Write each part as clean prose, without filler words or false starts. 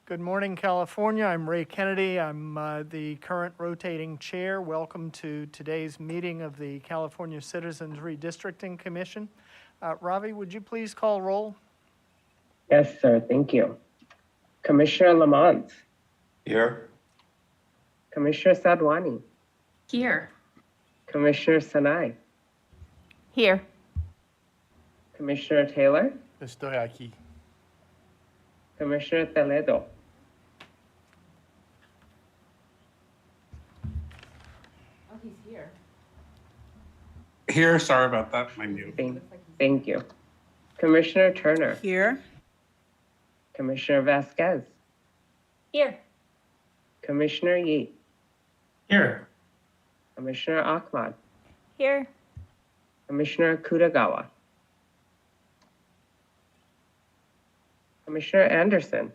Good morning, California. I'm Ray Kennedy. I'm the current rotating chair. Welcome to today's meeting of the California Citizens Redistricting Commission. Ravi, would you please call roll? Yes, sir. Thank you. Commissioner Lamont. Here. Commissioner Sadwani. Here. Commissioner Sanai. Here. Commissioner Taylor. Estoy aquí. Commissioner Toledo. Oh, he's here. Here, sorry about that, my mute. Thank you. Commissioner Turner. Here. Commissioner Vasquez. Here. Commissioner Yee. Here. Commissioner Ahmad. Here. Commissioner Kutagawa. Commissioner Anderson.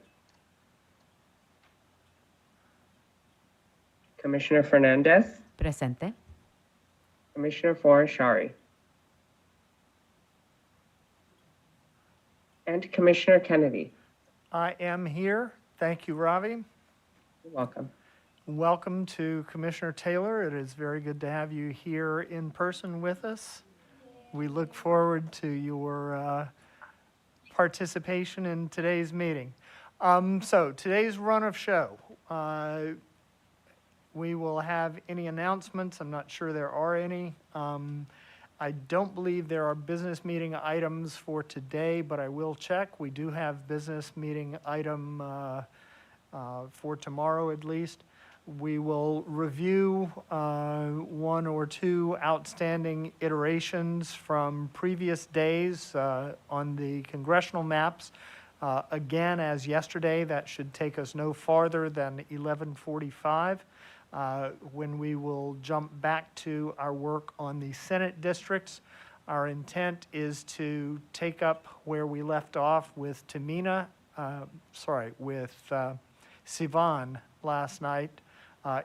Commissioner Fernandez. Presente. Commissioner Forashari. And Commissioner Kennedy. I am here. Thank you, Ravi. You're welcome. Welcome to Commissioner Taylor. It is very good to have you here in person with us. We look forward to your participation in today's meeting. So today's run of show, we will have any announcements. I'm not sure there are any. I don't believe there are business meeting items for today, but I will check. We do have business meeting item for tomorrow at least. We will review one or two outstanding iterations from previous days on the congressional maps. Again, as yesterday, that should take us no farther than 11:45. When we will jump back to our work on the Senate districts. Our intent is to take up where we left off with Sivan last night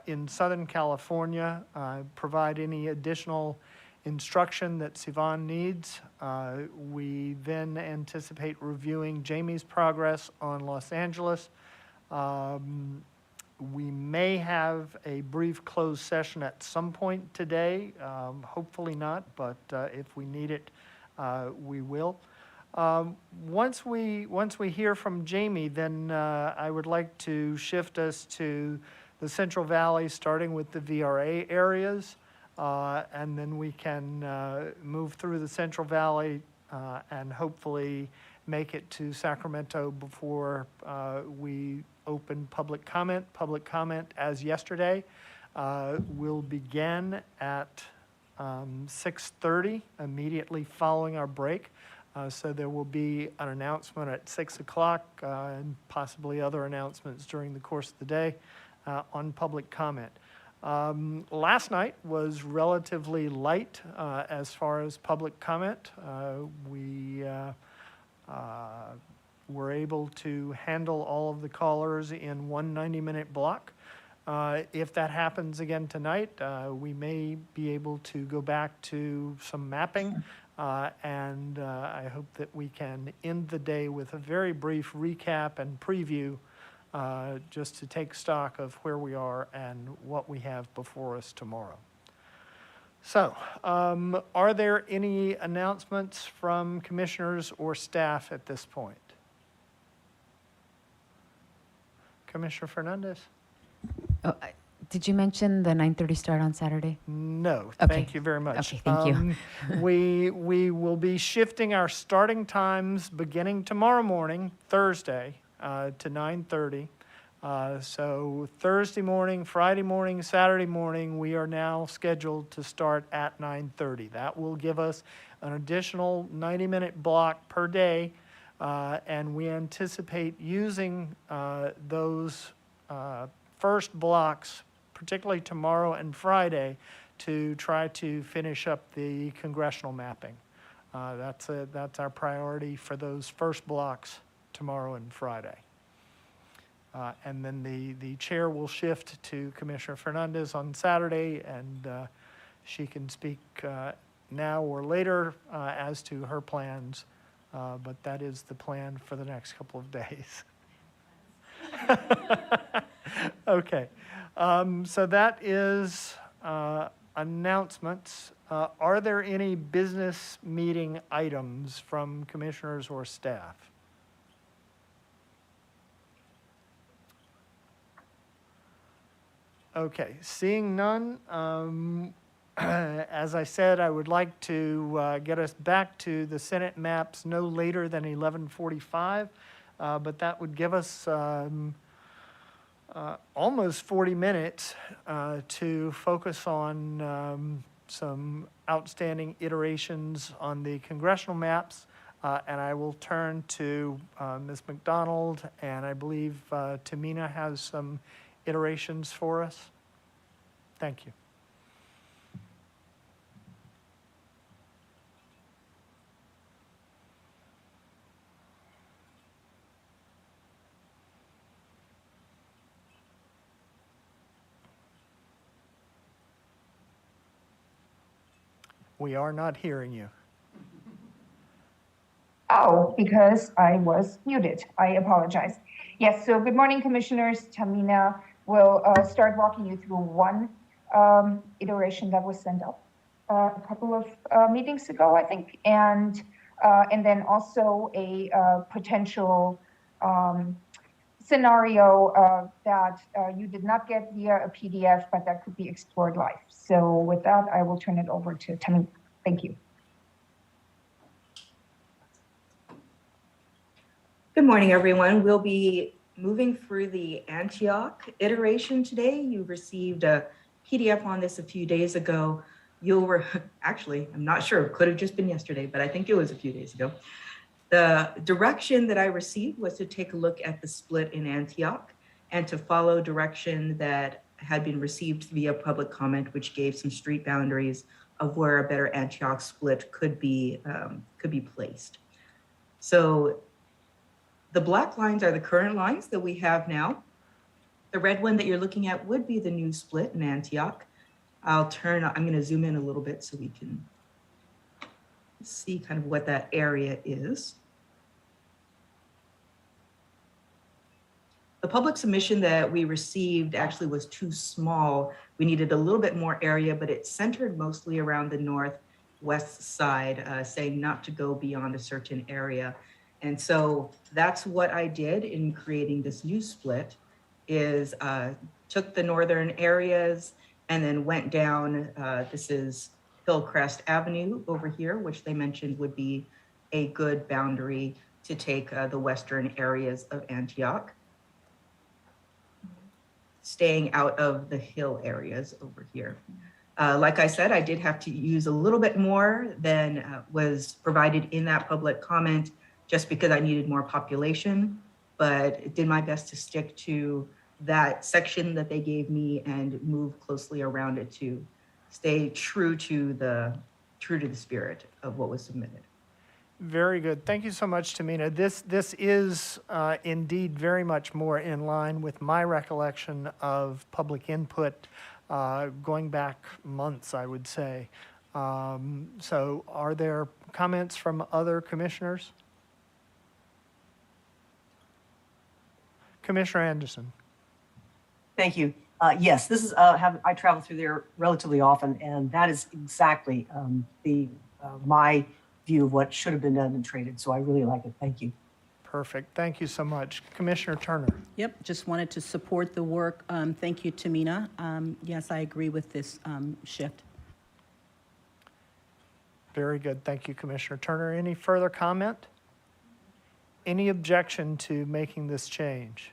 in Southern California, provide any additional instruction that Sivan needs. We then anticipate reviewing Jamie's progress on Los Angeles. We may have a brief closed session at some point today, hopefully not, but if we need it, we will. Once we hear from Jamie, then I would like to shift us to the Central Valley, starting with the VRA areas, and then we can move through the Central Valley and hopefully make it to Sacramento before we open public comment. Public comment, as yesterday, will begin at 6:30, immediately following our break. So there will be an announcement at 6 o'clock and possibly other announcements during the course of the day on public comment. Last night was relatively light as far as public comment. We were able to handle all of the callers in one 90-minute block. If that happens again tonight, we may be able to go back to some mapping, and I hope that we can end the day with a very brief recap and preview just to take stock of where we are and what we have before us tomorrow. So, are there any announcements from commissioners or staff at this point? Commissioner Fernandez? Oh, did you mention the 9:30 start on Saturday? No, Okay. thank you very much. Okay, thank you. We will be shifting our starting times beginning tomorrow morning, Thursday, to 9:30. So Thursday morning, Friday morning, Saturday morning, we are now scheduled to start at 9:30. That will give us an additional 90-minute block per day, and we anticipate using those first blocks, particularly tomorrow and Friday, to try to finish up the congressional mapping. That's our priority for those first blocks tomorrow and Friday. And then the chair will shift to Commissioner Fernandez on Saturday, and she can speak now or later as to her plans, but that is the plan for the next couple of days. Okay, so that is announcements. Are there any business meeting items from commissioners or staff? Okay, seeing none, as I said, I would like to get us back to the Senate maps no later than 11:45, but that would give us almost 40 minutes to focus on some outstanding iterations on the congressional maps. And I will turn to Ms. McDonald, and I believe Tamina has some iterations for us. Thank you. We are not hearing you. Oh, because I was muted. I apologize. Yes, so good morning, commissioners. Tamina will start walking you through one iteration that was sent up a couple of meetings ago, I think, and then also a potential scenario that you did not get via a PDF, but that could be explored live. So with that, I will turn it over to Tamina. Thank you. Good morning, everyone. We'll be moving through the Antioch iteration today. You received a PDF on this a few days ago. Actually, I'm not sure, it could have just been yesterday, but I think it was a few days ago. The direction that I received was to take a look at the split in Antioch and to follow direction that had been received via public comment, which gave some street boundaries of where a better Antioch split could be placed. So the black lines are the current lines that we have now. The red one that you're looking at would be the new split in Antioch. I'm going to zoom in a little bit so we can see kind of what that area is. The public submission that we received actually was too small. We needed a little bit more area, but it centered mostly around the northwest side, saying not to go beyond a certain area. And so that's what I did in creating this new split is took the northern areas and then went down. This is Hillcrest Avenue over here, which they mentioned would be a good boundary to take the western areas of Antioch, staying out of the hill areas over here. Like I said, I did have to use a little bit more than was provided in that public comment just because I needed more population, but did my best to stick to that section that they gave me and move closely around it to stay true to the spirit of what was submitted. Very good. Thank you so much, Tamina. This is indeed very much more in line with my recollection of public input going back months, I would say. So are there comments from other commissioners? Commissioner Anderson. Thank you. Yes, this is I travel through there relatively often, and that is exactly my view of what should have been done and traded. So I really like it. Thank you. Perfect. Thank you so much. Commissioner Turner. Yep, just wanted to support the work. Thank you, Tamina. Yes, I agree with this shift. Very good. Thank you, Commissioner Turner. Any further comment? Any objection to making this change?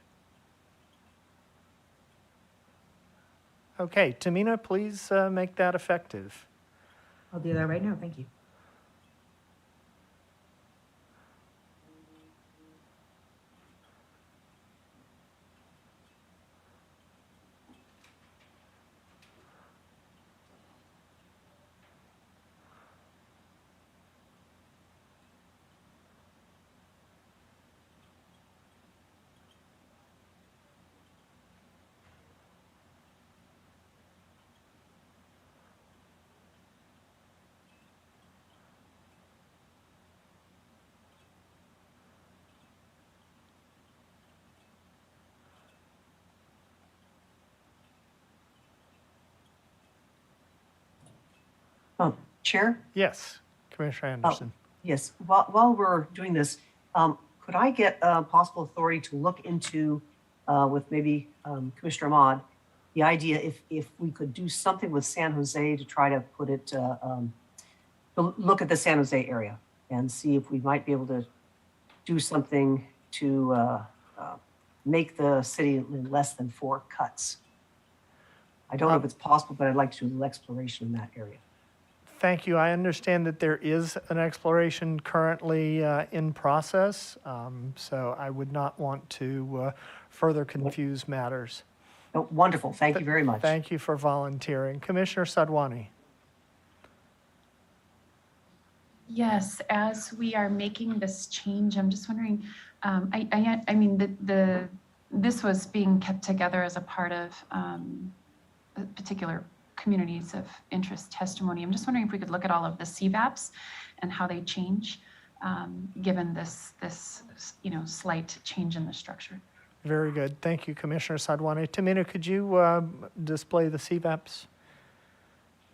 Okay, Tamina, please make that effective. I'll do that right now. Thank you. Chair? Yes, Commissioner Anderson. Yes, while we're doing this, could I get possible authority to look into, with maybe Commissioner Ahmad, the idea if we could do something with San Jose to try to put it, to look at the San Jose area and see if we might be able to do something to make the city in less than 4 cuts. I don't know if it's possible, but I'd like to do a little exploration in that area. Thank you. I understand that there is an exploration currently in process, so I would not want to further confuse matters. Oh, wonderful. Thank you very much. Thank you for volunteering. Commissioner Sadwani. Yes, as we are making this change, I'm just wondering, I mean, this was being kept together as a part of particular communities of interest testimony. I'm just wondering if we could look at all of the CVAPs and how they change, given this slight change in the structure. Very good. Thank you, Commissioner Sadwani. Tamina, could you display the CVAPs?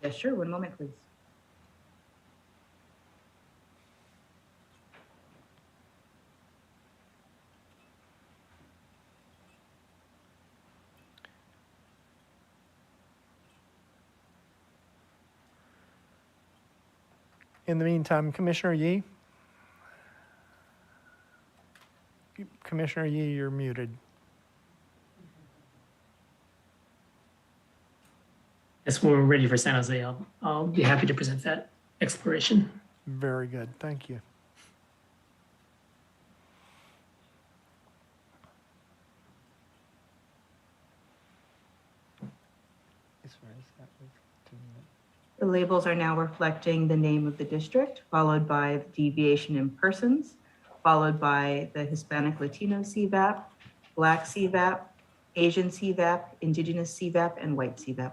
Yeah, sure. One moment, please. In the meantime, Commissioner Yee? Commissioner Yee, you're muted. Yes, when we're ready for San Jose, I'll be happy to present that exploration. Very good. Thank you. The labels are now reflecting the name of the district, followed by the deviation in persons, followed by the Hispanic Latino CVAP, Black CVAP, Asian CVAP, Indigenous CVAP, and White CVAP.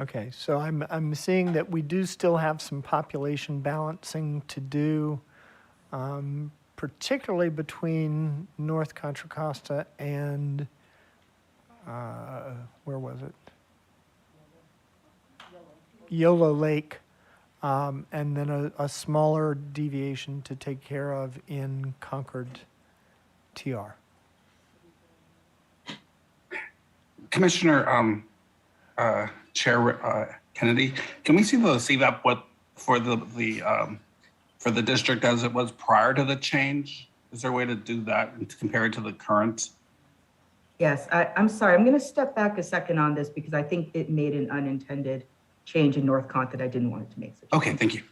Okay, so I'm seeing that we do still have some population balancing to do, particularly between North Contra Costa and, where was it? Yolo Lake, and then a smaller deviation to take care of in Concord TR. Commissioner, Chair Kennedy, can we see the CVAP for the district as it was prior to the change? Is there a way to do that and to compare it to the current? Yes, I'm sorry. I'm going to step back a second on this because I think it made an unintended change in North Cont that I didn't want it to make. Okay, thank you.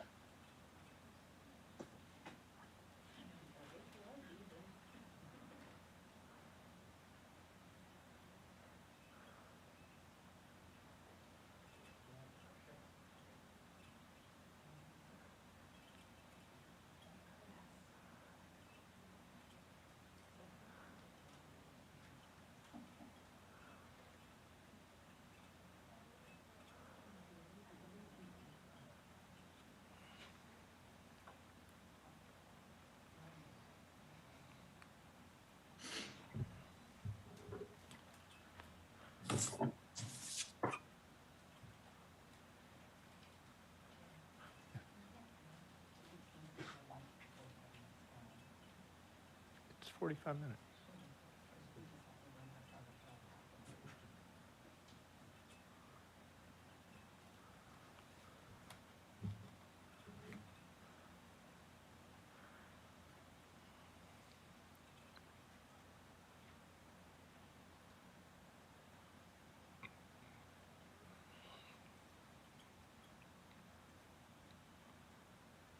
It's 45 minutes.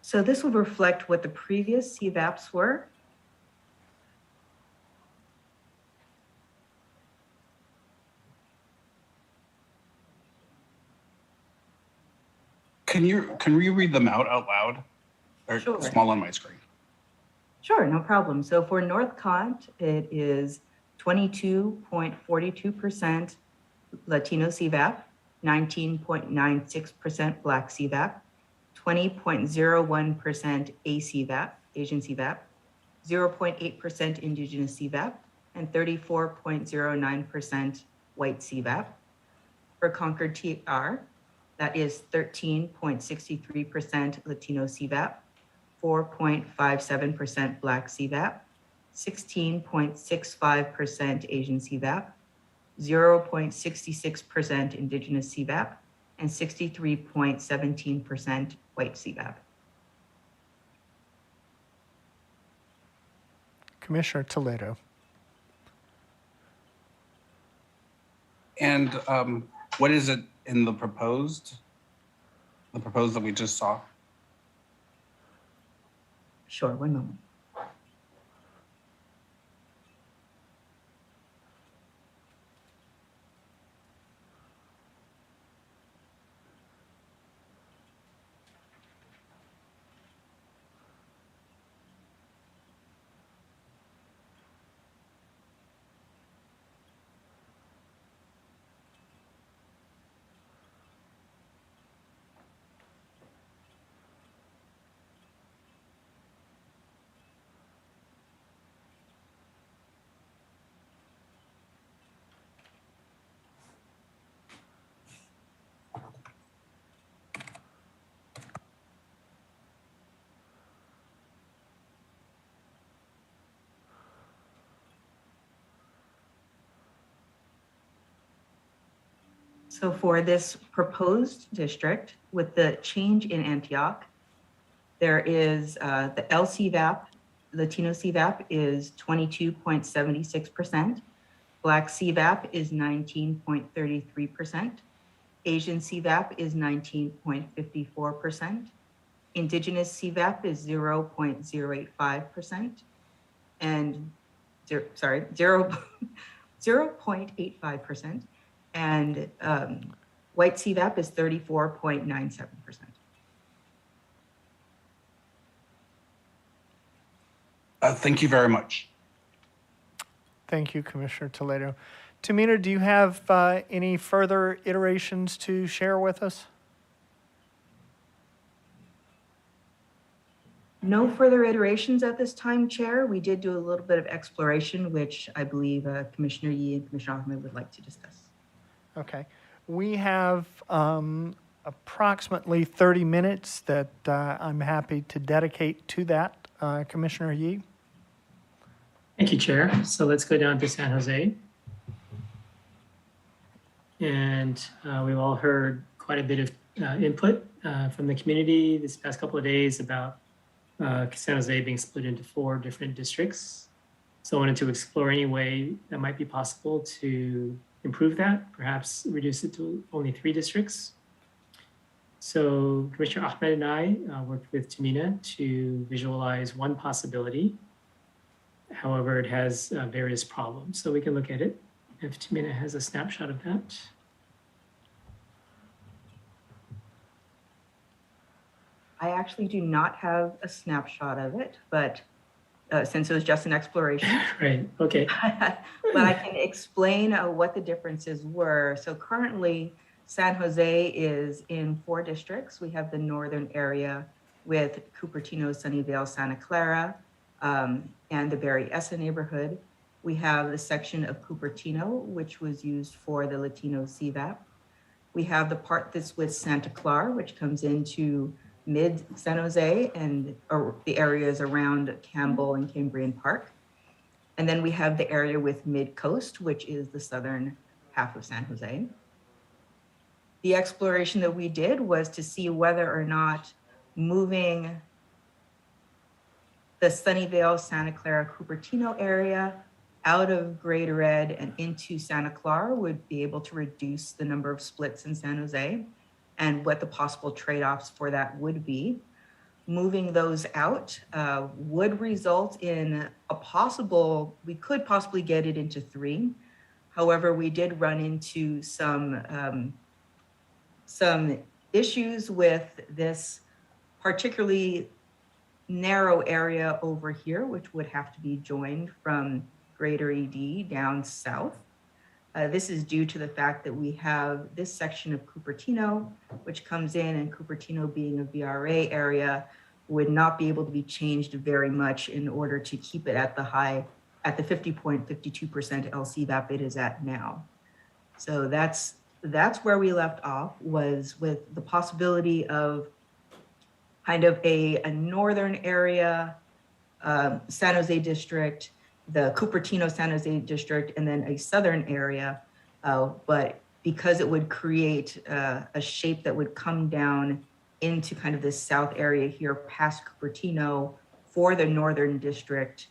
So this will reflect what the previous CVAPs were. Can you read them out loud? They're Sure. small on my screen. Sure, no problem. So for North Cont, it is 22.42% Latino CVAP, 19.96% Black CVAP, 20.01% ACVAP, Asian CVAP, 0.8% Indigenous CVAP, and 34.09% White CVAP. For Concord TR, that is 13.63% Latino CVAP, 4.57% Black CVAP, 16.65% Asian CVAP, 0.66% Indigenous CVAP, and 63.17% White CVAP. Commissioner Toledo. And what is it in the proposed that we just saw? Sure, one moment. So for this proposed district with the change in Antioch, there is the LCVAP, Latino CVAP is 22.76%, Black CVAP is 19.33%, Asian CVAP is 19.54%, Indigenous CVAP is 0.085%, and 0.85%. And White CVAP is 34.97%. Thank you very much. Thank you, Commissioner Toledo. Tamina, do you have any further iterations to share with us? No further iterations at this time, Chair. We did do a little bit of exploration, which I believe Commissioner Yee and Commissioner Ahmed would like to discuss. Okay. We have approximately 30 minutes that I'm happy to dedicate to that. Commissioner Yee? Thank you, Chair. So let's go down to San Jose. And we've all heard quite a bit of input from the community this past couple of days about San Jose being split into 4 different districts. So I wanted to explore any way that might be possible to improve that, perhaps reduce it to only 3 districts. So Commissioner Ahmed and I worked with Tamina to visualize one possibility. However, it has various problems. So we can look at it if Tamina has a snapshot of that. I actually do not have a snapshot of it, but since it was just an exploration. Right, okay. But I can explain what the differences were. So currently, San Jose is in 4 districts. We have the northern area with Cupertino, Sunnyvale, Santa Clara, and the Berryessa neighborhood. We have the section of Cupertino, which was used for the Latino CVAP. We have the part that's with Santa Clara, which comes into mid San Jose and the areas around Campbell and Cambrian Park. And then we have the area with Mid Coast, which is the southern half of San Jose. The exploration that we did was to see whether or not moving the Sunnyvale, Santa Clara, Cupertino area out of Greater Red and into Santa Clara would be able to reduce the number of splits in San Jose, and what the possible trade-offs for that would be. Moving those out would result in we could possibly get it into 3. However, we did run into some issues with this particularly narrow area over here, which would have to be joined from Greater ED down south. This is due to the fact that we have this section of Cupertino, which comes in, and Cupertino being a VRA area would not be able to be changed very much in order to keep it at the 50.52% LCVAP it is at now. So that's that's where we left off, was with the possibility of kind of a northern area, San Jose district, the Cupertino San Jose district, and then a southern area. But because it would create a shape that would come down into kind of this south area here past Cupertino for the northern district,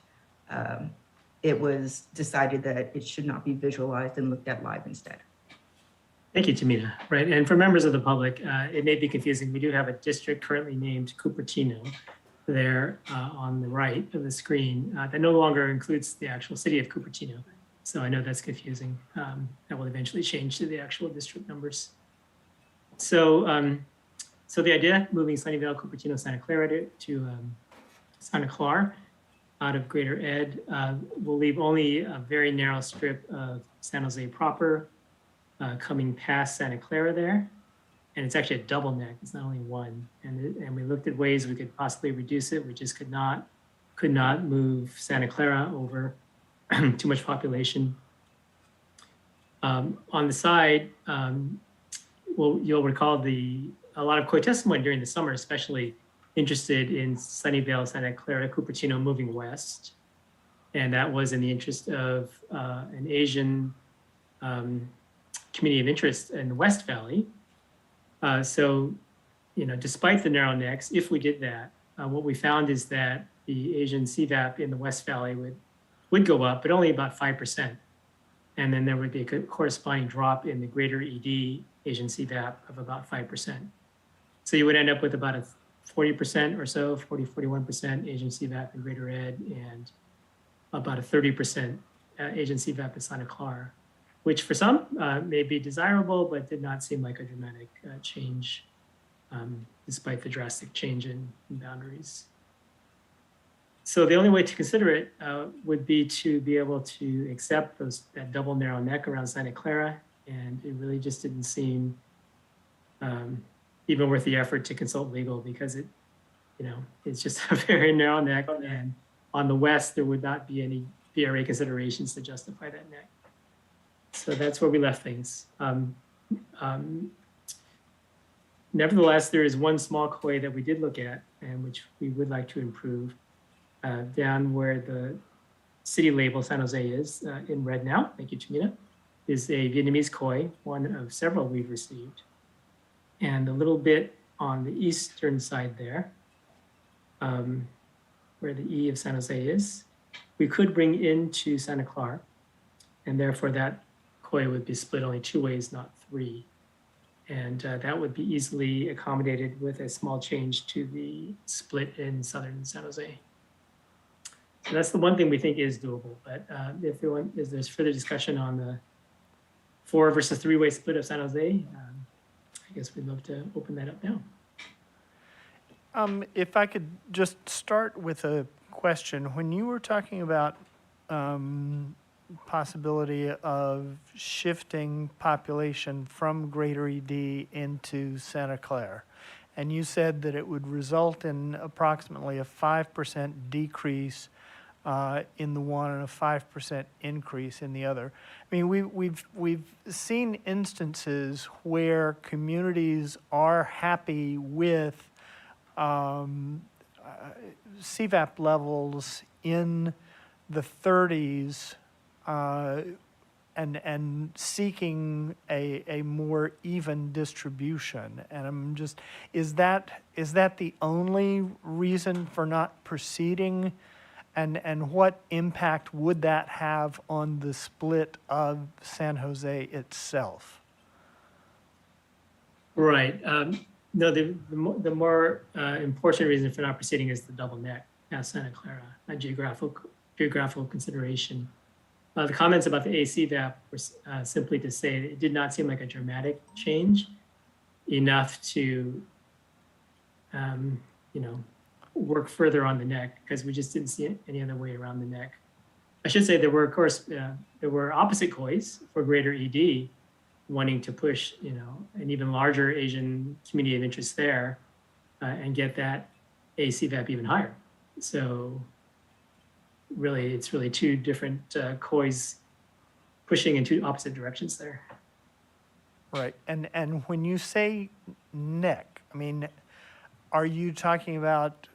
it was decided that it should not be visualized and looked at live instead. Thank you, Tamina. Right, and for members of the public, it may be confusing. We do have a district currently named Cupertino there on the right of the screen that no longer includes the actual city of Cupertino. So I know that's confusing. That will eventually change to the actual district numbers. So, so the idea, moving Sunnyvale, Cupertino, Santa Clara to Santa Clara out of Greater Ed, will leave only a very narrow strip of San Jose proper coming past Santa Clara there. And it's actually a double neck, it's not only one. And we looked at ways we could possibly reduce it. We just could not move Santa Clara over too much population. On the side, well, you'll recall a lot of co-testimony during the summer, especially interested in Sunnyvale, Santa Clara, Cupertino moving west. And that was in the interest of an Asian community of interest in the West Valley. So, you know, despite the narrow necks, if we did that, what we found is that the Asian CVAP in the West Valley would go up, but only about 5%. And then there would be a corresponding drop in the greater ED Asian CVAP of about 5%. So you would end up with about a 40% or so, 41% Asian CVAP in Greater Ed, and about a 30% Asian CVAP in Santa Clara, which for some may be desirable, but did not seem like a dramatic change, despite the drastic change in boundaries. So the only way to consider it would be to be able to accept that double narrow neck around Santa Clara, and it really just didn't seem even worth the effort to consult legal, because it, you know, it's just a very narrow neck, and on the west there would not be any BRA considerations to justify that neck. So that's where we left things. Nevertheless, there is one small quay that we did look at, and which we would like to improve, down where the city label San Jose is, in red now, thank you, Tamina, is a Vietnamese koi, one of several we've received. And a little bit on the eastern side there, where the E of San Jose is, we could bring into Santa Clara, and therefore that koi would be split only 2 ways, not 3. And that would be easily accommodated with a small change to the split in southern San Jose. So that's the one thing we think is doable. But if there's further discussion on the 4 versus 3-way split of San Jose, I guess we'd love to open that up now. If I could just start with a question. When you were talking about possibility of shifting population from Greater ED into Santa Clara, and you said that it would result in approximately a 5% decrease in the one and a 5% increase in the other. I mean, we've seen instances where communities are happy with CVAP levels in the 30s and seeking a more even distribution. And I'm just, is that the only reason for not proceeding? And what impact would that have on the split of San Jose itself? Right. No, the more important reason for not proceeding is the double neck at Santa Clara, a geographical consideration. The comments about the ACVAP were simply to say that it did not seem like a dramatic change enough to, you know, work further on the neck, because we just didn't see any other way around the neck. I should say there were, of course, there were opposite kois for Greater ED wanting to push, you know, an even larger Asian community of interest there and get that ACVAP even higher. So really, it's really 2 different kois pushing in 2 opposite directions there. Right, and when you say neck, I mean, are you talking about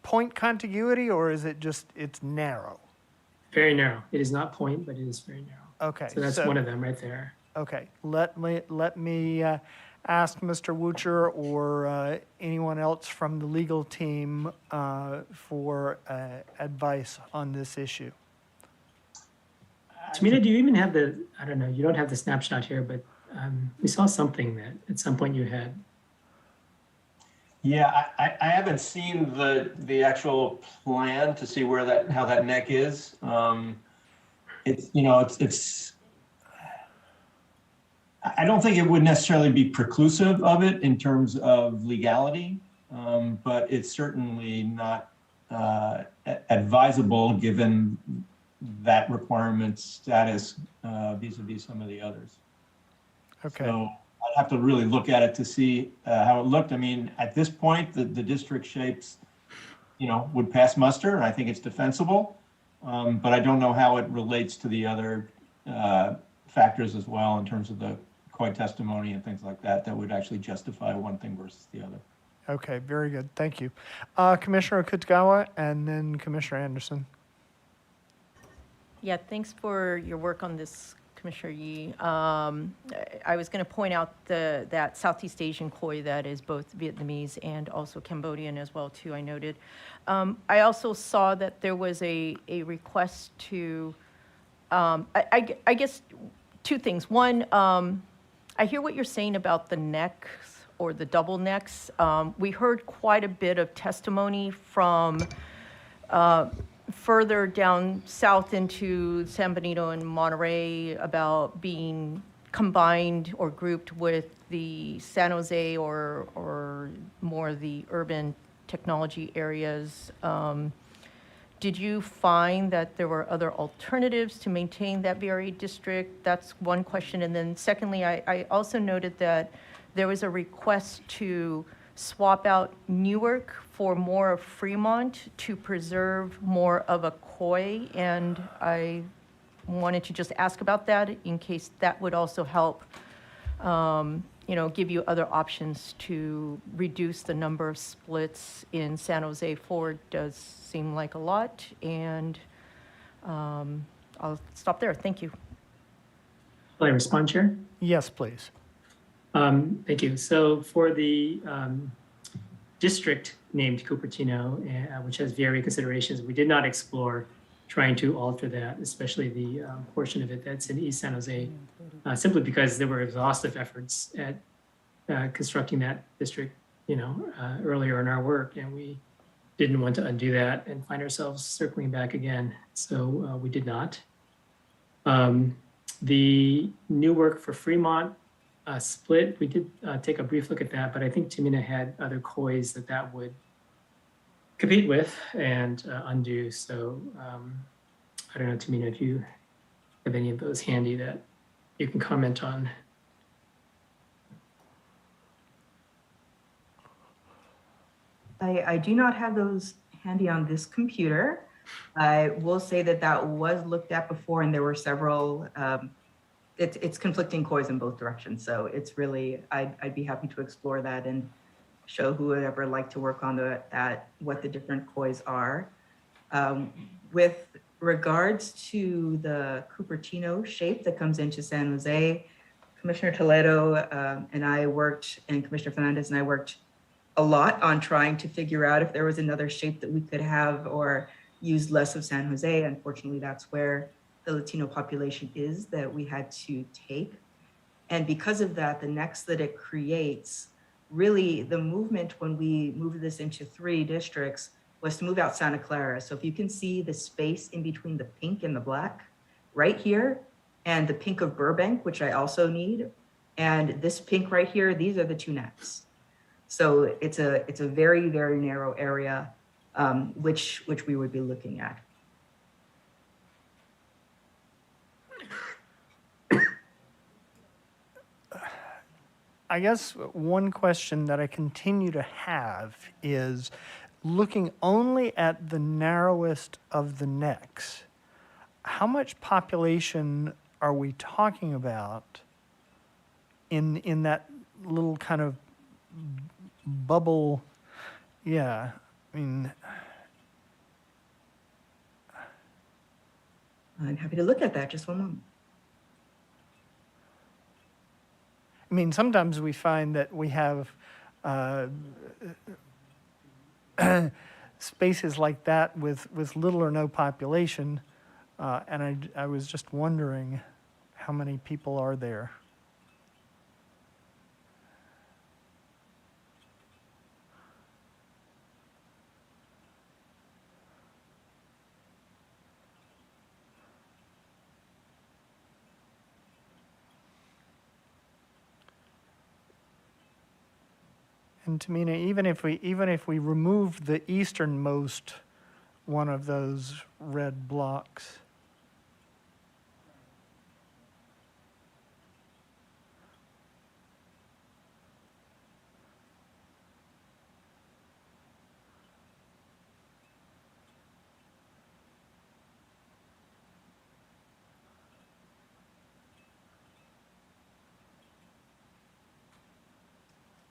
point contiguity, or is it just, it's narrow? Very narrow. It is not point, but it is very narrow. Okay. So that's one of them right there. Okay, let me ask Mr. Wucher or anyone else from the legal team for advice on this issue. Tamina, do you even have the, I don't know, you don't have the snapshot here, but we saw something that at some point you had. Yeah, I haven't seen the actual plan to see where that, how that neck is. It's, you know, it's, I don't think it would necessarily be preclusive of it in terms of legality, but it's certainly not advisable given that requirement status vis-a-vis some of the others. Okay. So I'd have to really look at it to see how it looked. I mean, at this point, the district shapes, you know, would pass muster, and I think it's defensible. But I don't know how it relates to the other factors as well in terms of the COI testimony and things like that, that would actually justify one thing versus the other. Okay, very good. Thank you. Commissioner Kutagawa and then Commissioner Anderson. Yeah, thanks for your work on this, Commissioner Yee. I was going to point out that Southeast Asian koi that is both Vietnamese and also Cambodian as well, too, I noted. I also saw that there was a request to, I guess, two things. One, I hear what you're saying about the necks or the double necks. We heard quite a bit of testimony from further down south into San Benito and Monterey about being combined or grouped with the San Jose or more the urban technology areas. Did you find that there were other alternatives to maintain that very district? That's one question. And then secondly, I also noted that there was a request to swap out Newark for more of Fremont to preserve more of a koi. And I wanted to just ask about that in case that would also help, you know, give you other options to reduce the number of splits in San Jose. 4 does seem like a lot, and I'll stop there. Thank you. Will I respond, Chair? Yes, please. Thank you. So for the district named Cupertino, which has VRA considerations, we did not explore trying to alter that, especially the portion of it that's in East San Jose, simply because there were exhaustive efforts at constructing that district, you know, earlier in our work, and we didn't want to undo that and find ourselves circling back again. So we did not. The new work for Fremont split, we did take a brief look at that, but I think Tamina had other kois that would compete with and undo. So I don't know, Tamina, if you have any of those handy that you can comment on. I do not have those handy on this computer. I will say that that was looked at before, and there were several, it's conflicting kois in both directions. So it's really, I'd be happy to explore that and show who would ever like to work on what the different kois are. With regards to the Cupertino shape that comes into San Jose, Commissioner Toledo and I worked, and Commissioner Fernandez and I worked a lot on trying to figure out if there was another shape that we could have or use less of San Jose. Unfortunately, that's where the Latino population is that we had to take. And because of that, the necks that it creates, really the movement when we moved this into 3 districts was to move out Santa Clara. So if you can see the space in between the pink and the black right here, and the pink of Burbank, which I also need, and this pink right here, these are the 2 necks. So it's a very, very narrow area, which we would be looking at. I guess one question that I continue to have is looking only at the narrowest of the necks, how much population are we talking about in that little kind of bubble. Yeah, I mean, I'm happy to look at that. Just one moment. sometimes we find that we have spaces like that with little or no population, and I was just wondering how many people are there. And Tamina, even if we remove the easternmost one of those red blocks,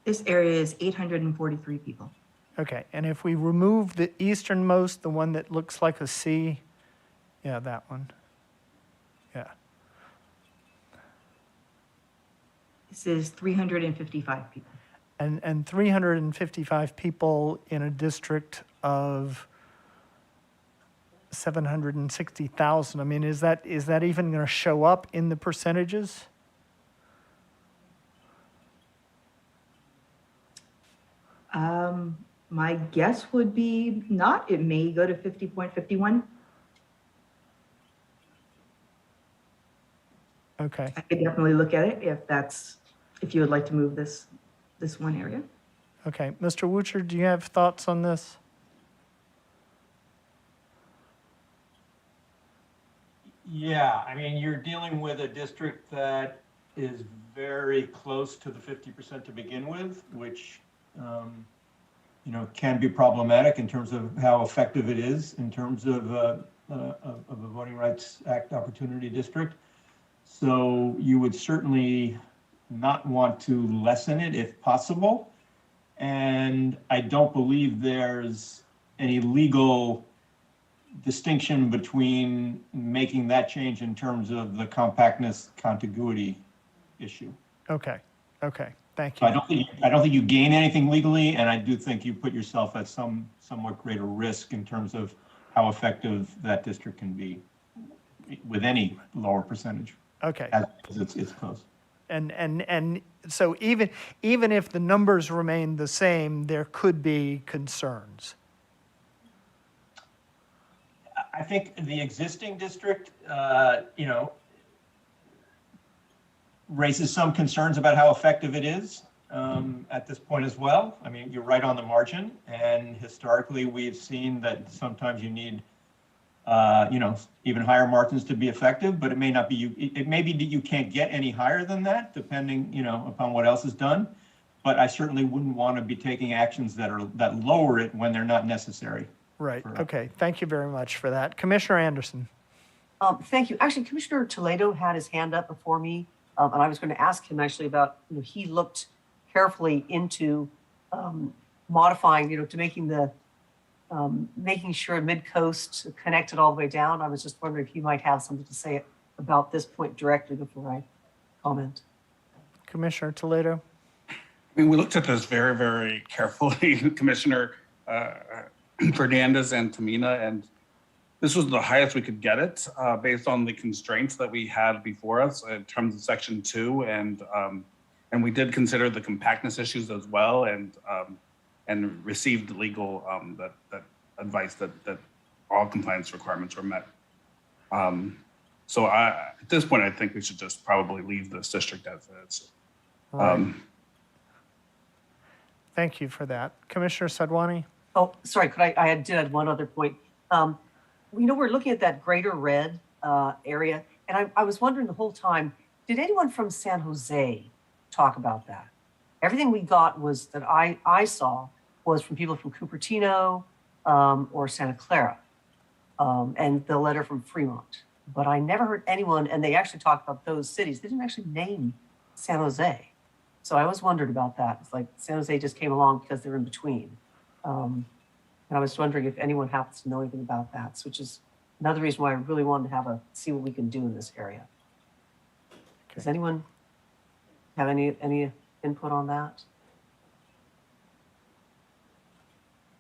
This area is 843 people. okay, and if we remove the easternmost, the one that looks like a C, yeah, that one. Yeah, This is 355 people. and 355 people in a district of 760,000. I mean, is that even going to show up in the percentages? My guess would be not. It may go to 50.51. Okay. I could definitely look at it if you would like to move this one area. Okay, Mr. Wucher, do you have thoughts on this? Yeah, I mean, you're dealing with a district that is very close to the 50% to begin with, which, can be problematic in terms of how effective it is in terms of a Voting Rights Act opportunity district. So you would certainly not want to lessen it if possible. And I don't believe there's any legal distinction between making that change in terms of the compactness contiguity issue. Okay, thank So you. I don't think you gain anything legally, and I do think you put yourself at somewhat greater risk in terms of how effective that district can be with any lower percentage. Okay. As it's close. And so even if the numbers remain the same, there could be concerns. I think the existing district, raises some concerns about how effective it is at this point as well. I mean, you're right on the margin, and historically we've seen that sometimes you need, even higher margins to be effective, but it may not be. It may be that you can't get any higher than that, depending, upon what else is done. But I certainly wouldn't want to be taking actions that lower it when they're not necessary. Right, okay, thank you very much for that. Commissioner Anderson. Thank you. Actually, Commissioner Toledo had his hand up before me, and I was going to ask him actually about, he looked carefully into modifying, to making sure Mid-Coast connected all the way down. I was just wondering if you might have something to say about this point directly before I comment. Commissioner Toledo. I mean, we looked at this very, very carefully, Commissioner Fernandez and Tamina, and this was the highest we could get it based on the constraints that we had before us in terms of Section 2, and we did consider the compactness issues as well, and received legal that advice that all compliance requirements were met. So at this point, I think we should just probably leave this district as is. Right. Thank you for that. Commissioner Sadwani. Oh, sorry, I did add one other point. We're looking at that greater red area, and I was wondering the whole time, did anyone from San Jose talk about that? Everything we got was that I saw was from people from Cupertino or Santa Clara, and the letter from Fremont. But I never heard anyone, and they actually talked about those cities. They didn't actually name San Jose. So I always wondered about that. It's like San Jose just came along because they're in between. And I was wondering if anyone happens to know anything about that, which is another reason why I really wanted to see what we can do in this area. Does anyone have any input on that?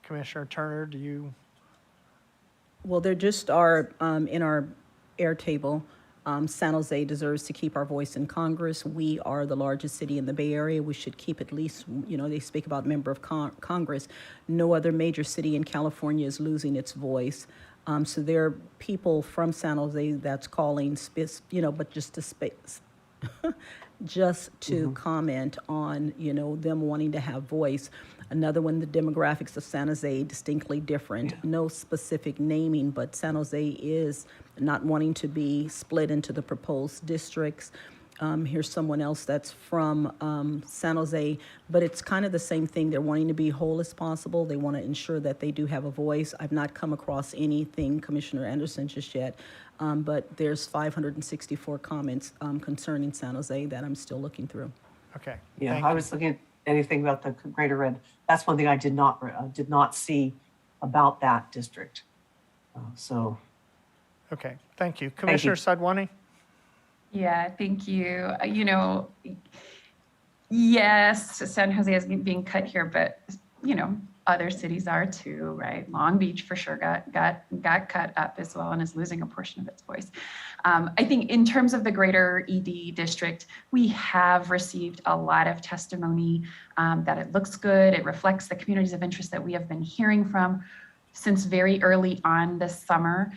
Commissioner Turner, do you? Well, there just are, in our air table, San Jose deserves to keep our voice in Congress. We are the largest city in the Bay Area. We should keep at least, they speak about member of Congress. No other major city in California is losing its voice. So there are people from San Jose that's calling, but just to comment on, them wanting to have voice. Another one, the demographics of San Jose, distinctly different. No specific naming, but San Jose is not wanting to be split into the proposed districts. Here's someone else that's from San Jose, but it's kind of the same thing. They're wanting to be whole as possible. They want to ensure that they do have a voice. I've not come across anything, Commissioner Anderson, just yet, but there's 564 comments concerning San Jose that I'm still looking through. Okay. Yeah, thank I you. was looking at anything about the Greater Red. That's one thing I did not see about that district. Okay, thank you. Commissioner Sadwani? Yeah, thank you. Yes, San Jose is being cut here, but other cities are too, right? Long Beach for sure got cut up as well and is losing a portion of its voice. I think in terms of the greater ED district, we have received a lot of testimony that it looks good. It reflects the communities of interest that we have been hearing from since very early on this summer.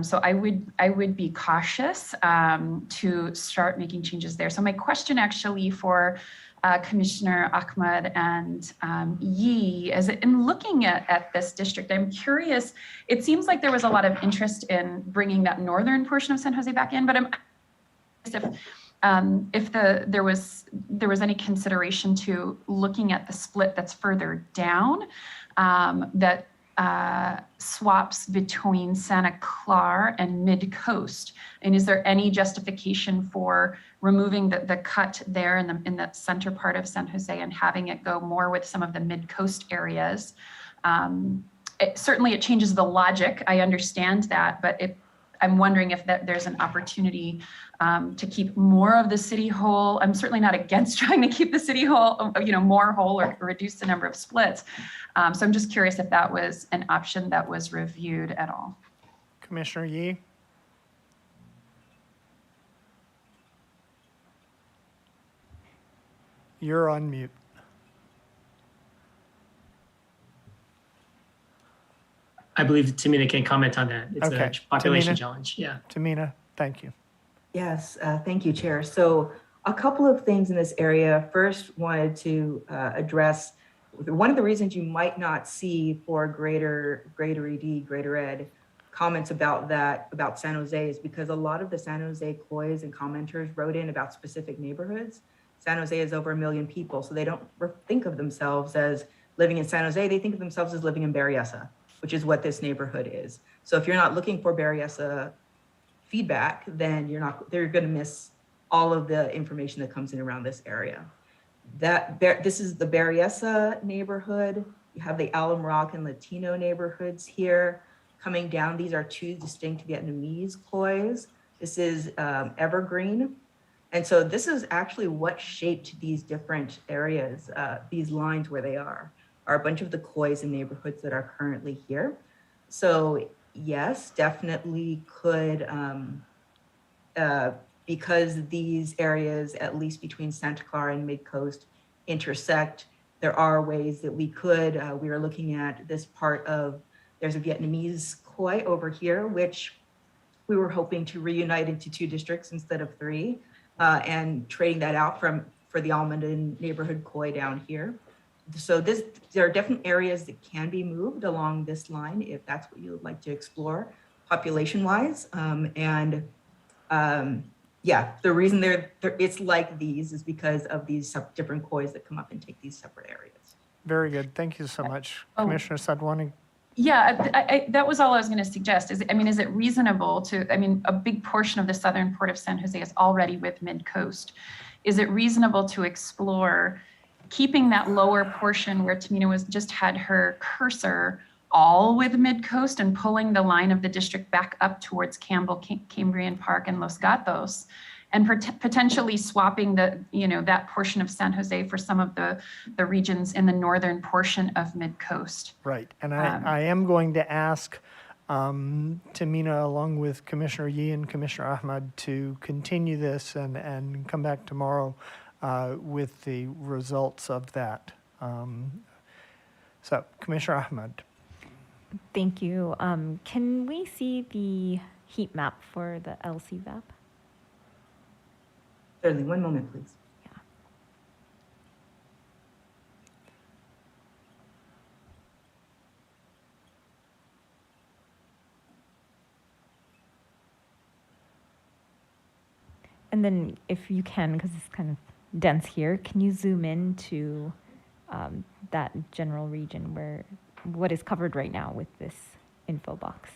So I would be cautious to start making changes there. So my question actually for Commissioner Ahmed and Yee, as in looking at this district, I'm curious, it seems like there was a lot of interest in bringing that northern portion of San Jose back in, but I'm if there was any consideration to looking at the split that's further down, that swaps between Santa Clara and Mid-Coast. And is there any justification for removing the cut there in the center part of San Jose and having it go more with some of the Mid-Coast areas? Certainly it changes the logic. I understand that, but I'm wondering if there's an opportunity to keep more of the city whole. I'm certainly not against trying to keep the city whole, more whole or reduce the number of splits. So I'm just curious if that was an option that was reviewed at all. Commissioner Yee? You're on mute. I believe Tamina can comment on that. It's Okay. a population Tamina? challenge. Yeah. Tamina, thank you. Yes, thank you, Chair. So a couple of things in this area. First, wanted to address one of the reasons you might not see for greater ED, greater ed comments about San Jose is because a lot of the San Jose CLOIs and commenters wrote in about specific neighborhoods. San Jose is over 1 million people, so they don't think of themselves as living in San Jose. They think of themselves as living in Berryessa, which is what this neighborhood is. So if you're not looking for Berryessa feedback, then they're going to miss all of the information that comes in around this area. This is the Berryessa neighborhood. You have the Alum Rock and Latino neighborhoods here. Coming down, these are two distinct Vietnamese CLOIs. This is Evergreen. And so this is actually what shaped these different areas, these lines where they are a bunch of the CLOIs and neighborhoods that are currently here. So yes, definitely could, because these areas, at least between Santa Clara and Mid-Coast, intersect, there are ways that we could, we are looking at this part of, there's a Vietnamese CLOI over here, which we were hoping to reunite into 2 districts instead of 3, and trading that out for the Almaden neighborhood CLOI down here. So there are different areas that can be moved along this line if that's what you would like to explore population-wise. Yeah, the reason it's like these is because of these different CLOIs that come up and take these separate areas. Very good. Thank you so much. Commissioner Sadwani? Yeah, that was all I was going to suggest. Is it reasonable to, a big portion of the southern port of San Jose is already with Mid-Coast. is it reasonable to explore keeping that lower portion where Tamina was just had her cursor all with Mid-Coast and pulling the line of the district back up towards Campbell, Cambrian Park, and Los Gatos, and potentially swapping that portion of San Jose for some of the regions in the northern portion of Mid-Coast. Right, and I am going to ask Tamina, along with Commissioner Yee and Commissioner Ahmad, to continue this and come back tomorrow with the results of that. So, Commissioner Ahmad. Thank you. Can we see the heat map for the LCVAP? Certainly, one moment, please. And then if you can, because it's kind of dense here, can you zoom in to that general region where what is covered right now with this info box?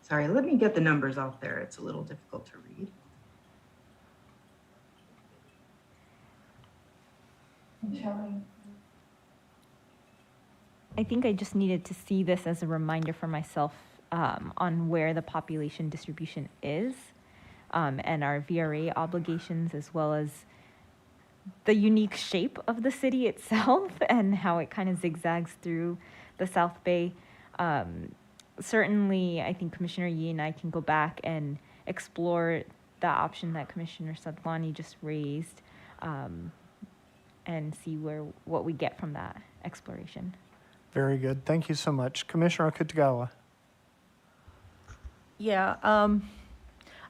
Sorry, let me get the numbers off there. It's a little difficult to read. I think I just needed to see this as a reminder for myself on where the population distribution is and our VRA obligations, as well as the unique shape of the city itself and how it kind of zigzags through the South Bay. Certainly, I think Commissioner Yee and I can go back and explore the option that Commissioner Sadlani just raised and see what we get from that exploration. Very good. Thank you so much. Commissioner Kitagawa. Yeah,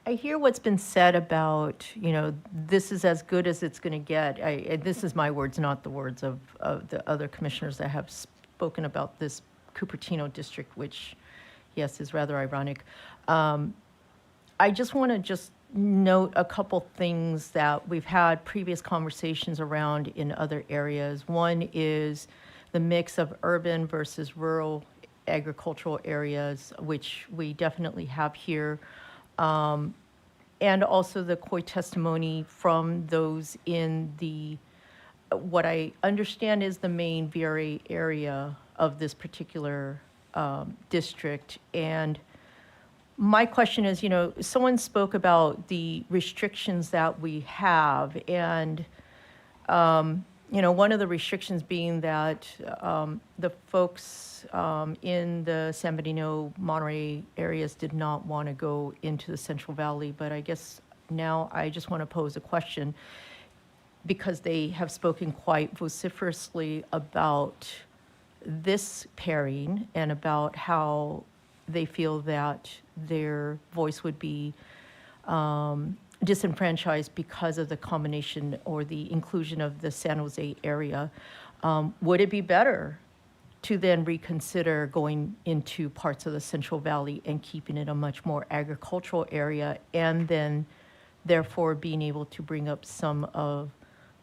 I hear what's been said about, this is as good as it's going to get. This is my words, not the words of the other commissioners that have spoken about this Cupertino district, which, yes, is rather ironic. I just want to note a couple things that we've had previous conversations around in other areas. One is the mix of urban versus rural agricultural areas, which we definitely have here. And also the COI testimony from those in what I understand is the main VRA area of this particular district. And my question is, someone spoke about the restrictions that we have, and one of the restrictions being that the folks in the San Bernardino, Monterey areas did not want to go into the Central Valley. But I guess now I just want to pose a question, because they have spoken quite vociferously about this pairing and about how they feel that their voice would be disenfranchised because of the combination or the inclusion of the San Jose area. Would it be better to then reconsider going into parts of the Central Valley and keeping it a much more agricultural area, and then therefore being able to bring up some of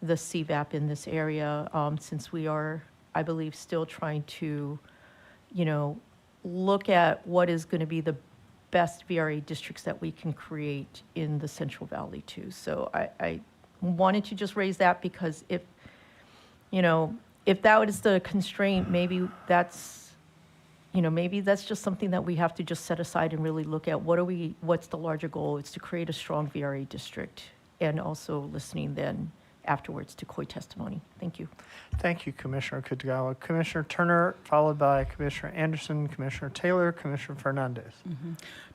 the CVAP in this area, since we are, I believe, still trying to, look at what is going to be the best VRA districts that we can create in the Central Valley too. So I wanted to just raise that, because if that is the constraint, maybe that's just something that we have to just set aside and really look at. What's the larger goal? It's to create a strong VRA district, and also listening then afterwards to COI testimony. Thank you. Thank you, Commissioner Kitagawa. Commissioner Turner, followed by Commissioner Anderson, Commissioner Taylor, Commissioner Fernandez.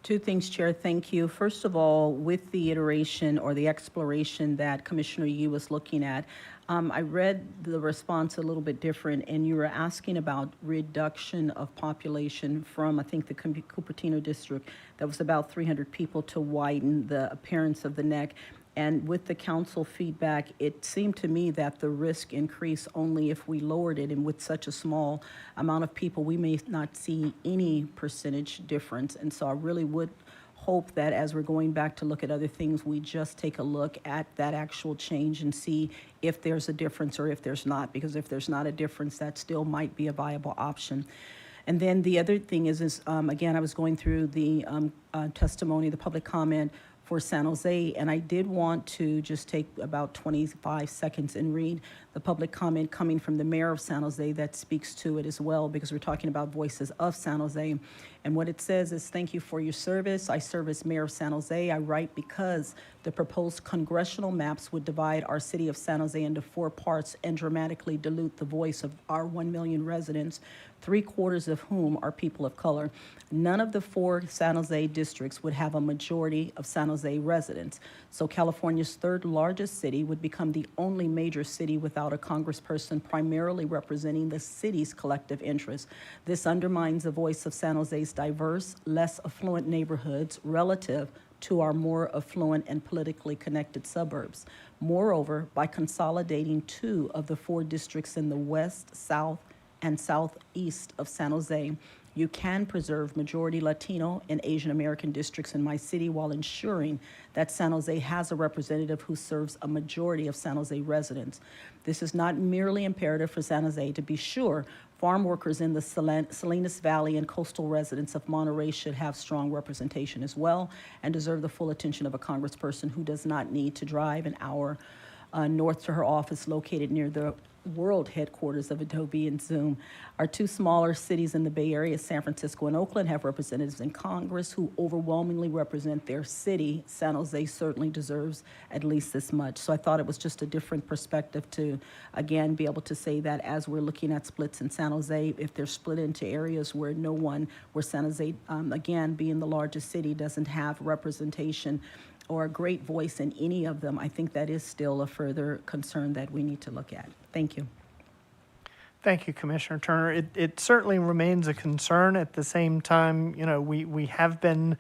Two things, Chair. Thank you. First of all, with the iteration or the exploration that Commissioner Yee was looking at, I read the response a little bit different, and you were asking about reduction of population from, I think, the Cupertino district that was about 300 people to widen the appearance of the neck. And with the council feedback, it seemed to me that the risk increased only if we lowered it. And with such a small amount of people, we may not see any percentage difference. And so I really would hope that as we're going back to look at other things, we just take a look at that actual change and see if there's a difference or if there's not. Because if there's not a difference, that still might be a viable option. And then the other thing is again, I was going through the testimony, the public comment for San Jose, and I did want to just take about 25 seconds and read the public comment coming from the mayor of San Jose that speaks to it as well, because we're talking about voices of San Jose. And what it says is, thank you for your service. I serve as mayor of San Jose. I write because the proposed congressional maps would divide our city of San Jose into 4 parts and dramatically dilute the voice of our 1 million residents, 3/4 of whom are people of color. None of the 4 San Jose districts would have a majority of San Jose residents. So California's 3rd largest city would become the only major city without a congressperson primarily representing the city's collective interests. This undermines the voice of San Jose's diverse, less affluent neighborhoods relative to our more affluent and politically connected suburbs. Moreover, by consolidating 2 of the 4 districts in the west, south, and southeast of San Jose, you can preserve majority Latino and Asian American districts in my city while ensuring that San Jose has a representative who serves a majority of San Jose residents. This is not merely imperative for San Jose. To be sure, farm workers in the Salinas Valley and coastal residents of Monterey should have strong representation as well and deserve the full attention of a congressperson who does not need to drive an hour north to her office located near the world headquarters of Adobe and Zoom. Our 2 smaller cities in the Bay Area, San Francisco and Oakland, have representatives in Congress who overwhelmingly represent their city. San Jose certainly deserves at least this much. So I thought it was just a different perspective to, again, be able to say that as we're looking at splits in San Jose, if they're split into areas where where San Jose, again, being the largest city, doesn't have representation or a great voice in any of them, I think that is still a further concern that we need to look at. Thank you. Thank you, Commissioner Turner. It certainly remains a concern. At the same time, we have been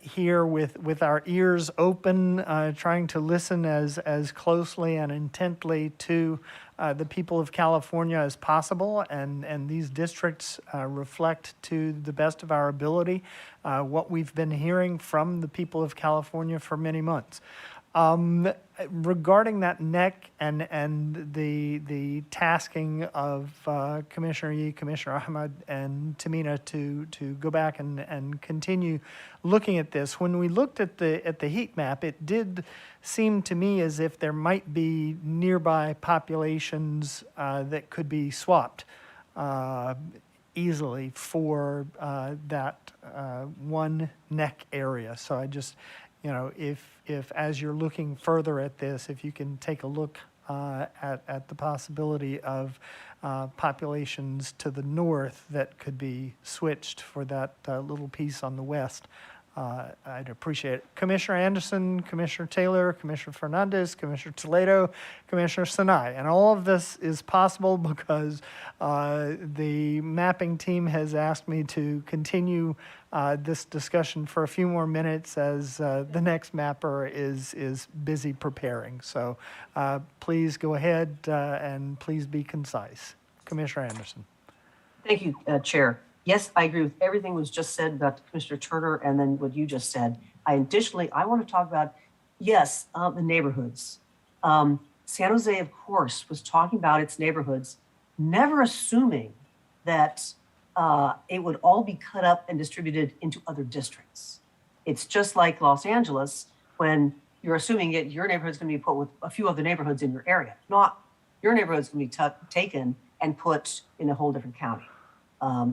here with our ears open, trying to listen as closely and intently to the people of California as possible, and these districts reflect to the best of our ability what we've been hearing from the people of California for many months. Regarding that NEC and the tasking of Commissioner Yee, Commissioner Ahmed, and Tamina to go back and continue looking at this, when we looked at the heat map, it did seem to me as if there might be nearby populations that could be swapped easily for that one NEC area. So I just, if as you're looking further at this, if you can take a look at the possibility of populations to the north that could be switched for that little piece on the west, I'd appreciate it. Commissioner Anderson, Commissioner Taylor, Commissioner Fernandez, Commissioner Toledo, Commissioner Sinai. And all of this is possible because the mapping team has asked me to continue this discussion for a few more minutes as the next mapper is busy preparing. So please go ahead and please be concise. Commissioner Anderson. Thank you, Chair. Yes, I agree with everything was just said about Commissioner Turner and then what you just said. Additionally, I want to talk about, yes, the neighborhoods. San Jose, of course, was talking about its neighborhoods, never assuming that it would all be cut up and distributed into other districts. It's just like Los Angeles, when you're assuming your neighborhood's going to be put with a few other neighborhoods in your area, not your neighborhood's going to be taken and put in a whole different county.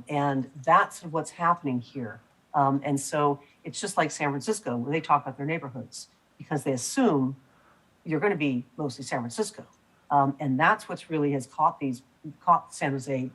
And that's what's happening here. And so it's just like San Francisco, where they talk about their neighborhoods, because they assume you're going to be mostly San Francisco. And that's what's really has caught San Jose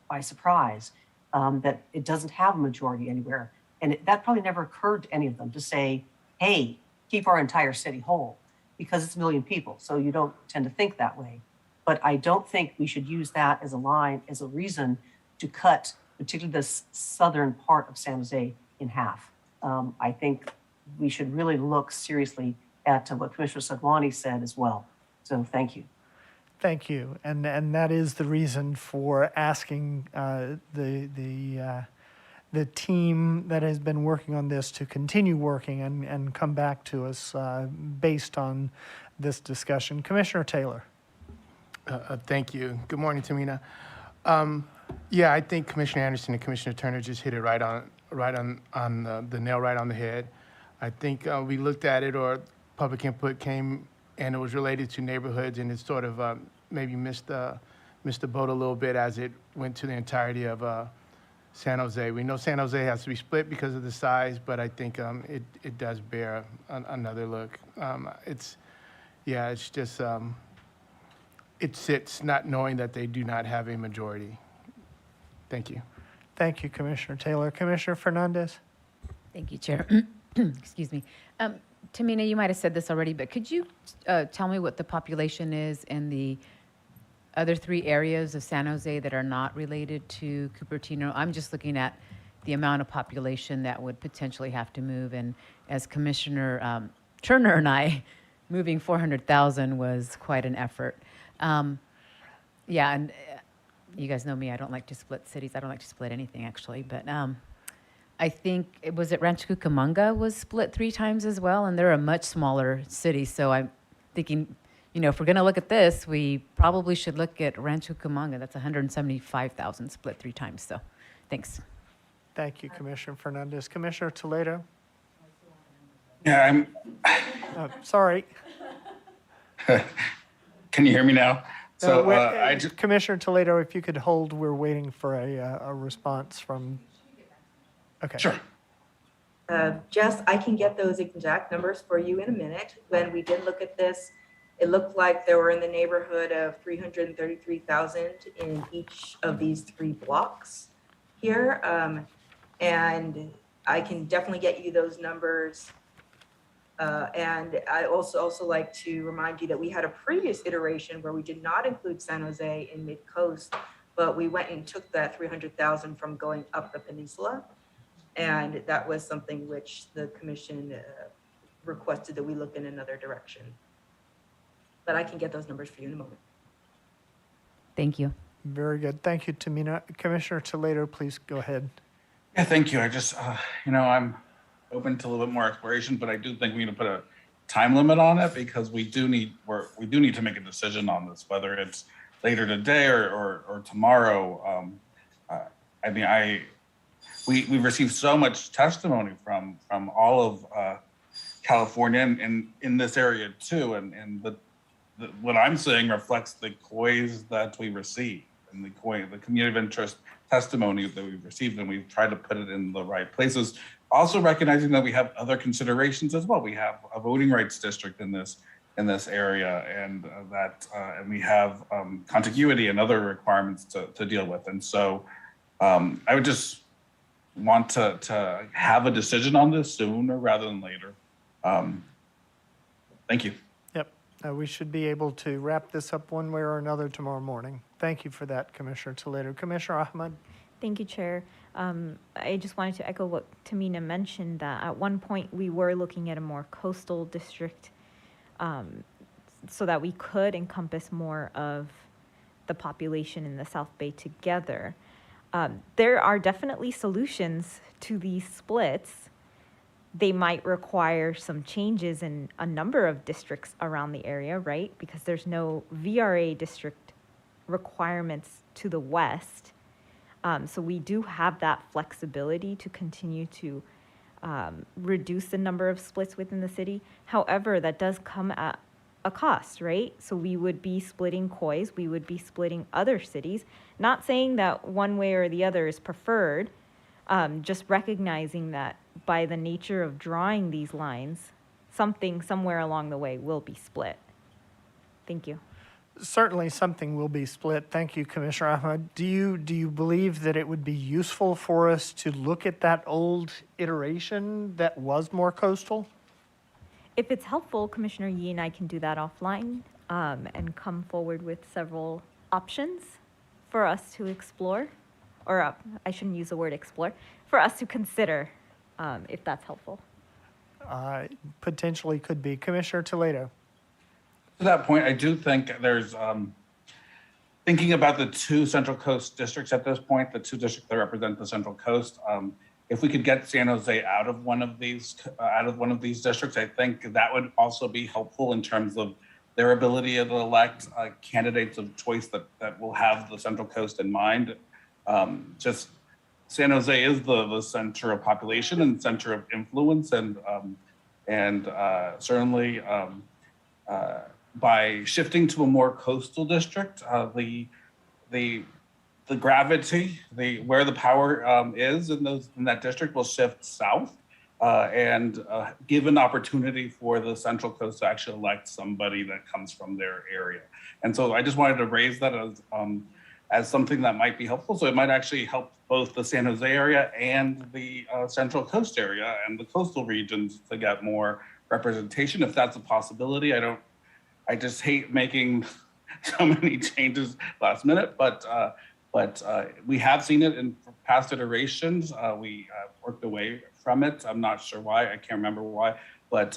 by surprise, that it doesn't have a majority anywhere. And that probably never occurred to any of them to say, hey, keep our entire city whole, because it's 1 million people. So you don't tend to think that way. But I don't think we should use that as a reason to cut particularly the southern part of San Jose in half. I think we should really look seriously at what Commissioner Sadwani said as well. So thank you. Thank you, and that is the reason for asking the team that has been working on this to continue working and come back to us based on this discussion. Commissioner Taylor. Thank you. Good morning, Tamina. Yeah, I think Commissioner Anderson and Commissioner Turner just hit it right on the nail right on the head. I think we looked at it, or public input came, and it was related to neighborhoods, and it sort of maybe missed the boat a little bit as it went to the entirety of San Jose. We know San Jose has to be split because of the size, but I think it does bear another look. It's just it sits not knowing that they do not have a majority. Thank you. Thank you, Commissioner Taylor. Commissioner Fernandez? Thank you, Chair. Excuse me. Tamina, you might have said this already, but could you tell me what the population is in the other 3 areas of San Jose that are not related to Cupertino? I'm just looking at the amount of population that would potentially have to move. And as Commissioner Turner and I, moving 400,000 was quite an effort. Yeah, and you guys know me, I don't like to split cities. I don't like to split anything, actually. But I think, was it Rancho Cucamonga was split 3 times as well? And they're a much smaller city. So I'm thinking, if we're going to look at this, we probably should look at Rancho Cucamonga. That's 175,000 split 3 times. So thanks. Thank you, Commissioner Fernandez. Commissioner Toledo? Yeah, Sorry. Can you hear me now? So Commissioner Toledo, if you could hold, we're waiting for a response from. Okay. Sure. Jess, I can get those exact numbers for you in a minute. When we did look at this, it looked like there were in the neighborhood of 333,000 in each of these 3 blocks here. And I can definitely get you those numbers. And I also like to remind you that we had a previous iteration where we did not include San Jose in Mid-Coast, but we went and took that 300,000 from going up the peninsula. And that was something which the commission requested that we look in another direction. But I can get those numbers for you in a moment. Thank you. Very good. Thank you, Tamina. Commissioner Toledo, please go ahead. Yeah, thank you. I just, I'm open to a little bit more exploration, but I do think we need to put a time limit on it because we do need to make a decision on this, whether it's later today or tomorrow. We received so much testimony from all of California and in this area too, and what I'm saying reflects the COIs that we receive and the community of interest testimony that we've received, and we've tried to put it in the right places. Also recognizing that we have other considerations as well. We have a voting rights district in this area, and and we have contiguity and other requirements to deal with. And so I would just want to have a decision on this sooner rather than later. Thank you. Yep. We should be able to wrap this up one way or another tomorrow morning. Thank you for that, Commissioner Toledo. Commissioner Ahmad? Thank you, Chair. I just wanted to echo what Tamina mentioned, that at one point we were looking at a more coastal district so that we could encompass more of the population in the South Bay together. There are definitely solutions to these splits. They might require some changes in a number of districts around the area, right? Because there's no VRA district requirements to the west. So we do have that flexibility to continue to reduce the number of splits within the city. However, that does come at a cost, right? So we would be splitting COIs, we would be splitting other cities. Not saying that one way or the other is preferred, just recognizing that by the nature of drawing these lines, something somewhere along the way will be split. Thank you. Certainly something will be split. Thank you, Commissioner Ahmad. Do you believe that it would be useful for us to look at that old iteration that was more coastal? If it's helpful, Commissioner Yee and I can do that offline and come forward with several options for us to explore, or I shouldn't use the word explore, for us to consider if that's helpful. Potentially could be. Commissioner Toledo. To that point, I do think there's thinking about the 2 Central Coast districts at this point, the 2 districts that represent the Central Coast. If we could get San Jose out of one of these districts, I think that would also be helpful in terms of their ability to elect candidates of choice that will have the Central Coast in mind. just San Jose is the center of population and center of influence, and certainly by shifting to a more coastal district, the gravity, where the power is in that district will shift south, and give an opportunity for the Central Coast to actually elect somebody that comes from their area. And so I just wanted to raise that as something that might be helpful. So it might actually help both the San Jose area and the Central Coast area and the coastal regions to get more representation, if that's a possibility. I just hate making so many changes last minute, but we have seen it in past iterations. We worked away from it. I'm not sure why. I can't remember why, but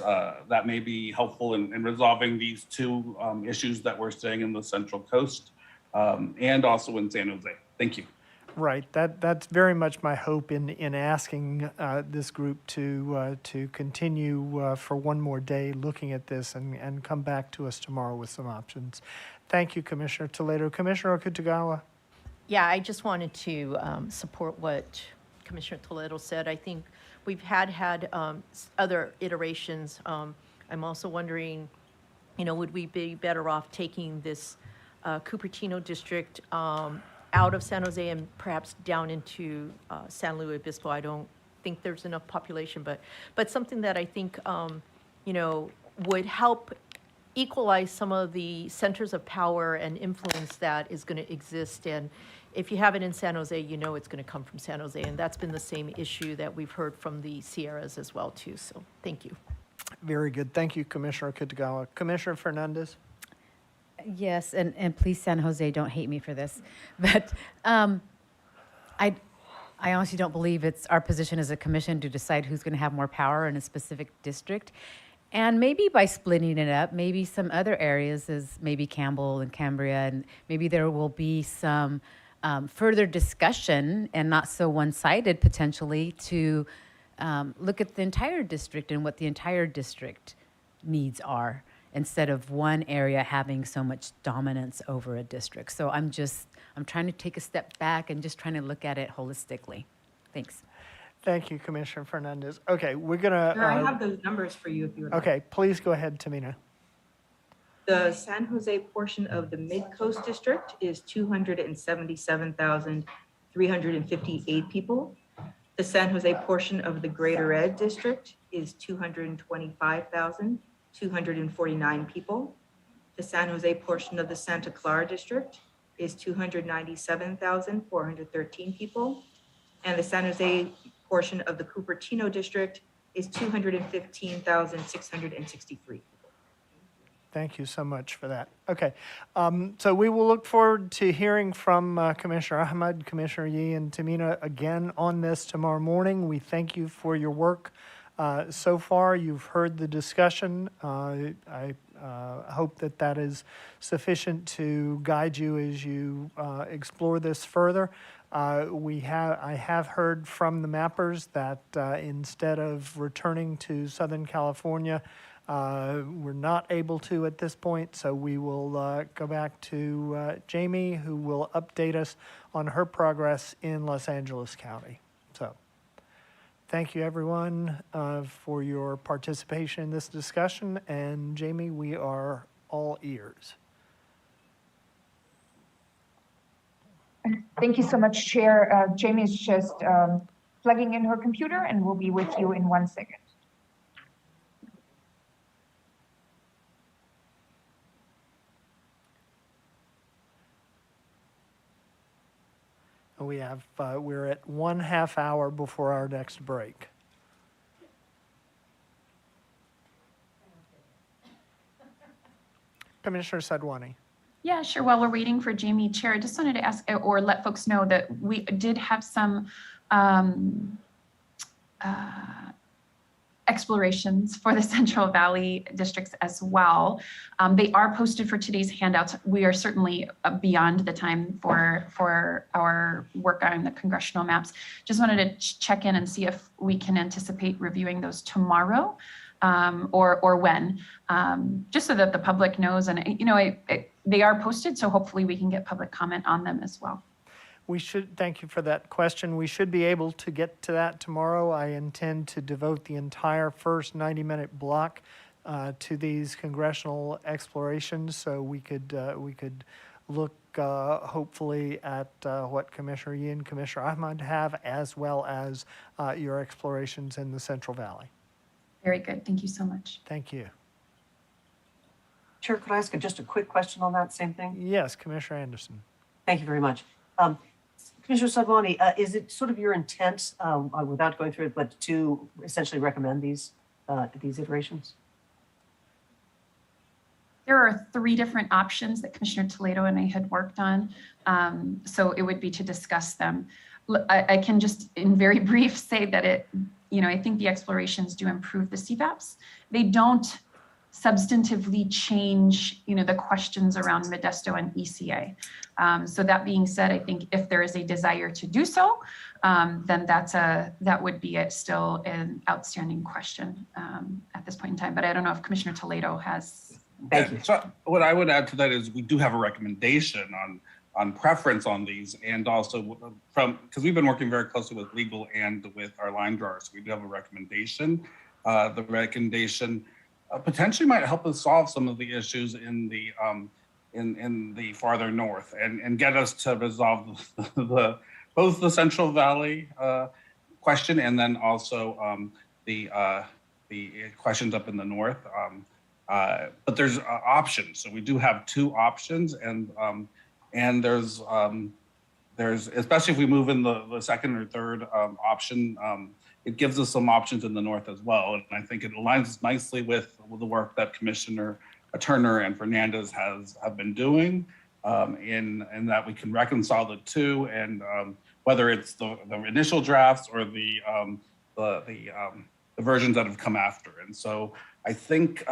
that may be helpful in resolving these two issues that we're seeing in the Central Coast and also in San Jose. Thank you. Right. That's very much my hope in asking this group to continue for one more day looking at this and come back to us tomorrow with some options. Thank you, Commissioner Toledo. Commissioner Okutagawa. Yeah, I just wanted to support what Commissioner Toledo said. I think we've had other iterations. I'm also wondering, would we be better off taking this Cupertino district out of San Jose and perhaps down into San Luis Obispo? I don't think there's enough population, but something that I think, would help equalize some of the centers of power and influence that is going to exist. And if you have it in San Jose, it's going to come from San Jose. And that's been the same issue that we've heard from the Sierras as well, too. So thank you. Very good. Thank you, Commissioner Okutagawa. Commissioner Fernandez? Yes, and please, San Jose, don't hate me for this, but I honestly don't believe it's our position as a commission to decide who's going to have more power in a specific district. And maybe by splitting it up, maybe some other areas, as maybe Campbell and Cambria, and maybe there will be some further discussion and not so one-sided potentially to look at the entire district and what the entire district needs are, instead of one area having so much dominance over a district. So I'm trying to take a step back and just trying to look at it holistically. Thanks. Thank you, Commissioner Fernandez. Okay, we're gonna. Sure, I have those numbers for you if you would like. Okay, please go ahead, Tamina. The San Jose portion of the Mid-Coast District is 277,358 people. The San Jose portion of the Greater Ed District is 225,249 people. The San Jose portion of the Santa Clara District is 297,413 people. And the San Jose portion of the Cupertino District is 215,663. Thank you so much for that. Okay, so we will look forward to hearing from Commissioner Ahmed, Commissioner Yee, and Tamina again on this tomorrow morning. We thank you for your work so far. You've heard the discussion. I hope that is sufficient to guide you as you explore this further. I have heard from the mappers that instead of returning to Southern California, we're not able to at this point, so we will go back to Jamie, who will update us on her progress in Los Angeles County. So thank you, everyone, for your participation in this discussion. And Jamie, we are all ears. Thank you so much, Chair. Jamie's just plugging in her computer and we'll be with you in 1 second. We're at 1/2 hour before our next break. Commissioner Sadwani. Yeah, sure. While we're waiting for Jamie, Chair, I just wanted to ask or let folks know that we did have some explorations for the Central Valley districts as well. They are posted for today's handouts. We are certainly beyond the time for our work on the congressional maps. Just wanted to check in and see if we can anticipate reviewing those tomorrow or when, just so that the public knows. And, they are posted, so hopefully we can get public comment on them as well. We should, thank you for that question. We should be able to get to that tomorrow. I intend to devote the entire first 90-minute block to these congressional explorations, so we could look hopefully at what Commissioner Yee and Commissioner Ahmad have, as well as your explorations in the Central Valley. Very good. Thank you so much. Thank you. Chair, could I ask just a quick question on that same thing? Yes, Commissioner Anderson. Thank you very much. Commissioner Salvani, is it sort of your intent, without going through it, but to essentially recommend these iterations? There are 3 different options that Commissioner Toledo and I had worked on. So it would be to discuss them. I can just in very brief say that I think the explorations do improve the CVAPs. They don't substantively change, the questions around Modesto and ECA. So that being said, I think if there is a desire to do so, then that would be still an outstanding question at this point in time. But I don't know if Commissioner Toledo has. Thank you. So what I would add to that is we do have a recommendation on preference on these, and also because we've been working very closely with legal and with our line drawers. So we do have a recommendation. The recommendation potentially might help us solve some of the issues in the farther north and get us to resolve both the Central Valley question and then also the questions up in the north. But there's options. So we do have 2 options, and there's especially if we move in the second or third option, it gives us some options in the north as well. And I think it aligns nicely with the work that Commissioner Turner and Fernandez have been doing in that we can reconcile the 2, and whether it's the initial drafts or the versions that have come after. And so I think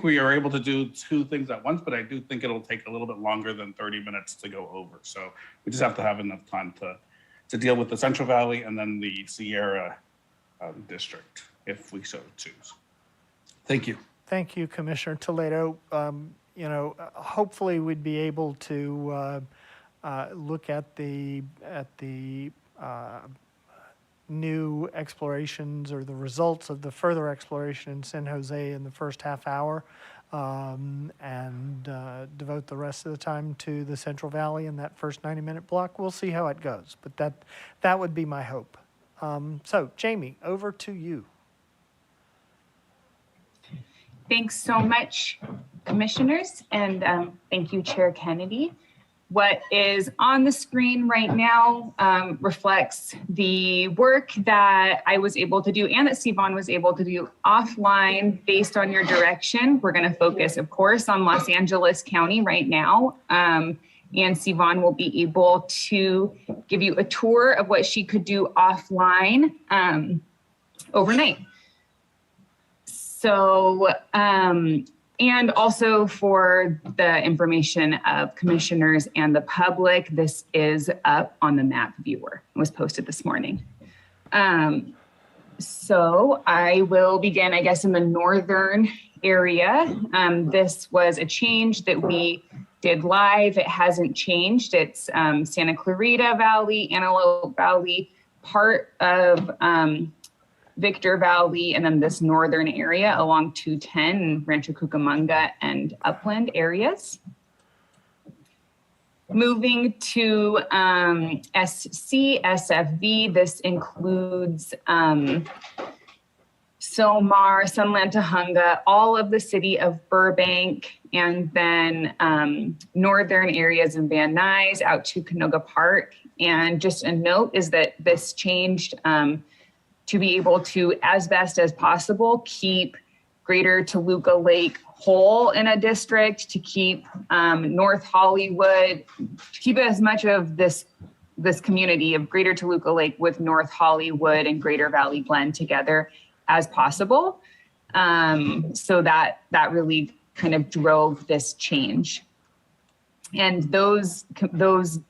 we are able to do 2 things at once, but I do think it'll take a little bit longer than 30 minutes to go over. So we just have to have enough time to deal with the Central Valley and then the Sierra district, if we so choose. Thank you. Thank you, Commissioner Toledo. Hopefully we'd be able to look at the new explorations or the results of the further exploration in San Jose in the first half hour, and devote the rest of the time to the Central Valley in that first 90-minute block. We'll see how it goes, but that would be my hope. So, Jamie, over to you. Thanks so much, commissioners, and thank you, Chair Kennedy. What is on the screen right now reflects the work that I was able to do and that Sivan was able to do offline based on your direction. We're going to focus, of course, on Los Angeles County right now. And Sivan will be able to give you a tour of what she could do offline overnight. So, and also for the information of commissioners and the public, this is up on the map viewer. It was posted this morning. So I will begin, I guess, in the northern area. This was a change that we did live. It hasn't changed. It's Santa Clarita Valley, Antelope Valley, part of Victor Valley, and then this northern area along 210, Rancho Cucamonga and Upland areas. Moving to SC, SFV, this includes Silmar, Sunland Tujunga, all of the city of Burbank, and then northern areas in Van Nuys out to Canoga Park. And just a note is that this changed to be able to, as best as possible, keep Greater Toluca Lake whole in a district, to keep North Hollywood, to keep as much of this community of Greater Toluca Lake with North Hollywood and Greater Valley blend together as possible. So that really kind of drove this change. And those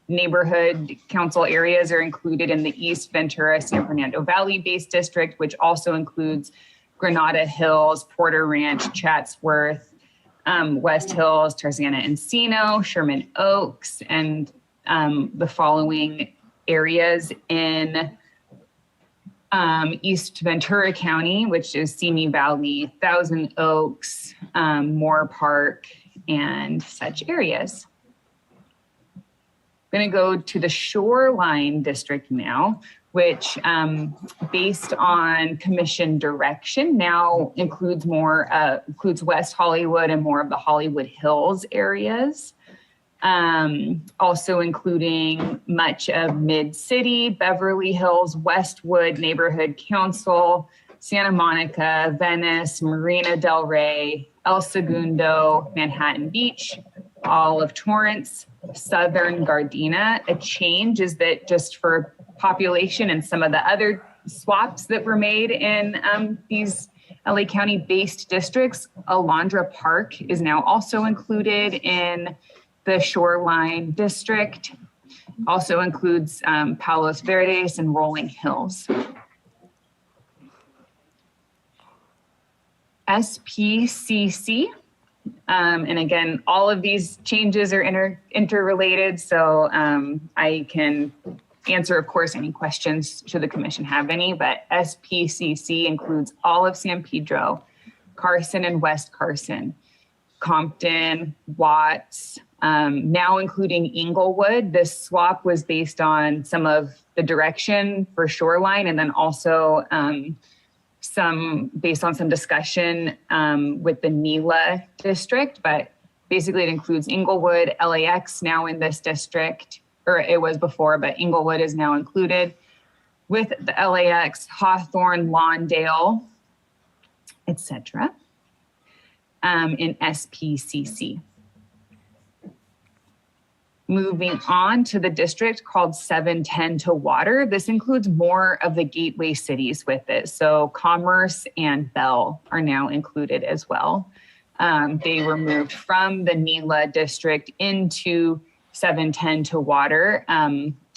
neighborhood council areas are included in the East Ventura San Fernando Valley-based district, which also includes Granada Hills, Porter Ranch, Chatsworth, West Hills, Tarzana Encino, Sherman Oaks, and the following areas in East Ventura County, which is Simi Valley, Thousand Oaks, Moore Park, and such areas. I'm going to go to the Shoreline District now, which based on commission direction now includes West Hollywood and more of the Hollywood Hills areas. Also including much of Mid-City, Beverly Hills, Westwood Neighborhood Council, Santa Monica, Venice, Marina del Rey, El Segundo, Manhattan Beach, all of Torrance, Southern Gardena. A change is that just for population and some of the other swaps that were made in these LA County based districts, Alondra Park is now also included in the Shoreline District. Also includes Palos Verdes and Rolling Hills. SPCC, and again, all of these changes are interrelated, so I can answer, of course, any questions should the commission have any, but SPCC includes all of San Pedro, Carson and West Carson, Compton, Watts, now including Inglewood. This swap was based on some of the direction for Shoreline, and then also based on some discussion with the NELA district, but basically it includes Inglewood, LAX now in this district, or it was before, but Inglewood is now included with the LAX, Hawthorne, Lawndale, etc. In SPCC. Moving on to the district called 710 to Water. This includes more of the gateway cities with it. So Commerce and Bell are now included as well. They were moved from the NELA district into 710 to Water,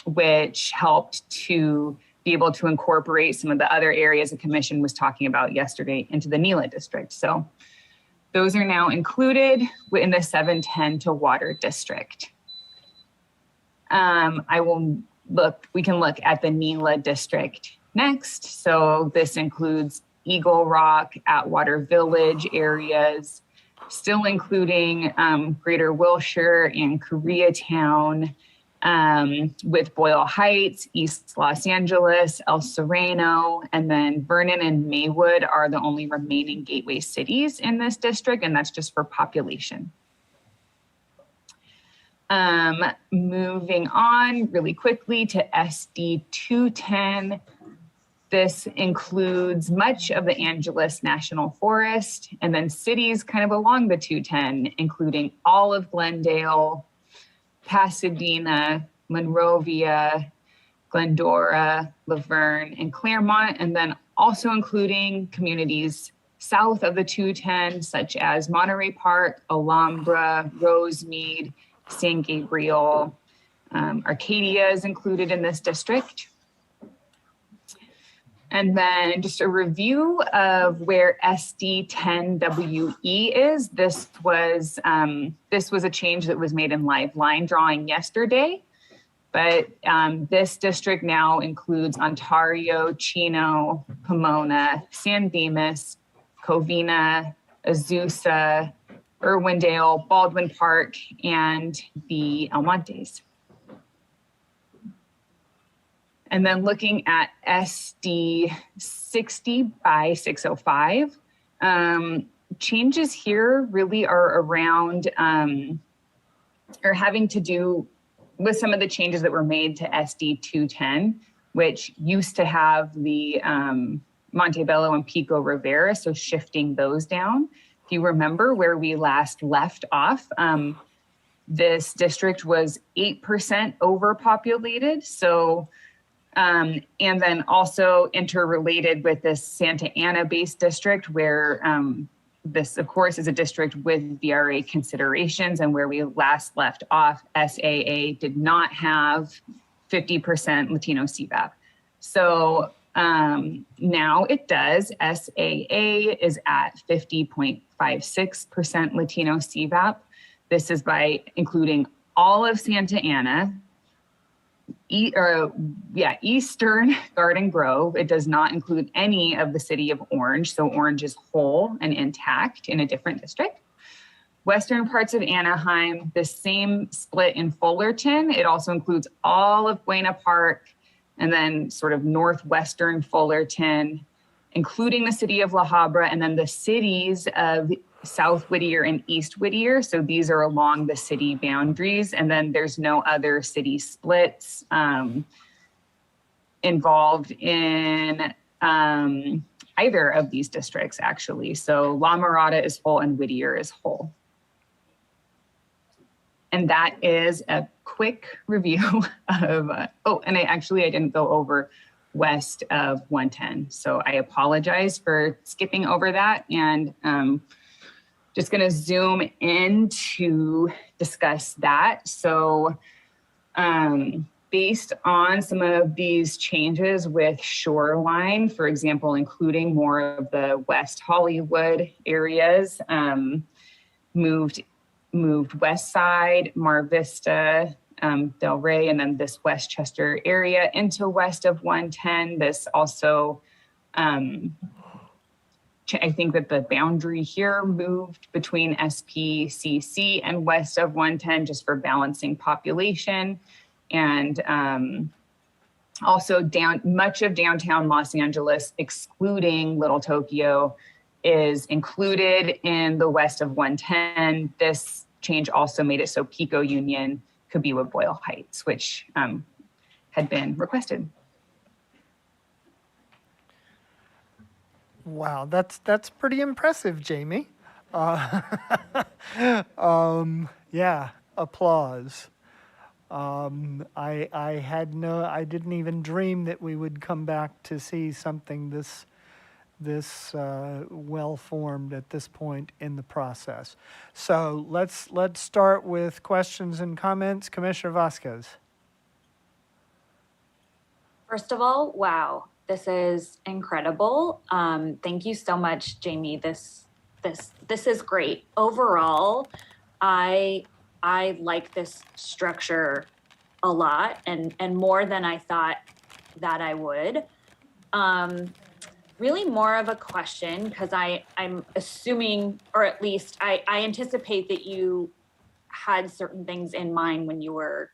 which helped to be able to incorporate some of the other areas the commission was talking about yesterday into the NELA district. So those are now included in the 710 to Water district. We can look at the NELA district next. So this includes Eagle Rock, Atwater Village areas, still including Greater Wilshire and Koreatown, with Boyle Heights, East Los Angeles, El Sereno, and then Vernon and Maywood are the only remaining gateway cities in this district, and that's just for population. Moving on really quickly to SD 210. This includes much of the Angeles National Forest and then cities kind of along the 210, including all of Glendale, Pasadena, Monrovia, Glendora, Laverne, and Claremont, and then also including communities south of the 210, such as Monterey Park, Alhambra, Rosemead, San Gabriel. Arcadia is included in this district. And then just a review of where SD10WE is. This was a change that was made in live line drawing yesterday, but this district now includes Ontario, Chino, Pomona, San Dimas, Covina, Azusa, Irwindale, Baldwin Park, and the El Montes. And then looking at SD 60 by 605, changes here really are around or having to do with some of the changes that were made to SD 210, which used to have the Montebello and Pico Rivera, so shifting those down. If you remember where we last left off, this district was 8% overpopulated. So, and then also interrelated with this Santa Ana-based district where this, of course, is a district with VRA considerations, and where we last left off, SAA did not have 50% Latino CVAP. So now it does. SAA is at 50.56% Latino CVAP. This is by including all of Santa Ana, Eastern Garden Grove. It does not include any of the city of Orange. So Orange is whole and intact in a different district. Western parts of Anaheim, the same split in Fullerton. It also includes all of Buena Park and then sort of northwestern Fullerton, including the city of La Habra, and then the cities of South Whittier and East Whittier. So these are along the city boundaries. And then there's no other city splits involved in either of these districts, actually. So La Mirada is whole and Whittier is whole. And that is a quick review of, and I didn't go over west of 110. So I apologize for skipping over that, and just gonna zoom in to discuss that. So based on some of these changes with shoreline, for example, including more of the West Hollywood areas, moved West Side, Mar Vista, Del Rey, and then this Westchester area into west of 110. This also, I think that the boundary here moved between SPCC and west of 110 just for balancing population. And also much of downtown Los Angeles, excluding Little Tokyo, is included in the west of 110. This change also made it so Pico Union could be with Boyle Heights, which had been requested. Wow, that's pretty impressive, Jamie. Yeah, applause. I didn't even dream that we would come back to see something this well formed at this point in the process. So let's start with questions and comments. Commissioner Vasquez. First of all, wow, this is incredible. Thank you so much, Jamie. This is great. Overall, I like this structure a lot and more than I thought that I would. Really more of a question, because I'm assuming, or at least I anticipate that you had certain things in mind when you were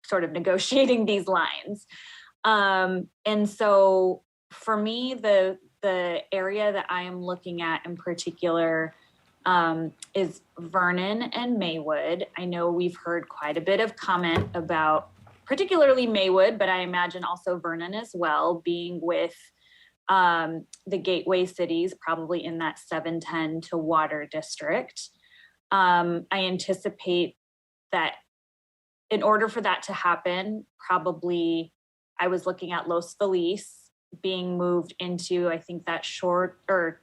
sort of negotiating these lines. And so for me, the area that I am looking at in particular is Vernon and Maywood. I know we've heard quite a bit of comment about particularly Maywood, but I imagine also Vernon as well, being with the gateway cities, probably in that 710 to water district. I anticipate that in order for that to happen, probably I was looking at Los Feliz being moved into, I think that short or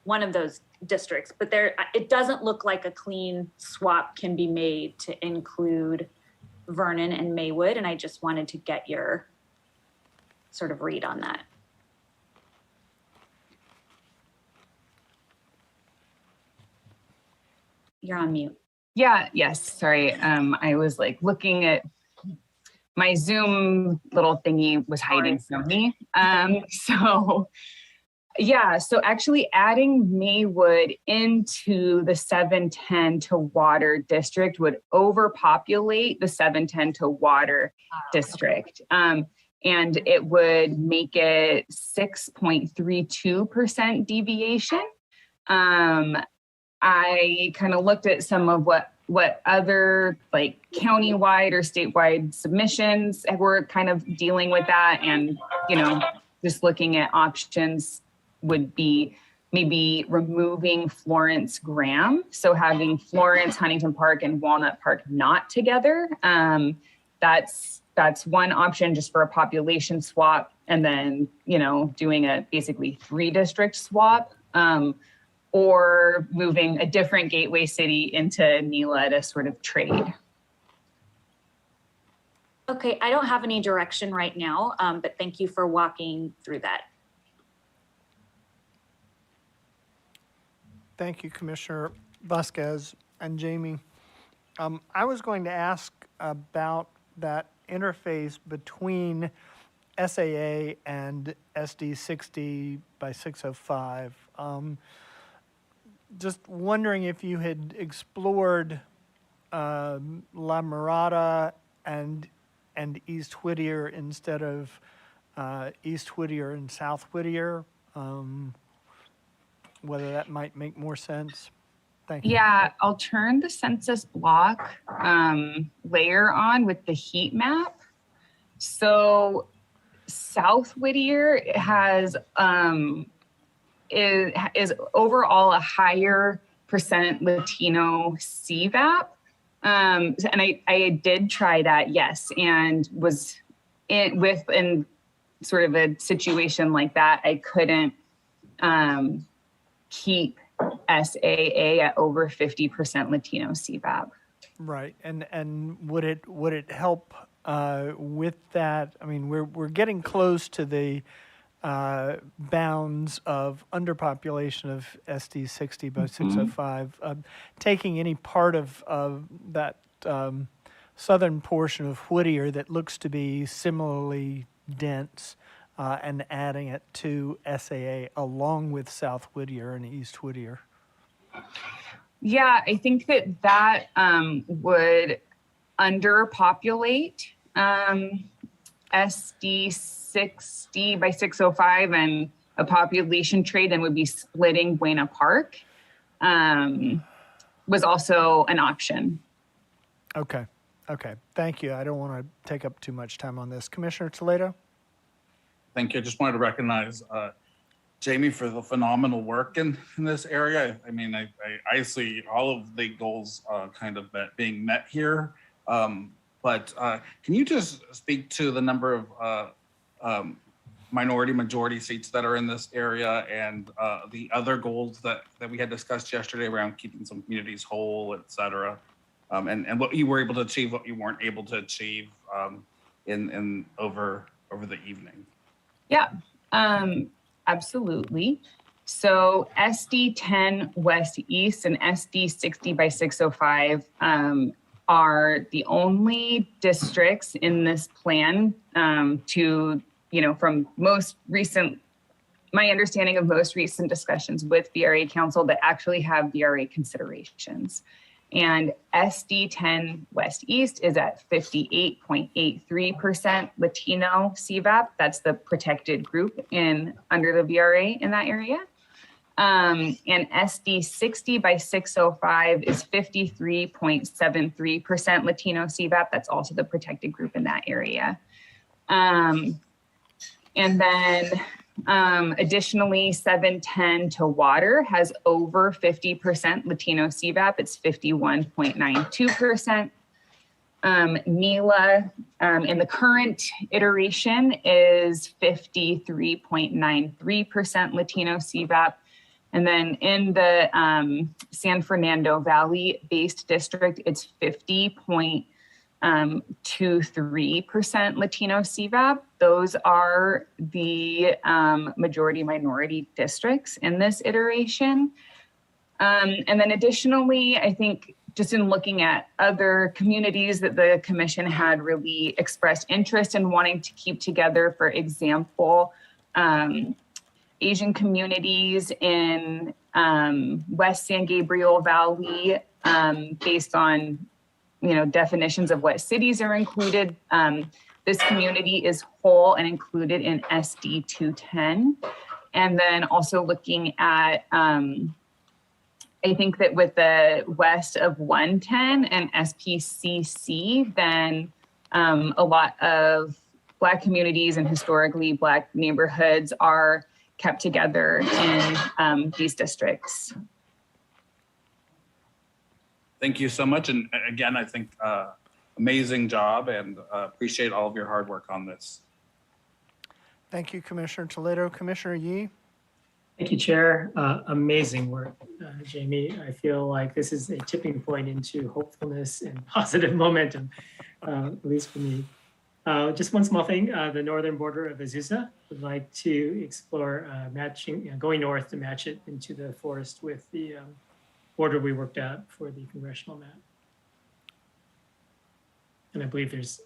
one of those districts, but it doesn't look like a clean swap can be made to include Vernon and Maywood. And I just wanted to get your sort of read on that. You're on mute. Yes, sorry. I was like looking at my Zoom little thingy was hiding from me. So actually adding Maywood into the 710 to water district would overpopulate the 710 to water district. And it would make it 6.32% deviation. I kind of looked at some of what other like countywide or statewide submissions were kind of dealing with that, and just looking at options would be maybe removing Florence Graham, so having Florence, Huntington Park, and Walnut Park not together. That's one option just for a population swap, and then doing a basically 3-district swap. Or moving a different gateway city into NELA to sort of trade. Okay, I don't have any direction right now, but thank you for walking through that. Thank you, Commissioner Vasquez and Jamie. I was going to ask about that interface between SAA and SD 60 by 605. Just wondering if you had explored La Mirada and East Whittier instead of East Whittier and South Whittier, whether that might make more sense. Thank you. Yeah, I'll turn the census block layer on with the heat map. So South Whittier has is overall a higher percent Latino CVAP. And I did try that, yes, and was in sort of a situation like that, I couldn't keep SAA at over 50% Latino CVAP. Right, and would it help with that? I mean, we're getting close to the bounds of underpopulation of SD 60 by 605. Taking any part of that southern portion of Whittier that looks to be similarly dense and adding it to SAA along with South Whittier and East Whittier. Yeah, I think that would underpopulate SD 60 by 605, and a population trade and would be splitting Buena Park was also an option. Okay, thank you. I don't want to take up too much time on this. Commissioner Toledo? Thank you. I just wanted to recognize Jamie for the phenomenal work in this area. I mean, I see all of the goals kind of being met here. But can you just speak to the number of minority majority seats that are in this area and the other goals that we had discussed yesterday around keeping some communities whole, et cetera, and what you were able to achieve, what you weren't able to achieve in over the evening? Yeah, absolutely. So SD 10 West East and SD 60 by 605 are the only districts in this plan to, from most recent, my understanding of most recent discussions with VRA Council that actually have VRA considerations. And SD 10 West East is at 58.83% Latino CVAP. That's the protected group under the VRA in that area. And SD 60 by 605 is 53.73% Latino CVAP. That's also the protected group in that area. And then additionally, 710 to Water has over 50% Latino CVAP. It's 51.92%. NELA in the current iteration is 53.93% Latino CVAP. And then in the San Fernando Valley based district, it's 50.23% Latino CVAP. Those are the majority minority districts in this iteration. And then additionally, I think just in looking at other communities that the commission had really expressed interest in wanting to keep together, for example, Asian communities in West San Gabriel Valley, based on definitions of what cities are included. This community is whole and included in SD 210. And then also looking at, I think that with the west of 110 and SPCC, then a lot of Black communities and historically Black neighborhoods are kept together in these districts. Thank you so much. And again, I think amazing job and appreciate all of your hard work on this. Thank you, Commissioner Toledo. Commissioner Yee? Thank you, Chair. Amazing work, Jamie. I feel like this is a tipping point into hopefulness and positive momentum, at least for me. Just one small thing, the northern border of Azusa would like to explore matching, going north to match it into the forest with the border we worked out for the congressional map. And I believe there's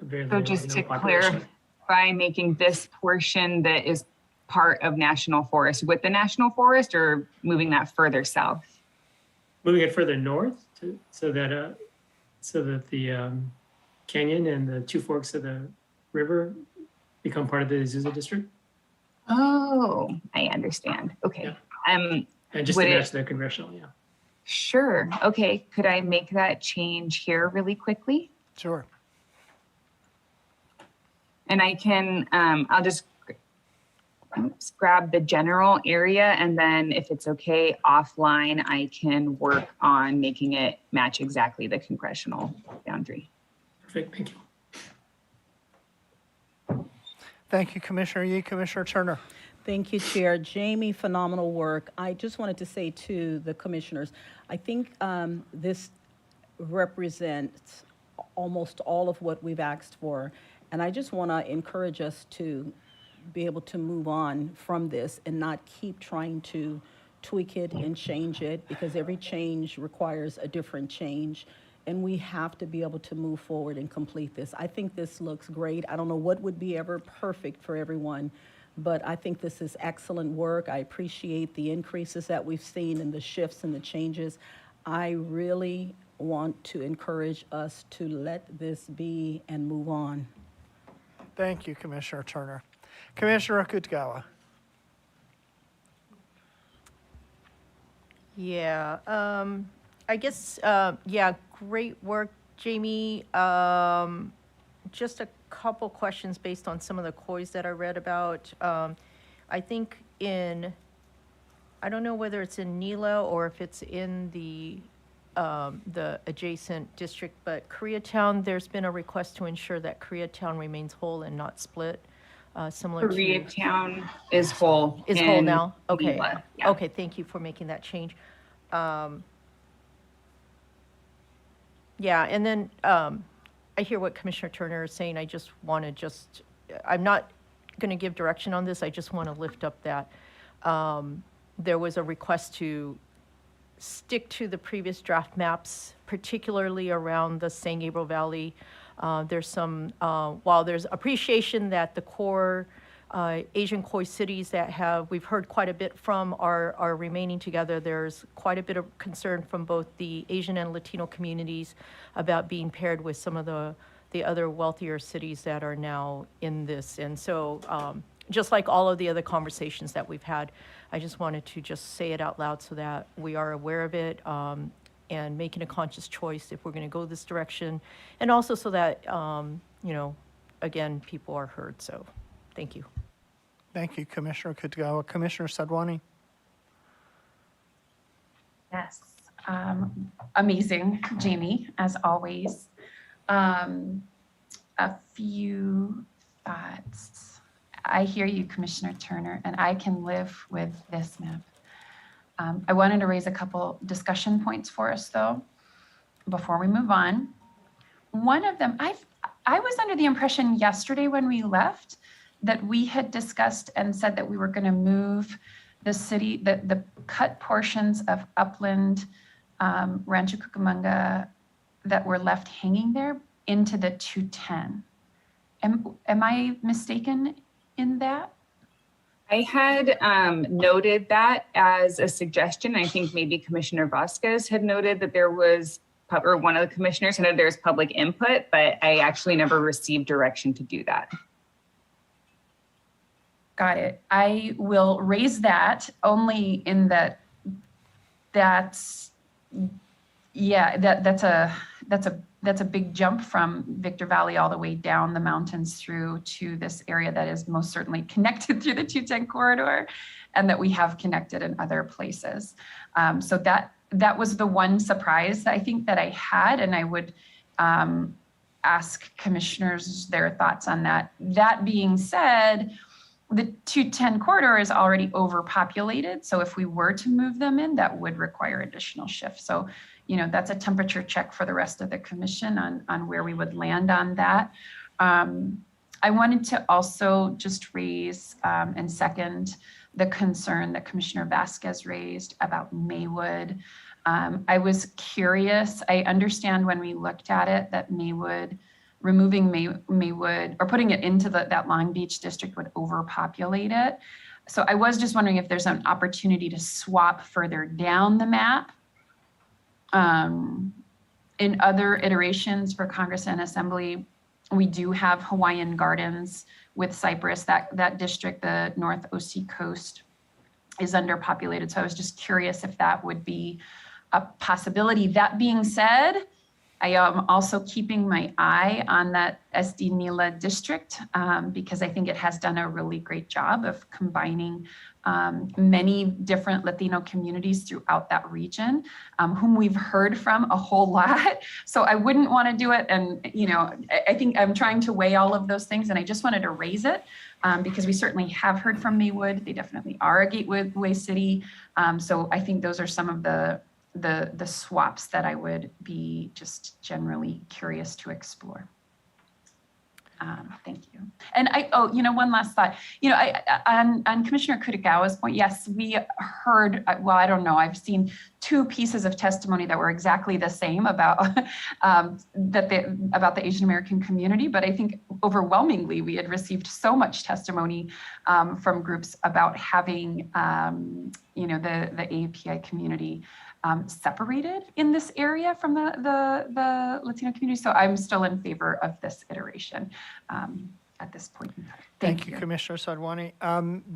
very So little, just no to population. clarify, making this portion that is part of National Forest with the National Forest, or moving that further south? Moving it further north so that the canyon and the two forks of the river become part of the Azusa district. Oh, I understand. Okay. And just would to it- match the congressional, yeah. Sure. Okay. Could I make that change here really quickly? Sure. And I can, I'll just grab the general area, and then if it's okay, offline, I can work on making it match exactly the congressional boundary. Perfect, thank you. Thank you, Commissioner Yee. Commissioner Turner. Thank you, Chair. Jamie, phenomenal work. I just wanted to say to the commissioners, I think this represents almost all of what we've asked for. And I just want to encourage us to be able to move on from this and not keep trying to tweak it and change it, because every change requires a different change. And we have to be able to move forward and complete this. I think this looks great. I don't know what would be ever perfect for everyone, but I think this is excellent work. I appreciate the increases that we've seen and the shifts and the changes. I really want to encourage us to let this be and move on. Thank you, Commissioner Turner. Commissioner Kutgawa. Yeah, I guess, yeah, great work, Jamie. Just a couple questions based on some of the COIs that I read about. I think I don't know whether it's in NELA or if it's in the adjacent district, but Koreatown, there's been a request to ensure that Koreatown remains whole and not split, similar to. Koreatown is whole. Is whole in now? Okay. NELA, yeah. Okay, thank you for making that change. Yeah, and then I hear what Commissioner Turner is saying. I just want to I'm not going to give direction on this. I just want to lift up that there was a request to stick to the previous draft maps, particularly around the San Gabriel Valley. There's some, while there's appreciation that the core Asian Khoi cities that we've heard quite a bit from are remaining together, there's quite a bit of concern from both the Asian and Latino communities about being paired with some of the other wealthier cities that are now in this. And so just like all of the other conversations that we've had, I just wanted to just say it out loud so that we are aware of it and making a conscious choice if we're going to go this direction. And also so that, again, people are heard. So thank you. Thank you, Commissioner Kutgawa. Commissioner Sadwani. Yes, amazing, Jamie, as always. A few thoughts. I hear you, Commissioner Turner, and I can live with this map. I wanted to raise a couple discussion points for us, though, before we move on. One of them, I was under the impression yesterday when we left that we had discussed and said that we were going to move the city, the cut portions of Upland, Rancho Cucamonga that were left hanging there into the 210. Am I mistaken in that? I had noted that as a suggestion. I think maybe Commissioner Vasquez had noted that there was, or one of the commissioners had noted there was public input, but I actually never received direction to do that. Got it. I will raise that only in that's a big jump from Victor Valley all the way down the mountains through to this area that is most certainly connected through the 210 corridor and that we have connected in other places. So that was the one surprise I think that I had, and I would ask commissioners their thoughts on that. That being said, the 210 corridor is already overpopulated. So if we were to move them in, that would require additional shifts. So, that's a temperature check for the rest of the commission on where we would land on that. I wanted to also just raise and second the concern that Commissioner Vasquez raised about Maywood. I was curious. I understand when we looked at it that Maywood removing Maywood or putting it into that Long Beach district would overpopulate it. So I was just wondering if there's an opportunity to swap further down the map. In other iterations for Congress and Assembly, we do have Hawaiian Gardens with Cypress. That district, the North OC Coast, is underpopulated. So I was just curious if that would be a possibility. That being said, I am also keeping my eye on that SD Nila district because I think it has done a really great job of combining many different Latino communities throughout that region, whom we've heard from a whole lot. So I wouldn't want to do it. And, I think I'm trying to weigh all of those things, and I just wanted to raise it because we certainly have heard from Maywood. They definitely are a gateway city. So I think those are some of the swaps that I would be just generally curious to explore. Thank you. And one last thought, on Commissioner Kutagawa's point, yes, we heard, well, I don't know, I've seen 2 pieces of testimony that were exactly the same about about the Asian American community, but I think overwhelmingly we had received so much testimony from groups about having, the API community separated in this area from the Latino community. So I'm still in favor of this iteration at this point in time. Thank you, Commissioner Sadwani.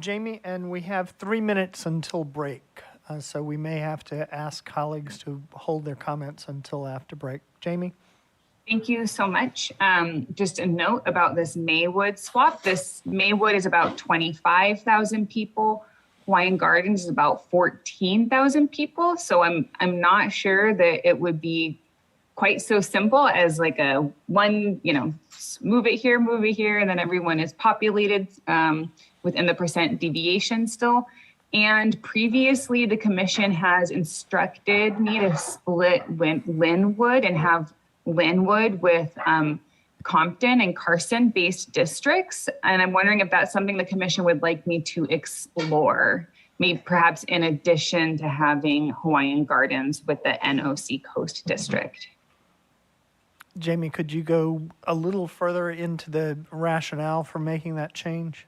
Jamie, and we have 3 minutes until break. So we may have to ask colleagues to hold their comments until after break. Jamie? Thank you so much. Just a note about this Maywood swap. This Maywood is about 25,000 people. Hawaiian Gardens is about 14,000 people. So I'm not sure that it would be quite so simple as like a one, move it here, and then everyone is populated within the percent deviation still. And previously the commission has instructed me to split Linwood and have Linwood with Compton and Carson based districts. And I'm wondering if that's something the commission would like me to explore, maybe perhaps in addition to having Hawaiian Gardens with the NOC Coast District. Jamie, could you go a little further into the rationale for making that change?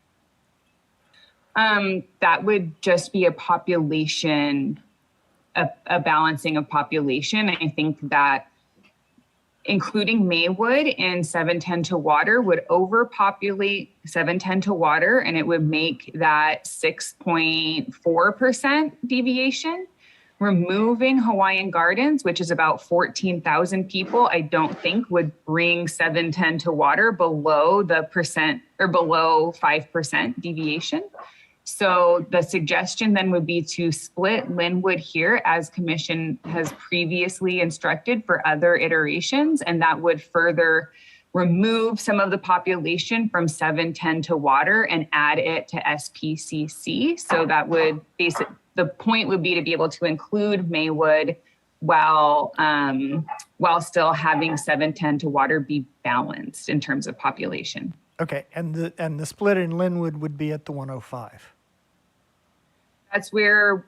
That would just be a population, a balancing of population. I think that including Maywood and 710 to Water would overpopulate 710 to Water, and it would make that 6.4% deviation. Removing Hawaiian Gardens, which is about 14,000 people, I don't think would bring 710 to Water below the percent or below 5% deviation. So the suggestion then would be to split Linwood here as commission has previously instructed for other iterations, and that would further remove some of the population from 710 to Water and add it to SPCC. So that would the point would be to be able to include Maywood while still having 710 to Water be balanced in terms of population. Okay, and the split in Linwood would be at the 105. That's where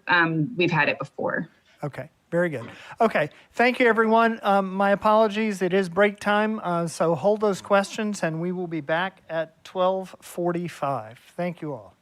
we've had it before. Okay, very good. Okay, thank you, everyone. My apologies, it is break time, so hold those questions, and we will be back at 12:45. Thank you all.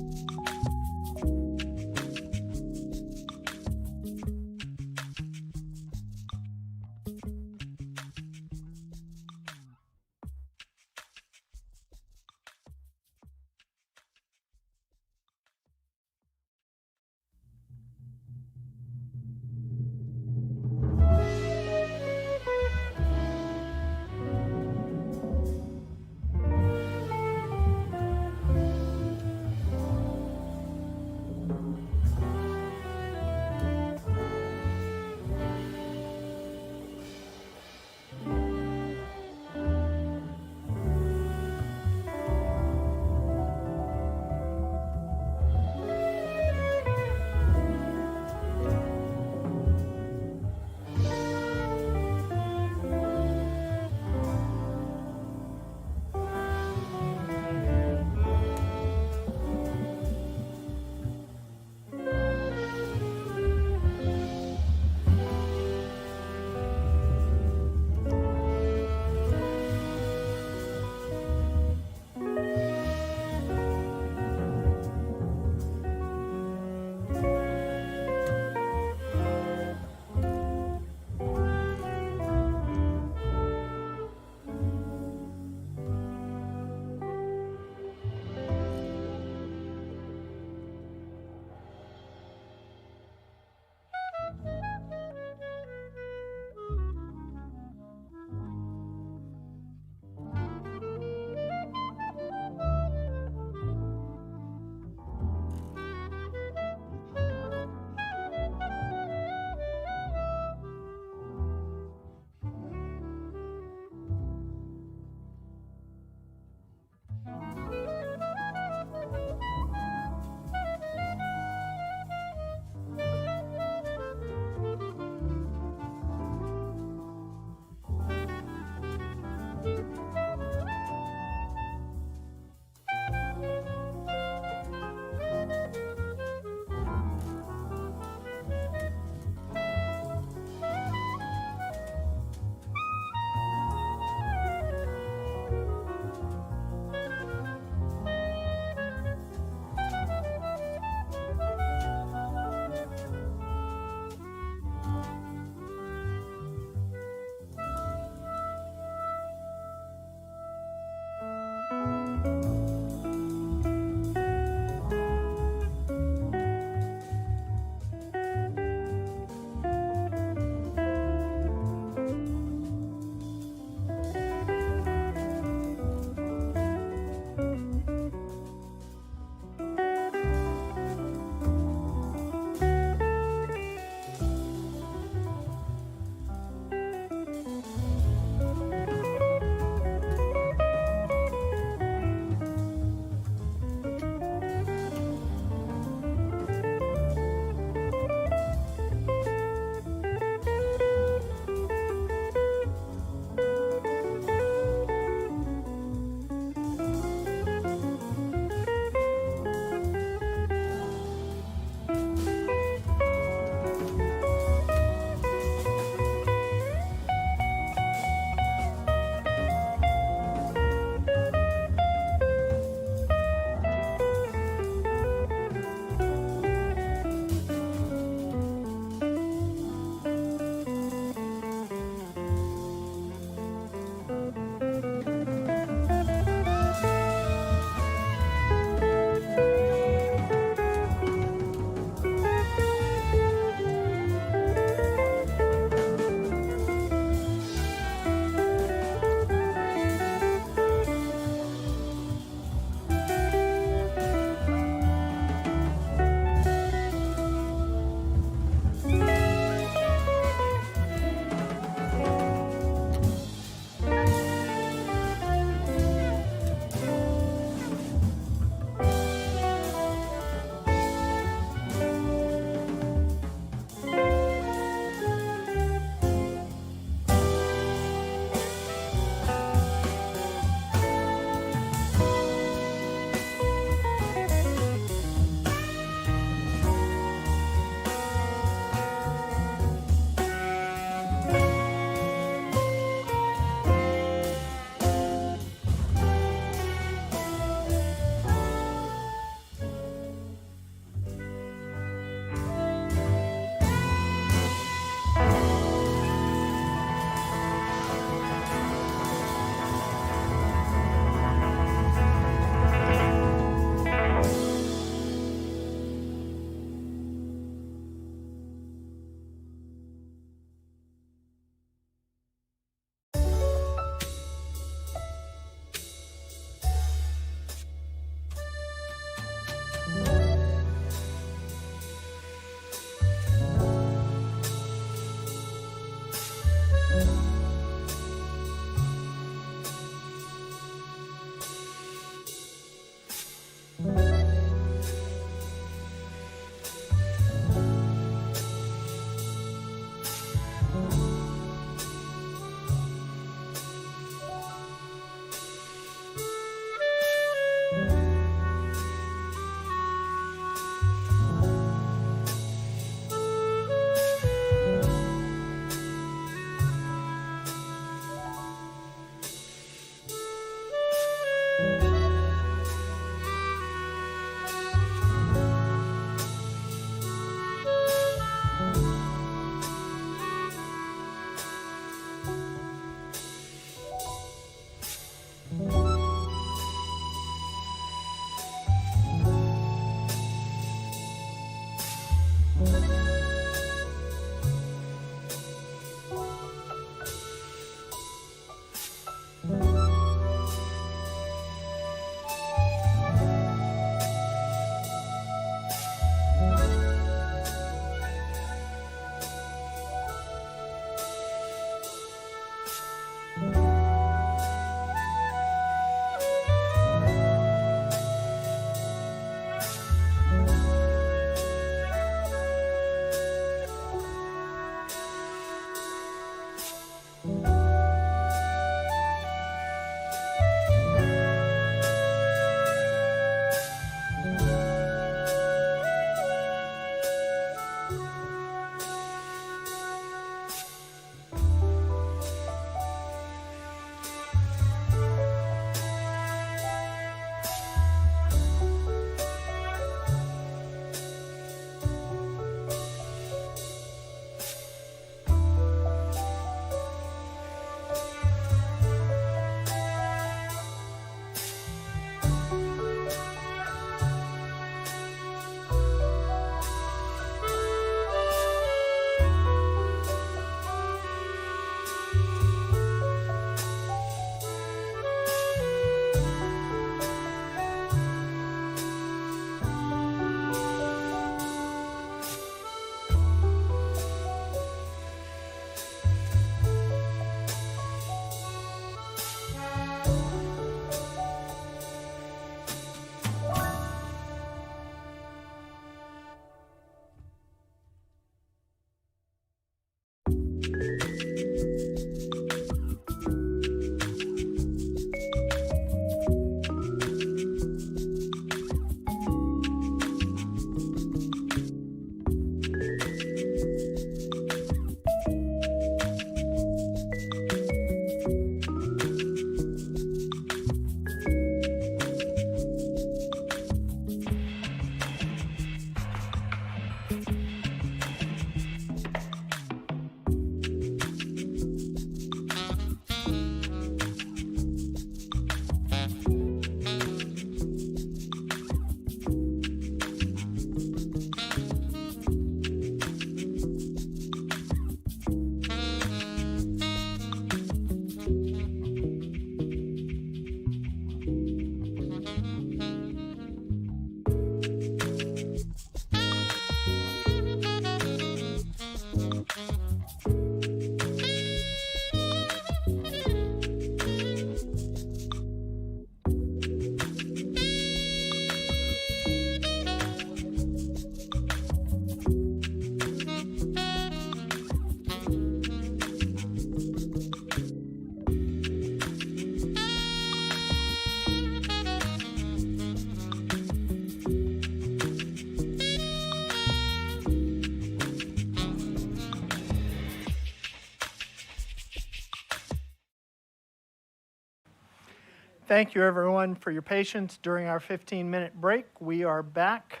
Thank you, everyone, for your patience during our 15-minute break. We are back.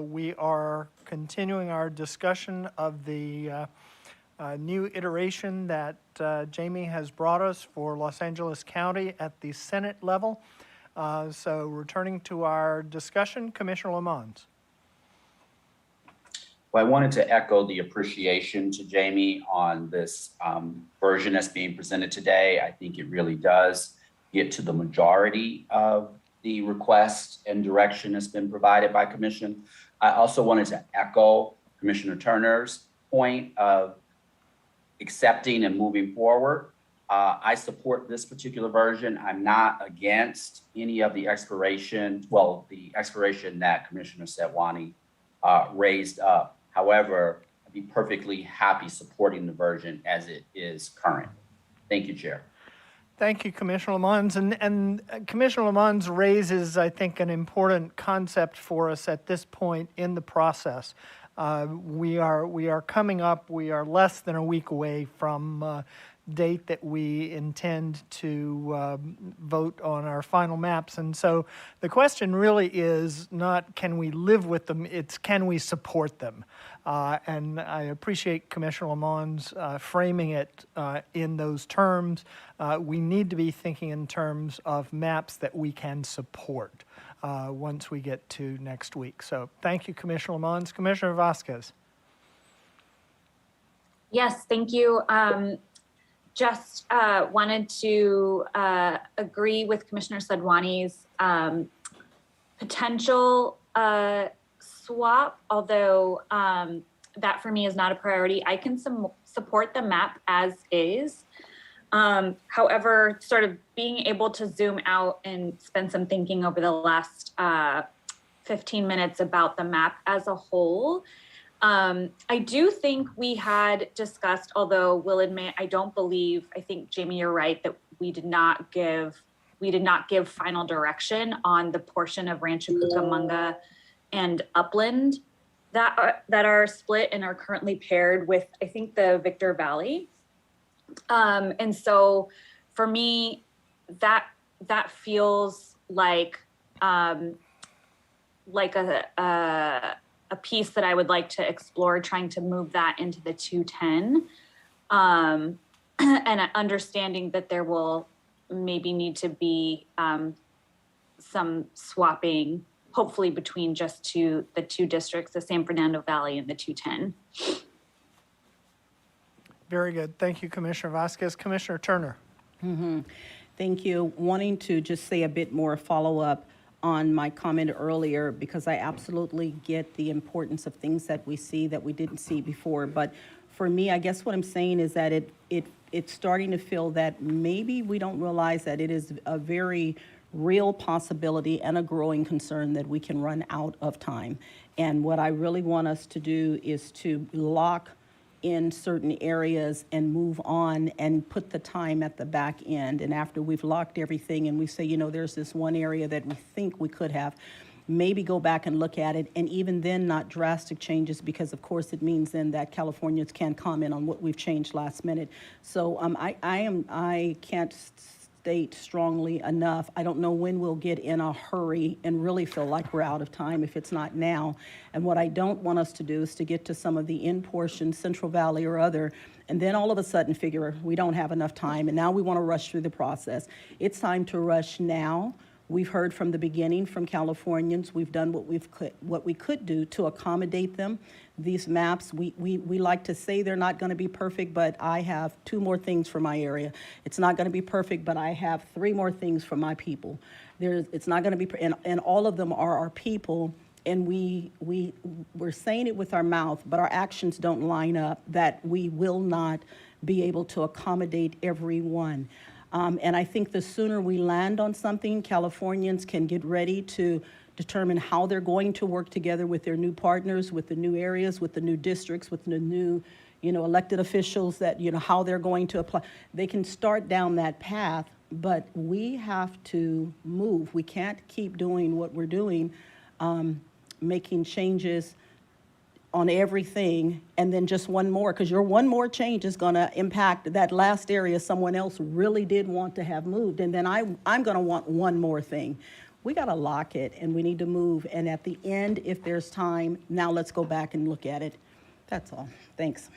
We are continuing our discussion of the new iteration that Jamie has brought us for Los Angeles County at the Senate level. So returning to our discussion, Commissioner Lamont. Well, I wanted to echo the appreciation to Jamie on this version that's being presented today. I think it really does get to the majority of the request and direction that's been provided by Commission. I also wanted to echo Commissioner Turner's point of accepting and moving forward. I support this particular version. I'm not against any of the expiration that Commissioner Setwani raised up. However, I'd be perfectly happy supporting the version as it is current. Thank you, Chair. Thank you, Commissioner Lamont. And Commissioner Lamont raises, I think, an important concept for us at this point in the process. We are coming up, we are less than a week away from date that we intend to vote on our final maps. And so the question really is not can we live with them, it's can we support them? And I appreciate Commissioner Lamont's framing it in those terms. We need to be thinking in terms of maps that we can support once we get to next week. So thank you, Commissioner Lamont. Commissioner Vasquez. Yes, thank you. Just wanted to agree with Commissioner Sedwani's potential swap, although that for me is not a priority. I can support the map as is. However, sort of being able to zoom out and spend some thinking over the last 15 minutes about the map as a whole, I do think we had discussed, although we'll admit, I think Jamie, you're right, that we did not give final direction on the portion of Rancho Cucamonga and Upland that are split and are currently paired with, I think, the Victor Valley. And so for me, that feels like a piece that I would like to explore, trying to move that into the 210, and understanding that there will maybe need to be some swapping, hopefully between just the two districts, the San Fernando Valley and the 210. Very good. Thank you, Commissioner Vasquez. Commissioner Turner. Thank you. Wanting to just say a bit more follow-up on my comment earlier, because I absolutely get the importance of things that we see that we didn't see before. But for me, I guess what I'm saying is that it's starting to feel that maybe we don't realize that it is a very real possibility and a growing concern that we can run out of time. And what I really want us to do is to lock in certain areas and move on and put the time at the back end. And after we've locked everything and we say, there's this one area that we think we could have, maybe go back and look at it. And even then, not drastic changes, because of course it means then that Californians can't comment on what we've changed last minute. So I can't state strongly enough. I don't know when we'll get in a hurry and really feel like we're out of time if it's not now. And what I don't want us to do is to get to some of the in portions, Central Valley or other, and then all of a sudden figure we don't have enough time and now we want to rush through the process. It's time to rush now. We've heard from the beginning from Californians. We've done what we could do to accommodate them. These maps, we like to say they're not going to be perfect, but I have 2 more things for my area. It's not going to be perfect, but I have 3 more things for my people. It's not going to be, and all of them are our people. And we're saying it with our mouth, but our actions don't line up, that we will not be able to accommodate everyone. And I think the sooner we land on something, Californians can get ready to determine how they're going to work together with their new partners, with the new areas, with the new districts, with the new, elected officials, that, how they're going to apply. They can start down that path, but we have to move. We can't keep doing what we're doing, making changes on everything and then just one more, because your one more change is going to impact that last area someone else really did want to have moved. And then I'm going to want one more thing. We got to lock it and we need to move. And at the end, if there's time, now let's go back and look at it. That's all. Thanks.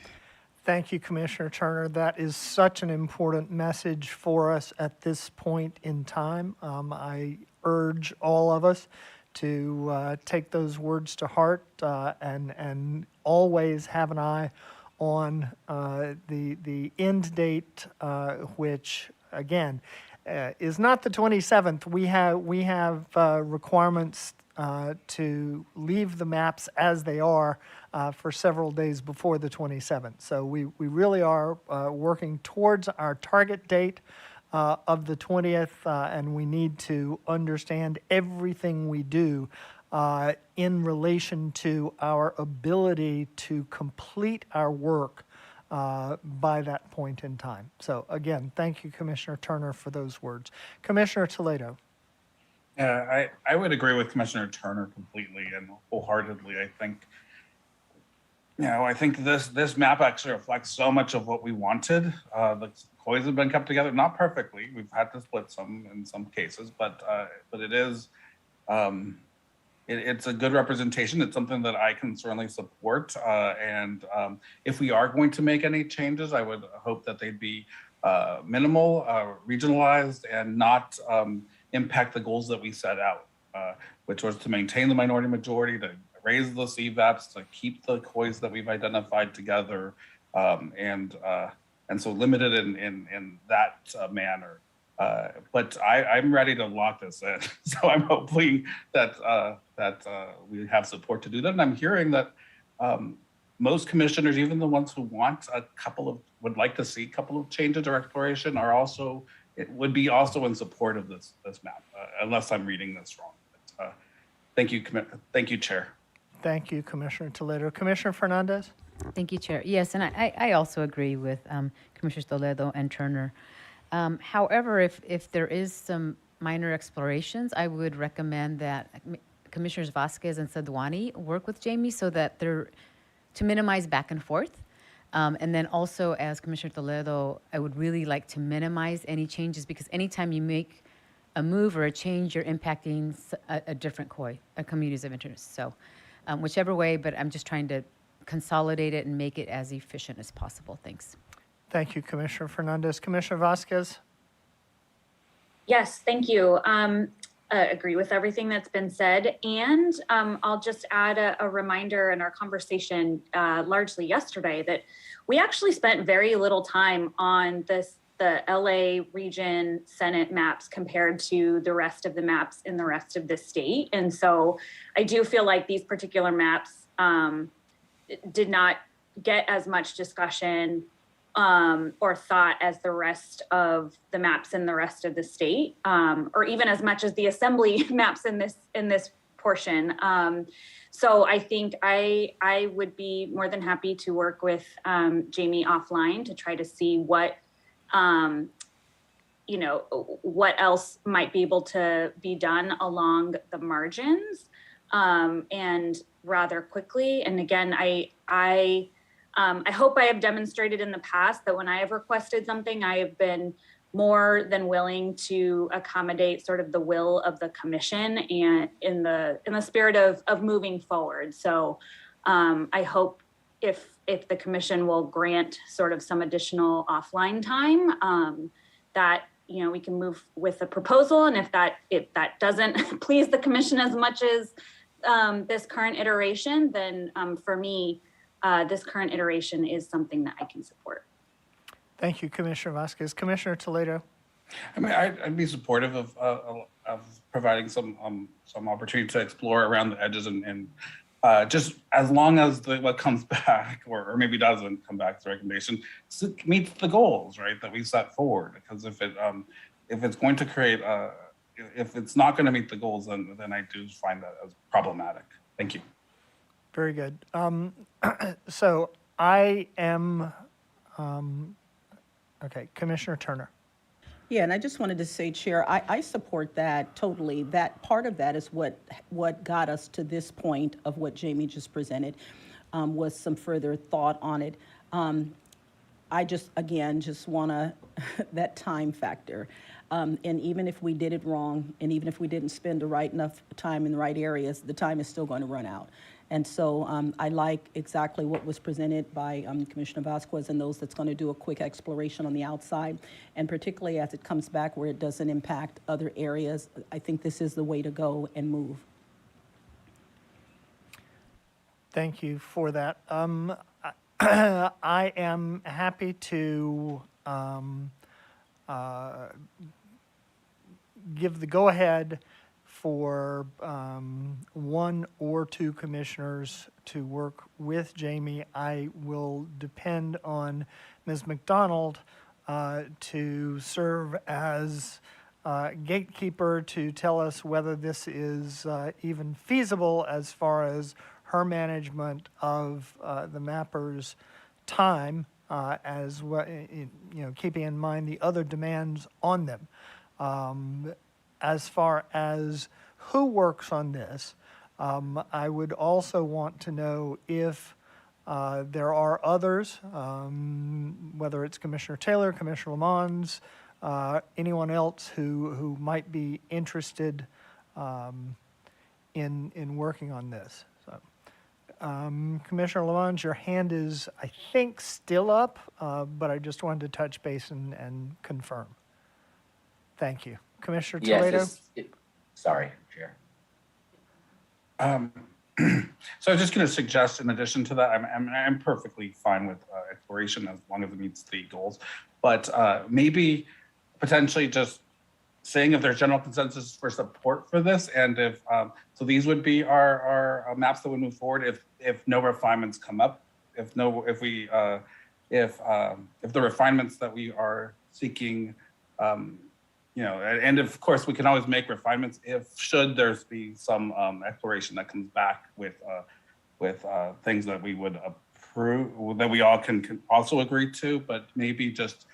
Thank you, Commissioner Turner. That is such an important message for us at this point in time. I urge all of us to take those words to heart and always have an eye on the end date, which again is not the 27th. We have requirements to leave the maps as they are for several days before the 27th. So we really are working towards our target date of the 20th, and we need to understand everything we do in relation to our ability to complete our work by that point in time. So again, thank you, Commissioner Turner, for those words. Commissioner Toledo. Yeah, I would agree with Commissioner Turner completely and wholeheartedly. I think this map actually reflects so much of what we wanted. The COIs have been kept together, not perfectly. We've had to split some in some cases, but it is it's a good representation. It's something that I can certainly support. And if we are going to make any changes, I would hope that they'd be minimal, regionalized, and not impact the goals that we set out, which was to maintain the minority majority, to raise the CVAPs, to keep the COIs that we've identified together, and so limited in that manner. But I'm ready to lock this in. So I'm hoping that we have support to do that. And I'm hearing that most commissioners, even the ones who want would like to see a couple of changes or exploration, would be also in support of this map, unless I'm reading this wrong. But, thank you, Chair. Thank you, Commissioner Toledo. Commissioner Fernandez? Thank you, Chair. Yes, and I also agree with Commissioners Toledo and Turner. However, if there is some minor explorations, I would recommend that Commissioners Vasquez and Sadwani work with Jamie so that to minimize back and forth. And then also, as Commissioner Toledo, I would really like to minimize any changes, because anytime you make a move or a change, you're impacting a different COI, a communities of interest. So whichever way, but I'm just trying to consolidate it and make it as efficient as possible. Thanks. Thank you, Commissioner Fernandez. Commissioner Vasquez? Yes, thank you. Agree with everything that's been said. And I'll just add a reminder in our conversation largely yesterday that we actually spent very little time on the LA region Senate maps compared to the rest of the maps in the rest of the state. And so I do feel like these particular maps did not get as much discussion or thought as the rest of the maps in the rest of the state, or even as much as the assembly maps in this portion. So I think I would be more than happy to work with Jamie offline to try to see what else might be able to be done along the margins, and rather quickly. And again, I hope I have demonstrated in the past that when I have requested something, I have been more than willing to accommodate sort of the will of the commission and in the spirit of moving forward. So I hope if the commission will grant sort of some additional offline time, that we can move with the proposal. And if that doesn't please the commission as much as this current iteration, then for me, this current iteration is something that I can support. Thank you, Commissioner Vasquez. Commissioner Toledo? I mean, I'd be supportive of providing some opportunity to explore around the edges and just as long as what comes back, or maybe doesn't come back, the recommendation meets the goals, right, that we set forward. Because if it's going to create if it's not going to meet the goals, then I do find that as problematic. Thank you. Very good. So I am, okay, Commissioner Turner. Yeah, and I just wanted to say, Chair, I support that totally. That part of that is what got us to this point of what Jamie just presented. was some further thought on it. I just, again, just want to, that time factor. And even if we did it wrong, and even if we didn't spend the right enough time in the right areas, the time is still going to run out. And so I like exactly what was presented by Commissioner Vasquez and those that's going to do a quick exploration on the outside. And particularly as it comes back where it doesn't impact other areas, I think this is the way to go and move. Thank you for that. I am happy to give the go-ahead for one or two commissioners to work with Jamie. I will depend on Ms. McDonald to serve as gatekeeper to tell us whether this is even feasible as far as her management of the mappers' time, as well, keeping in mind the other demands on them. As far as who works on this, I would also want to know if there are others, whether it's Commissioner Taylor, Commissioner Lamons, anyone else who might be interested in working on this. So, Commissioner Lamons, your hand is, I think, still up, but I just wanted to touch base and confirm. Thank you. Commissioner Toledo? Sorry, Chair. So I was just going to suggest, in addition to that, I'm perfectly fine with exploration as long as it meets the goals, but maybe potentially just saying if there's general consensus for support for this, and if so, these would be our maps that would move forward if no refinements come up, if the refinements that we are seeking. And of course, we can always make refinements should there's be some exploration that comes back with things that we would approve, that we all can also agree to, but maybe just,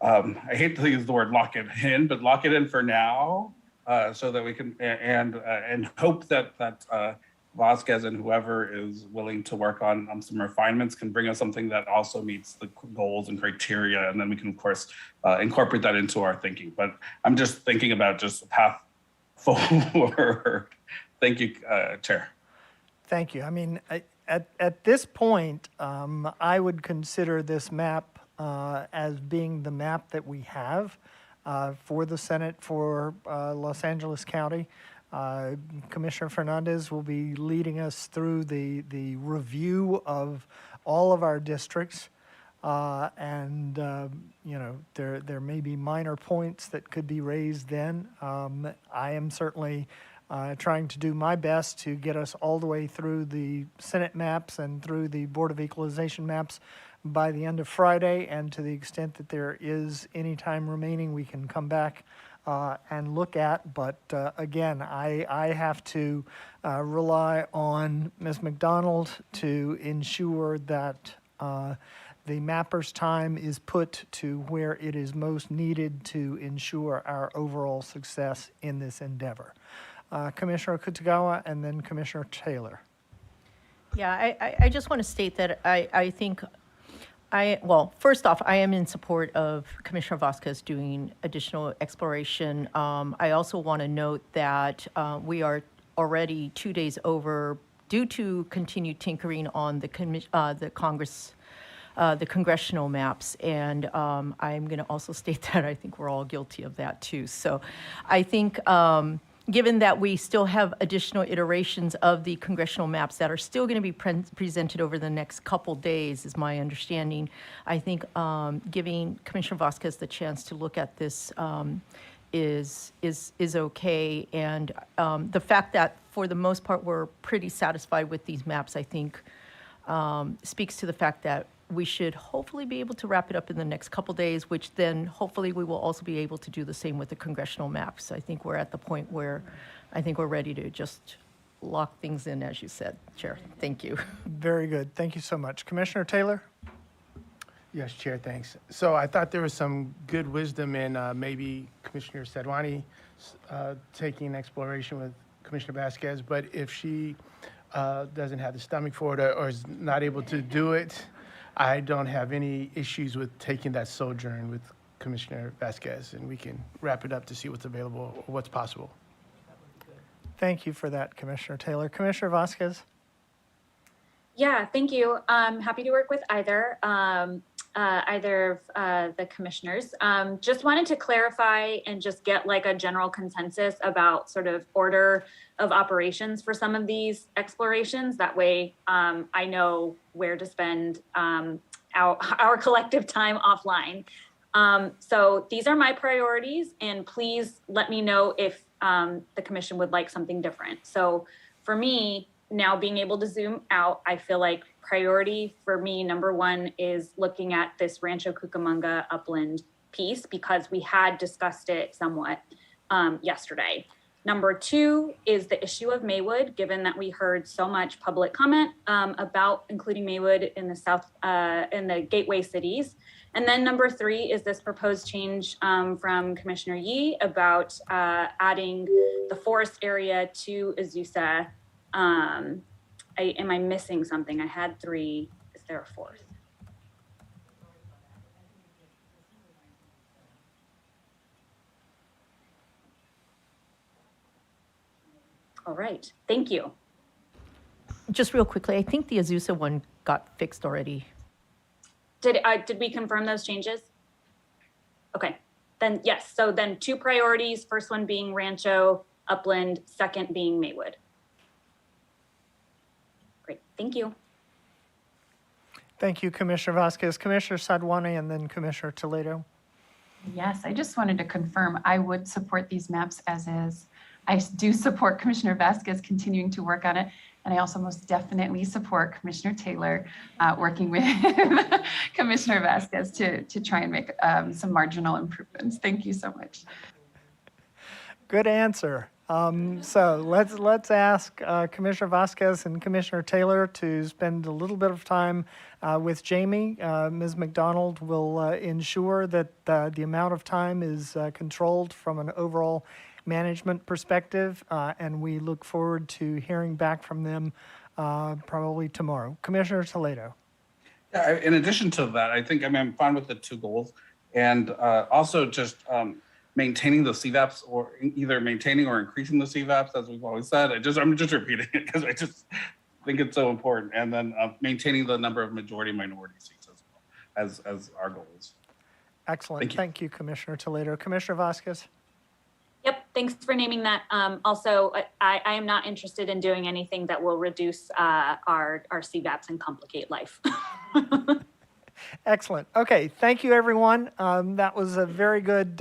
I hate to use the word lock it in, but lock it in for now, so that we can, and hope that Vasquez and whoever is willing to work on some refinements can bring us something that also meets the goals and criteria, and then we can, of course, incorporate that into our thinking. But I'm just thinking about just a path forward. Thank you, Chair. Thank you. I mean, at this point, I would consider this map as being the map that we have for the Senate for Los Angeles County. Commissioner Fernandez will be leading us through the review of all of our districts, and there may be minor points that could be raised then. I am certainly trying to do my best to get us all the way through the Senate maps and through the Board of Equalization maps by the end of Friday, and to the extent that there is any time remaining, we can come back and look at. But again, I have to rely on Ms. McDonald to ensure that the mapper's time is put to where it is most needed to ensure our overall success in this endeavor. Commissioner Kutagawa and then Commissioner Taylor. Yeah, I just want to state that I think well, first off, I am in support of Commissioner Vasquez doing additional exploration. I also want to note that we are already 2 days over due to continued tinkering on the congressional maps. And I'm going to also state that I think we're all guilty of that too. So I think given that we still have additional iterations of the congressional maps that are still going to be presented over the next couple days, is my understanding, I think giving Commissioner Vasquez the chance to look at this is okay. And the fact that for the most part we're pretty satisfied with these maps, I think speaks to the fact that we should hopefully be able to wrap it up in the next couple days, which then hopefully we will also be able to do the same with the congressional maps. I think we're at the point where I think we're ready to just lock things in, as you said, Chair. Thank you. Very good. Thank you so much. Commissioner Taylor? Yes, Chair, thanks. So I thought there was some good wisdom in maybe Commissioner Sadwani taking exploration with Commissioner Vasquez, but if she doesn't have the stomach for it or is not able to do it, I don't have any issues with taking that sojourn with Commissioner Vasquez, and we can wrap it up to see what's available or what's possible. Thank you for that, Commissioner Taylor. Commissioner Vasquez? Yeah, thank you. I'm happy to work with either of the commissioners. Just wanted to clarify and just get like a general consensus about sort of order of operations for some of these explorations. That way I know where to spend our collective time offline. So these are my priorities, and please let me know if the commission would like something different. So for me, now being able to zoom out, I feel like priority for me, number one, is looking at this Rancho Cucamonga upland piece because we had discussed it somewhat yesterday. Number two is the issue of Maywood, given that we heard so much public comment about including Maywood in the South, in the gateway cities. And then number three is this proposed change from Commissioner Yee about adding the forest area to Azusa. Am I missing something? I had three. Is there a fourth? All right, thank you. Just real quickly, I think the Azusa one got fixed already. Did we confirm those changes? Okay, then yes. So then two priorities, first one being Rancho Upland, second being Maywood. Great, thank you. Thank you, Commissioner Vasquez. Commissioner Sadwani and then Commissioner Toledo. Yes, I just wanted to confirm I would support these maps as is. I do support Commissioner Vasquez continuing to work on it. And I also most definitely support Commissioner Taylor working with Commissioner Vasquez to try and make some marginal improvements. Thank you so much. Good answer. So let's ask Commissioner Vasquez and Commissioner Taylor to spend a little bit of time with Jamie. Ms. McDonald will ensure that the amount of time is controlled from an overall management perspective, and we look forward to hearing back from them probably tomorrow. Commissioner Toledo. Yeah, in addition to that, I think I'm fine with the two goals, and also just maintaining the CVAPs, or either maintaining or increasing the CVAPs, as we've always said. I'm just repeating it because I just think it's so important, and then maintaining the number of majority minority seats as well as our goals. Excellent. Thank you, Commissioner Toledo. Commissioner Vasquez. Yep, thanks for naming that. Also, I am not interested in doing anything that will reduce our CVAPs and complicate life. Excellent. Okay, thank you, everyone. That was a very good,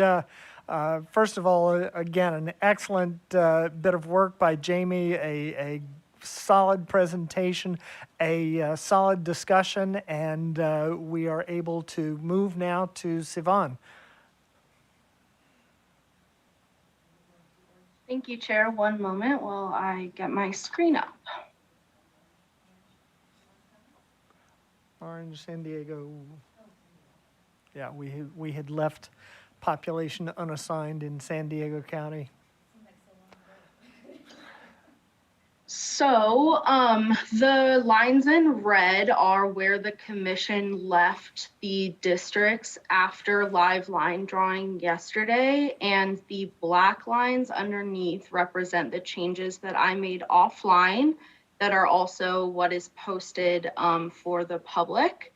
first of all, again, an excellent bit of work by Jamie, a solid presentation, a solid discussion, and we are able to move now to Sivan. Thank you, Chair. One moment while I get my screen up. Orange, San Diego. Yeah, we had left population unassigned in San Diego County. So the lines in red are where the commission left the districts after live line drawing yesterday, and the black lines underneath represent the changes that I made offline that are also what is posted for the public.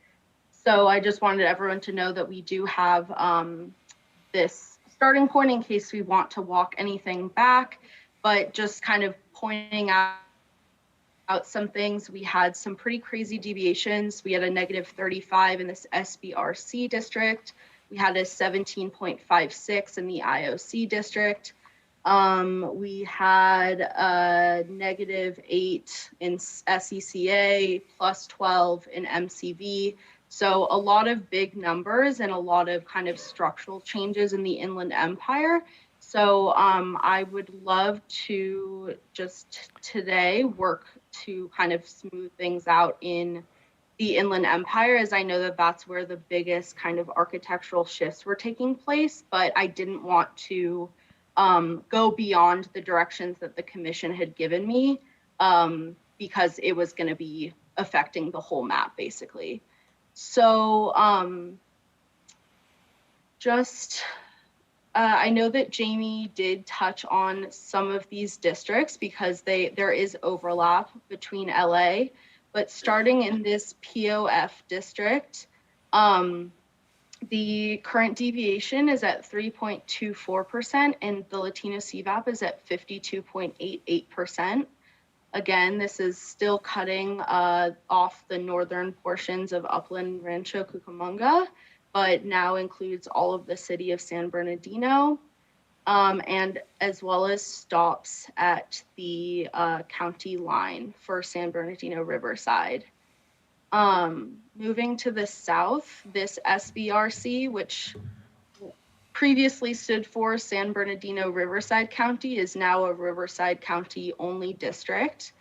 So I just wanted everyone to know that we do have this starting point in case we want to walk anything back, but just kind of pointing out some things. We had some pretty crazy deviations. We had a -35 in this SBRC district. We had a 17.56 in the IOC district. We had a -8 in SECA, +12 in MCV. So a lot of big numbers and a lot of kind of structural changes in the Inland Empire. So I would love to just today work to kind of smooth things out in the Inland Empire, as I know that that's where the biggest kind of architectural shifts were taking place, but I didn't want to go beyond the directions that the commission had given me. because it was going to be affecting the whole map basically. So I know that Jamie did touch on some of these districts because there is overlap between LA, but starting in this POF district, the current deviation is at 3.24% and the Latino CVAP is at 52.88%. Again, this is still cutting off the northern portions of Upland Rancho Cucamonga, but now includes all of the city of San Bernardino, and as well as stops at the county line for San Bernardino Riverside. Moving to the south, this SBRC, which previously stood for San Bernardino Riverside County, is now a Riverside County only district.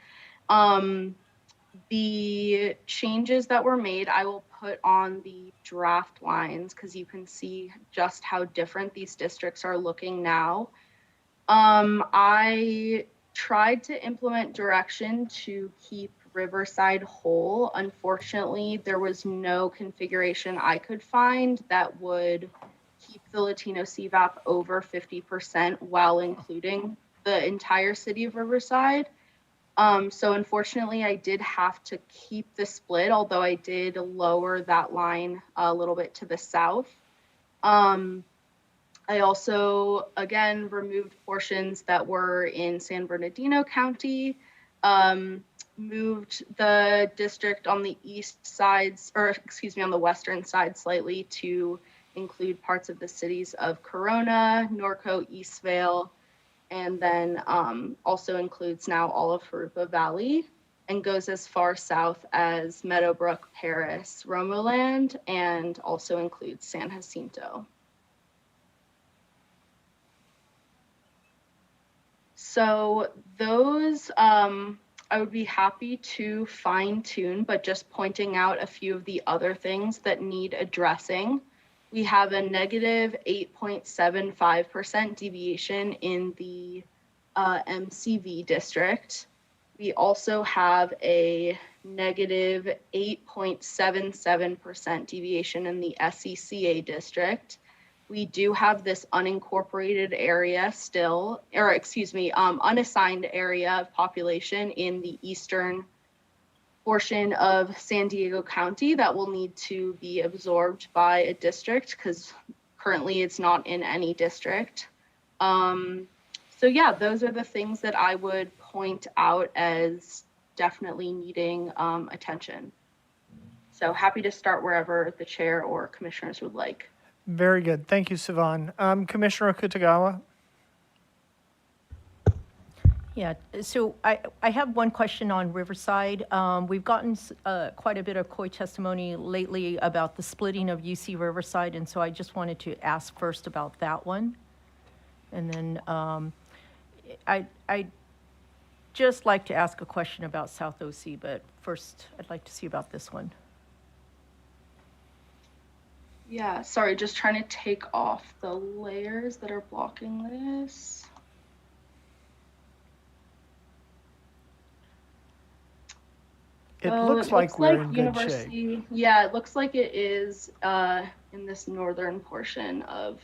The changes that were made, I will put on the draft lines because you can see just how different these districts are looking now. I tried to implement direction to keep Riverside whole. Unfortunately, there was no configuration I could find that would keep the Latino CVAP over 50% while including the entire city of Riverside. So unfortunately, I did have to keep the split, although I did lower that line a little bit to the south. I also, again, removed portions that were in San Bernardino County, moved the district on the east sides, or excuse me, on the western side slightly to include parts of the cities of Corona, Norco, Eastvale, and then also includes now all of Jurupa Valley and goes as far south as Meadowbrook, Paris, Romoland, and also includes San Jacinto. So those I would be happy to fine tune, but just pointing out a few of the other things that need addressing. We have a negative 8.75% deviation in the MCV district. We also have a negative 8.77% deviation in the SECA district. We do have this unincorporated area still, or excuse me, unassigned area of population in the eastern portion of San Diego County that will need to be absorbed by a district because currently it's not in any district. So yeah, those are the things that I would point out as definitely needing attention. So happy to start wherever the chair or commissioners would like. Very good. Thank you, Sivan. Commissioner Okutagawa? Yeah, so I have one question on Riverside. We've gotten quite a bit of COI testimony lately about the splitting of UC Riverside, and so I just wanted to ask first about that one. And then I'd just like to ask a question about South OC, but first I'd like to see about this one. Yeah, sorry, just trying to take off the layers that are blocking this. It looks like we're in good shape. Yeah, it looks like it is in this northern portion of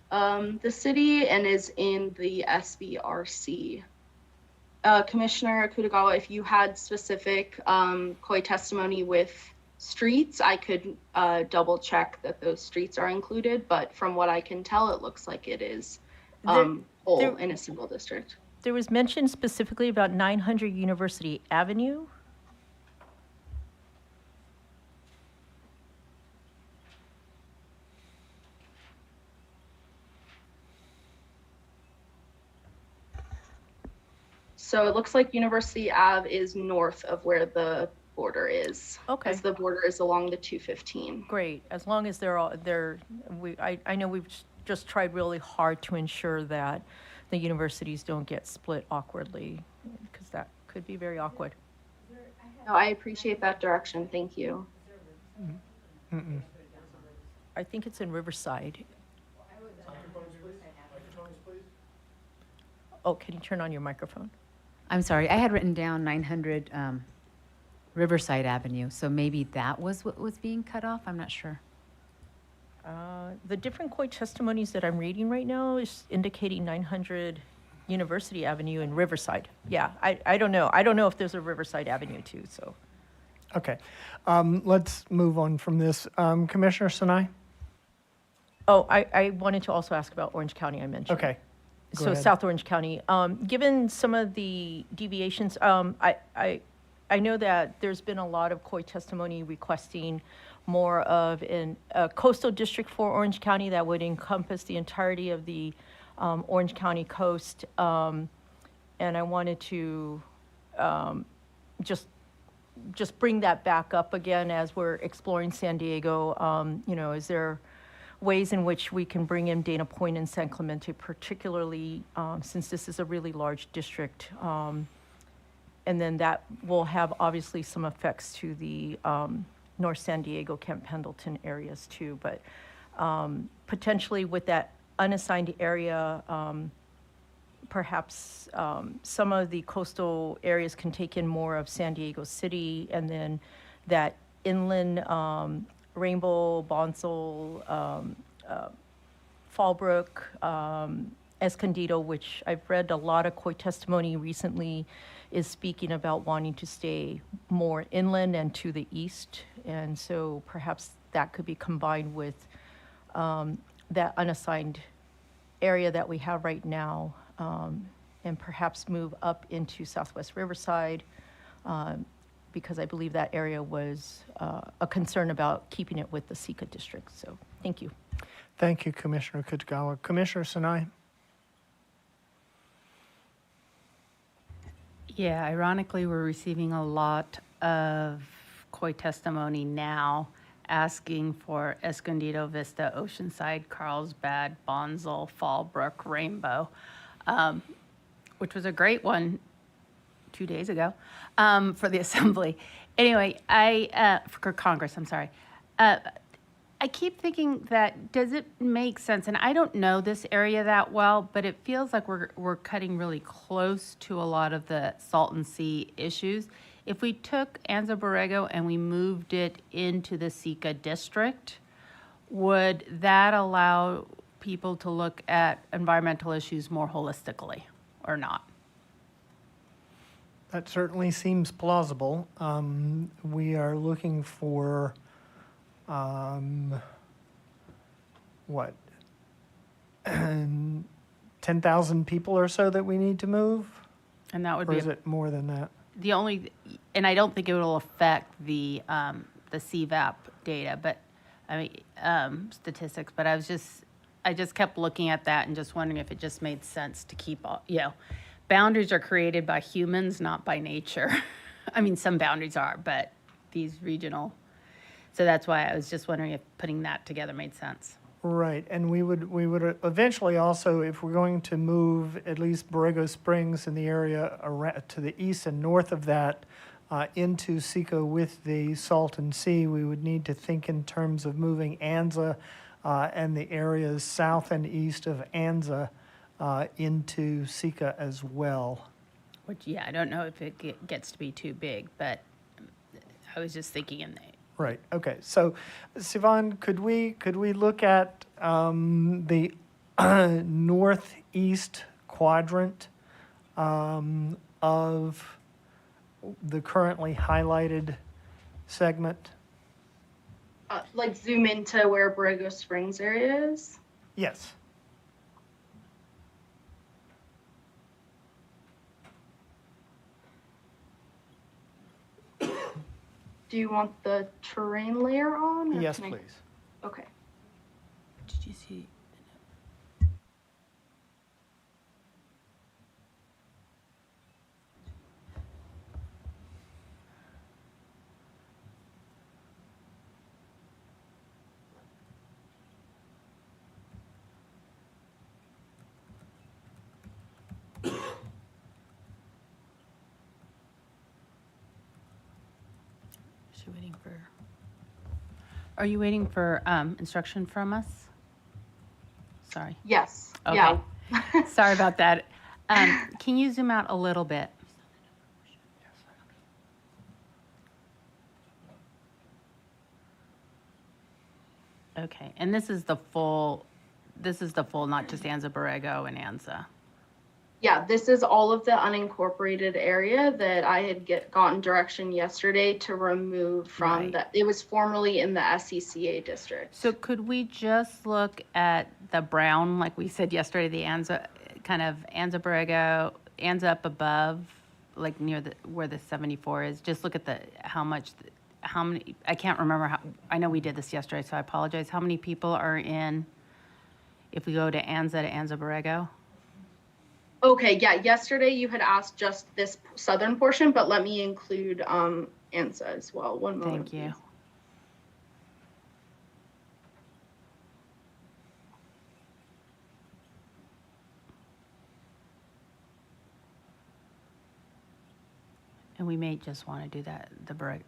the city and is in the SBRC. Commissioner Okutagawa, if you had specific COI testimony with streets, I could double check that those streets are included, but from what I can tell, it looks like it is whole in a single district. There was mention specifically about 900 University Avenue. So it looks like University Ave is north of where the border is. Okay. As the border is along the 215. Great, as long as I know we've just tried really hard to ensure that the universities don't get split awkwardly, because that could be very awkward. No, I appreciate that direction, thank you. I think it's in Riverside. Oh, can you turn on your microphone? I'm sorry, I had written down 900 Riverside Avenue, so maybe that was what was being cut off? I'm not sure. The different court testimonies that I'm reading right now is indicating 900 University Avenue in Riverside. Yeah, I don't know. I don't know if there's a Riverside Avenue too, so. Okay, let's move on from this. Commissioner Sinai? Oh, I wanted to also ask about Orange County I mentioned. Okay. Go So ahead. South Orange County, given some of the deviations, I know that there's been a lot of COI testimony requesting more of a coastal district for Orange County that would encompass the entirety of the Orange County coast. And I wanted to just bring that back up again as we're exploring San Diego. You know, is there ways in which we can bring in Dana Point and San Clemente, particularly since this is a really large district. And then that will have obviously some effects to the North San Diego, Camp Pendleton areas too. But potentially with that unassigned area, perhaps some of the coastal areas can take in more of San Diego City, and then that inland Rainbow, Bonsall, Fallbrook, Escondido, which I've read a lot of COI testimony recently, is speaking about wanting to stay more inland and to the east. And so perhaps that could be combined with that unassigned area that we have right now, and perhaps move up into Southwest Riverside, because I believe that area was a concern about keeping it with the Sika district. So thank you. Thank you, Commissioner Kitagawa. Commissioner Sinai? Yeah, ironically, we're receiving a lot of COI testimony now asking for Escondido, Vista, Oceanside, Carlsbad, Bonsall, Fallbrook, Rainbow, which was a great one 2 days ago for the Assembly. Anyway, for Congress, I'm sorry. I keep thinking that, does it make sense? And I don't know this area that well, but it feels like we're cutting really close to a lot of the Salton Sea issues. If we took Anza Borrego and we moved it into the Sika district, would that allow people to look at environmental issues more holistically or not? That certainly seems plausible. We are looking for, what, 10,000 people or so that we need to move? And that would Or be is it more than that? the only, and I don't think it will affect the CVAP data, but I mean, statistics, but I just kept looking at that and just wondering if it just made sense to keep, boundaries are created by humans, not by nature. I mean, some boundaries are, but these regional. So that's why I was just wondering if putting that together made sense. Right, and we would eventually also, if we're going to move at least Borrego Springs in the area around, to the east and north of that, into Sika with the Salton Sea, we would need to think in terms of moving Anza and the areas south and east of Anza into Sika as well. Which, yeah, I don't know if it gets to be too big, but I was just thinking in the. Right, okay, so Sivan, could we look at the northeast quadrant of the currently highlighted segment? Like zoom into where Borrego Springs area is? Yes. Do you want the terrain layer on? Or Yes, can I- please. Okay. Did you see? Is she waiting for? Are you waiting for instruction from us? Sorry. Yes. Okay. Yeah. Sorry about that. Can you zoom out a little bit? Okay, and this is the full, not just Anza Borrego and Anza. Yeah, this is all of the unincorporated area that I had gotten direction yesterday to remove from Right. it was formerly in the SCCA district. So could we just look at the brown, like we said yesterday, the Anza, kind of Anza Borrego, Anza up above, like near where the 74 is, just look at how many, I can't remember I know we did this yesterday, so I apologize. How many people are in, if we go to Anza Borrego? Okay, yeah, yesterday you had asked just this southern portion, but let me include ANSA as well. One moment. Thank you. Please. And we may just want to do that, the Borrego.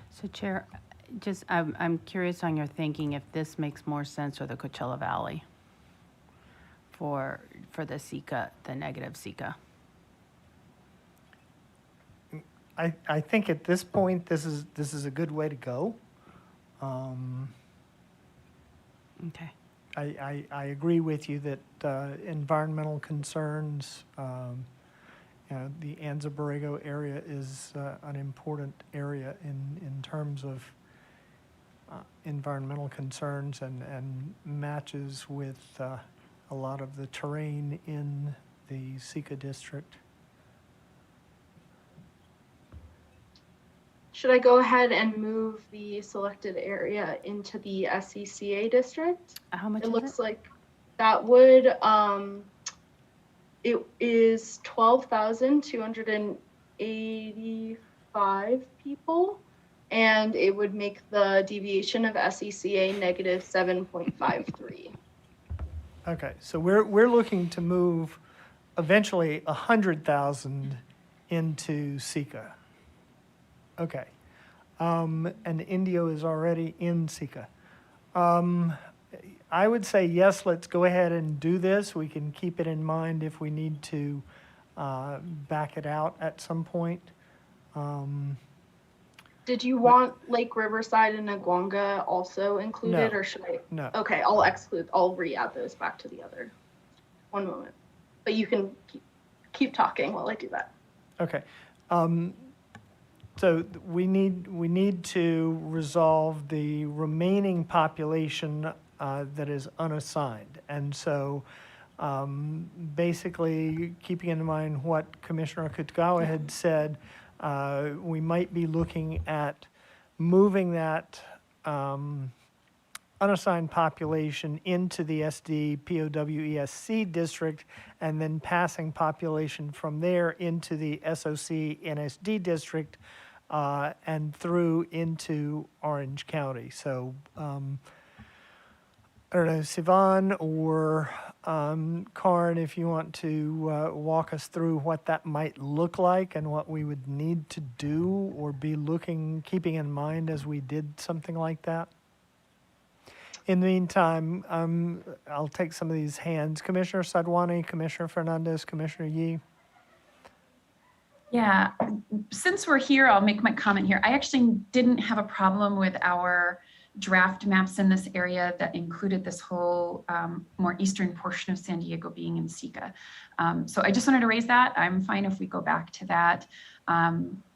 So Chair, just, I'm curious on your thinking if this makes more sense for the Coachella Valley for the SECA, the negative SECA. I think at this point, this is a good way to go. Okay. I agree with you that environmental concerns, the Anza Borrego area is an important area in terms of environmental concerns and matches with a lot of the terrain in the SECA district. Should I go ahead and move the selected area into the SCCA district? How much it is looks like that would it is 12,285 people, and it would make the deviation of SCCA negative 7.53. Okay, so we're looking to move eventually 100,000 into SECA. Okay, and Indio is already in SECA. I would say yes, let's go ahead and do this. We can keep it in mind if we need to back it out at some point. Did you want Lake Riverside and Agwanga also included, No, or should I? no. Okay, I'll re-add those back to the other. One moment. But you can keep talking while I do that. Okay. So we need to resolve the remaining population that is unassigned. And so basically, keeping in mind what Commissioner Kutgawa had said, we might be looking at moving that unassigned population into the SD POWESC district and then passing population from there into the SOC NSD district and through into Orange County. So I don't know, Sivan or Karin, if you want to walk us through what that might look like and what we would need to do or be keeping in mind as we did something like that. In the meantime, I'll take some of these hands. Commissioner Sadwani, Commissioner Fernandez, Commissioner Yee. Yeah, since we're here, I'll make my comment here. I actually didn't have a problem with our draft maps in this area that included this whole more eastern portion of San Diego being in SECA. So I just wanted to raise that. I'm fine if we go back to that.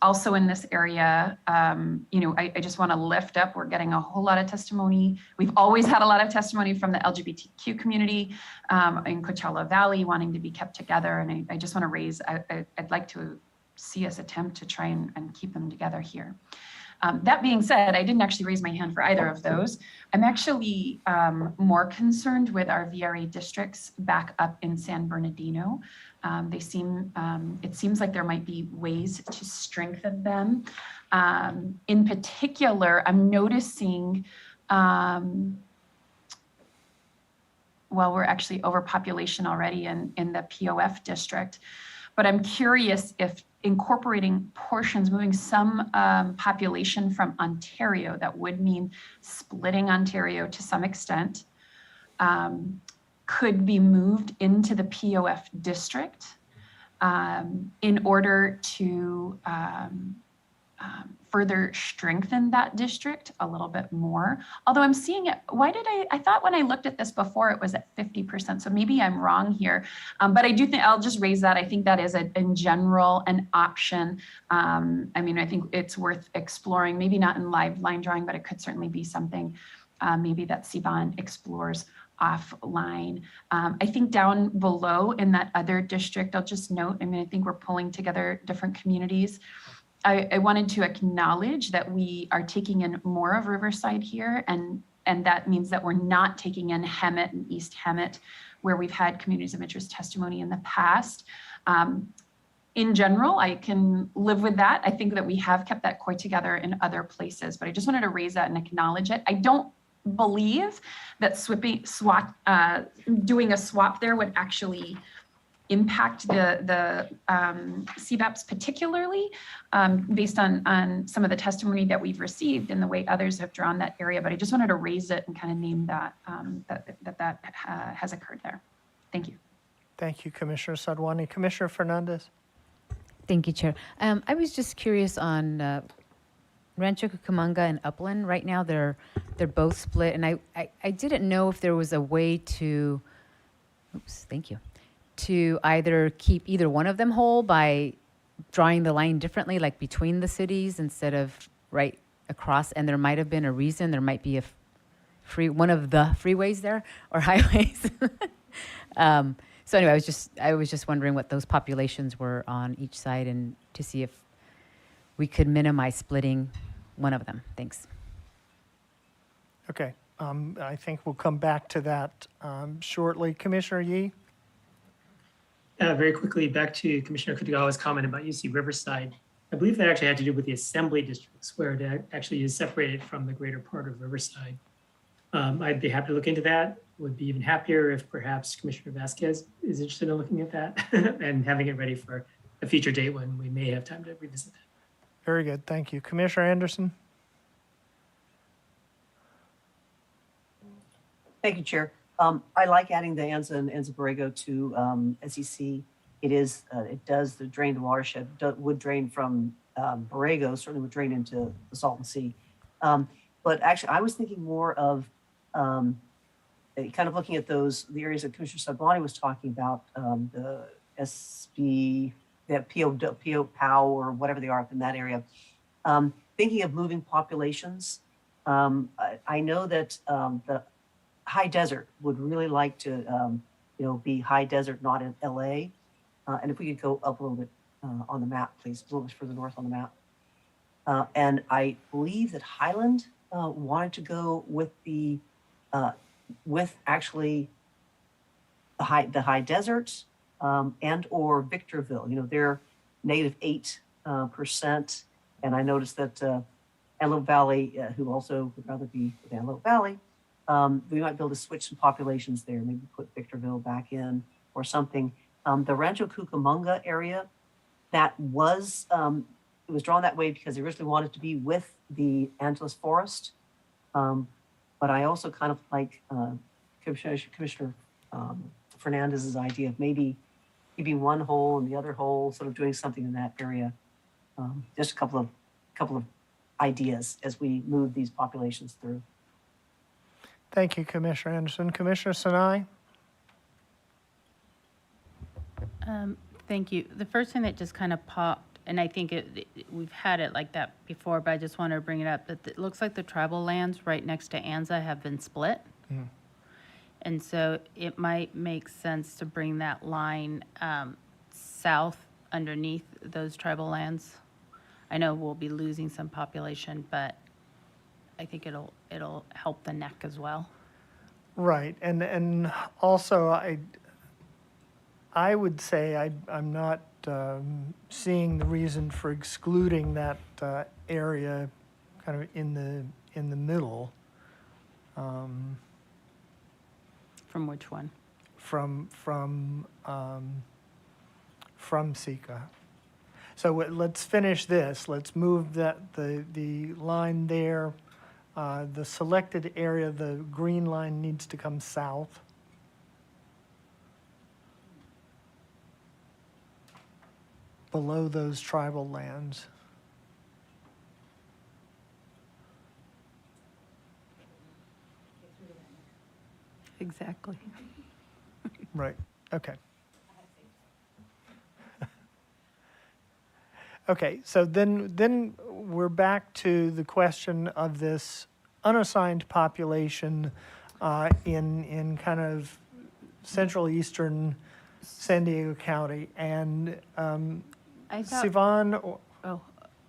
Also in this area, I just want to lift up, we're getting a whole lot of testimony. We've always had a lot of testimony from the LGBTQ community in Coachella Valley wanting to be kept together. And I just want to raise, I'd like to see us attempt to try and keep them together here. That being said, I didn't actually raise my hand for either of those. I'm actually more concerned with our VRA districts back up in San Bernardino. It seems like there might be ways to strengthen them. In particular, I'm noticing, well, we're actually overpopulation already in the POF district, but I'm curious if incorporating portions, moving some population from Ontario, that would mean splitting Ontario to some extent, could be moved into the POF district in order to further strengthen that district a little bit more. Although I'm seeing it, I thought when I looked at this before, it was at 50%. So maybe I'm wrong here. But I do think, I'll just raise that. I think that is in general an option. I mean, I think it's worth exploring, maybe not in live line drawing, but it could certainly be something maybe that CBON explores offline. I think down below in that other district, I'll just note, I mean, I think we're pulling together different communities. I wanted to acknowledge that we are taking in more of Riverside here, and that means that we're not taking in Hemet and East Hemet, where we've had communities of interest testimony in the past. In general, I can live with that. I think that we have kept that core together in other places, but I just wanted to raise that and acknowledge it. I don't believe that doing a swap there would actually impact the CBAPs particularly, based on some of the testimony that we've received and the way others have drawn that area. But I just wanted to raise it and kind of name that that has occurred there. Thank you. Thank you, Commissioner Sadwani. Commissioner Fernandez. Thank you, Chair. I was just curious on Rancho Cucamonga and Upland. Right now, they're both split, and I didn't know if there was a way to, thank you, to either keep either one of them whole by drawing the line differently, like between the cities instead of right across. And there might have been a reason. There might be one of the freeways there or highways. So anyway, I was just wondering what those populations were on each side, and to see if we could minimize splitting one of them. Thanks. Okay, I think we'll come back to that shortly. Commissioner Yee? Very quickly, back to Commissioner Kutagawa's comment about UC Riverside. I believe that actually had to do with the assembly districts, where it actually is separated from the greater part of Riverside. I'd be happy to look into that. Would be even happier if perhaps Commissioner Vasquez is interested in looking at that and having it ready for a future date when we may have time to revisit that. Very good, thank you. Commissioner Anderson? Thank you, Chair. I like adding the Anza and Anza Borrego to SEC. It does the drain the watershed, would drain from Borrego, certainly would drain into the Salton Sea. But actually, I was thinking more of kind of looking at the areas that Commissioner Sadwani was talking about, the SB, that PO or whatever they are in that area. Thinking of moving populations, I know that the high desert would really like to, be high desert, not in LA. And if we could go up a little bit on the map, please, a little bit further north on the map. And I believe that Highland wanted to go with actually the high desert and or Victorville. They're -8%. And I noticed that Antelope Valley, who also would rather be with Antelope Valley, we might be able to switch some populations there, maybe put Victorville back in or something. The Rancho Cucamonga area, that was, it was drawn that way because they originally wanted to be with the Angeles Forest. But I also kind of like Commissioner Fernandez's idea of maybe keeping one hole and the other hole, sort of doing something in that area. Just a couple of ideas as we move these populations through. Thank you, Commissioner Anderson. Commissioner Sinai? Thank you. The first thing that just kind of popped, and I think we've had it like that before, but I just want to bring it up, that it looks like the tribal lands right next to Anza have been split. Mm. And so it might make sense to bring that line south underneath those tribal lands. I know we'll be losing some population, but I think it'll help the neck as well. Right, and also I would say I'm not seeing the reason for excluding that area kind of in the middle. From which one? From Sika. So let's finish this. Let's move the line there. The selected area, the green line needs to come south. below those tribal lands. Exactly. Right, okay. Okay, so then we're back to the question of this unassigned population in kind of central eastern San Diego County. And I thought, Sivan, or- oh,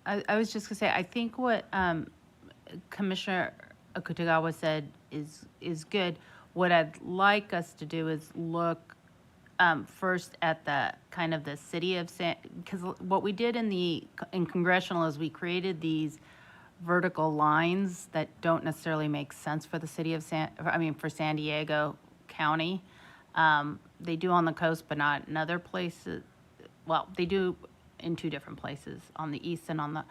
I was just gonna say, I think what Commissioner Akutagawa said is good. What I'd like us to do is look first at the kind of the city of San, because what we did in congressional is we created these vertical lines that don't necessarily make sense for the city of for San Diego County. They do on the coast, but not in other places. Well, they do in two different places, on the east and on the,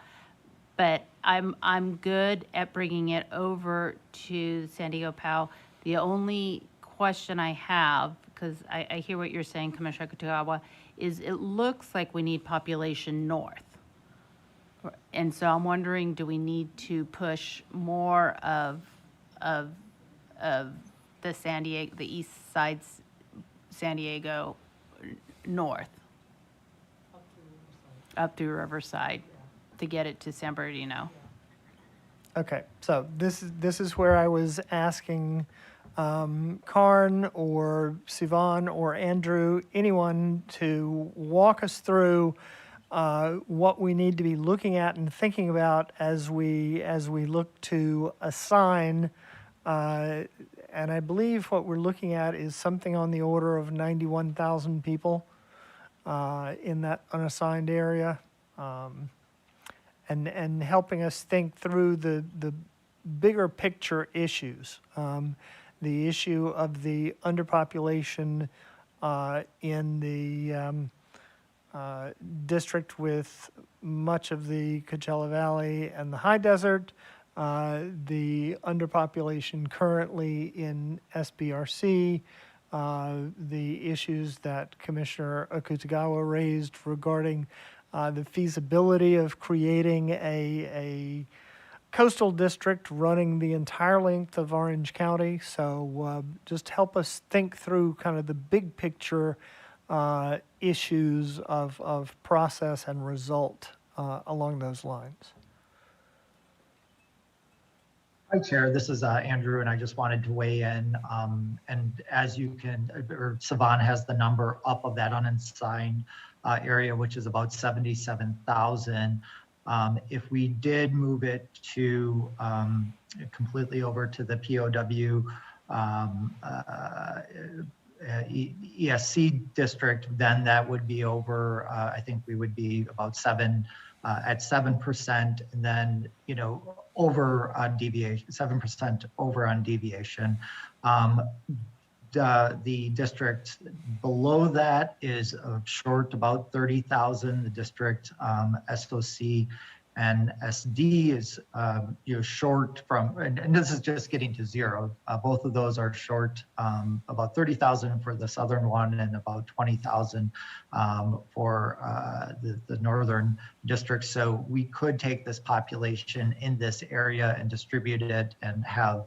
but I'm good at bringing it over to San Diego POW. The only question I have, because I hear what you're saying, Commissioner Akutagawa, is it looks like we need population north. And so I'm wondering, do we need to push more of the the east side San Diego north? Up through Riverside to get it to San Bernardino. okay, so this is where I was asking Karn or Sivan or Andrew, anyone to walk us through what we need to be looking at and thinking about as we look to assign. And I believe what we're looking at is something on the order of 91,000 people in that unassigned area, and helping us think through the bigger picture issues. The issue of the underpopulation in the district with much of the Coachella Valley and the high desert, the underpopulation currently in SBRC, the issues that Commissioner Akutagawa raised regarding the feasibility of creating a coastal district running the entire length of Orange County. So just help us think through kind of the big picture issues of process and result along those lines. Hi, Chair. This is Andrew, and I just wanted to weigh in. And as you can, or Sivan has the number up of that unassigned area, which is about 77,000. If we did move it to completely over to the POW ESC district, then that would be over, I think we would be about at 7%, and then, over on deviation, 7% over on deviation. The district below that is short about 30,000. The district SOC and SD is short from, and this is just getting to zero. Both of those are short about 30,000 for the southern one and about 20,000 for the northern district. So we could take this population in this area and distribute it and have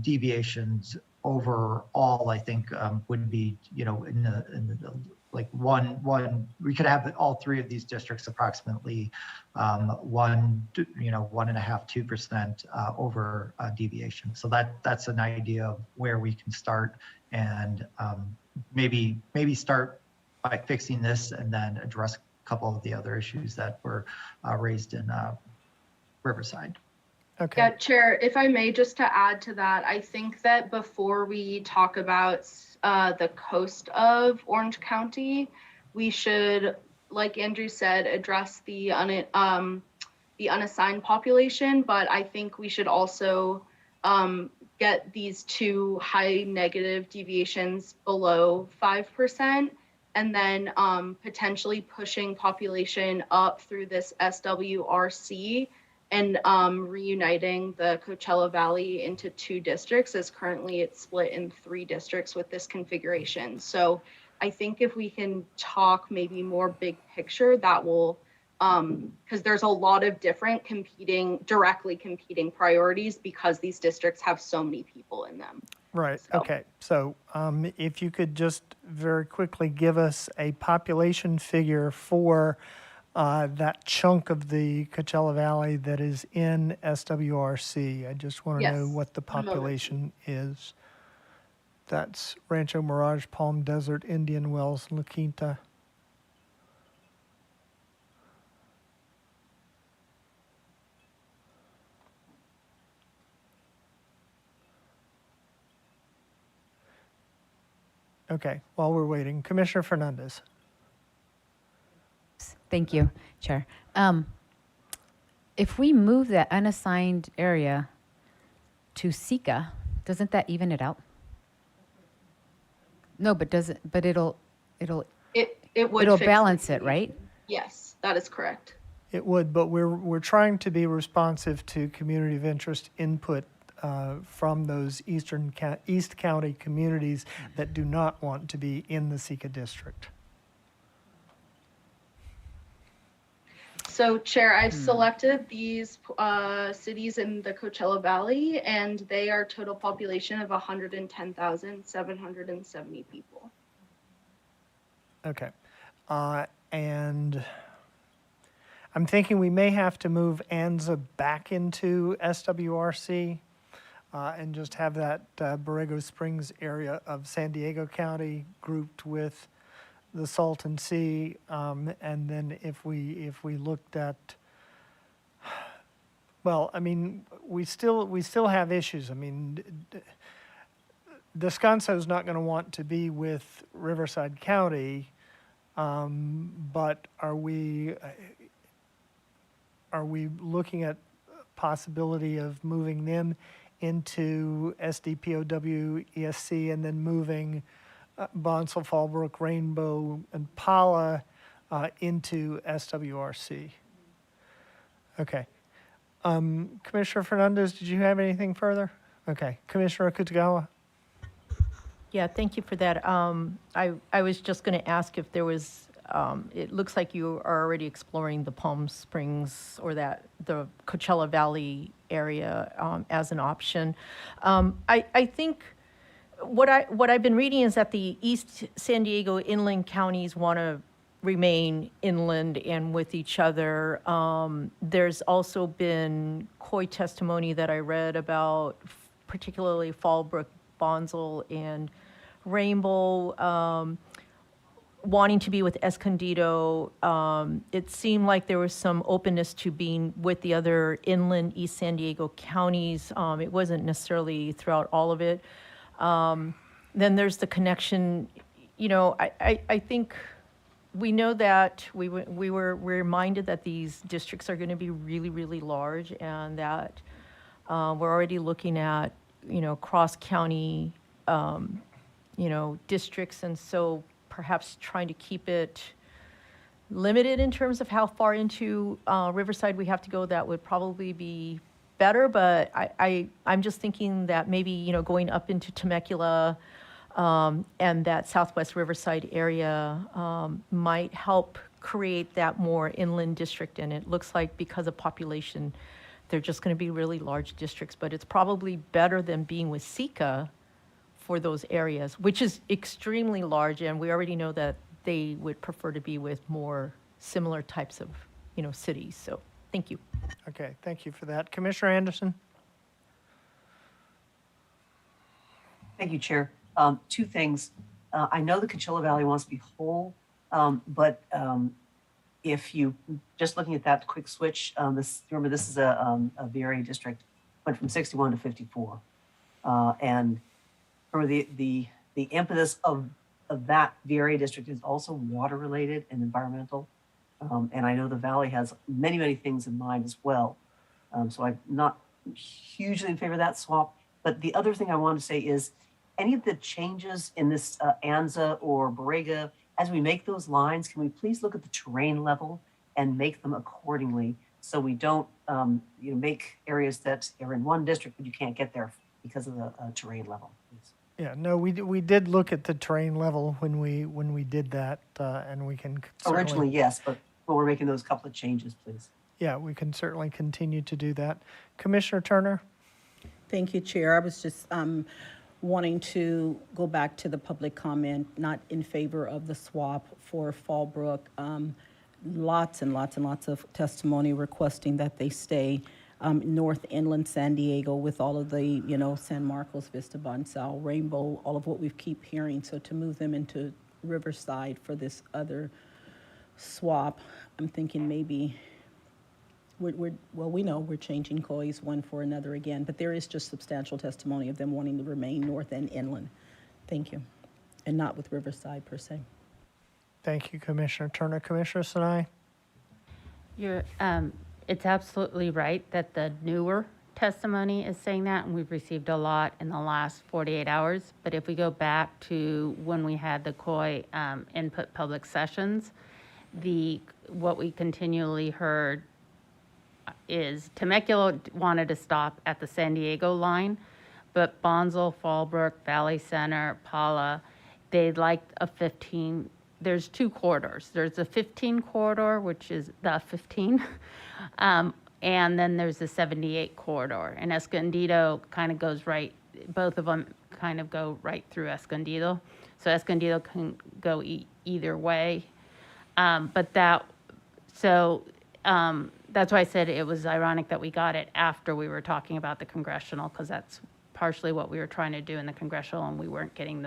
deviations overall. I think would be in the like one we could have all three of these districts approximately 1.5–2% over deviation. So that's an idea of where we can start, and maybe start by fixing this and then address a couple of the other issues that were raised in Riverside. Okay. Yeah, Chair, if I may, just to add to that, I think that before we talk about the coast of Orange County, we should, like Andrew said, address the unassigned population, but I think we should also get these two high negative deviations below 5%, and then potentially pushing population up through this SWRC and reuniting the Coachella Valley into two districts, as currently it's split in 3 districts with this configuration. So I think if we can talk maybe more big picture, that will, because there's a lot of different directly competing priorities because these districts have so many people in them. Right, okay. So if you could just very quickly give us a population figure for that chunk of the Coachella Valley that is in SWRC. I just want to know Yes, what the one moment. population is. That's Rancho Mirage, Palm Desert, Indian Wells, La Quinta. Okay, while we're waiting, Commissioner Fernandez. Thank you, Chair. If we move that unassigned area to Sika, doesn't that even it out? No, but it'll It would it'll fix the balance it, community. right? Yes, that is correct. It would, but we're trying to be responsive to community of interest input from those East County communities that do not want to be in the Sika district. So, Chair, I've selected these cities in the Coachella Valley, and they are total population of 110,770 people. Okay. And I'm thinking we may have to move ANZA back into SWRC and just have that Borrego Springs area of San Diego County grouped with the Salton Sea, and then if we looked at, well, I mean, we still have issues. I mean, Descanso's not going to want to be with Riverside County, but are we looking at possibility of moving them into SDPOW ESC and then moving Bonsall, Fallbrook, Rainbow, and Pala into SWRC. Okay. Commissioner Fernandez, did you have anything further? Okay. Commissioner Akutagawa? Yeah, thank you for that. I was just going to ask if there was, it looks like you are already exploring the Palm Springs or the Coachella Valley area as an option. I think what I've been reading is that the East San Diego inland counties want to remain inland and with each other. There's also been COI testimony that I read about, particularly Fallbrook, Bonsall, and Rainbow, wanting to be with Escondido. It seemed like there was some openness to being with the other inland East San Diego counties. It wasn't necessarily throughout all of it. Then there's the connection. You know, I think we know that we were reminded that these districts are going to be really, really large, and that we're already looking at, you know, cross-county, you know, districts, and so perhaps trying to keep it limited in terms of how far into Riverside we have to go. That would probably be better, but I'm just thinking that maybe, you know, going up into Temecula and that Southwest Riverside area might help create that more inland district. And it looks like because of population, they're just going to be really large districts, but it's probably better than being with Sika for those areas, which is extremely large. And we already know that they would prefer to be with more similar types of, you know, cities. So thank you. Okay, thank you for that. Commissioner Anderson? Thank you, Chair. Two things. I know the Coachella Valley wants to be whole, but if you, just looking at that quick switch, remember this is a VRA district, went from 61 to 54. And remember the impetus of that VRA district is also water related and environmental. And I know the Valley has many, many things in mind as well. So I'm not hugely in favor of that swap. But the other thing I want to say is any of the changes in this ANZA or Borrega, as we make those lines, can we please look at the terrain level and make them accordingly so we don't make areas that are in one district, but you can't get there because of the terrain level. Please. Yeah, no, we did look at the terrain level when we did that, and we can certainly. Originally, yes, but we're making those couple of changes, please. Yeah, we can certainly continue to do that. Commissioner Turner? Thank you, Chair. I was just wanting to go back to the public comment, not in favor of the swap for Fallbrook. Lots and lots and lots of testimony requesting that they stay North Inland San Diego with all of the, San Marcos, Vista, Bonsal, Rainbow, all of what we keep hearing. So to move them into Riverside for this other swap, I'm thinking maybe we know we're changing COIs one for another again, but there is just substantial testimony of them wanting to remain North and Inland. Thank you. And not with Riverside per se. Thank you, Commissioner Turner. Commissioner Sinai? It's absolutely right that the newer testimony is saying that, and we've received a lot in the last 48 hours. But if we go back to when we had the COI input public sessions, what we continually heard is Temecula wanted to stop at the San Diego line, but Bonsall, Fallbrook, Valley Center, Pala, they'd like a 15. There's two corridors. There's a 15 corridor, which is the 15, and then there's the 78 corridor. And Escondido kind of goes right, both of them kind of go right through Escondido. So Escondido can go either way. That's why I said it was ironic that we got it after we were talking about the congressional, because that's partially what we were trying to do in the congressional, and we weren't getting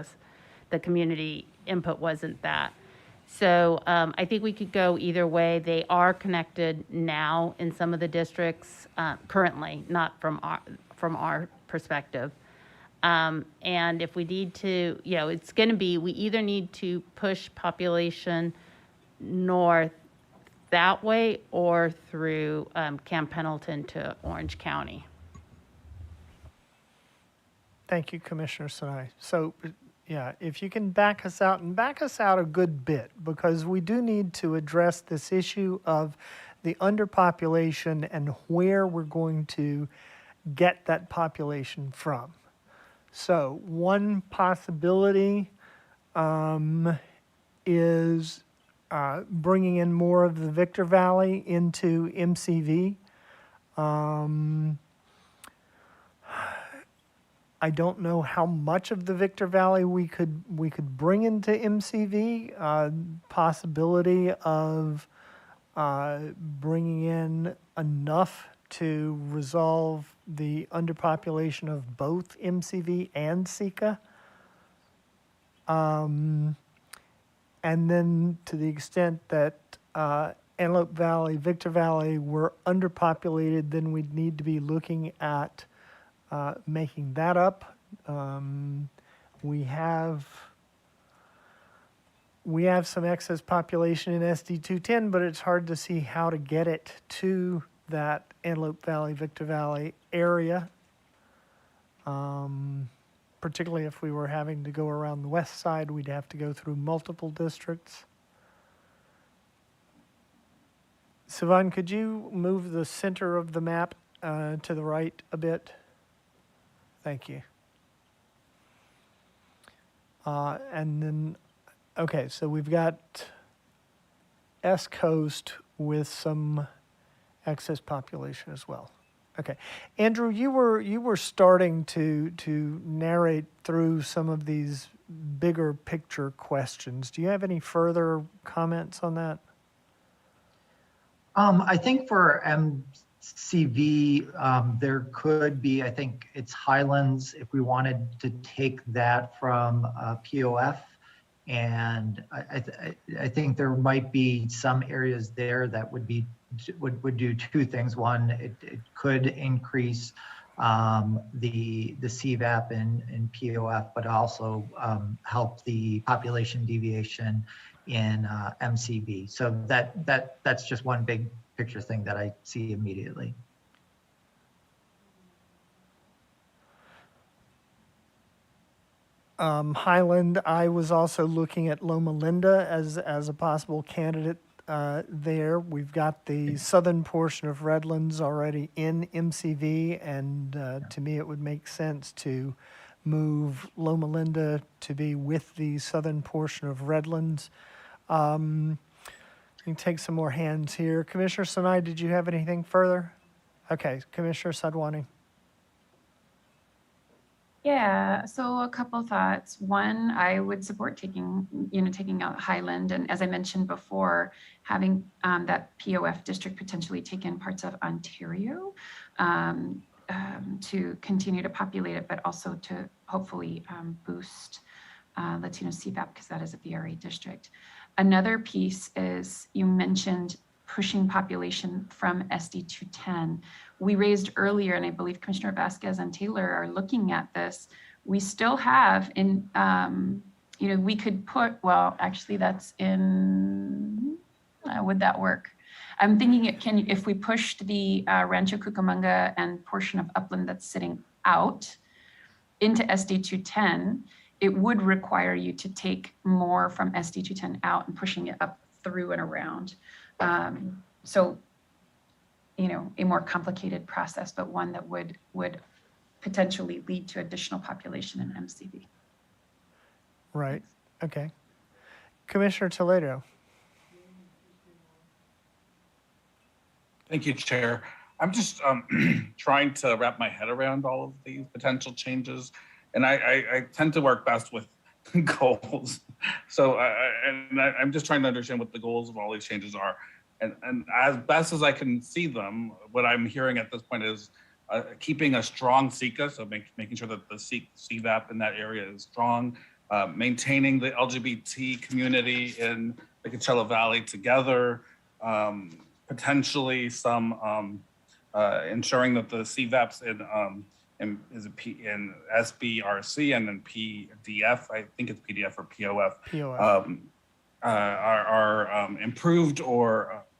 the community input wasn't that. So I think we could go either way. They are connected now in some of the districts currently, not from our perspective. And if we need to, it's going to be, we either need to push population north that way or through Camp Pendleton to Orange County. Thank you, Commissioner Sinai. So, yeah, if you can back us out a good bit, because we do need to address this issue of the underpopulation and where we're going to get that population from. So one possibility is bringing in more of the Victor Valley into MCV. I don't know how much of the Victor Valley we could bring into MCV. Possibility of bringing in enough to resolve the underpopulation of both MCV and SECA. And then to the extent that Antelope Valley, Victor Valley were underpopulated, then we'd need to be looking at making that up. We have some excess population in SD 210, but it's hard to see how to get it to that Antelope Valley, Victor Valley area. Particularly if we were having to go around the west side, we'd have to go through multiple districts. Sivan, could you move the center of the map to the right a bit? Thank you. And then, okay, so we've got S Coast with some excess population as well. Okay, Andrew, you were starting to narrate through some of these bigger picture questions. Do you have any further comments on that? I think for MCV, there could be, I think it's Highlands, if we wanted to take that from POF. And I think there might be some areas there that would do two things. One, it could increase the CVAP in POF, but also help the population deviation in MCV. So that's just one big picture thing that I see immediately. Highland, I was also looking at Loma Linda as a possible candidate there. We've got the southern portion of Redlands already in MCV, and to me it would make sense to move Loma Linda to be with the southern portion of Redlands. You can take some more hands here. Commissioner Sinai, did you have anything further? Okay, Commissioner Sadwani. Yeah, so a couple thoughts. One, I would support taking out Highland, and as I mentioned before, having that POF district potentially take in parts of Ontario to continue to populate it, but also to hopefully boost Latino CVAP because that is a VRA district. Another piece is you mentioned pushing population from SD 210. We raised earlier, and I believe Commissioner Vasquez and Taylor are looking at this. We still have in, we could put, well, actually that's in, would that work? I'm thinking if we pushed the Rancho Cucamonga and portion of Upland that's sitting out into SD 210, it would require you to take more from SD 210 out and pushing it up through and around. So, a more complicated process, but one that would potentially lead to additional population in MCV. Right, okay. Commissioner Toledo. Thank you, Chair. I'm just trying to wrap my head around all of these potential changes. And I tend to work best with goals. So I'm just trying to understand what the goals of all these changes are. And as best as I can see them, what I'm hearing at this point is keeping a strong CICA, so making sure that the CVAP in that area is strong, maintaining the LGBT community in the Coachella Valley together, potentially some ensuring that the CVAPs in SBRC and then PDF, I think it's PDF or POF, are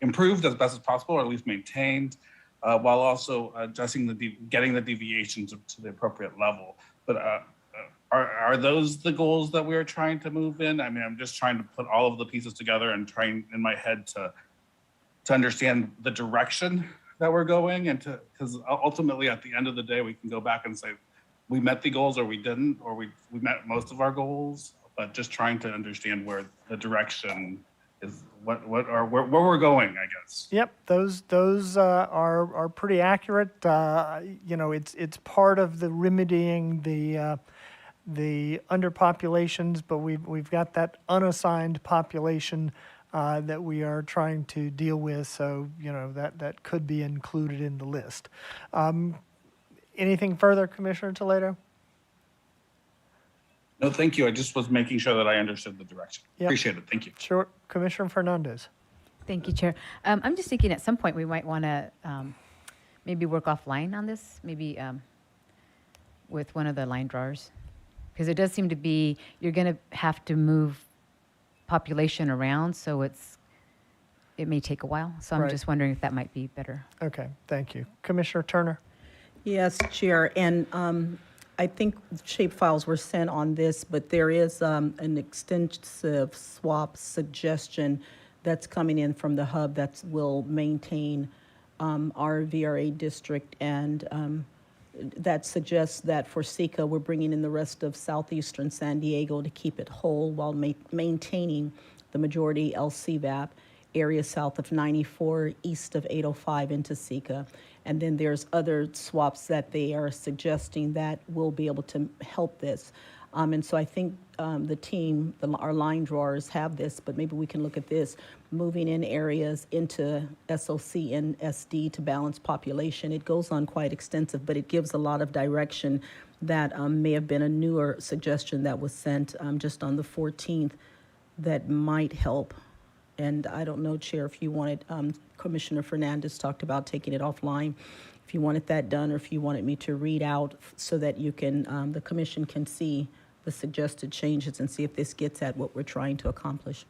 improved as best as possible, or at least maintained, while also adjusting getting the deviations to the appropriate level. But are those the goals that we're trying to move in? I mean, I'm just trying to put all of the pieces together and trying in my head to understand the direction that we're going, and because ultimately at the end of the day, we can go back and say, we met the goals or we didn't, or we met most of our goals, but just trying to understand where the direction is, where we're going, I guess. Yep, those are pretty accurate. It's part of the remedying the underpopulations, but we've got that unassigned population that we are trying to deal with. So that could be included in the list. Anything further, Commissioner Toledo? No, thank you. I just was making sure that I understood the direction. Yep. Appreciate it. Thank you. Sure. Commissioner Fernandez. Thank you, Chair. I'm just thinking at some point we might want to maybe work offline on this, maybe with one of the line drawers, because it does seem to be you're going to have to move population around, so it may take a while. So I'm just wondering if that might be better. Okay, thank you. Commissioner Turner. Yes, Chair, and I think shape files were sent on this, but there is an extensive swap suggestion that's coming in from the hub that will maintain our VRA district, and that suggests that for CICA, we're bringing in the rest of southeastern San Diego to keep it whole while maintaining the majority LCVAP area south of 94, east of 805 into CICA. And then there's other swaps that they are suggesting that will be able to help this. And so I think the team, our line drawers have this, but maybe we can look at this, moving in areas into SOC and SD to balance population. It goes on quite extensive, but it gives a lot of direction that may have been a newer suggestion that was sent just on the 14th that might help. And I don't know, Chair, if you wanted, Commissioner Fernandez talked about taking it offline, if you wanted that done, or if you wanted me to read out so that you can, the Commission can see the suggested changes and see if this gets at what we're trying to accomplish.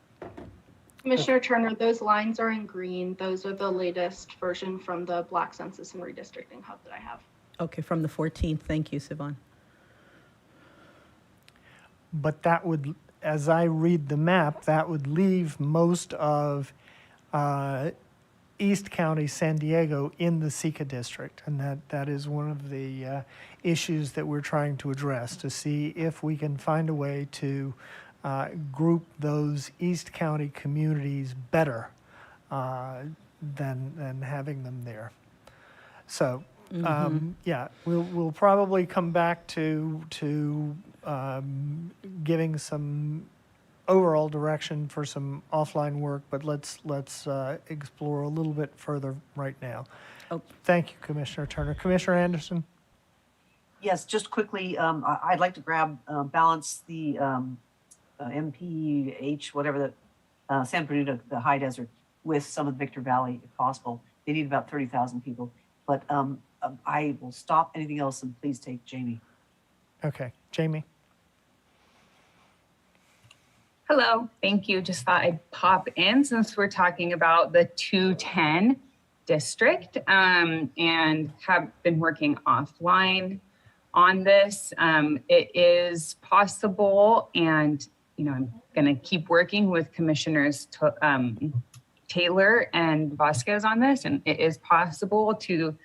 Commissioner Turner, those lines are in green. Those are the latest version from the Black Census and Redistricting Hub that I have. Okay, from the 14th. Thank you, Sivan. But that would, as I read the map, that would leave most of East County, San Diego in the SECA district. And that is one of the issues that we're trying to address, to see if we can find a way to group those East County communities better than having them there. So, yeah, we'll probably come back to giving some overall direction for some offline work, but let's explore a little bit further right now. Oh. Thank you, Commissioner Turner. Commissioner Anderson? Yes, just quickly, I'd like to balance the MPH, whatever the San Bernardino, the high desert, with some of the Victor Valley if possible. They need about 30,000 people, but I will stop anything else and please take Jamie. Okay, Jamie. Hello, thank you. Just thought I'd pop in since we're talking about the 210 district and have been working offline on this. It is possible, and I'm going to keep working with Commissioners Taylor and Vasquez on this, and it is possible to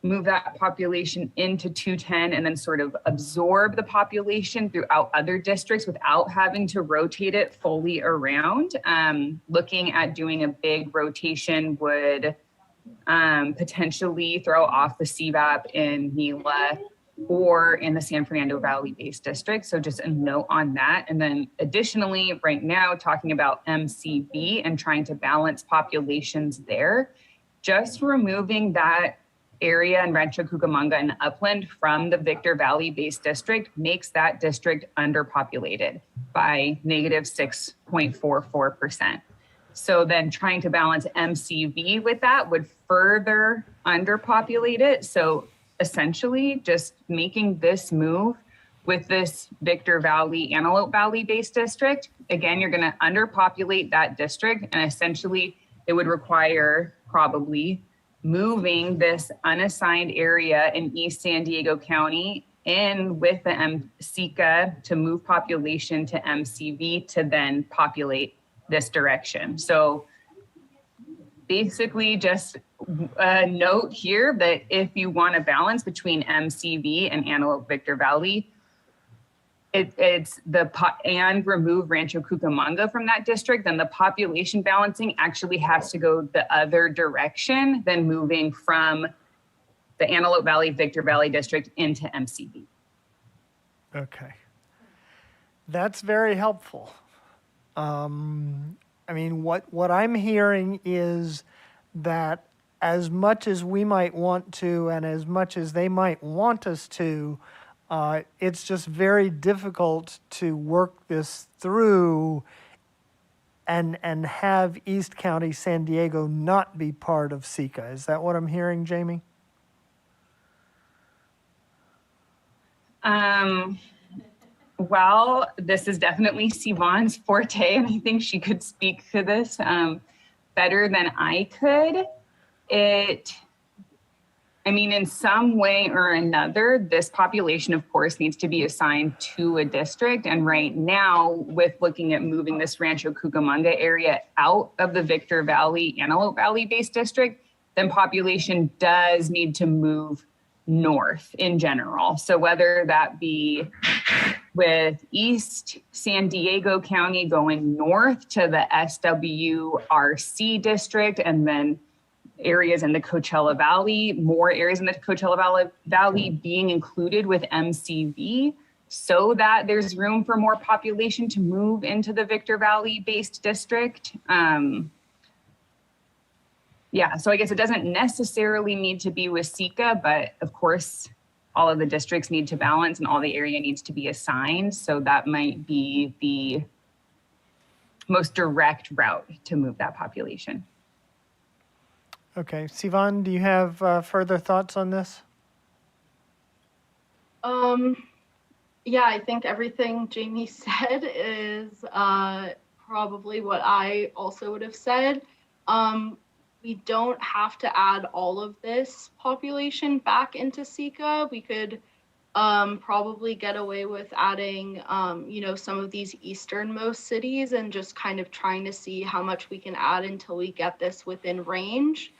move that population into 210 and then sort of absorb the population throughout other districts without having to rotate it fully around. Looking at doing a big rotation would potentially throw off the CVAP in Gila or in the San Fernando Valley-based district. So just a note on that. And then additionally, right now, talking about MCV and trying to balance populations there, just removing that area in Rancho Cucamonga and Upland from the Victor Valley-based district makes that district underpopulated by negative 6.44%. So then trying to balance MCV with that would further underpopulate it. So essentially just making this move with this Victor Valley, Antelope Valley-based district, again, you're going to underpopulate that district, and essentially it would require probably moving this unassigned area in East San Diego County in with the SECA to move population to MCV to then populate this direction. So basically just a note here that if you want to balance between MCV and Antelope Victor Valley, and remove Rancho Cucamonga from that district, then the population balancing actually has to go the other direction than moving from the Antelope Valley, Victor Valley district into MCV. Okay. That's very helpful. I mean, what I'm hearing is that as much as we might want to and as much as they might want us to, it's just very difficult to work this through and have East County, San Diego not be part of SECA. Is that what I'm hearing, Jamie? Well, this is definitely Siobhan's forte, and I think she could speak to this better than I could. In some way or another, this population, of course, needs to be assigned to a district. And right now, with looking at moving this Rancho Cucamonga area out of the Victor Valley, Antelope Valley-based district, then population does need to move north in general. So whether that be with East San Diego County going north to the SWRC district, and then areas in the Coachella Valley, more areas in the Coachella Valley being included with MCV so that there's room for more population to move into the Victor Valley-based district. So I guess it doesn't necessarily need to be with SECA, but of course, all of the districts need to balance and all the area needs to be assigned. So that might be the most direct route to move that population. Okay, Sivan, do you have further thoughts on this? Yeah, I think everything Jamie said is probably what I also would have said. We don't have to add all of this population back into SECA. We could probably get away with adding, some of these easternmost cities and just kind of trying to see how much we can add until we get this within range.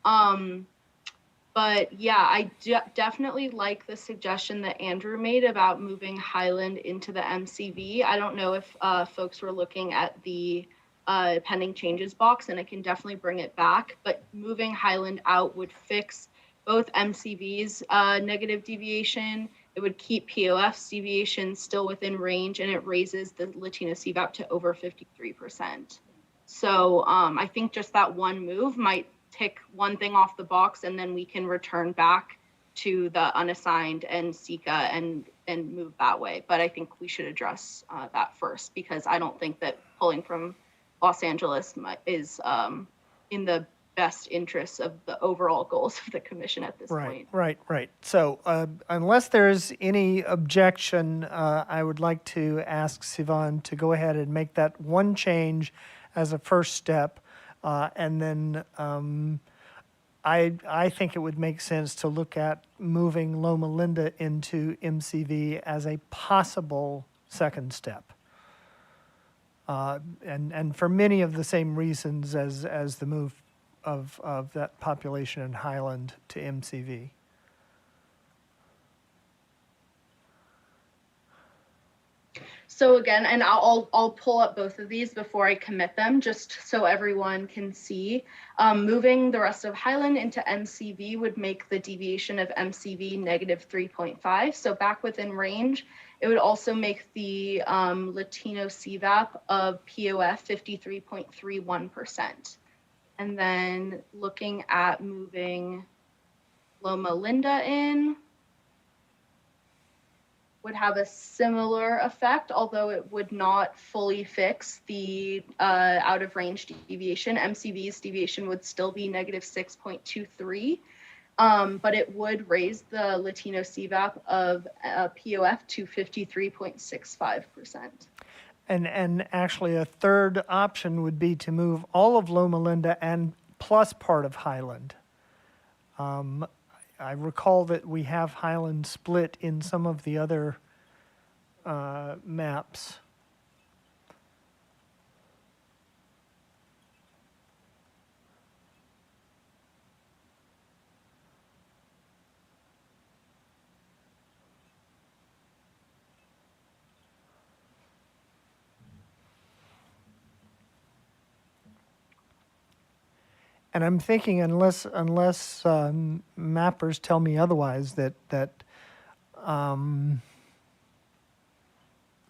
But yeah, I definitely like the suggestion that Andrew made about moving Highland into the MCV. I don't know if folks were looking at the pending changes box, and I can definitely bring it back, but moving Highland out would fix both MCV's negative deviation. It would keep POF's deviation still within range, and it raises the Latino CVAP to over 53%. So I think just that one move might tick one thing off the box, and then we can return back to the unassigned and SICA and move that way. But I think we should address that first, because I don't think that pulling from Los Angeles is in the best interests of the overall goals of the commission at this point. Right. So unless there's any objection, I would like to ask Sivan to go ahead and make that one change as a first step. And then I think it would make sense to look at moving Loma Linda into MCV as a possible second step. And for many of the same reasons as the move of that population in Highland to MCV. So again, and I'll pull up both of these before I commit them, just so everyone can see. Moving the rest of Highland into MCV would make the deviation of MCV negative 3.5, so back within range. It would also make the Latino CVAP of POF 53.31%. And then looking at moving Loma Linda in would have a similar effect, although it would not fully fix the out of range deviation. MCV's deviation would still be negative 6.23, but it would raise the Latino CVAP of POF to 53.65%. And actually a third option would be to move all of Loma Linda and plus part of Highland. I recall that we have Highland split in some of the other maps. And I'm thinking, unless mappers tell me otherwise, that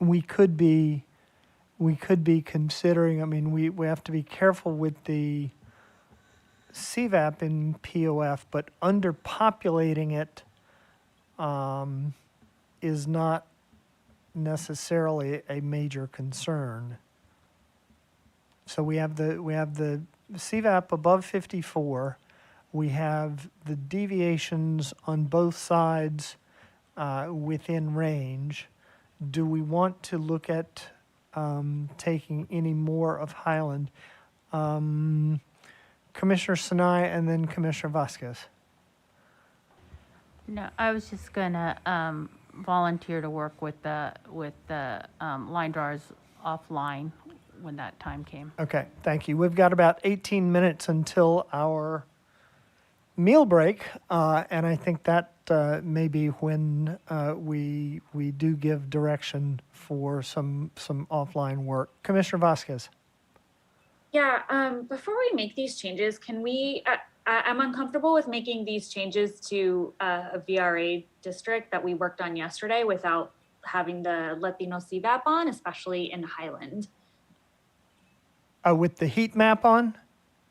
we could be considering. I mean, we have to be careful with the CVAP in POF, but underpopulating it is not necessarily a major concern. So we have the CVAP above 54. We have the deviations on both sides within range. Do we want to look at taking any more of Highland? Commissioner Sinai and then Commissioner Vasquez. No, I was just gonna volunteer to work with the line drawers offline when that time came. Okay, thank you. We've got about 18 minutes until our meal break, and I think that may be when we do give direction for some offline work. Commissioner Vasquez. Yeah, before we make these changes, can we, I'm uncomfortable with making these changes to a VRA district that we worked on yesterday without having the Latino CVAP on, especially in Highland. With the heat map on?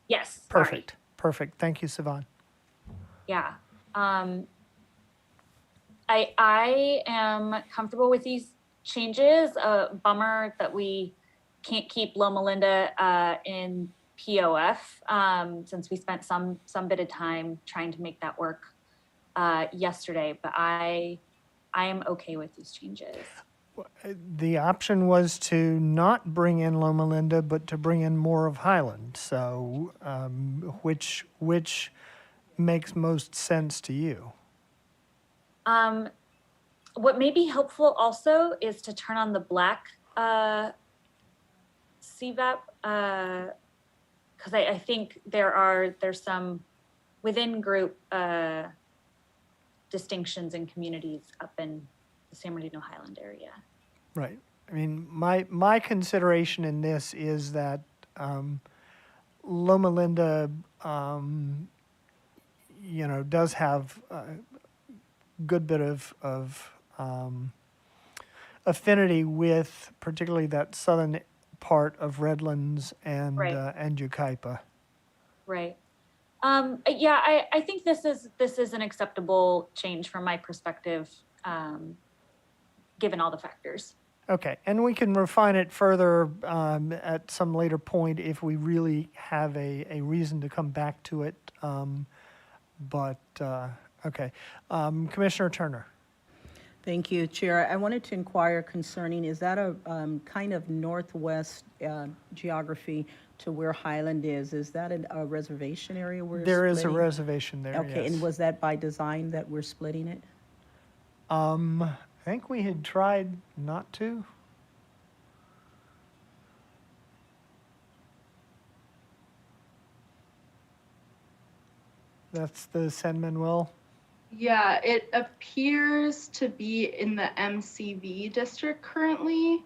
Yes. Perfect. Sorry. Perfect. Thank you, Sivan. Yeah. I am comfortable with these changes. Bummer that we can't keep Loma Linda in POF since we spent some bit of time trying to make that work yesterday, but I am okay with these changes. The option was to not bring in Loma Linda, but to bring in more of Highland. So which makes most sense to you? what may be helpful also is to turn on the black CVAP, because I think there's some within group distinctions in communities up in the San Bernardino Highland area. Right. I mean, my consideration in this is that Loma Linda, does have a good bit of affinity with particularly that southern part of Redlands and Yucaipa. Right. Yeah, I think this is an acceptable change from my perspective, given all the factors. Okay, and we can refine it further at some later point if we really have a reason to come back to it. Okay. Commissioner Turner. Thank you, Chair. I wanted to inquire concerning, is that a kind of northwest geography to where Highland is? Is that a reservation area we're There is a splitting? reservation there, Okay, yes. and was that by design that we're splitting it? I think we had tried not to. That's the San Manuel. Yeah, it appears to be in the MCV district currently.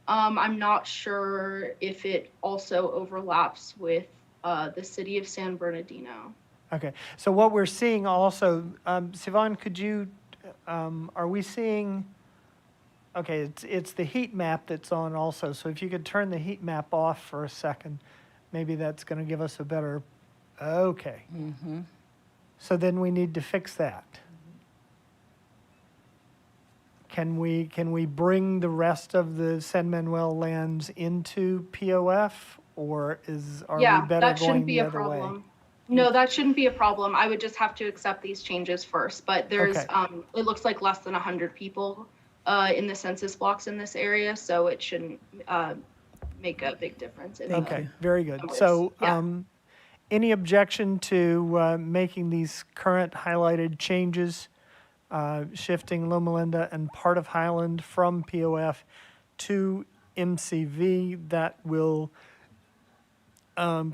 I'm not sure if it also overlaps with the city of San Bernardino. Okay, so what we're seeing also, Sivan, could you, are we seeing, okay, it's the heat map that's on also, so if you could turn the heat map off for a second, maybe that's going to give us a better, okay. Mm-hmm. So then we need to fix that. Can we bring the rest of the San Manuel lands into POF, or are we better that shouldn't going be the a other way? problem. No, that shouldn't be a problem. I would just have to accept these changes first. But there's, Okay. it looks like less than 100 people in the census blocks in this area, so it shouldn't make a big difference. Okay, very good. numbers. So, Yeah. any objection to making these current highlighted changes, shifting Loma Linda and part of Highland from POF to MCV? That will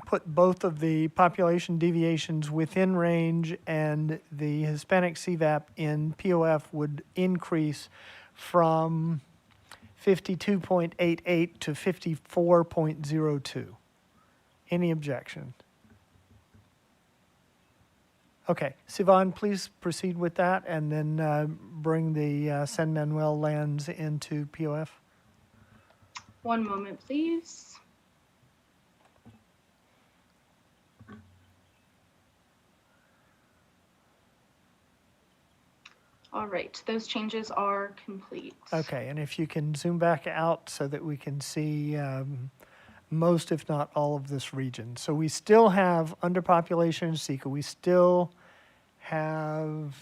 put both of the population deviations within range, and the Hispanic CVAP in POF would increase from 52.88 to 54.02. Any objection? Okay, Sivan, please proceed with that, and then bring the San Manuel lands into POF. One moment, please. All right, those changes are complete. Okay, and if you can zoom back out so that we can see most, if not all, of this region. So we still have underpopulation in Seca. We still have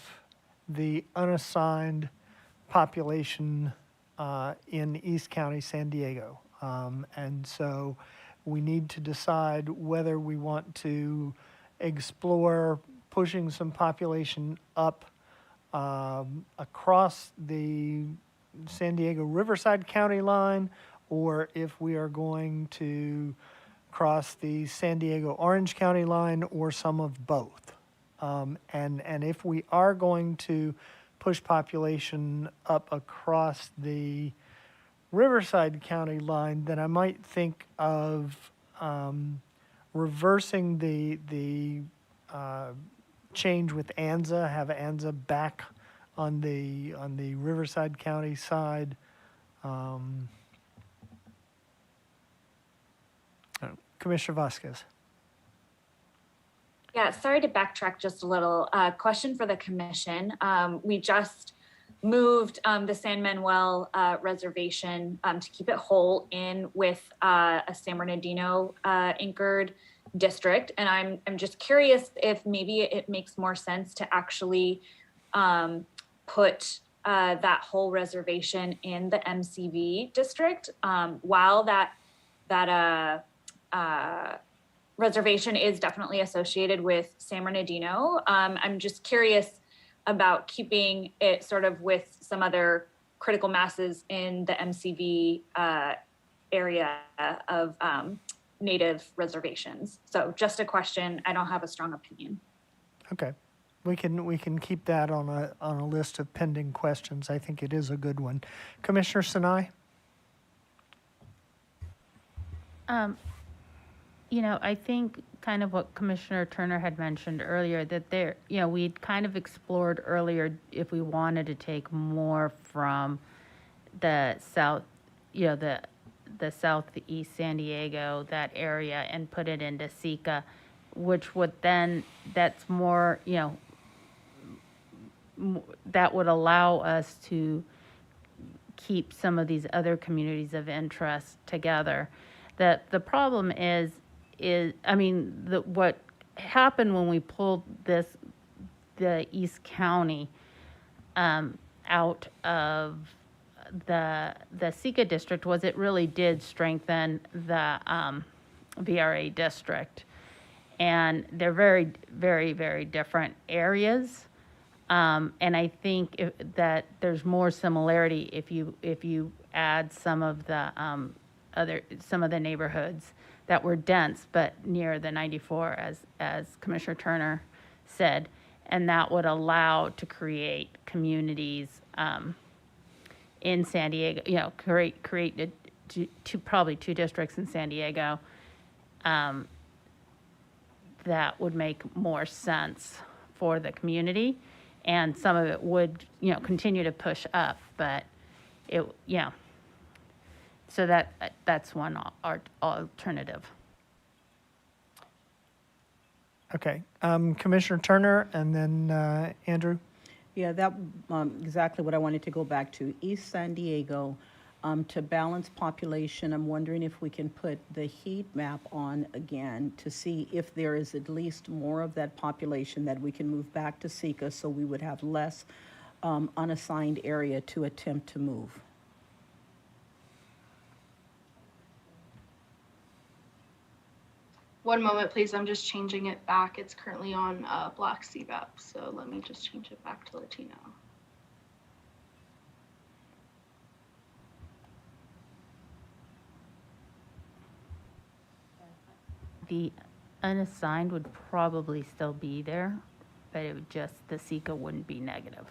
the unassigned population in East County, San Diego. And so we need to decide whether we want to explore pushing some population up across the San Diego Riverside County line, or if we are going to cross the San Diego Orange County line, or some of both. And if we are going to push population up across the Riverside County line, then I might think of reversing the change with ANZA, have ANZA back on the Riverside County side. Commissioner Vasquez. Yeah, sorry to backtrack just a little. Question for the commission. We just moved the San Manuel reservation to keep it whole in with a San Bernardino anchored district. And I'm just curious if maybe it makes more sense to actually put that whole reservation in the MCV district while that reservation is definitely associated with San Bernardino. I'm just curious about keeping it sort of with some other critical masses in the MCV area of native reservations. So just a question. I don't have a strong opinion. Okay. We can keep that on a list of pending questions. I think it is a good one. Commissioner Sinai? I think kind of what Commissioner Turner had mentioned earlier, that we'd kind of explored earlier if we wanted to take more from the south, the southeast San Diego, that area, and put it into Sika, which would then, that's more, that would allow us to keep some of these other communities of interest together. The problem is what happened when we pulled the East County out of the Sika district was it really did strengthen the VRA district. And they're very, very, very different areas. And I think that there's more similarity if you add some of the neighborhoods that were dense but near the 94, as Commissioner Turner said, and that would allow to create communities in San Diego. Create probably two districts in San Diego. That would make more sense for the community, and some of it would, continue to push up, but so that's one alternative. Okay. Commissioner Turner and then Andrew. Yeah, that exactly what I wanted to go back to. East San Diego, to balance population, I'm wondering if we can put the heat map on again to see if there is at least more of that population that we can move back to Sika, so we would have less unassigned area to attempt to move. One moment, please. I'm just changing it back. It's currently on Black CVAP, so let me just change it back to Latino. The unassigned would probably still be there, but it would just, the Sika wouldn't be negative.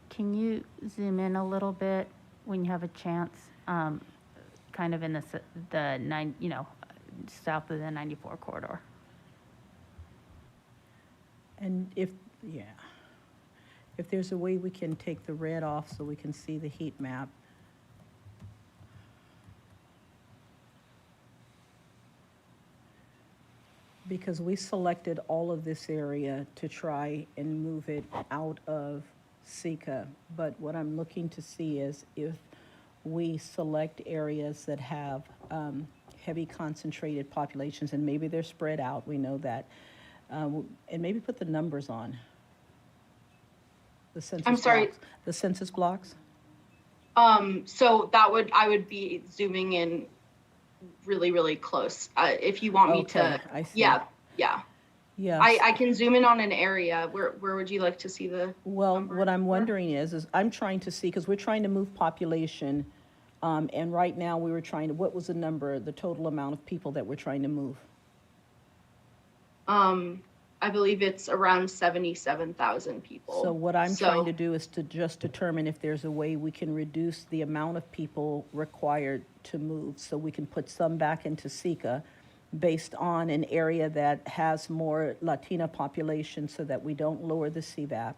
Can you zoom in a little bit when you have a chance? Kind of in the south of the 94 corridor. And if there's a way we can take the red off so we can see the heat map. Because we selected all of this area to try and move it out of Sika, but what I'm looking to see is if we select areas that have heavy concentrated populations, and maybe they're spread out, we know that, and maybe put the numbers on. The census I'm sorry. blocks. The census blocks? So I would be zooming in really, really close. If you want me to, I see. yeah. Yes. I can zoom in on an area. Where would you like to see the Well, what I'm wondering is I'm trying to see, because we're trying to move population, and right now we were trying to, what was the number, the total amount of people that we're trying to move? I believe it's around 77,000 people. So what I'm trying to do is to just determine if there's a way we can reduce the amount of people required to move, so we can put some back into Sika based on an area that has more Latina population so that we don't lower the CVAP.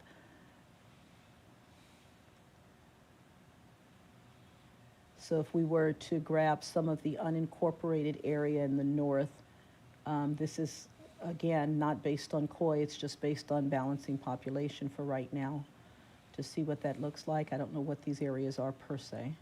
So if we were to grab some of the unincorporated area in the north, this is, again, not based on COI, it's just based on balancing population for right now, to see what that looks like. I don't know what these areas are per se.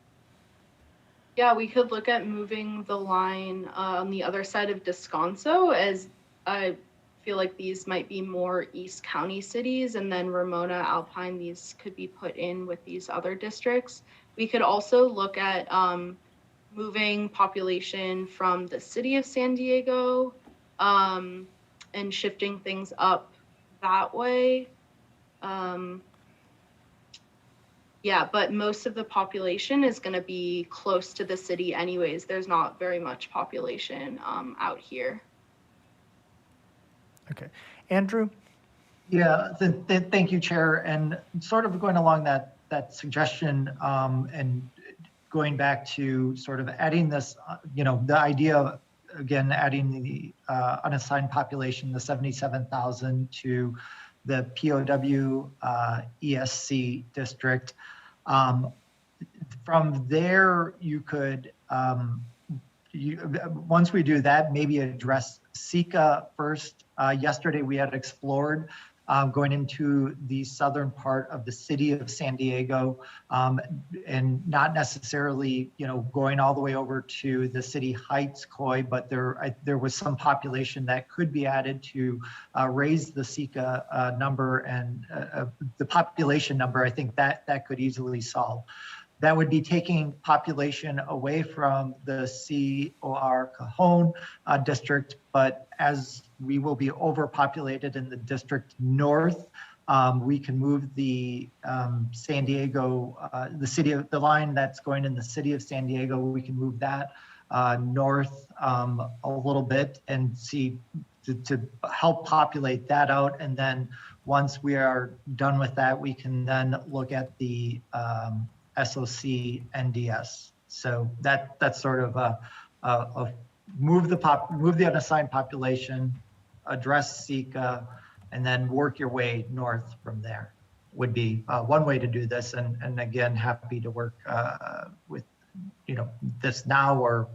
Yeah, we could look at moving the line on the other side of Descanso, as I feel like these might be more East County cities, and then Ramona, Alpine, these could be put in with these other districts. We could also look at moving population from the city of San Diego and shifting things up that way. Yeah, but most of the population is going to be close to the city anyways. There's not very much population out here. Okay. Andrew? Yeah, thank you, Chair. And sort of going along that suggestion and going back to sort of adding this, the idea of, again, adding the unassigned population, the 77,000 to the POW ESC district. From there, you could, once we do that, maybe address SECA first. Yesterday, we had explored going into the southern part of the city of San Diego, and not necessarily, going all the way over to the City Heights COI, but there was some population that could be added to raise the SECA number, and the population number, I think that could easily solve. That would be taking population away from the COR Cajon district, but as we will be overpopulated in the district north, we can move the San Diego, the line that's going in the city of San Diego, we can move that north a little bit and see to help populate that out. And then once we are done with that, we can then look at the SOC NDS. So that's sort of a move the unassigned population, address SECA, and then work your way north from there would be one way to do this. And again, happy to work with this now or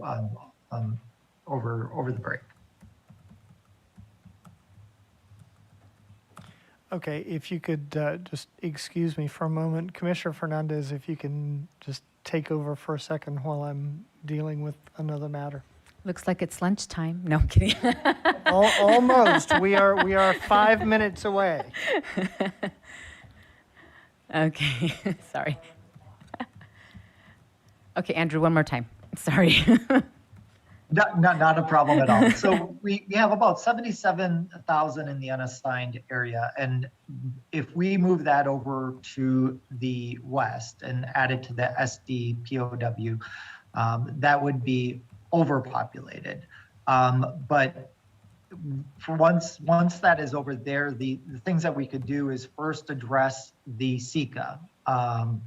over the break. Okay, if you could just excuse me for a moment. Commissioner Fernandez, if you can just take over for a second while I'm dealing with another matter. Looks like it's lunchtime. No, I'm kidding. Almost. We are 5 minutes away. Okay, sorry. Okay, Andrew, one more time. Sorry. Not a problem at all. So we have about 77,000 in the unassigned area. And if we move that over to the west and add it to the SD POW, that would be overpopulated. But for once that is over there, the things that we could do is first address the SECA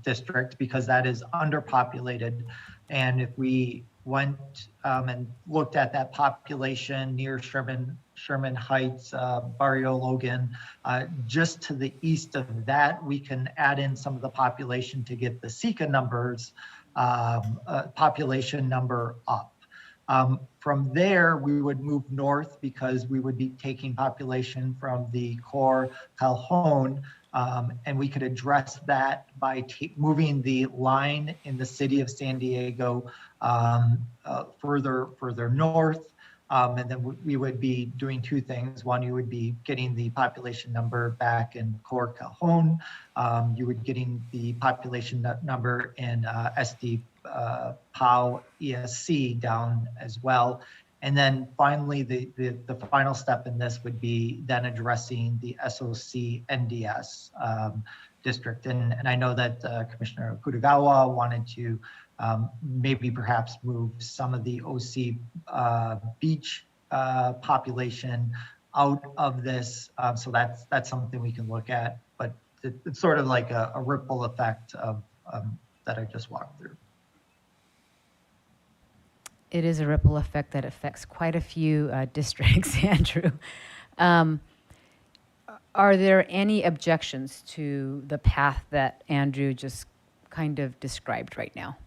district, because that is underpopulated. And if we went and looked at that population near Sherman Heights, Barrio Logan, just to the east of that, we can add in some of the population to get the SECA numbers, population number up. From there, we would move north because we would be taking population from the core Calhoun, and we could address that by moving the line in the city of San Diego further north. And then we would be doing two things. One, you would be getting the population number back in core Calhoun. You would getting the population number in SD POW ESC down as well. And then finally, the final step in this would be then addressing the SOC NDS district. And I know that Commissioner Kutagawa wanted to maybe perhaps move some of the OC beach population out of this. So that's something we can look at, but it's sort of like a ripple effect of that I just walked through. It is a ripple effect that affects quite a few districts, Andrew. Are there any objections to the path that Andrew just kind of described right now?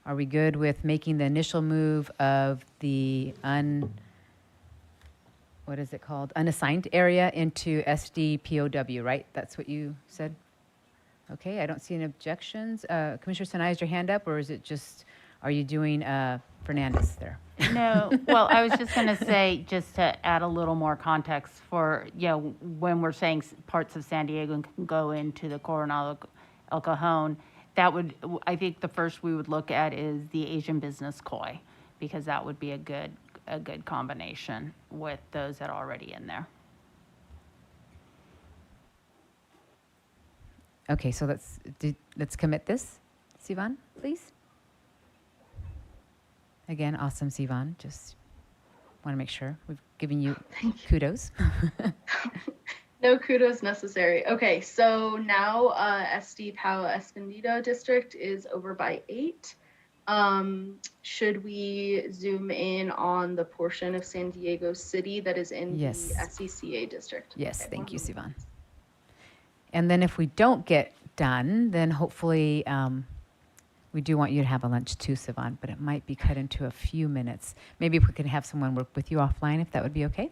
Are we good with making the initial move of the unassigned area into SD POW, right? That's what you said? Okay, I don't see any objections. Commissioner Sinai, is your hand up, or is it just, are you doing Fernandez there. No, well, I was just going to say, just to add a little more context for, when we're saying parts of San Diego can go into the Coronado El Cajon, I think the first we would look at is the Asian business koi, because that would be a good combination with those that are already in there. Okay, so let's commit this. Sivan, please. Again, awesome, Sivan. Just want to make sure we've given you kudos. No kudos necessary. Okay, so now SD Palo Escondido district is over by 8. Should we zoom in on the portion of San Diego City that is in the SCCA district? Yes, Okay, thank you, Sivan. And then if we don't get done, then hopefully we do want you to have a lunch too, Sivan, but it might be cut into a few minutes. Maybe if we could have someone work with you offline, if that would be okay?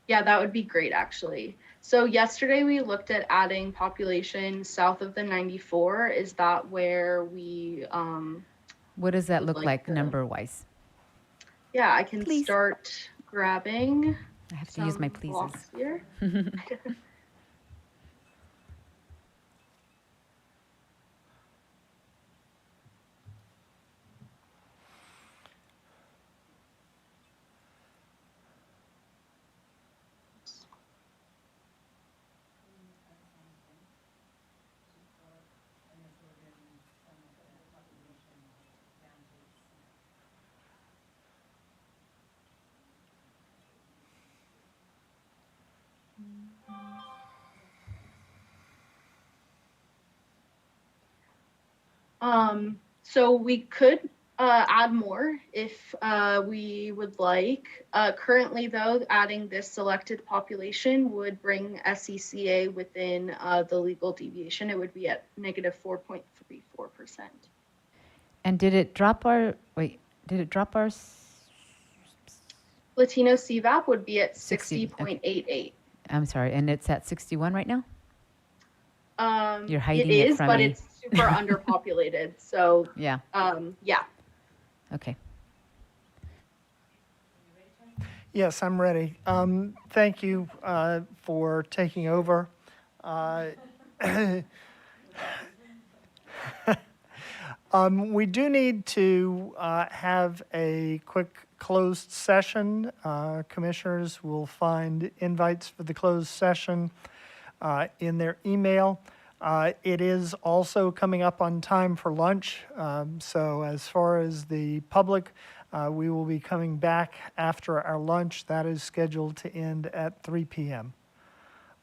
Yeah, that would be great, actually. So yesterday we looked at adding population south of the 94. Is that where we... what does that look like number-wise? Yeah, I can start grabbing. I have to use my pleases. Here. So we could add more if we would like. Currently, though, adding this selected population would bring SCCA within the legal deviation. It would be at negative 4.34%. And did it drop our, Latino CVAP would be at 60, 60.88. I'm sorry, and it's at 61 right now? You're hiding it it is, from but me. it's super underpopulated. So yeah. Yeah. Okay. Yes, I'm ready. Thank you for taking over. We do need to have a quick closed session. Commissioners will find invites for the closed session in their email. It is also coming up on time for lunch. So as far as the public, we will be coming back after our lunch. That is scheduled to end at 3 p.m.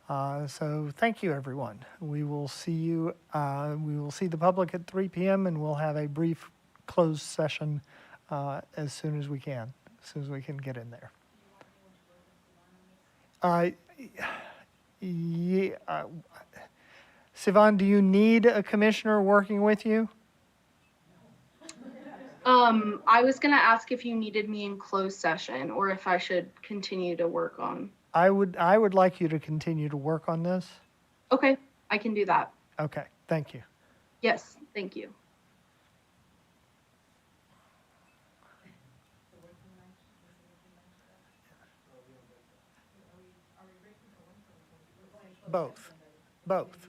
So thank you, everyone. We will see you. We will see the public at 3 p.m. and we'll have a brief closed session as soon as we can get in there. Yeah. Sivan, do you need a commissioner working with you? I was going to ask if you needed me in closed session or if I should continue to work on. I would like you to continue to work on this. Okay, I can do that. Okay, thank you. Yes, thank you. Both. Both.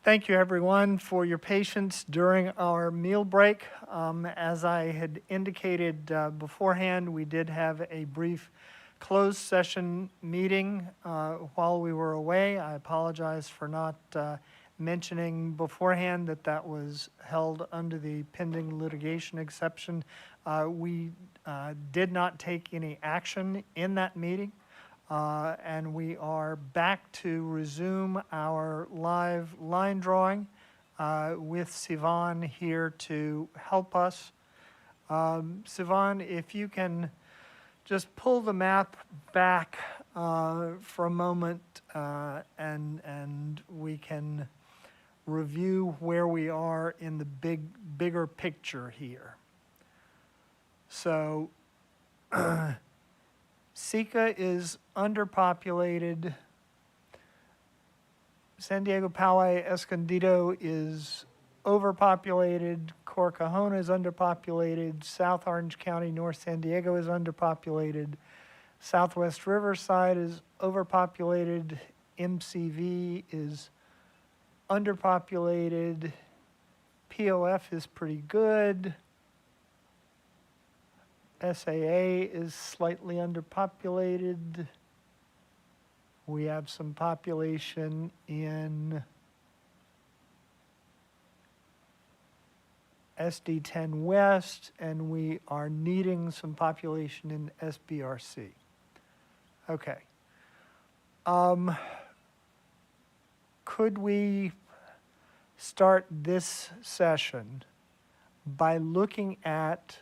Thank you, everyone, for your patience during our meal break. As I had indicated beforehand, we did have a brief closed session meeting while we were away. I apologize for not mentioning beforehand that that was held under the pending litigation exception. We did not take any action in that meeting. And we are back to resume our live line drawing with Sivan here to help us. Sivan, if you can just pull the map back for a moment and we can review where we are in the bigger picture here. So Sika is underpopulated. San Diego, Poway, Escondido is overpopulated. Corcajona is underpopulated. South Orange County, North San Diego is underpopulated. Southwest Riverside is overpopulated. MCV is underpopulated. POF is pretty good. SAA is slightly underpopulated. We have some population in SD10 West, and we are needing some population in SBRC. Okay. Could we start this session by looking at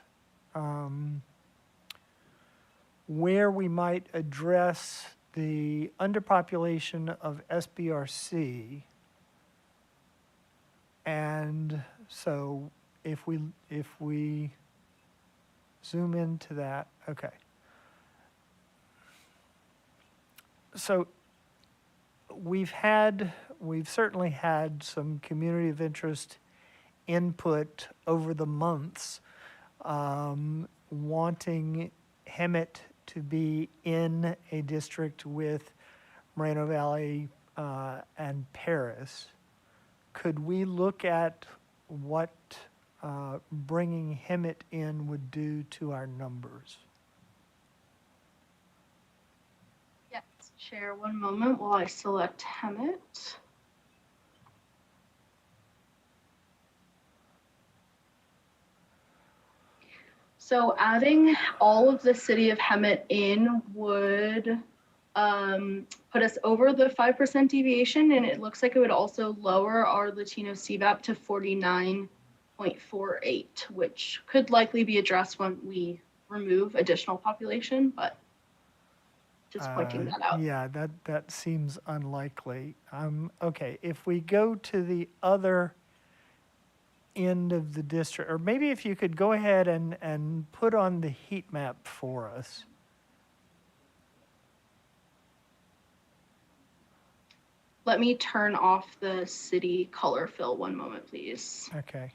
where we might address the underpopulation of SBRC. And so if we zoom into that, okay. So we've certainly had some community of interest input over the months, wanting Hemet to be in a district with Moreno Valley and Paris. Could we look at what bringing Hemet in would do to our numbers? Yes, Chair, one moment while I select Hemet. So adding all of the city of Hemet in would put us over the 5% deviation, and it looks like it would also lower our Latino CVAP to 49.48, which could likely be addressed when we remove additional population, but just pointing that out. Yeah, that seems unlikely. Okay, if we go to the other end of the district, or maybe if you could go ahead and put on the heat map for us. Let me turn off the city color fill one moment, please. Okay.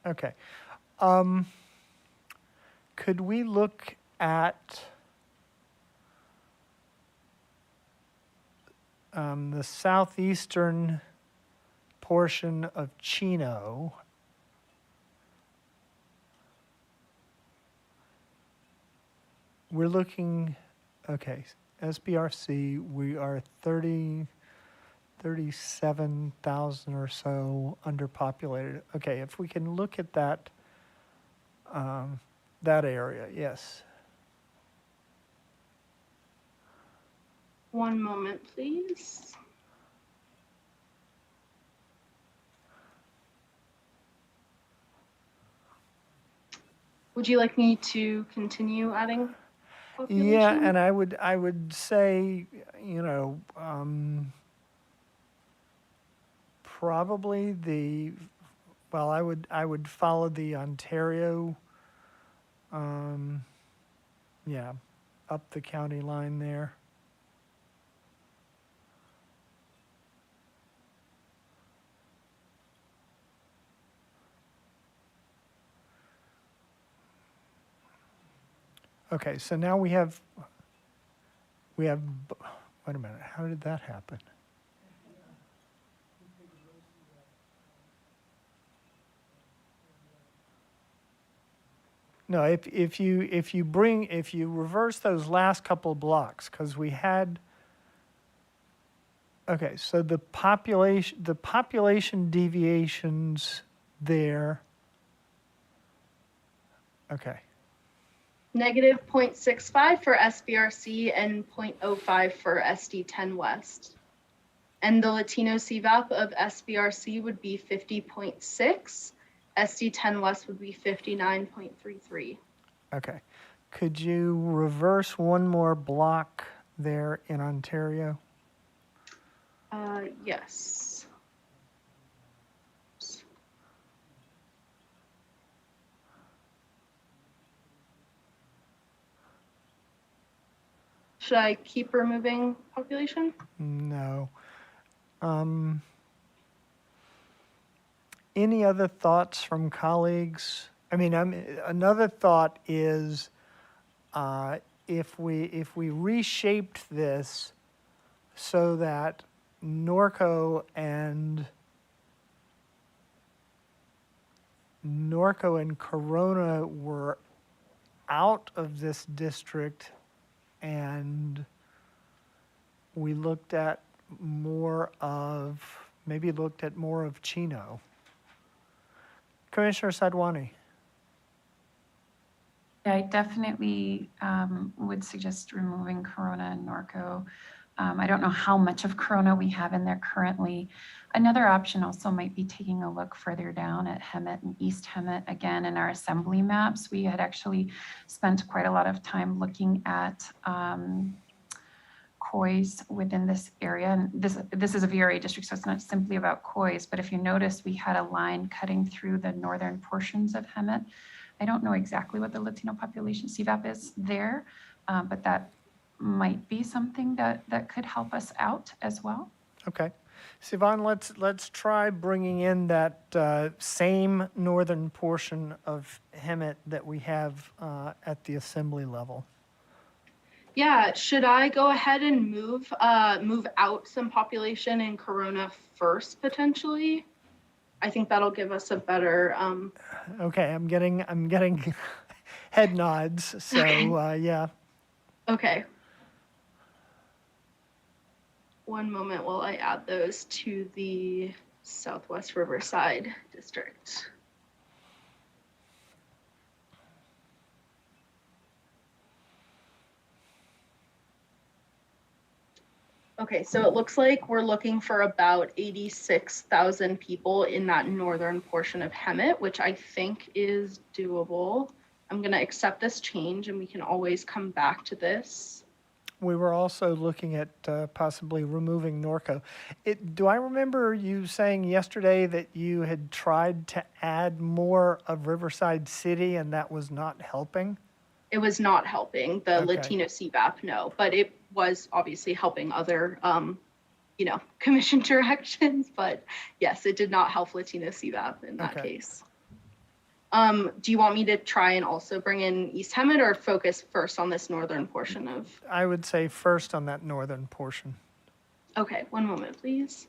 Okay. Could we look at the southeastern portion of Chino? We're looking, okay, SBRC, we are 37,000 or so underpopulated. Okay, if we can look at that, that area, yes. One moment, please. Would you like me to continue adding population? Yeah, and I would say, you know, probably well, I would follow the Ontario, yeah, up the county line there. Okay, so now we have, wait a minute, how did that happen? No, if you reverse those last couple of blocks, because we had, okay, so the population deviations there. Okay, Negative 0.65 for SBRC and 0.05 for SD10 West. And the Latino CVAP of SBRC would be 50.6. SD10 West would be 59.33. okay. Could you reverse one more block there in Ontario? Yes. Should I keep removing population? No. Any other thoughts from colleagues? I mean, another thought is if we reshaped this so that Norco and Corona were out of this district, and we looked at more of Chino. Commissioner Sadwani. Yeah, I definitely would suggest removing Corona and Norco. I don't know how much of Corona we have in there currently. Another option also might be taking a look further down at Hemet and East Hemet. Again, in our assembly maps, we had actually spent quite a lot of time looking at COIs within this area. And this is a VRA district, so it's not simply about COIs, but if you notice, we had a line cutting through the northern portions of Hemet. I don't know exactly what the Latino population CVAP is there, but that might be something that could help us out as well. Okay. Sivan, let's try bringing in that same northern portion of Hemet that we have at the assembly level. Yeah, should I go ahead and move out some population in Corona first potentially? I think that'll give us a better. Okay, I'm getting head nods. So Okay. yeah. Okay. One moment while I add those to the Southwest Riverside district. Okay, so it looks like we're looking for about 86,000 people in that northern portion of Hemet, which I think is doable. I'm going to accept this change and we can always come back to this. We were also looking at possibly removing Norco. Do I remember you saying yesterday that you had tried to add more of Riverside City and that was not helping? It was not helping the Okay. Latino CVAP, no, but it was obviously helping other, commission directions. But yes, it did not help Latino CVAP in that Okay. case. Do you want me to try and also bring in East Hemet or focus first on this northern portion of? I would say first on that northern portion. Okay, one moment, please.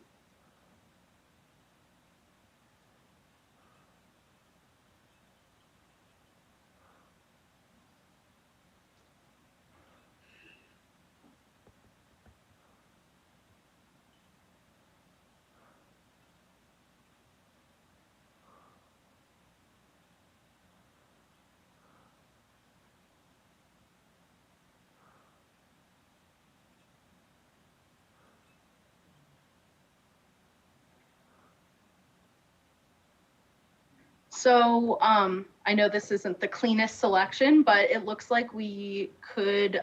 So I know this isn't the cleanest selection, but it looks like we could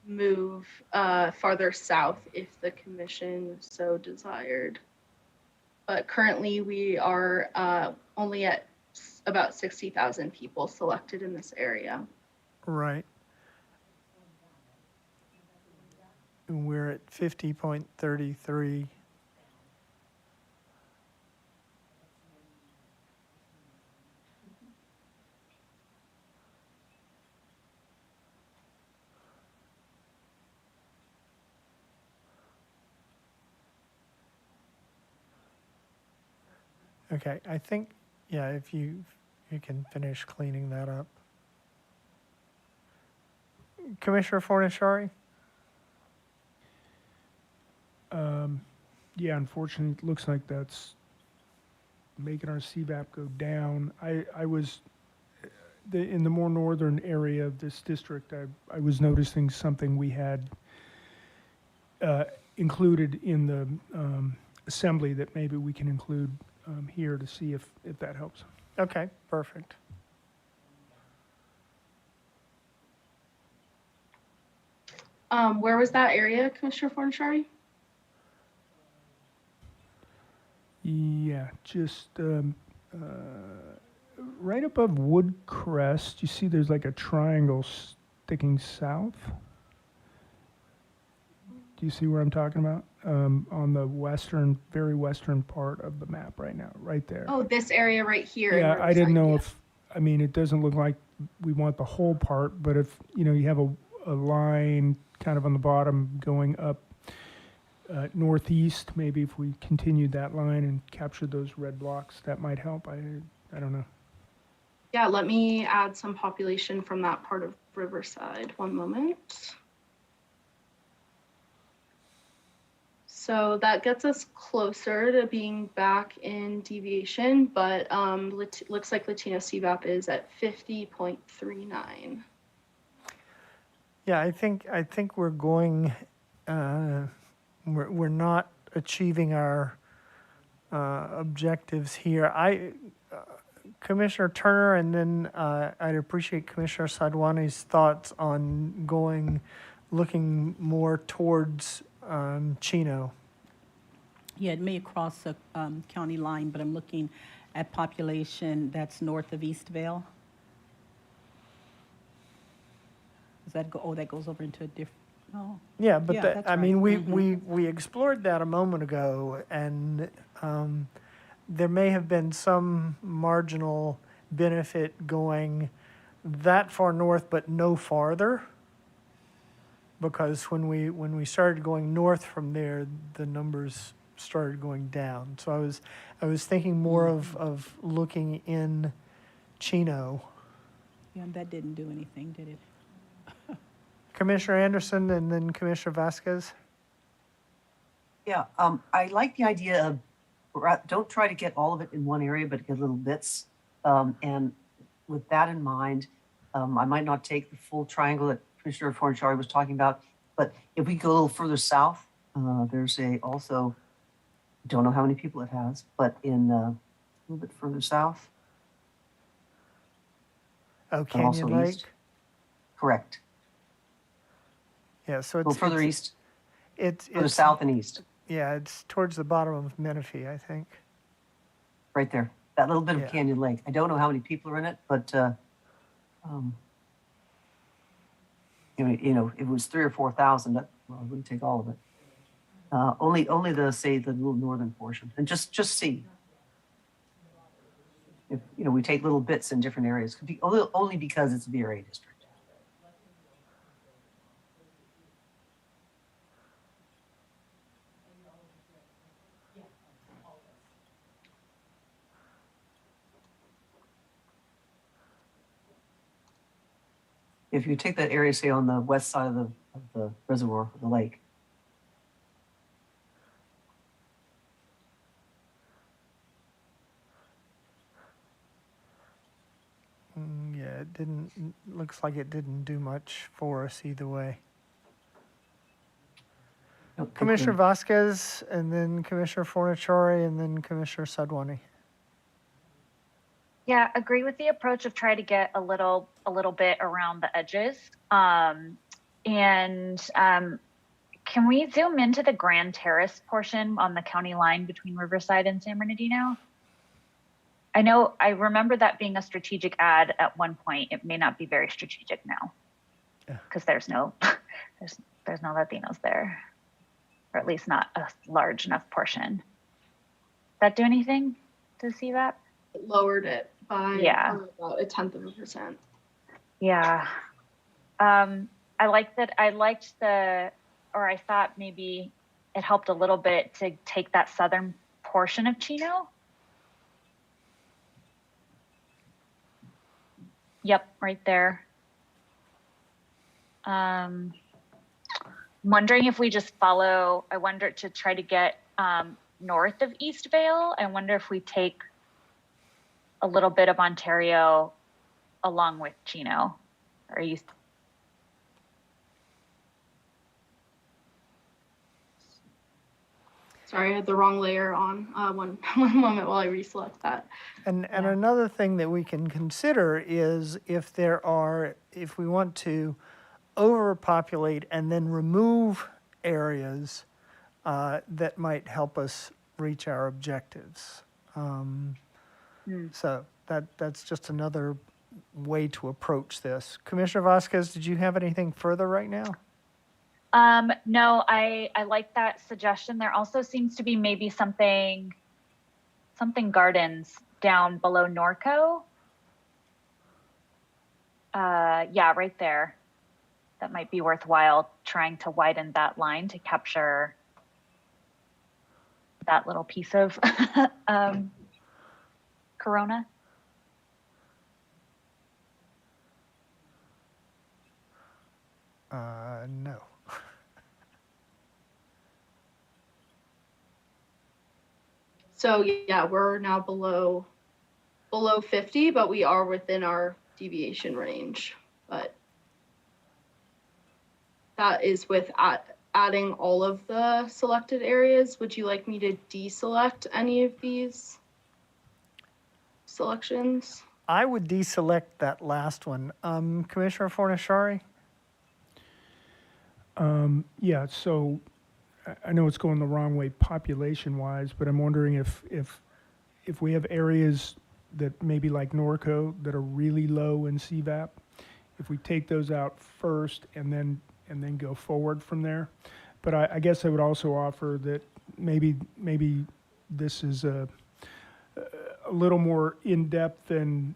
move farther south if the commission so desired. But currently we are only at about 60,000 people selected in this area. Right. we're at 50.33. Okay, I think, yeah, if you can finish cleaning that up. Commissioner Fornashari? Yeah, unfortunately, it looks like that's making our CVAP go down. I was in the more northern area of this district. I was noticing something we had included in the assembly that maybe we can include here to see if that helps. Okay, perfect. Where was that area, Commissioner Fornashari? Yeah, just right above Woodcrest, you see there's like a triangle sticking south. Do you see where I'm talking about? On the western, very western part of the map right now, right there. Oh, this area right here. in Yeah, I didn't Riverside, know yeah. if, I mean, it doesn't look like we want the whole part, but if, you have a line kind of on the bottom going up northeast, maybe if we continued that line and captured those red blocks, that might help. I don't know. Yeah, let me add some population from that part of Riverside. One moment. So that gets us closer to being back in deviation, but looks like Latino CVAP is at 50.39. Yeah, I think we're going, we're not achieving our objectives here. Commissioner Turner, and then I'd appreciate Commissioner Sadwani's thoughts on looking more towards Chino. Yeah, it may cross a county line, but I'm looking at population that's north of Eastvale. Does that go? Oh, that goes over into a different. Oh. Yeah, but Yeah, that, that's I mean, right. we explored that a moment ago, and there may have been some marginal benefit going that far north, but no farther. Because when we started going north from there, the numbers started going down. So I was thinking more of looking in Chino. Yeah, that didn't do anything, did it? Commissioner Anderson and then Commissioner Vasquez. Yeah, I like the idea of don't try to get all of it in one area, but get little bits. And with that in mind, I might not take the full triangle that Commissioner Fornashari was talking about, but if we go a little further south, there's also, don't know how many people it has, but in a little bit further south. Oh, but also Canyon Lake. east. Correct. Yeah, so Go it's further east. It's Further south and east. Yeah, it's towards the bottom of Menifee, I think. Right there. That little bit of Yeah. Canyon Lake. I don't know how many people are in it, but if it was 3,000 or 4,000, well, I wouldn't take all of it. Only the little northern portion, and just see if we take little bits in different areas. Could be only because it's a VRA district. If you take that area, say on the west side of the reservoir, the lake, Yeah, it didn't, looks like it didn't do much for us either way. Commissioner Vasquez, and then Commissioner Fornachari, and then Commissioner Sadwani. Yeah, agree with the approach of try to get a little bit around the edges. Can we zoom into the Grand Terrace portion on the county line between Riverside and San Bernardino? I remember that being a strategic ad at one point. It may not be very strategic now because there's there's no Latinos there, or at least not a large enough portion. That do anything to CVAP? It lowered it by Yeah. about 0.1%. Yeah. I liked I thought maybe it helped a little bit to take that southern portion of Chino. Yep, right there. I'm wondering if we just follow, I wonder to try to get north of East Vale. I wonder if we take a little bit of Ontario along with Chino. Are you? Sorry, I had the wrong layer on. One moment while I reselect that. And another thing that we can consider is if we want to overpopulate and then remove areas that might help us reach our objectives. So that's just another way to approach this. Commissioner Vasquez, did you have anything further right now? No, I like that suggestion. There also seems to be maybe something gardens down below Norco. Yeah, right there. That might be worthwhile trying to widen that line to capture that little piece of Corona. No. So yeah, we're now below 50, but we are within our deviation range. But that is with adding all of the selected areas. Would you like me to deselect any of these selections? I would deselect that last one. Commissioner Fornashari? Yeah, so I know it's going the wrong way population-wise, but I'm wondering if we have areas that maybe like Norco that are really low in CVAP, if we take those out first and then go forward from there. But I guess I would also offer that maybe this is a little more in-depth and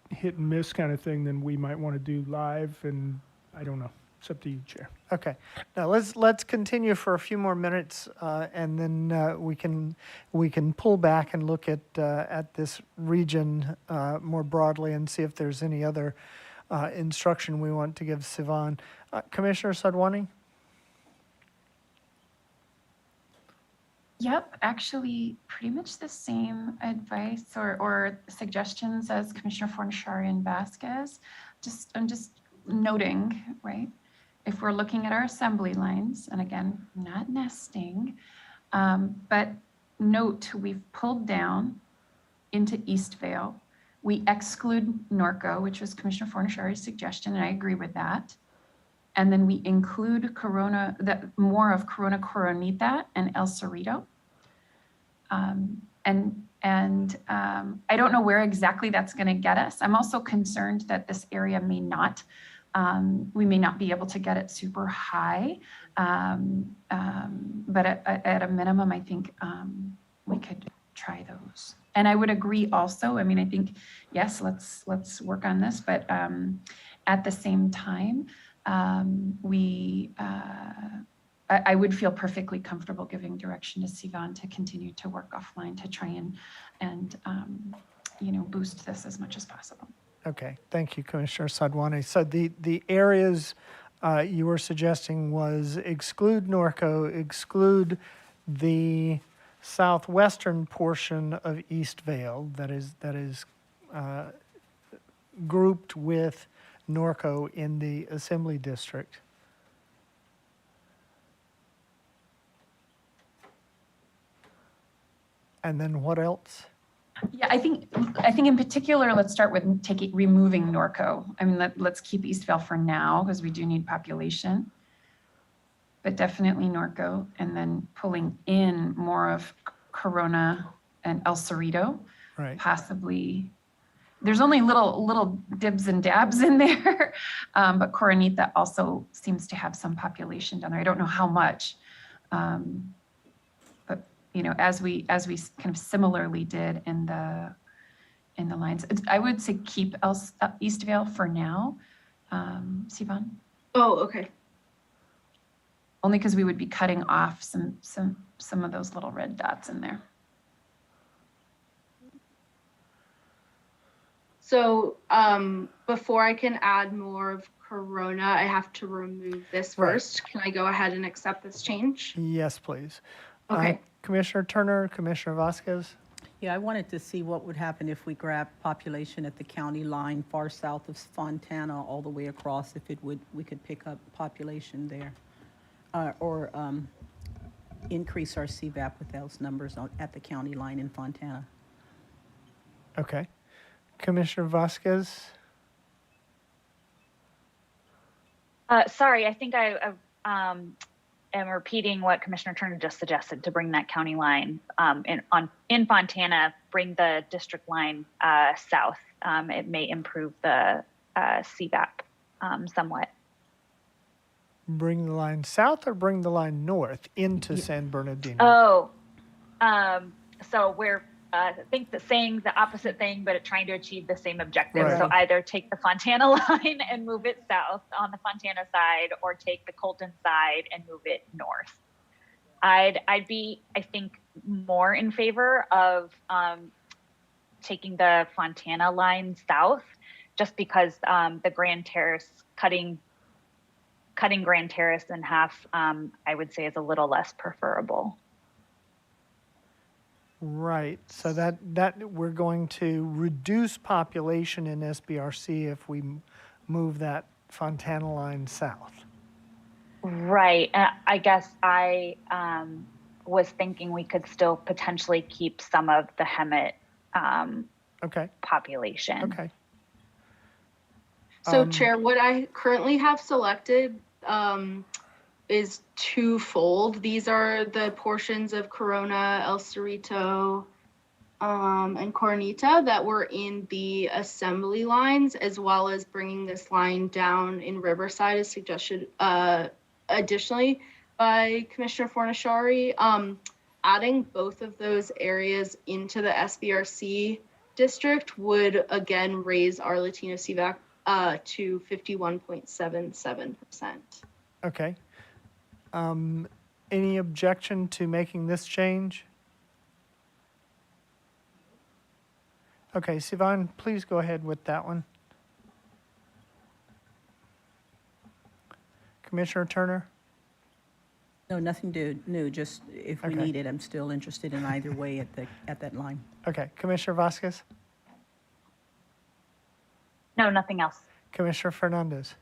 hit and miss kind of thing than we might want to do live, and I don't know. It's up to you, Chair. Okay. Now let's continue for a few more minutes, and then we can pull back and look at this region more broadly and see if there's any other instruction we want to give Sivan. Commissioner Sadwani? Yep, actually pretty much the same advice or suggestions as Commissioner Fornashari and Vasquez. I'm just noting, right? If we're looking at our assembly lines, and again, not nesting, but note we've pulled down into East Vale. We exclude Norco, which was Commissioner Fornashari's suggestion, and I agree with that. And then we include Corona, more of Corona Coronita and El Cerrito. I don't know where exactly that's going to get us. I'm also concerned that this area may not, we may not be able to get it super high. But at a minimum, I think we could try those. And I would agree also, I mean, I think, yes, let's work on this, but at the same time, I would feel perfectly comfortable giving direction to Sivan to continue to work offline to try and boost this as much as possible. Okay, thank you, Commissioner Sadwani. So the areas you were suggesting was exclude Norco, exclude the southwestern portion of East Vale that is grouped with Norco in the Assembly District. And then what else? Yeah, I think in particular, let's start with removing Norco. I mean, let's keep East Vale for now because we do need population, but definitely Norco, and then pulling in more of Corona and El Cerrito, right? Possibly there's only little dibs and dabs in there. But Coronita also seems to have some population down there. I don't know how much. But as we kind of similarly did in the lines, I would say keep Eastvale for now. Sivan? Oh, okay. Only because we would be cutting off some of those little red dots in there. So before I can add more of Corona, I have to remove this Right. first. Can I go ahead and accept this change? Yes, please. Okay. Commissioner Turner, Commissioner Vasquez? Yeah, I wanted to see what would happen if we grabbed population at the county line far south of Fontana all the way across, if we could pick up population there. Or increase our CVAP with those numbers at the county line in Fontana. Okay. Commissioner Vasquez? Sorry, I think I am repeating what Commissioner Turner just suggested, to bring that county line in Fontana, bring the district line south. It may improve the CVAP somewhat. Bring the line south or bring the line north into San Bernardino? Oh, so we're think saying the opposite thing, but trying to achieve the same objective. Right. So either take the Fontana line and move it south on the Fontana side, or take the Colton side and move it north. I'd be, I think, more in favor of taking the Fontana line south, just because the Grand Terrace, cutting Grand Terrace in half, I would say, is a little less preferable. Right. So that we're going to reduce population in SBRC if we move that Fontana line south. Right. I guess I was thinking we could still potentially keep some of the Hemet population. Okay. So Chair, what I currently have selected is twofold. These are the portions of Corona, El Cerrito, and Coronita that were in the assembly lines, as well as bringing this line down in Riverside as suggested additionally by Commissioner Fornashari. Adding both of those areas into the SBRC district would again raise our Latino CVAC to 51.77%. Okay. Any objection to making this change? Okay, Sivan, please go ahead with that one. Commissioner Turner? No, nothing new, just if we Okay. need it, I'm still interested in either way at that line. Okay, Commissioner Vasquez? No, nothing else. Commissioner Fernandez?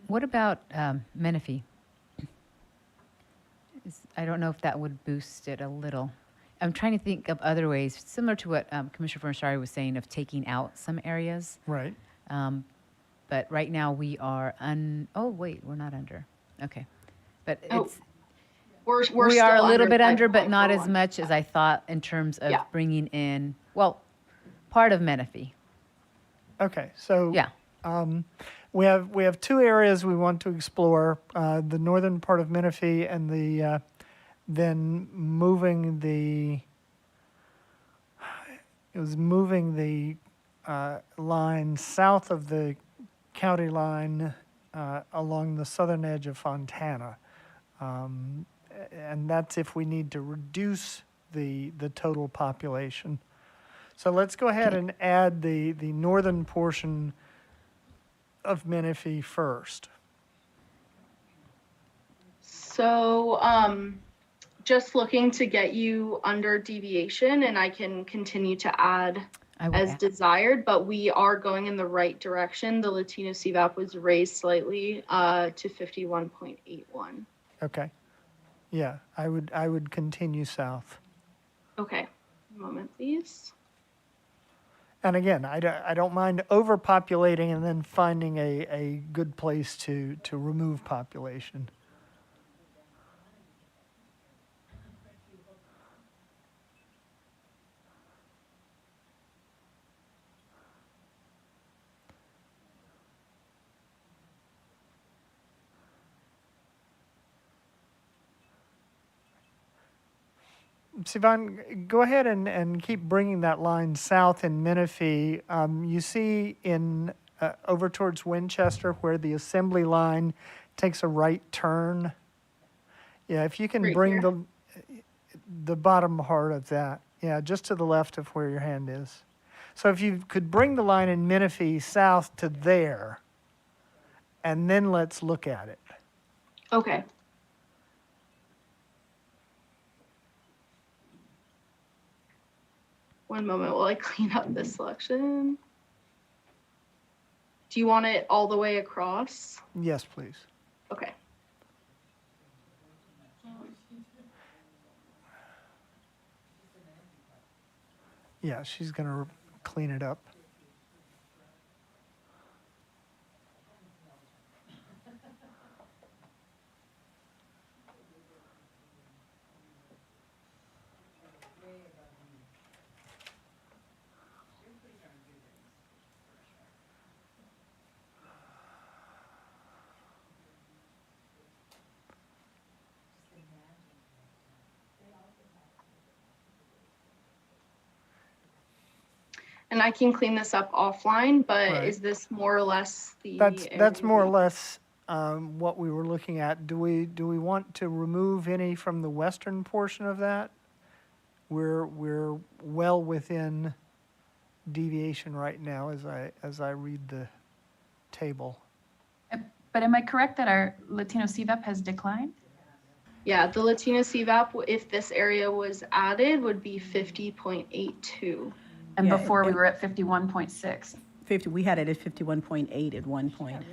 What about Menifee? I don't know if that would boost it a little. I'm trying to think of other ways, similar to what Commissioner Fornashari was saying, of taking out some areas. Right. But right now we are oh wait, we're not under. Okay. But it's We're we are a still little under bit under, but not as 5.41. much as I thought in terms of Yeah. bringing in, well, part of Menifee. Okay, so Yeah. we have two areas we want to explore: the northern part of Menifee and the then moving the line south of the county line along the southern edge of Fontana, and that's if we need to reduce the total population. So let's go ahead and add the northern portion of Menifee first. So just looking to get you under deviation, and I can continue to add as desired, but we are going in the right direction. The Latino CVAP was raised slightly to 51.81. Okay. Yeah, I would continue south. Okay, a moment, please. And again, I don't mind overpopulating and then finding a good place to remove population. Sivan, go ahead and keep bringing that line south in Menifee. You see in over towards Winchester where the assembly line takes a right turn. Yeah, if you can Right bring here? the bottom part of that. Yeah, just to the left of where your hand is. So if you could bring the line in Menifee south to there, and then let's look at it. Okay. One moment while I clean up this selection. Do you want it all the way across? Yes, please. Okay. Yeah, she's gonna clean it up. And I can clean this up offline, but Right. is this more or less the That's more or area? less what we were looking at. Do we want to remove any from the western portion of that? We're well within deviation right now as I read the table. But am I correct that our Latino CVAP has declined? Yeah, the Latino CVAP, if this area was added, would be 50.82. And Yeah, before we were at 51.6. 50, we had it at 51.8 at one point.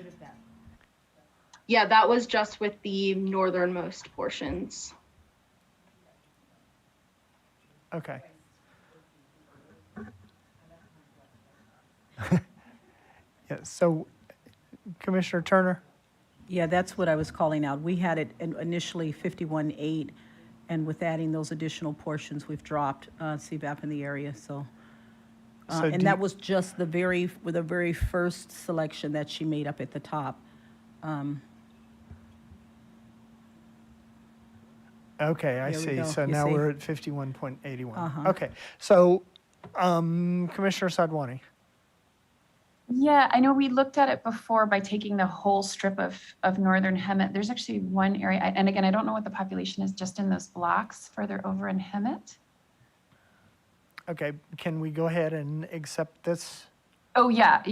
Yeah, that was just with the northernmost portions. Okay. Yeah, so Commissioner Turner? Yeah, that's what I was calling out. We had it initially 51.8, and with adding those additional portions, we've dropped CVAP in the area, so. So And do that you- was just the very first selection that she made up at the top. Okay, I There we see. go. So You now see? we're at 51.81. Uh-huh. Okay, so Commissioner Sadwani? Yeah, I know we looked at it before by taking the whole strip of northern Hemet. There's actually one area, and again, I don't know what the population is just in those blocks further over in Hemet. Okay, can we go ahead and accept this? Oh, yeah.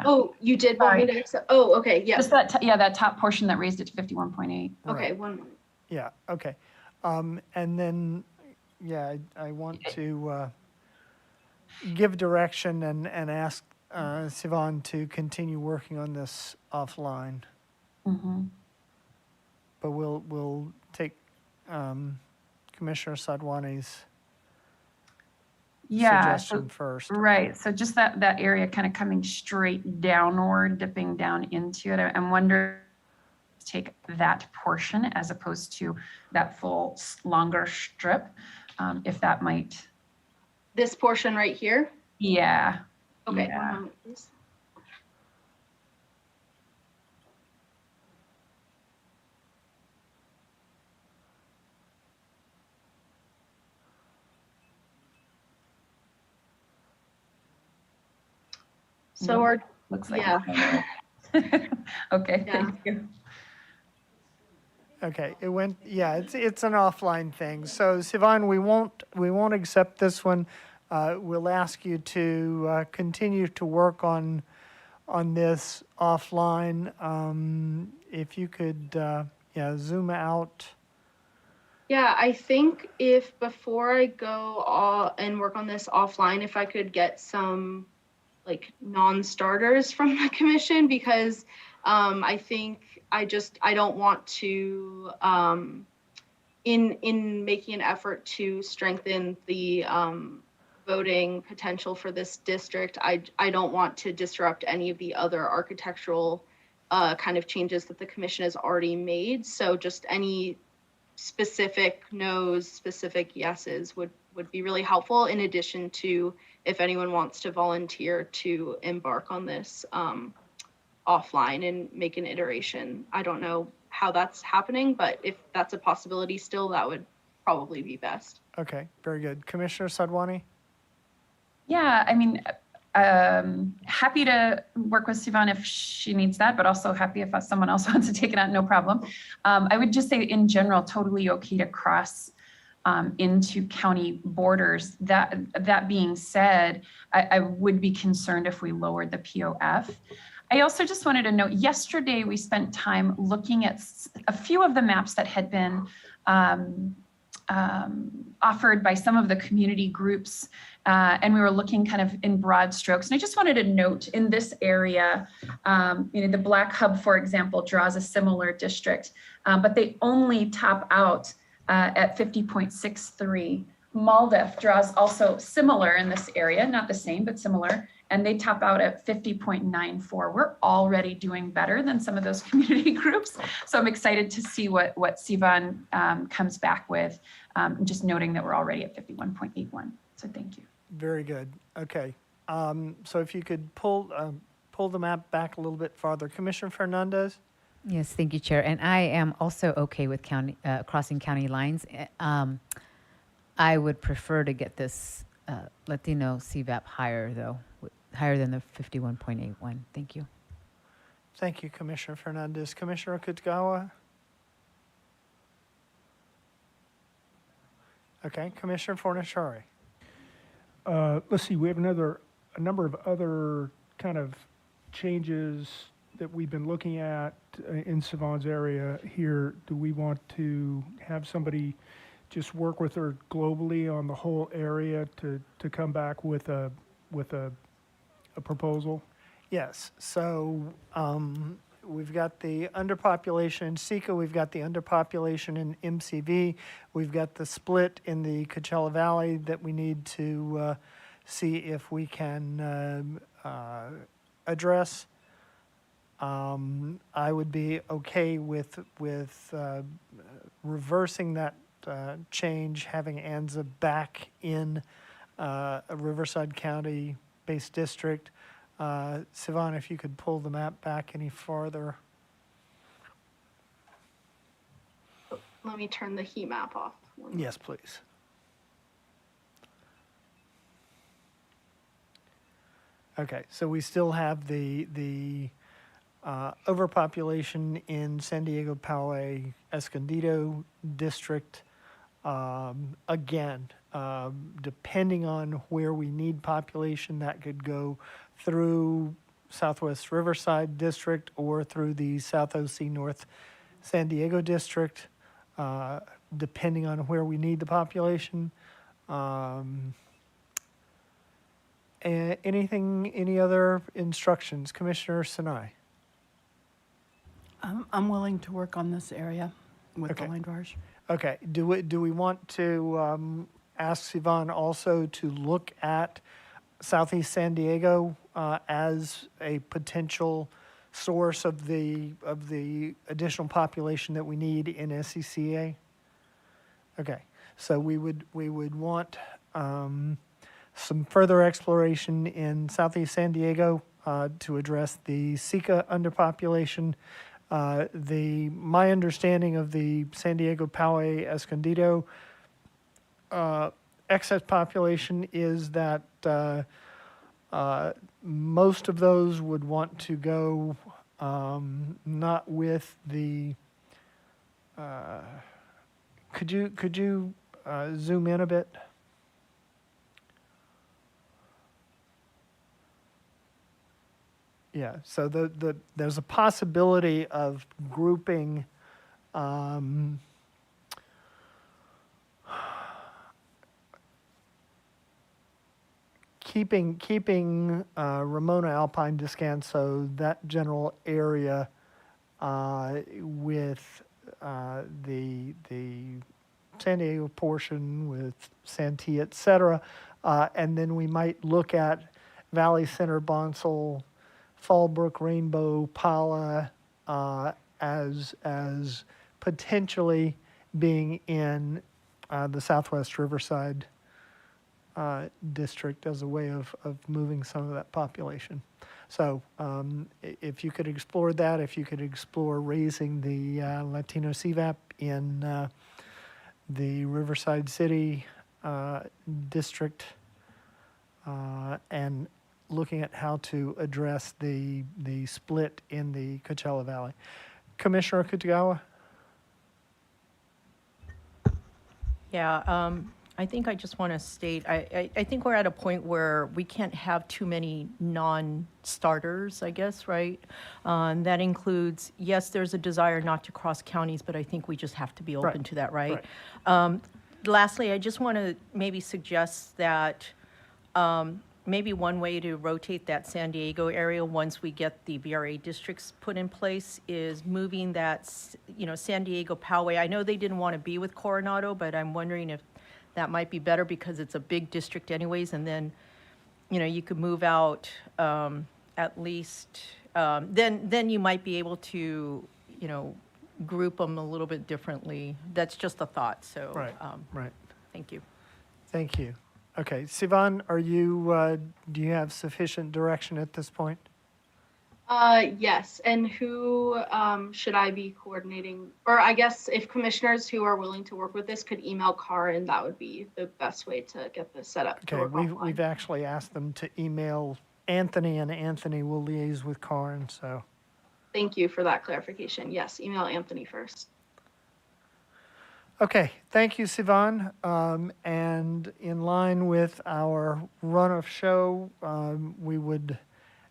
Oh, you did want me Sorry. to accept? Oh, okay, yes. Just that, that top portion that raised it to 51.8. Okay, Right. one moment. Yeah, okay. And then, yeah, I want to give direction and ask Sivan to continue working on this offline. Mm-hmm. But we'll take Commissioner Sadwani's suggestion first. Right, so just that area kind of coming straight downward, dipping down into it. I'm wondering, take that portion as opposed to that full longer strip, if that might. This portion right here? Yeah. Okay, Yeah. one moment, please. So No, our, looks like yeah. Okay, Yeah. thank you. Okay, it went, yeah, it's an offline thing. So Sivan, we won't accept this one. We'll ask you to continue to work on this offline. If you could, zoom out. Yeah, I think if before I go and work on this offline, if I could get some like non-starters from the commission, because I think I don't want to in making an effort to strengthen the voting potential for this district, I don't want to disrupt any of the other architectural kind of changes that the commission has already made. So just any specific no's, specific yeses would be really helpful, in addition to if anyone wants to volunteer to embark on this offline and make an iteration. I don't know how that's happening, but if that's a possibility still, that would probably be best. Okay, very good. Commissioner Sadwani? Yeah, I mean, happy to work with Sivan if she needs that, but also happy if someone else wants to take it on, no problem. I would just say in general, totally okay to cross into county borders. That being said, I would be concerned if we lowered the POF. I also just wanted to note, yesterday we spent time looking at a few of the maps that had been offered by some of the community groups, and we were looking kind of in broad strokes. And I just wanted to note in this area, the Black Hub, for example, draws a similar district, but they only top out at 50.63. Maldef draws also similar in this area, not the same, but similar, and they top out at 50.94. We're already doing better than some of those community groups. So I'm excited to see what Sivan comes back with, just noting that we're already at 51.81. So thank you. Very good. Okay. So if you could pull the map back a little bit farther. Commissioner Fernandez? Yes, thank you, Chair. And I am also okay with crossing county lines. I would prefer to get this Latino CVAP higher, though, higher than the 51.81. Thank you. Thank you, Commissioner Fernandez. Commissioner Okutagawa? Okay, Commissioner Fornaciari. Let's see, we have a number of other kind of changes that we've been looking at in Sivan's area here. Do we want to have somebody just work with her globally on the whole area to come back with a proposal? Yes, so we've got the underpopulation in Sika, we've got the underpopulation in MCV, we've got the split in the Coachella Valley that we need to see if we can address. I would be okay with reversing that change, having ANZA back in a Riverside County-based district. Sivan, if you could pull the map back any farther. Let me turn the heat map off. Yes, please. Okay, so we still have the overpopulation in San Diego, Poway, Escondido district. Again, depending on where we need population, that could go through Southwest Riverside district or through the South OC North San Diego district, depending on where we need the population. Any other instructions? Commissioner Sinai? I'm willing to work on this area with Okay. the line drawers. Okay, do we want to ask Sivan also to look at Southeast San Diego as a potential source of the additional population that we need in SCCA? Okay, so we would want some further exploration in Southeast San Diego to address the Sika underpopulation. My understanding of the San Diego, Poway, Escondido excess population is that most of those would want to go not with the. Could you zoom in a bit? Yeah, so there's a possibility of grouping keeping Ramona Alpine Descanso, that general area, with the San Diego portion with Santee, et cetera, and then we might look at Valley Center, Bonsall, Fallbrook, Rainbow, Pala as potentially being in the Southwest Riverside district as a way of moving some of that population. So if you could explore that, if you could explore raising the Latino CVAP in the Riverside City district and looking at how to address the split in the Coachella Valley. Commissioner Kitagawa? Yeah, I think I just want to state, I think we're at a point where we can't have too many non-starters, I guess, right? That includes, yes, there's a desire not to cross counties, but I think we just have to be open Right, to that, right? right. Lastly, I just want to maybe suggest that maybe one way to rotate that San Diego area once we get the VRA districts put in place is moving that, San Diego Poway. I know they didn't want to be with Coronado, but I'm wondering if that might be better because it's a big district anyways. And then, you could move out at least, then you might be able to, group them a little bit differently. That's just a thought, so. Right, right. Thank you. Thank you. Okay, Sivan, do you have sufficient direction at this point? Yes, and who should I be coordinating? Or I guess if commissioners who are willing to work with this could email Karin, that would be the best way to get this set up. Okay, we've actually asked them to email Anthony, and Anthony will liaise with Karin, so. Thank you for that clarification. Yes, email Anthony first. Okay, thank you, Sivan. And in line with our run of show, we would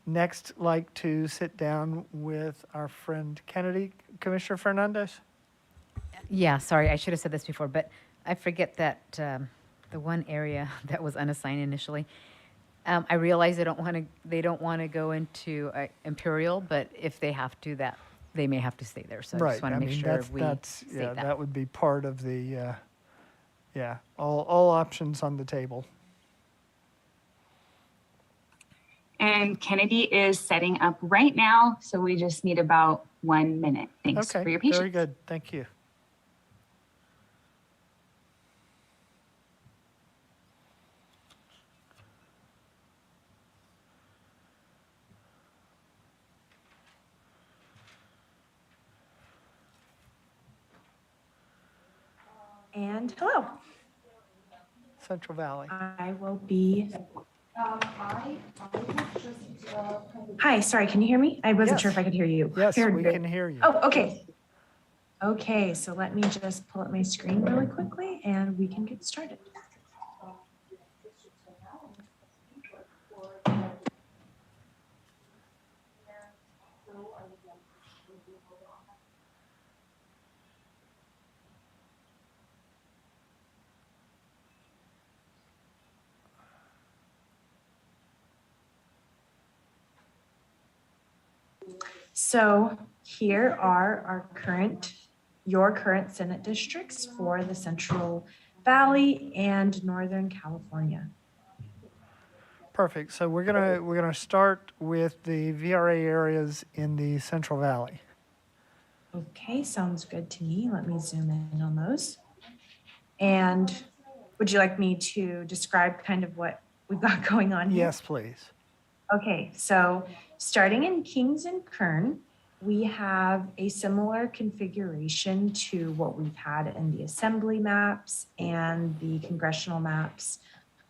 next like to sit down with our friend Kennedy. Commissioner Fernandez? Yeah, sorry, I should have said this before, but I forget that the one area that was unassigned initially, I realize they don't want to go into Imperial, but if they have to, they may have to stay there. So I just want to make sure we state that. That would be part of the, all options on the table. And Kennedy is setting up right now, so we just need about 1 minute. Thanks Okay, for your patience. very good. Thank you. And hello. Central Valley. I will be. Hi, sorry, can you hear me? I wasn't sure if I could hear you. Yes, we can hear you. Oh, okay. Okay, so let me just pull up my screen really quickly and we can get started. So here are your current Senate districts for the Central Valley and Northern California. Perfect. So we're gonna start with the VRA areas in the Central Valley. Okay, sounds good to me. Let me zoom in on those. And would you like me to describe kind of what we've got going on here? Yes, please. Okay, so starting in Kings and Kern, we have a similar configuration to what we've had in the assembly maps and the congressional maps.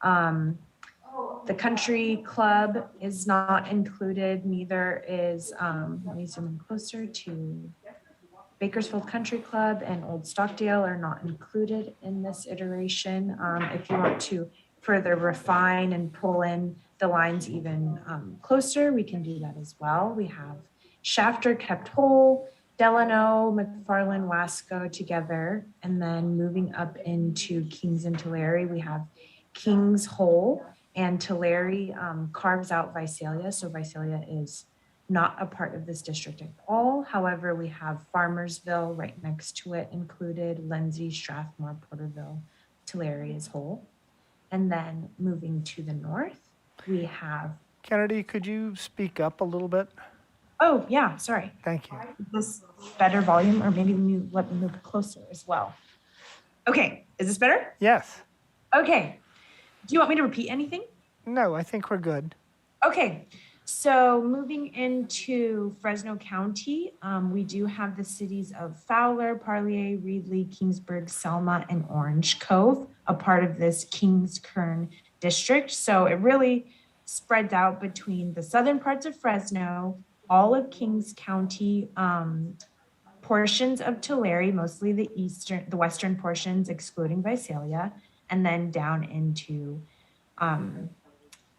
The country club is not included, neither is, let me zoom in closer to Bakersfield Country Club and Old Stockdale are not included in this iteration. If you want to further refine and pull in the lines even closer, we can do that as well. We have Shafter kept whole, Delano, McFarland, Wasco together, and then moving up into Kings and Tulare, we have Kings whole, and Tulare carves out Visalia, so Visalia is not a part of this district at all. However, we have Farmersville right next to it included, Lindsay, Strathmore, Porterville, Tulare is whole. And then moving to the north, we have... Kennedy, could you speak up a little bit? Oh, yeah, sorry. Thank you. This better volume, or maybe let me move closer as well. Okay, is this better? Yes. Okay. Do you want me to repeat anything? No, I think we're good. Okay. So moving into Fresno County, we do have the cities of Fowler, Parlier, Reedley, Kingsburg, Selma, and Orange Cove, a part of this Kings Kern district. So it really spreads out between the southern parts of Fresno, all of Kings County, portions of Tulare, mostly the western portions, excluding Visalia, and then down into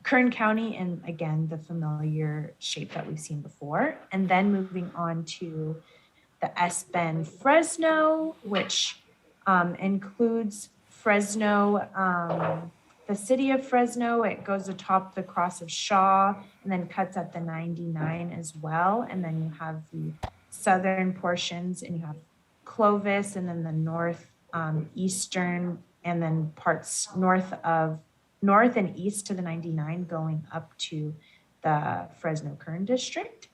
Kern County, and again, the familiar shape that we've seen before. And then moving on to the S-Bend Fresno, which includes Fresno, the city of Fresno. It goes atop the cross of Shaw and then cuts at the 99 as well. And then you have the southern portions, and you have Clovis, and then the north eastern, and then parts north and east to the 99 going up to the Fresno Kern district.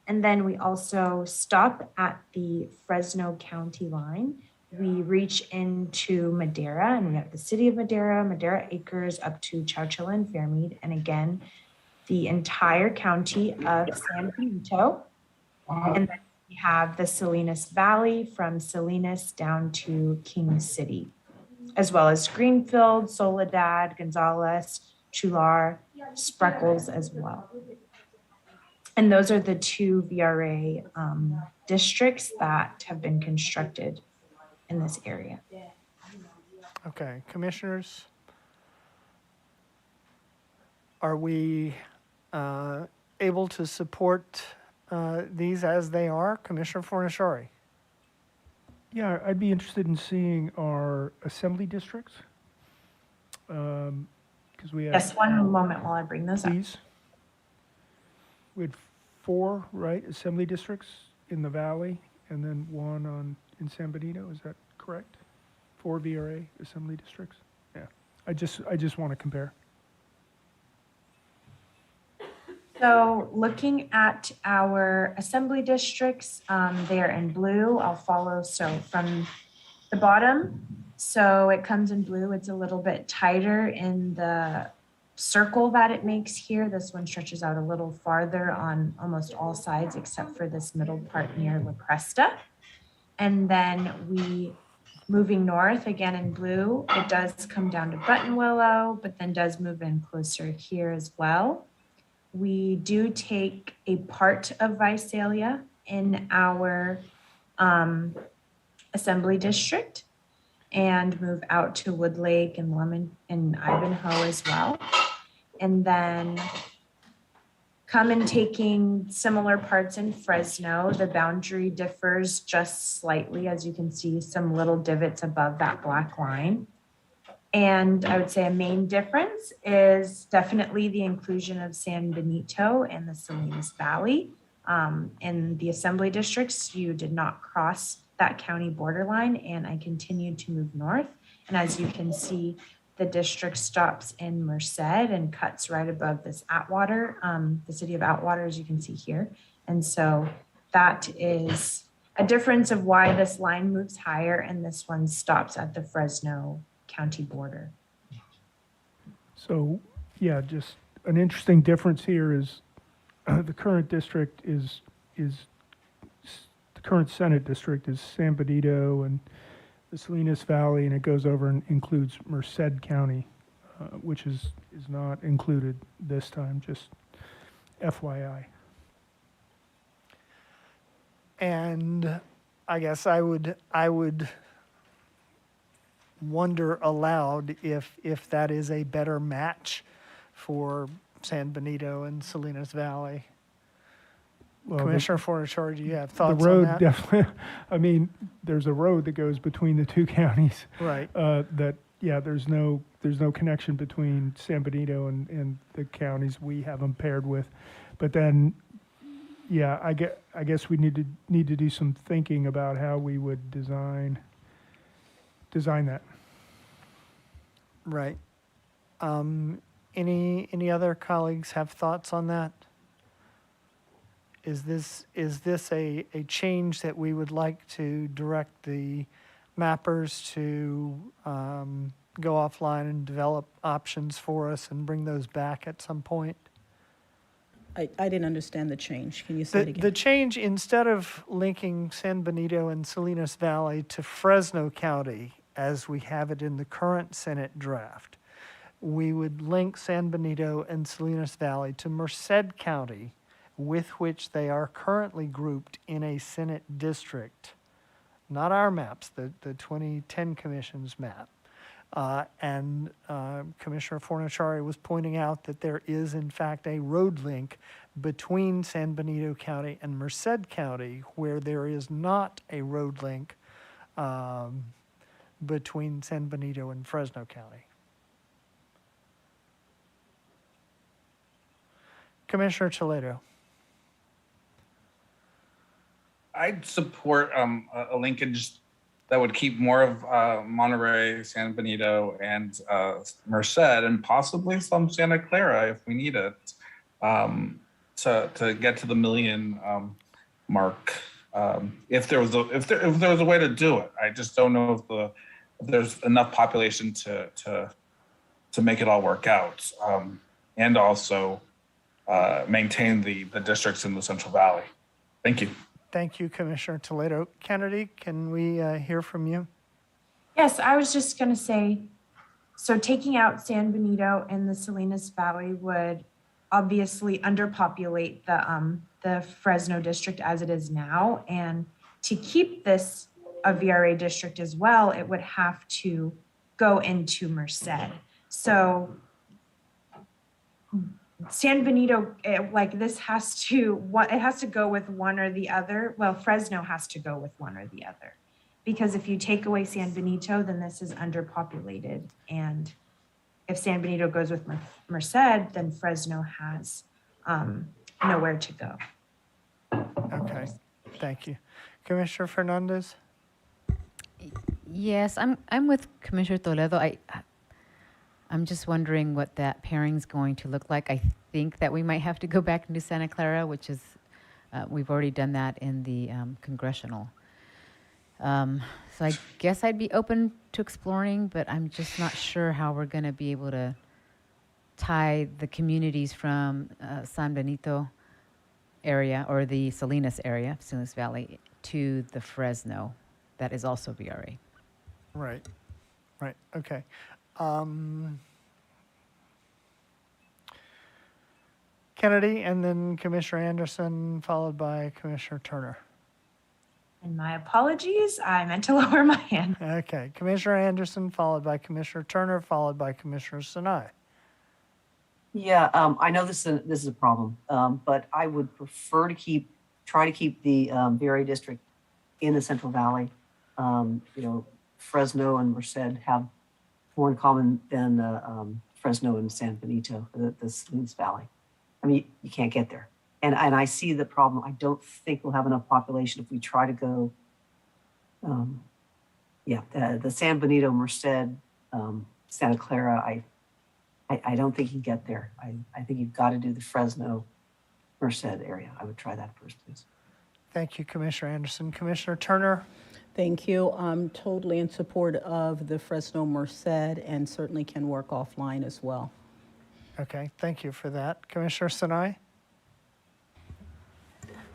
And then we also stop at the Fresno County line. We reach into Madera, and we have the city of Madera, Madera Acres up to Chowchilla and Fairmead. And again, the entire county of San Benito. And then we have the Salinas Valley from Salinas down to King City, as well as Greenfield, Soledad, Gonzales, Chular, Spreckles as well. And those are the two VRA districts that have been constructed in this area. Okay, commissioners, are we able to support these as they are? Commissioner Fornaciari? Yeah, I'd be interested in seeing our assembly districts. Because we have. Yes, one moment while I bring those up. Please. We had 4, right, assembly districts in the valley, and then 1 in San Benito, is that correct? 4 VRA assembly districts? Yeah, I just want to compare. So looking at our assembly districts, they are in blue. I'll follow, so from the bottom. So it comes in blue. It's a little bit tighter in the circle that it makes here. This one stretches out a little farther on almost all sides except for this middle part near La Cresta. And then moving north again in blue, it does come down to Buttonwillow, but then does move in closer here as well. We do take a part of Visalia in our assembly district and move out to Woodlake and Lemon and Ivanhoe as well. And then come in taking similar parts in Fresno. The boundary differs just slightly, as you can see, some little divots above that black line. And I would say a main difference is definitely the inclusion of San Benito and the Salinas Valley. In the assembly districts, you did not cross that county borderline, and I continued to move north. And as you can see, the district stops in Merced and cuts right above this Atwater, the city of Atwater, as you can see here. And so that is a difference of why this line moves higher and this one stops at the Fresno County border. So, yeah, just an interesting difference here is the current district is the current Senate district is San Benito and the Salinas Valley, and it goes over and includes Merced County, which is not included this time, just FYI. And I guess I would wonder aloud if that is a better match for San Benito and Salinas Valley. Well, Commissioner Fornaciari, do you have thoughts the road on that? definitely. I mean, there's a road that goes between the two counties. Right. There's no connection between San Benito and the counties we have them paired with. But then, yeah, I guess we need to do some thinking about how we would design that. Right. Any other colleagues have thoughts on that? Is this a change that we would like to direct the mappers to go offline and develop options for us and bring those back at some point? I didn't understand the change. Can you say it again? The change, instead of linking San Benito and Salinas Valley to Fresno County, as we have it in the current Senate draft, we would link San Benito and Salinas Valley to Merced County, with which they are currently grouped in a Senate district. Not our maps, the 2010 Commission's map. And Commissioner Fornaciari was pointing out that there is, in fact, a road link between San Benito County and Merced County, where there is not a road link between San Benito and Fresno County. Commissioner Toledo. I'd support a linkage that would keep more of Monterey, San Benito, and Merced, and possibly some Santa Clara if we need it, to get to the million mark. If there was a way to do it, I just don't know if there's enough population to make it all work out, and also maintain the districts in the Central Valley. Thank you. Thank you, Commissioner Toledo. Kennedy, can we hear from you? Yes, I was just going to say, so taking out San Benito and the Salinas Valley would obviously underpopulate the Fresno district as it is now. And to keep this a VRA district as well, it would have to go into Merced. So San Benito, this has to go with one or the other. Well, Fresno has to go with one or the other, because if you take away San Benito, then this is underpopulated. And if San Benito goes with Merced, then Fresno has nowhere to go. Okay, thank you. Commissioner Fernandez? Yes, I'm with Commissioner Toledo. I'm just wondering what that pairing's going to look like. I think that we might have to go back into Santa Clara, which is, we've already done that in the congressional. So I guess I'd be open to exploring, but I'm just not sure how we're going to be able to tie the communities from San Benito area or the Salinas area, Salinas Valley, to the Fresno that is also VRA. Right, okay. Kennedy, and then Commissioner Anderson, followed by Commissioner Turner. And my apologies, I meant to lower my hand. Okay, Commissioner Anderson, followed by Commissioner Turner, followed by Commissioner Sinai. Yeah, I know this is a problem, but I would prefer to try to keep the VRA district in the Central Valley. Fresno and Merced have more in common than Fresno and San Benito, the Salinas Valley. I mean, you can't get there. And I see the problem. I don't think we'll have enough population if we try to go, the San Benito, Merced, Santa Clara, I don't think you get there. I think you've got to do the Fresno, Merced area. I would try that first, please. Thank you, Commissioner Anderson. Commissioner Turner? Thank you. I'm totally in support of the Fresno Merced and certainly can work offline as well. Okay, thank you for that. Commissioner Sinai?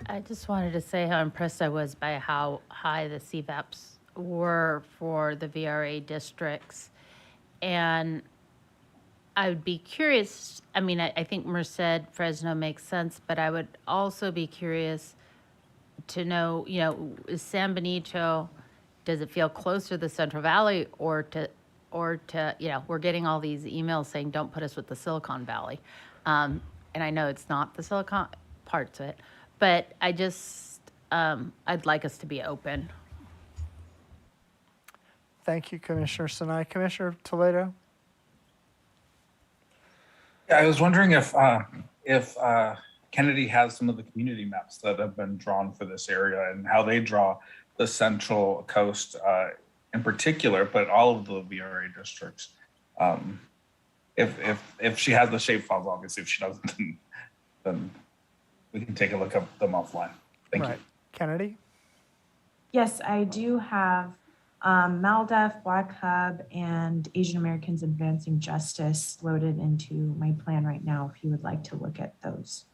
I just wanted to say how impressed I was by how high the CVAPs were for the VRA districts. And I would be curious, I mean, I think Merced, Fresno makes sense, but I would also be curious to know, is San Benito, does it feel closer to the Central Valley or to, we're getting all these emails saying, don't put us with the Silicon Valley. And I know it's not the Silicon parts of it, but I just, I'd like us to be open. Thank you, Commissioner Sinai. Commissioner Toledo? Yeah, I was wondering if Kennedy has some of the community maps that have been drawn for this area and how they draw the Central Coast in particular, but all of the VRA districts. If she has the shape files, obviously, if she doesn't, then we can take a look at them offline. Thank you. Kennedy? Yes, I do have MALDEF, Black Hub, and Asian Americans Advancing Justice loaded into my plan right now, if you would like to look at those.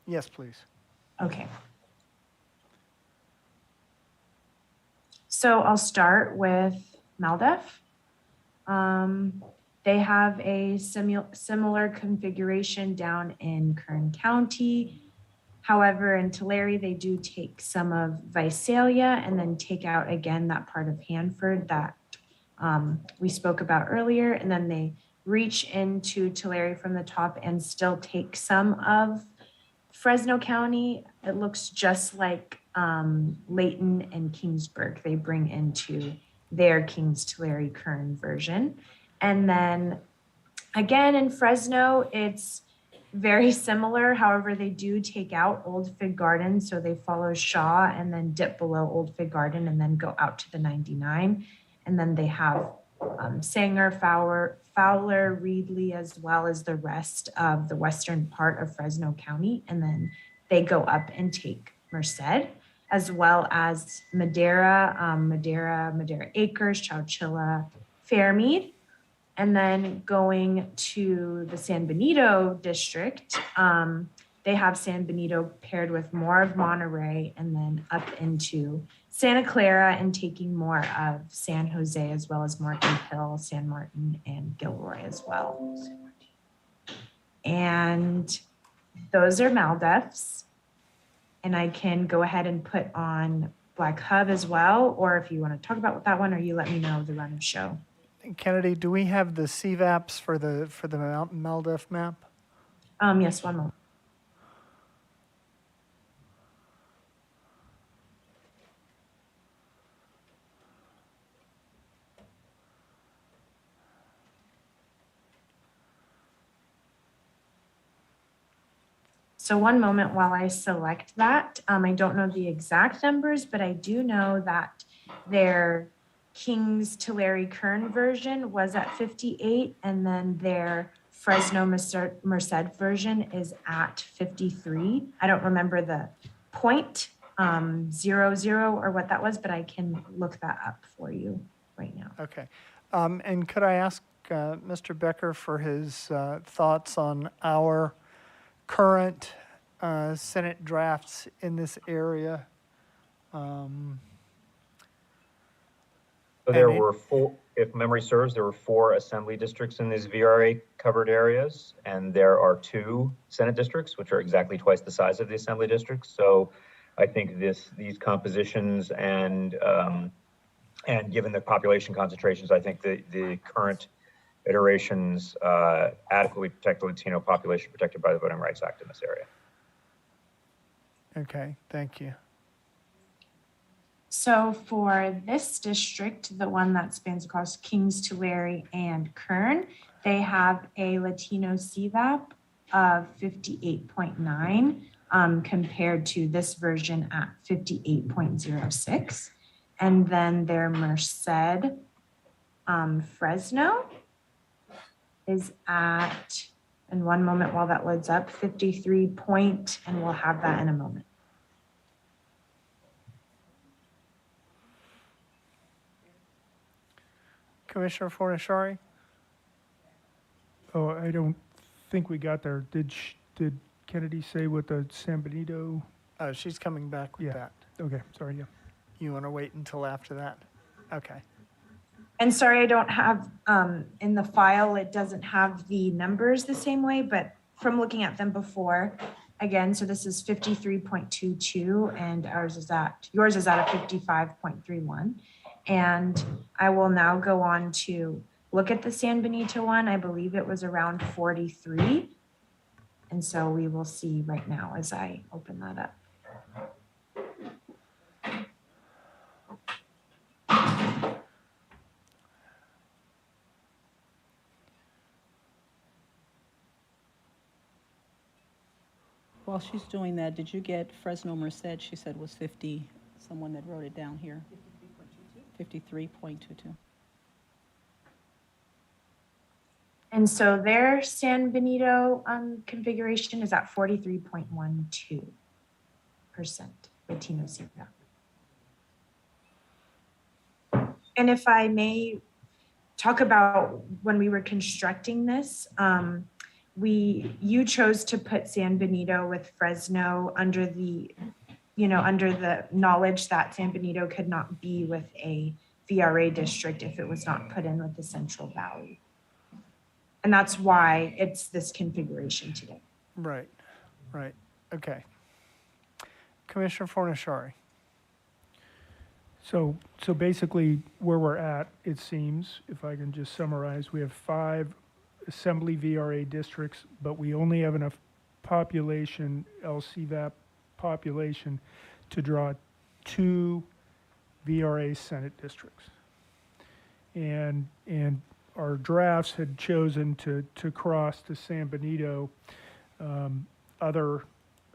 Yes, please. Okay. So I'll start with MALDEF. They have a similar configuration down in Kern County. However, in Tulare, they do take some of Visalia and then take out again that part of Hanford that we spoke about earlier. And then they reach into Tulare from the top and still take some of Fresno County. It looks just like Layton and Kingsburg. They bring into their Kings Tulare Kern version. And then again in Fresno, it's very similar. However, they do take out Old Fig Garden. So they follow Shaw and then dip below Old Fig Garden and then go out to the 99. And then they have Sanger, Fowler, Reedley, as well as the rest of the western part of Fresno County. And then they go up and take Merced, as well as Madera, Madera Acres, Chowchilla, Fairmead. And then going to the San Benito district, they have San Benito paired with more of Monterey and then up into Santa Clara and taking more of San Jose, as well as Martin Hill, San Martin, and Gilroy as well. And those are MALDEFs. And I can go ahead and put on Black Hub as well, or if you want to talk about that one, or you let me know the run of show. Kennedy, do we have the CVAPs for the MALDEF map? Yes, one moment. So one moment while I select that. I don't know the exact numbers, but I do know that their Kings Tulare Kern version was at 58, and then their Fresno Merced version is at 53. I don't remember the .00 or what that was, but I can look that up for you right now. Okay. And could I ask Mr. Becker for his thoughts on our current Senate drafts in this area? So there were four, if memory serves, there were 4 assembly districts in these VRA covered areas, and there are 2 Senate districts, which are exactly twice the size of the assembly districts. So I think these compositions and given the population concentrations, I think the current iterations adequately protect the Latino population protected by the Voting Rights Act in this area. Okay, thank you. So for this district, the one that spans across Kings, Tulare, and Kern, they have a Latino CVAP of 58.9 compared to this version at 58.06. And then their Merced Fresno is at, in one moment while that loads up, 53 point, and we'll have that in a moment. Commissioner Fornashari? Oh, I don't think we got there. Did Kennedy say what the San Benito? She's coming back with that. Okay, sorry, yeah. You want to wait until after that? Okay. And sorry, I don't have, in the file, it doesn't have the numbers the same way, but from looking at them before, again, so this is 53.22 and yours is at a 55.31. And I will now go on to look at the San Benito one. I believe it was around 43. And so we will see right now as I open that up. While she's doing that, did you get Fresno Merced? She said was 50, someone that wrote it down here. 53.22. And so their San Benito configuration is at 43.12% Latino CVAP. And if I may talk about when we were constructing this, you chose to put San Benito with Fresno under the knowledge that San Benito could not be with a VRA district if it was not put in with the Central Valley. And that's why it's this configuration today. Right, right. Okay. Commissioner Fornashari. So basically where we're at, it seems, if I can just summarize, we have 5 assembly VRA districts, but we only have enough population, LCVAP population, to draw 2 VRA Senate districts. And our drafts had chosen to cross to San Benito. Other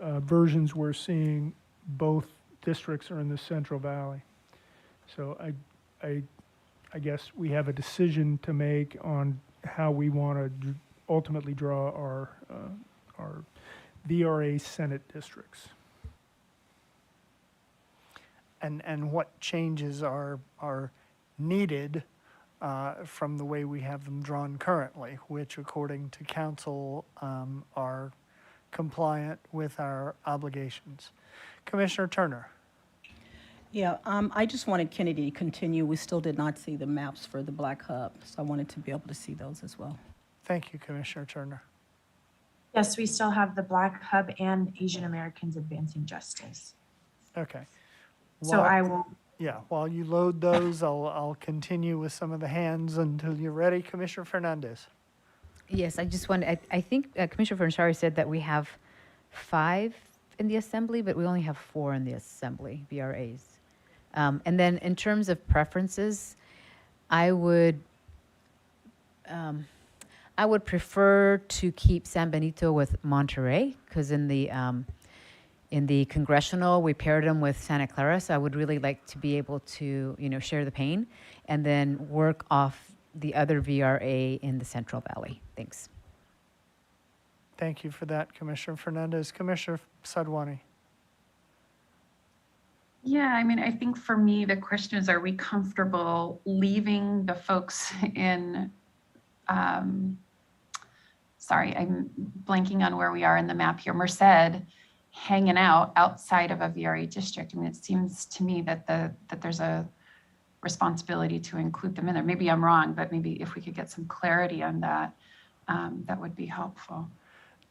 versions we're seeing, both districts are in the Central Valley. So I guess we have a decision to make on how we want to ultimately draw our VRA Senate districts. And what changes are needed from the way we have them drawn currently, which according to council are compliant with our obligations. Commissioner Turner. Yeah, I just wanted Kennedy to continue. We still did not see the maps for the Black Hub, so I wanted to be able to see those as well. Thank you, Commissioner Turner. Yes, we still have the Black Hub and Asian Americans Advancing Justice. Okay. So I will. Yeah, while you load those, I'll continue with some of the hands until you're ready. Commissioner Fernandez. Yes, I just wanted, I think Commissioner Fernandez said that we have 5 in the assembly, but we only have 4 in the assembly, VRAs. And then in terms of preferences, I would prefer to keep San Benito with Monterey, because in the congressional, we paired them with Santa Clara. So I would really like to be able to, share the pain and then work off the other VRA in the Central Valley. Thanks. Thank you for that, Commissioner Fernandez. Commissioner Sadwani. Yeah, I mean, I think for me, the question is, are we comfortable leaving the folks in, sorry, I'm blanking on where we are in the map here, Merced, hanging out outside of a VRA district? I mean, it seems to me that there's a responsibility to include them in there. Maybe I'm wrong, but maybe if we could get some clarity on that, that would be helpful.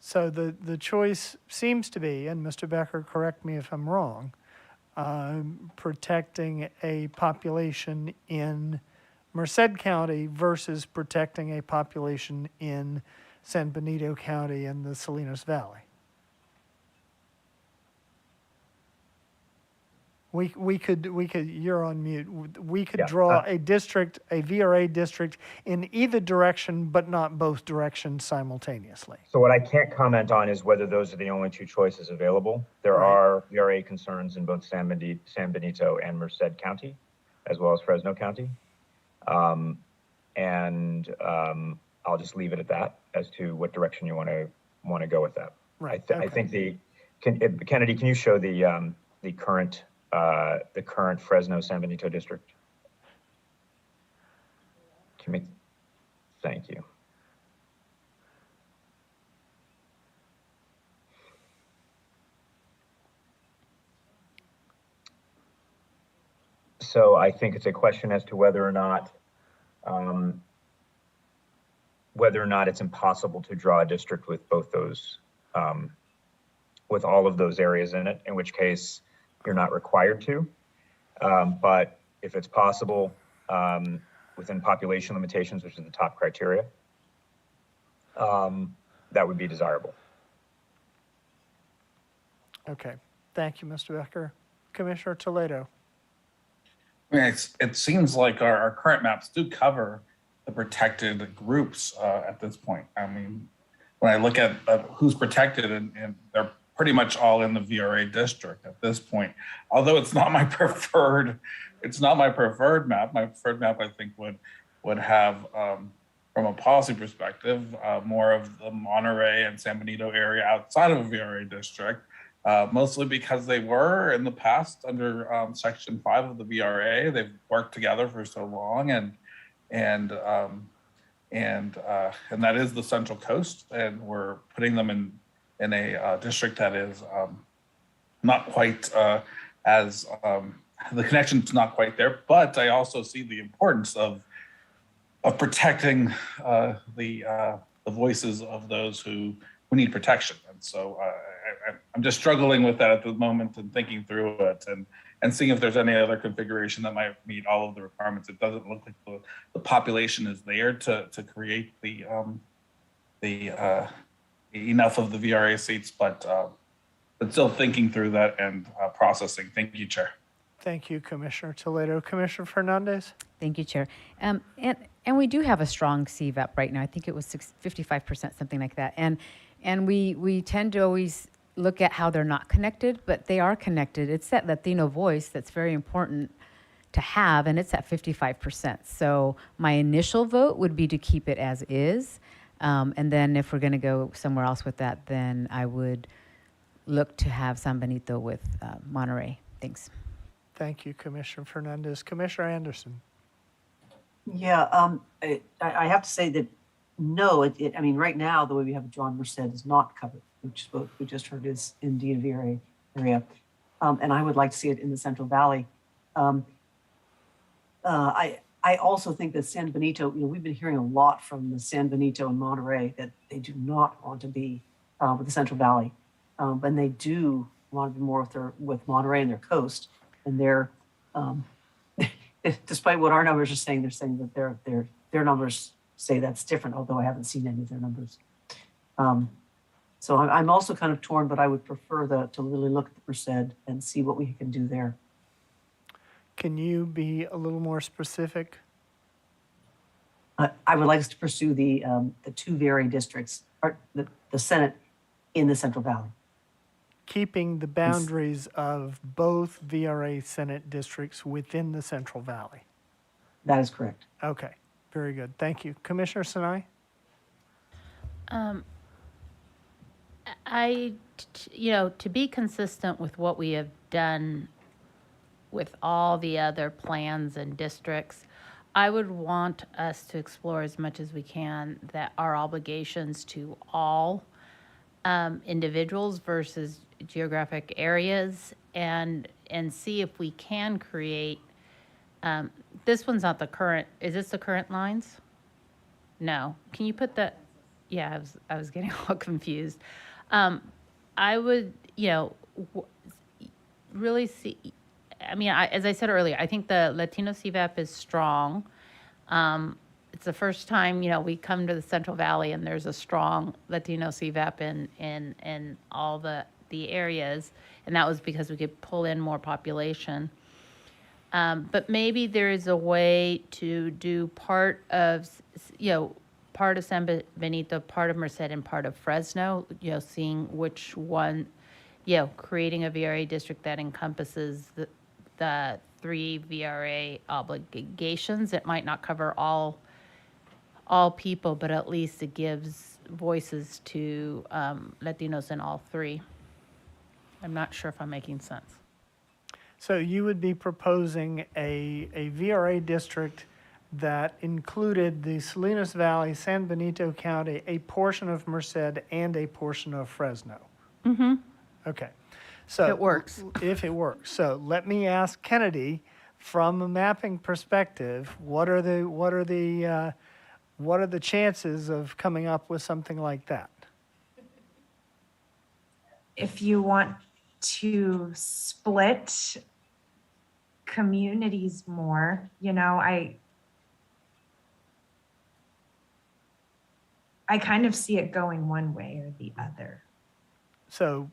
So the choice seems to be, and Mr. Becker, correct me if I'm wrong, protecting a population in Merced County versus protecting a population in San Benito County and the Salinas Valley. We could, you're on mute. We could draw a district, a VRA district in either direction, but not both directions simultaneously. So what I can't comment on is whether those are the only 2 choices available. There are VRA concerns in both San Benito and Merced County, as well as Fresno County. I'll just leave it at that as to what direction you want to go with that. Right. I think Kennedy, can you show the current Fresno San Benito district? Thank you. So I think it's a question as to whether or not it's impossible to draw a district with both those, with all of those areas in it, in which case you're not required to. But if it's possible within population limitations, which is the top criteria, that would be desirable. Okay. Thank you, Mr. Becker. Commissioner Toledo. I mean, it seems like our current maps do cover the protected groups at this point. I mean, when I look at who's protected, and they're pretty much all in the VRA district at this point. Although it's not my preferred map. My preferred map, I think, would have, from a policy perspective, more of the Monterey and San Benito area outside of a VRA district. Mostly because they were in the past under Section 5 of the VRA. They've worked together for so long, and and that is the Central Coast, and we're putting them in a district that is not quite as the connection's not quite there. But I also see the importance of protecting the voices of those who need protection, and so I'm just struggling with that at the moment and thinking through it and seeing if there's any other configuration that might meet all of the requirements. It doesn't look like the population is there to create the enough of the VRA seats, but still thinking through that and processing. Thank you, Chair. Thank you, Commissioner Toledo. Commissioner Fernandez? Thank you, Chair. And we do have a strong CVAP right now. I think it was 55%, something like that. And we tend to always look at how they're not connected, but they are connected. It's that Latino voice that's very important to have, and it's at 55%. So my initial vote would be to keep it as is. And then if we're going to go somewhere else with that, then I would look to have San Benito with Monterey. Thanks. Thank you, Commissioner Fernandez. Commissioner Anderson? Yeah, I have to say that no, I mean, right now, the way we have it drawn, Merced is not covered, which is what we just heard is in DNV area. And I would like to see it in the Central Valley. I also think that San Benito, we've been hearing a lot from the San Benito and Monterey that they do not want to be with the Central Valley. And they do want to be more with Monterey and their coast. And they're, despite what our numbers are saying, they're saying that their numbers say that's different, although I haven't seen any of their numbers. So I'm also kind of torn, but I would prefer to really look at the Merced and see what we can do there. Can you be a little more specific? I would like us to pursue the two VRA districts, or the Senate in the Central Valley. Keeping the boundaries of both VRA Senate districts within the Central Valley. That is correct. Okay, very good. Thank you. Commissioner Sinai? To be consistent with what we have done with all the other plans and districts, I would want us to explore as much as we can that our obligations to all individuals versus geographic areas, and see if we can create, this one's not the current, is this the current lines? No. Can you put that? Yeah, I was getting all confused. I would, really see, as I said earlier, I think the Latino CVAP is strong. It's the first time, we come to the Central Valley and there's a strong Latino CVAP in all the areas, and that was because we could pull in more population. But maybe there is a way to do part of San Benito, part of Merced, and part of Fresno, seeing which one, creating a VRA district that encompasses the three VRA obligations. It might not cover all people, but at least it gives voices to Latinos in all three. I'm not sure if I'm making sense. So you would be proposing a VRA district that included the Salinas Valley, San Benito County, a portion of Merced, and a portion of Fresno. Mm-hmm. Okay. So It works. If it works. So let me ask Kennedy, from a mapping perspective, what are the chances of coming up with something like that? If you want to split communities more, I kind of see it going one way or the other. So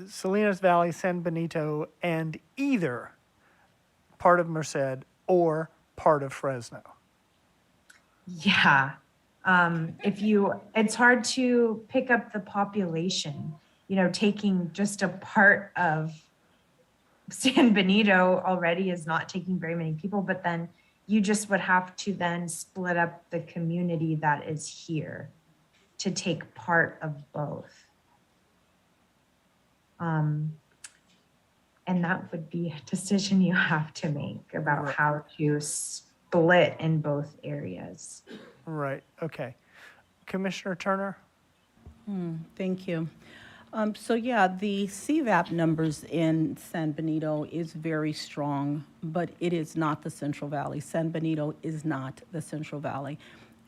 Salinas Valley, San Benito, and either part of Merced or part of Fresno. Yeah. It's hard to pick up the population, taking just a part of San Benito already is not taking very many people, but then you just would have to then split up the community that is here to take part of both. And that would be a decision you have to make about how to split in both areas. Right, okay. Commissioner Turner? Thank you. So yeah, the CVAP numbers in San Benito is very strong, but it is not the Central Valley. San Benito is not the Central Valley.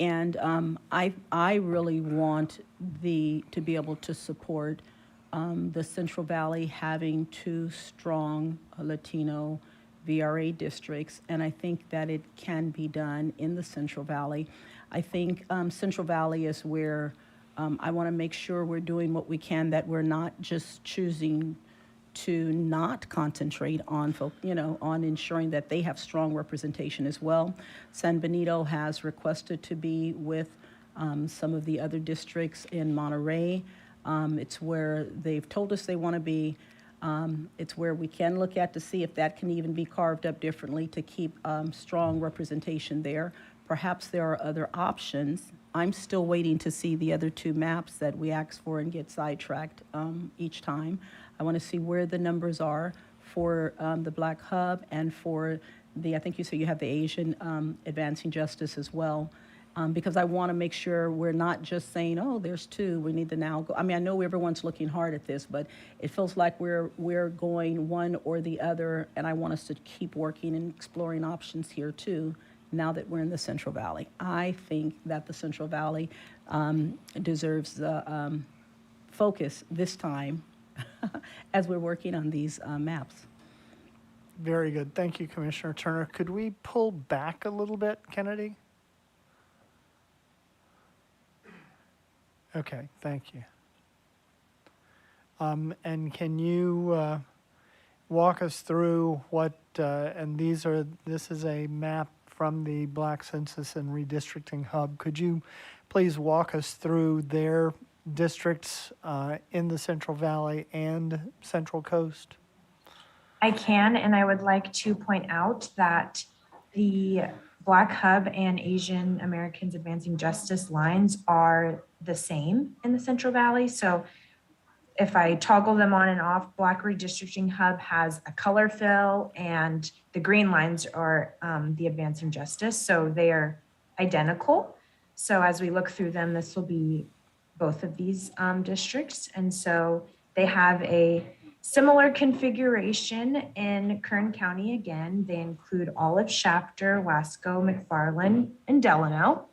And I really want to be able to support the Central Valley having 2 strong Latino VRA districts, and I think that it can be done in the Central Valley. I think Central Valley is where I want to make sure we're doing what we can, that we're not just choosing to not concentrate on, on ensuring that they have strong representation as well. San Benito has requested to be with some of the other districts in Monterey. It's where they've told us they want to be. It's where we can look at to see if that can even be carved up differently to keep strong representation there. Perhaps there are other options. I'm still waiting to see the other 2 maps that we asked for and get sidetracked each time. I want to see where the numbers are for the Black Hub and for I think you said you have the Asian Advancing Justice as well. Because I want to make sure we're not just saying, oh, there's 2, we need to now go. I mean, I know everyone's looking hard at this, but it feels like we're going one or the other, and I want us to keep working and exploring options here too, now that we're in the Central Valley. I think that the Central Valley deserves the focus this time as we're working on these maps. Very good. Thank you, Commissioner Turner. Could we pull back a little bit, Kennedy? Okay, thank you. And can you walk us through what, and this is a map from the Black Census and Redistricting Hub. Could you please walk us through their districts in the Central Valley and Central Coast? I can, and I would like to point out that the Black Hub and Asian Americans Advancing Justice lines are the same in the Central Valley. So if I toggle them on and off, Black Redistricting Hub has a color fill, and the green lines are the Advancing Justice. So they are identical. So as we look through them, this will be both of these districts. And so they have a similar configuration in Kern County. Again, they include Olive, Shafter, Wasco, McFarland, and Delano.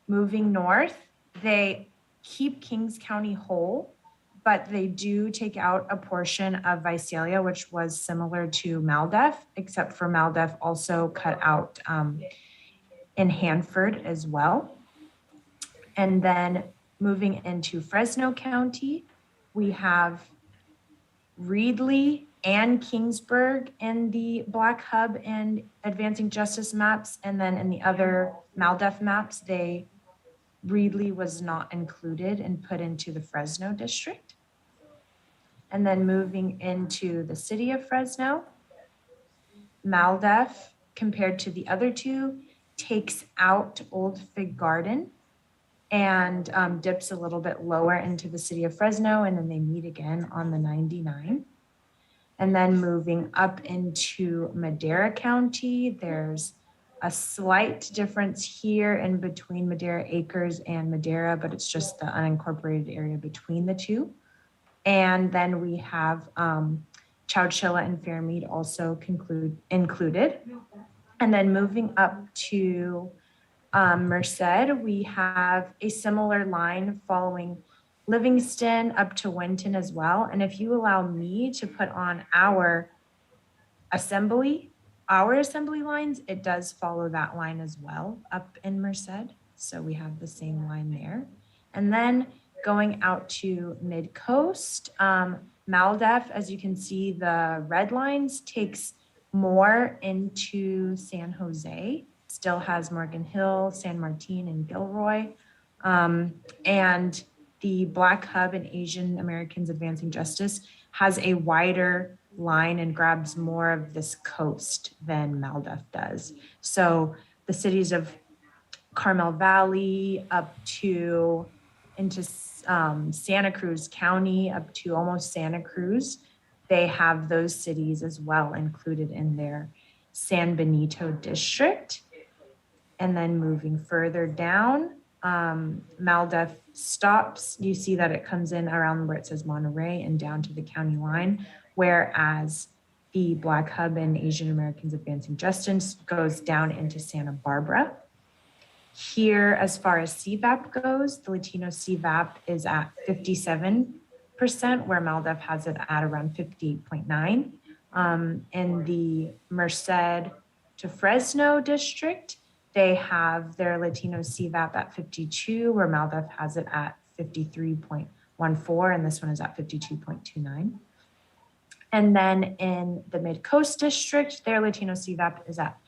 Moving north, they keep Kings County whole, but they do take out a portion of Visalia, which was similar to Maldef, except for Maldef also cut out in Hanford as well. And then moving into Fresno County, we have Reedley and Kingsburg in the Black Hub and Advancing Justice maps. And then in the other Maldef maps, Reedley was not included and put into the Fresno district. And then moving into the city of Fresno, Maldef, compared to the other 2, takes out Old Fig Garden and dips a little bit lower into the city of Fresno, and then they meet again on the 99. And then moving up into Madera County, there's a slight difference here in between Madera Acres and Madera, but it's just the unincorporated area between the 2. And then we have Chowchilla and Fairmead also included. And then moving up to Merced, we have a similar line following Livingston up to Winton as well. And if you allow me to put on our assembly lines, it does follow that line as well up in Merced. So we have the same line there. And then going out to Mid-Coast, Maldef, as you can see, the red lines takes more into San Jose, still has Morgan Hill, San Martin, and Gilroy. And the Black Hub and Asian Americans Advancing Justice has a wider line and grabs more of this coast than Maldef does. So the cities of Carmel Valley up to into Santa Cruz County up to almost Santa Cruz, they have those cities as well included in their San Benito district. And then moving further down, MALDEF stops. You see that it comes in around where it says Monterey and down to the county line, whereas the Black Hub and Asian Americans Advancing Justice goes down into Santa Barbara. Here, as far as CVAP goes, the Latino CVAP is at 57%, where MALDEF has it at around 58.9. In the Merced to Fresno district, they have their Latino CVAP at 52, where MALDEF has it at 53.14, and this one is at 52.29. And then in the Mid-Coast district, their Latino CVAP is at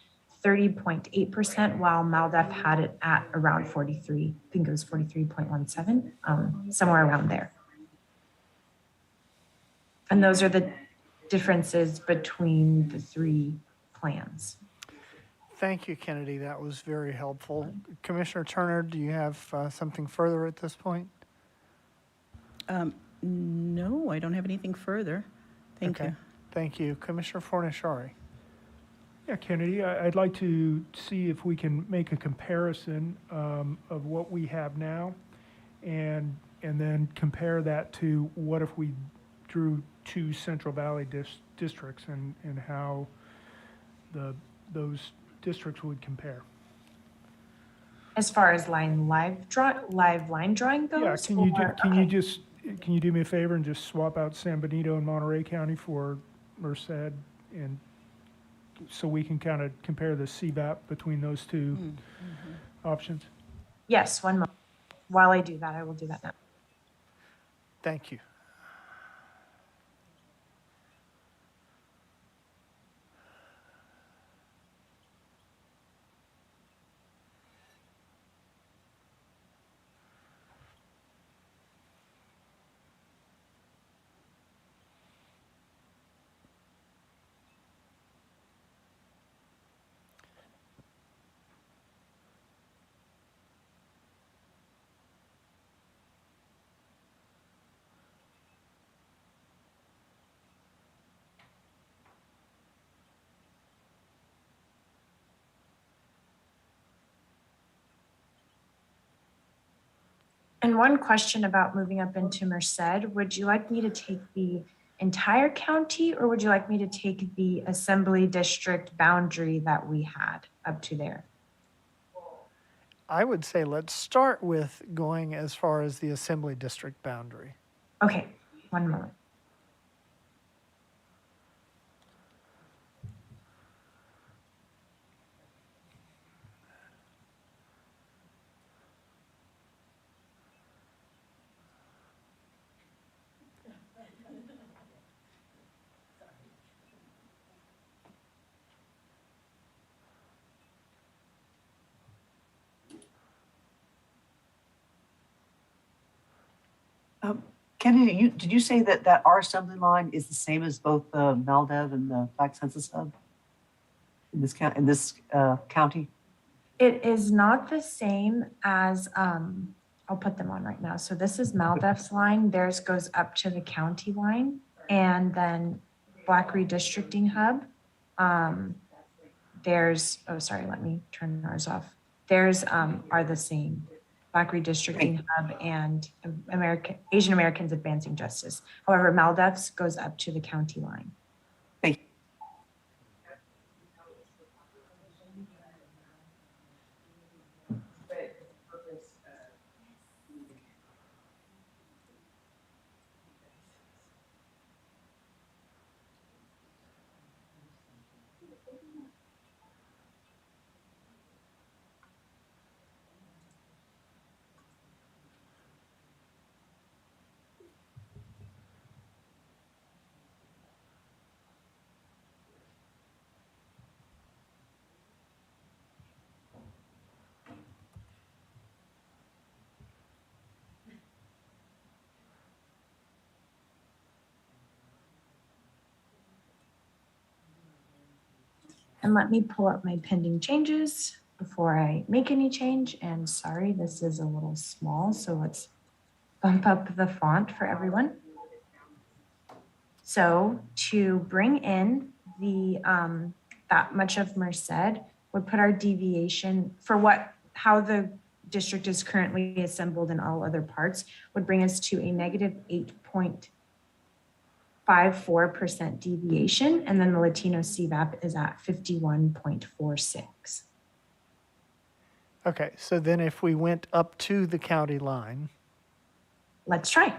30.8%, while MALDEF had it at around 43, I think it was 43.17, somewhere around there. And those are the differences between the three plans. Thank you, Kennedy. That was very helpful. Commissioner Turner, do you have something further at this point? No, I don't have anything further. Thank you. Thank you. Commissioner Fornashari. Yeah, Kennedy, I'd like to see if we can make a comparison of what we have now and then compare that to what if we drew two Central Valley districts and how those districts would compare. As far as live line drawing goes? Yeah, can you do me a favor and just swap out San Benito and Monterey County for Merced, and so we can kind of compare the CVAP between those two options? Yes, one moment. While I do that, I will do that now. Thank you. And one question about moving up into Merced, would you like me to take the entire county, or would you like me to take the assembly district boundary that we had up to there? I would say let's start with going as far as the assembly district boundary. Okay, one moment. Kennedy, did you say that our assembly line is the same as both the MALDEV and the Black Census Hub in this county? It is not the same as, I'll put them on right now. So this is MALDEF's line. Theirs goes up to the county line. And then Black Redistricting Hub, theirs, oh, sorry, let me turn ours off. Theirs are the same. Black Redistricting Hub and Asian Americans Advancing Justice. However, MALDEF's goes up to the county line. Thank you. And let me pull up my pending changes before I make any change. And sorry, this is a little small, so let's bump up the font for everyone. So to bring in the that much of Merced, would put our deviation for how the district is currently assembled in all other parts, would bring us to a negative 8.54% deviation. And then the Latino CVAP is at 51.46. Okay, so then if we went up to the county line, Let's try.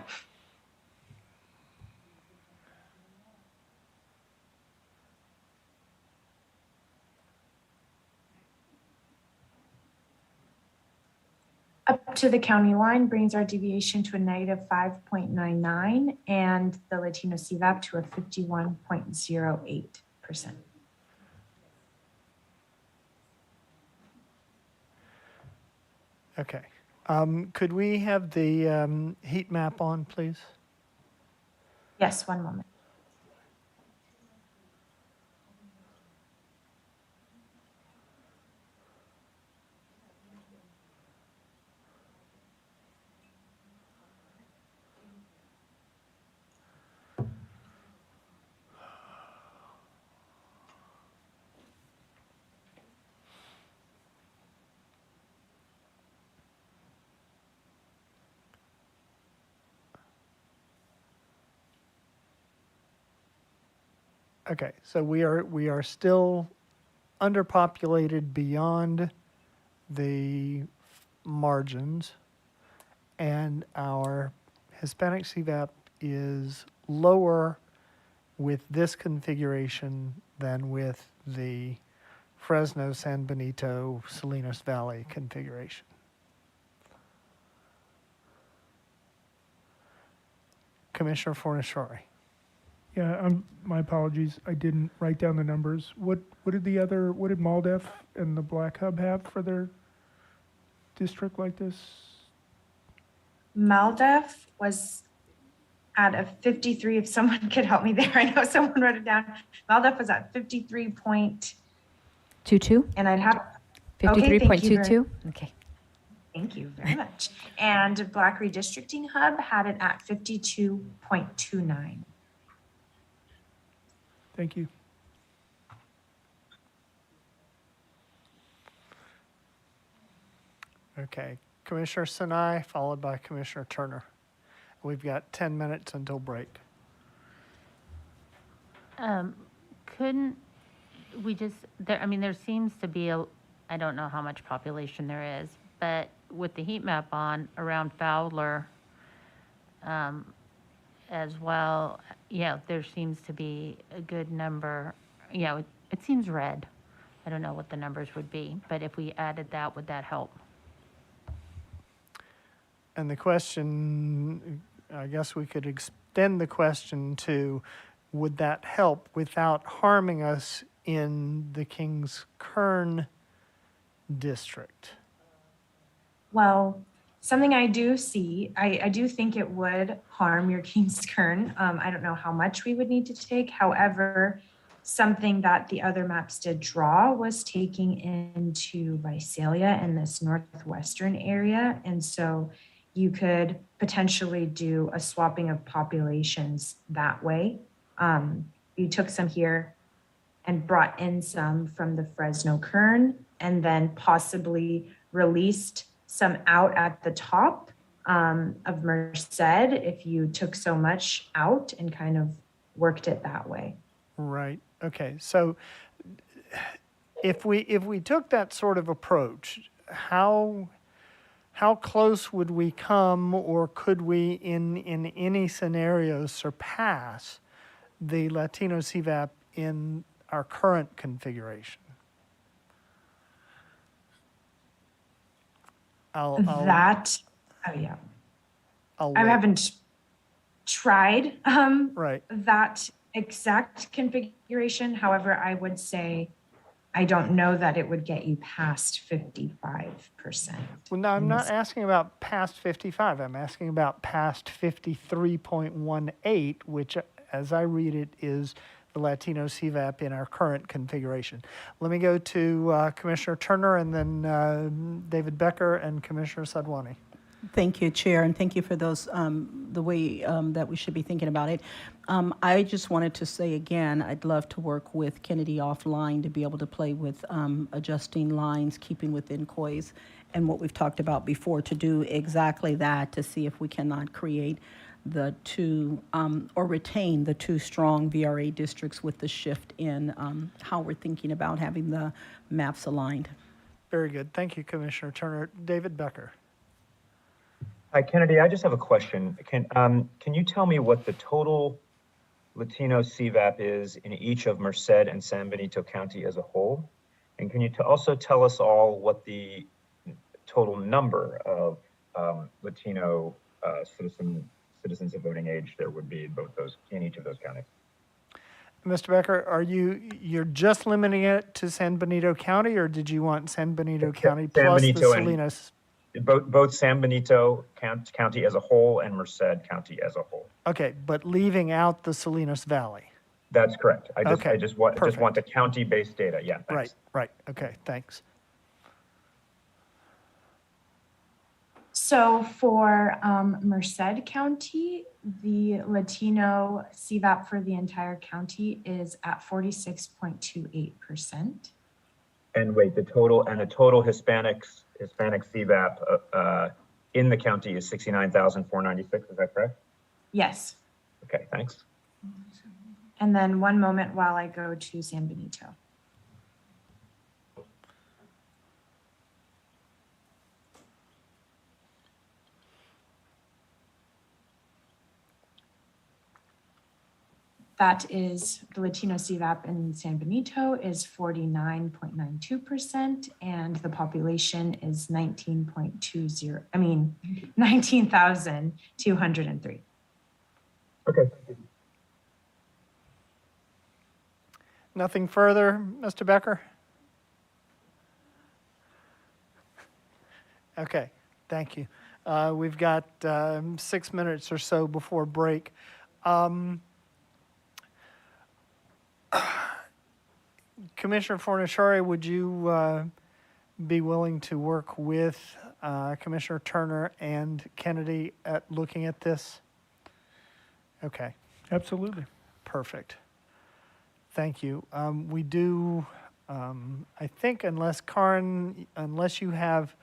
Up to the county line brings our deviation to a negative 5.99 and the Latino CVAP to a 51.08%. okay. Could we have the heat map on, please? Yes, one moment. Okay, so we are still underpopulated beyond the margins, and our Hispanic CVAP is lower with this configuration than with the Fresno, San Benito, Salinas Valley configuration. Commissioner Fornaciari. Yeah, my apologies. I didn't write down the numbers. What did MALDEF and the Black Hub have for their district like this? MALDEF was at a 53, if someone could help me there. I know someone wrote it down. MALDEF was at 22? and I'd have, 53.22? Okay. thank you very much. And Black Redistricting Hub had it at 52.29. Thank you. Okay, Commissioner Sinai, followed by Commissioner Turner. We've got 10 minutes until break. Couldn't we just, there seems to be I don't know how much population there is, but with the heat map on around Fowler, as well, there seems to be a good number, it seems red. I don't know what the numbers would be, but if we added that, would that help? And the question, I guess we could extend the question to, would that help without harming us in the Kings Kern district? Well, something I do see, I do think it would harm your Kings Kern. I don't know how much we would need to take. However, something that the other maps did draw was taking into Visalia in this northwestern area. And so you could potentially do a swapping of populations that way. You took some here and brought in some from the Fresno Kern, and then possibly released some out at the top of Merced if you took so much out and kind of worked it that way. Right. Okay. So if we took that sort of approach, how close would we come, or could we in any scenario surpass the Latino CVAP in our current configuration? I haven't tried that exact configuration. However, I would say I don't know that it would get you past 55%. Well, no, I'm not asking about past 55. I'm asking about past 53.18, which, as I read it, is the Latino CVAP in our current configuration. Let me go to Commissioner Turner, and then David Becker and Commissioner Sadwani. Thank you, Chair, and thank you for those, the way that we should be thinking about it. I just wanted to say again, I'd love to work with Kennedy offline to be able to play with adjusting lines, keeping within COIS, and what we've talked about before, to do exactly that, to see if we cannot create the two, or retain the two strong VRA districts with the shift in how we're thinking about having the maps aligned. Very good. Thank you, Commissioner Turner. David Becker. Hi, Kennedy. I just have a question. Can you tell me what the total Latino CVAP is in each of Merced and San Benito County as a whole? And can you also tell us all what the total number of Latino citizens of voting age there would be in each of those counties? Mr. Becker, you're just limiting it to San Benito County, or did you want San Benito County San plus Benito the and- Salinas? Both San Benito County as a whole and Merced County as a whole. Okay, but leaving out the Salinas Valley. That's correct. I Okay, just want the county-based data. Yeah, thanks. Right. Okay, thanks. So for Merced County, the Latino CVAP for the entire county is at 46.28%. And wait, the total Hispanic CVAP in the county is 69,496. Is that correct? Yes. Okay, thanks. And then one moment while I go to San Benito. That is, the Latino CVAP in San Benito is 49.92%, and the population is 19,203. Okay. Nothing further, Mr. Becker? Okay, thank you. We've got 6 minutes or so before break. Commissioner Fornaciari, would you be willing to work with Commissioner Turner and Kennedy at looking at this? Okay. Absolutely. Perfect. Thank you. We do, I think, unless you have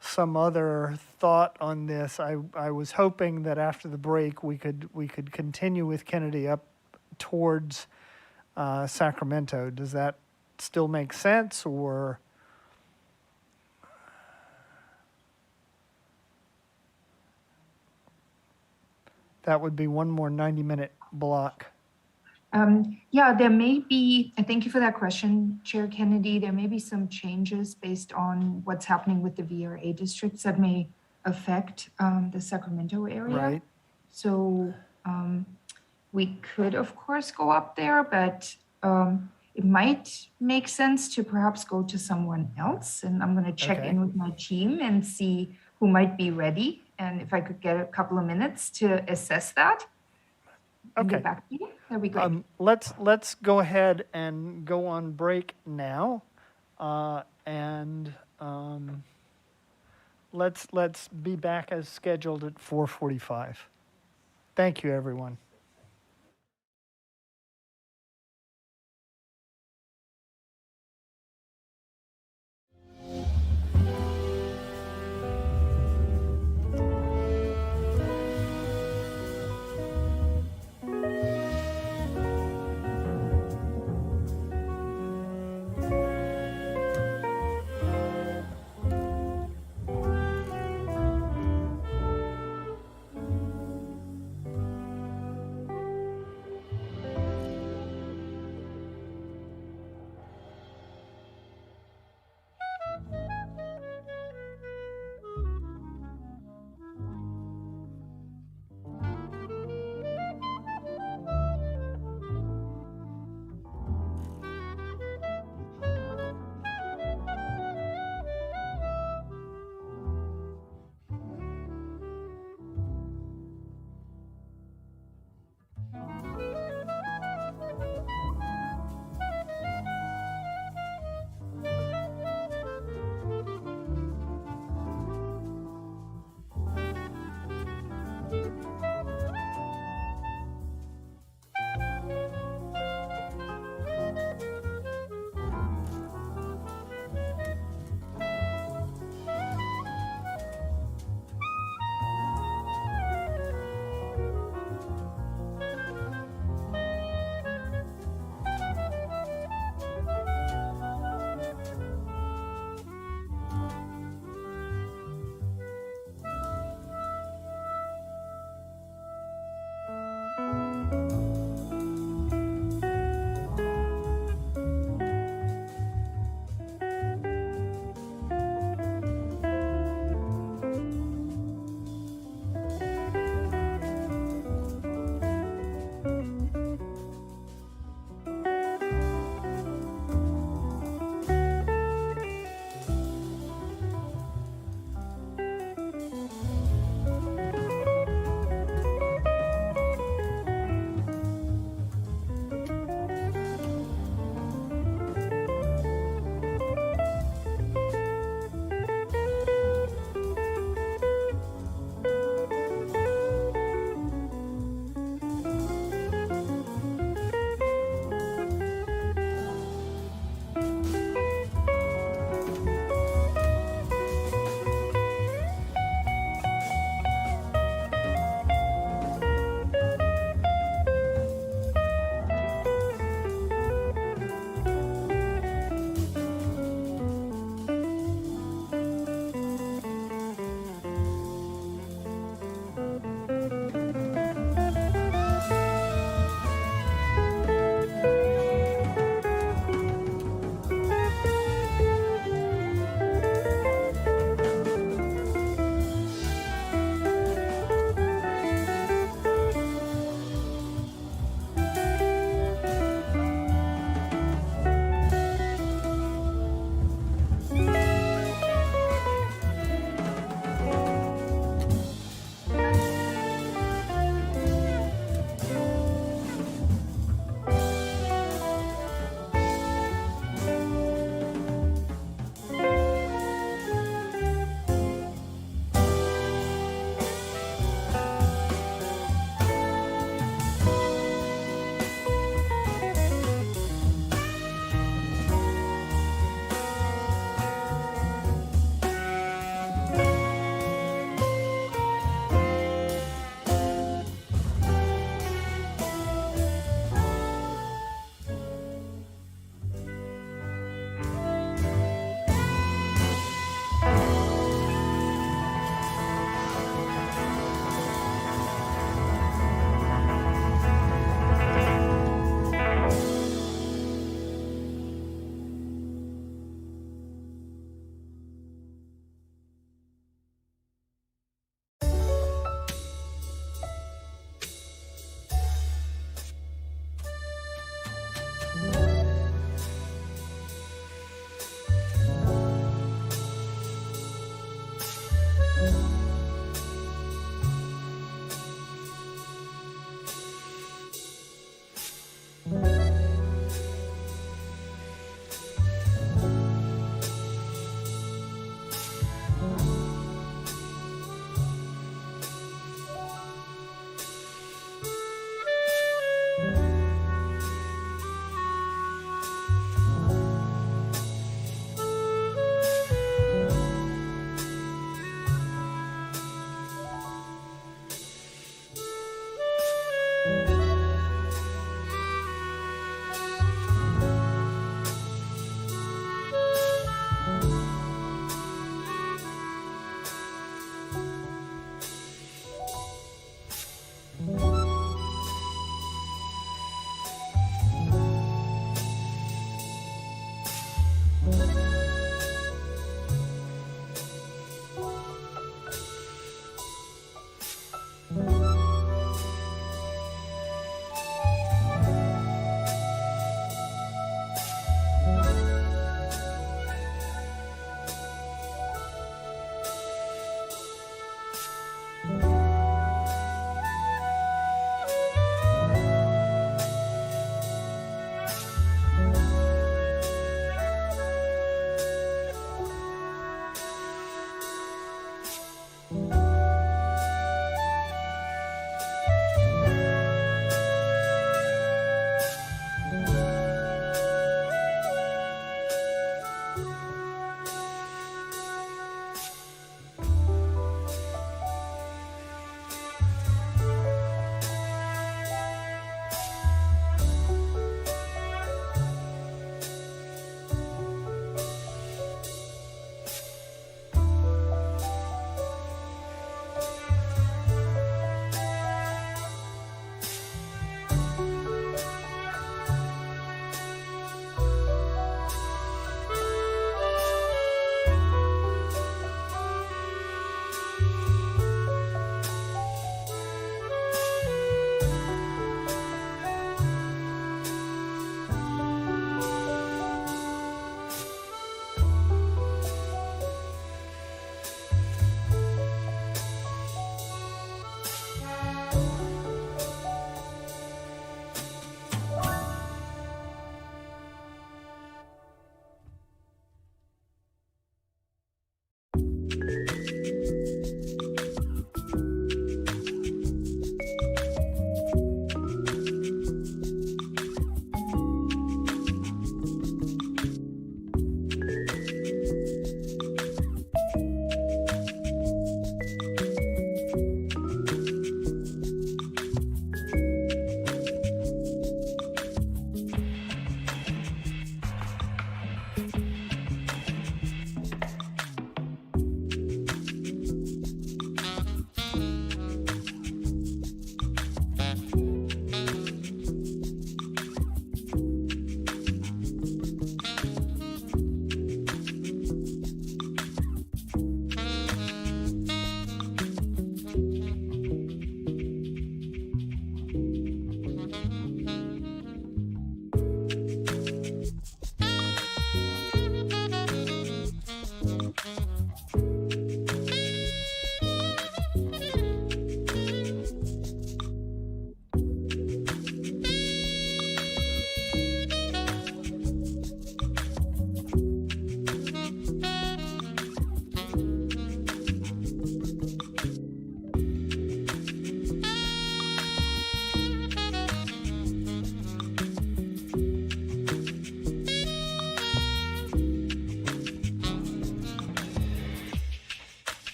some other thought on this, I was hoping that after the break we could continue with Kennedy up towards Sacramento. Does that still make sense, or? That would be one more 90-minute block. Yeah, there may be, and thank you for that question, Chair Kennedy. There may be some changes based on what's happening with the VRA districts that may affect the Sacramento area. Right. So we could, of course, go up there, but it might make sense to perhaps go to someone else. And I'm going to check in with my team and see who might be ready. And if I could get a couple of minutes to assess that. And Okay. get back to you, that'd be great. Let's go ahead and go on break now, and let's be back as scheduled at 4:45. Thank you, everyone.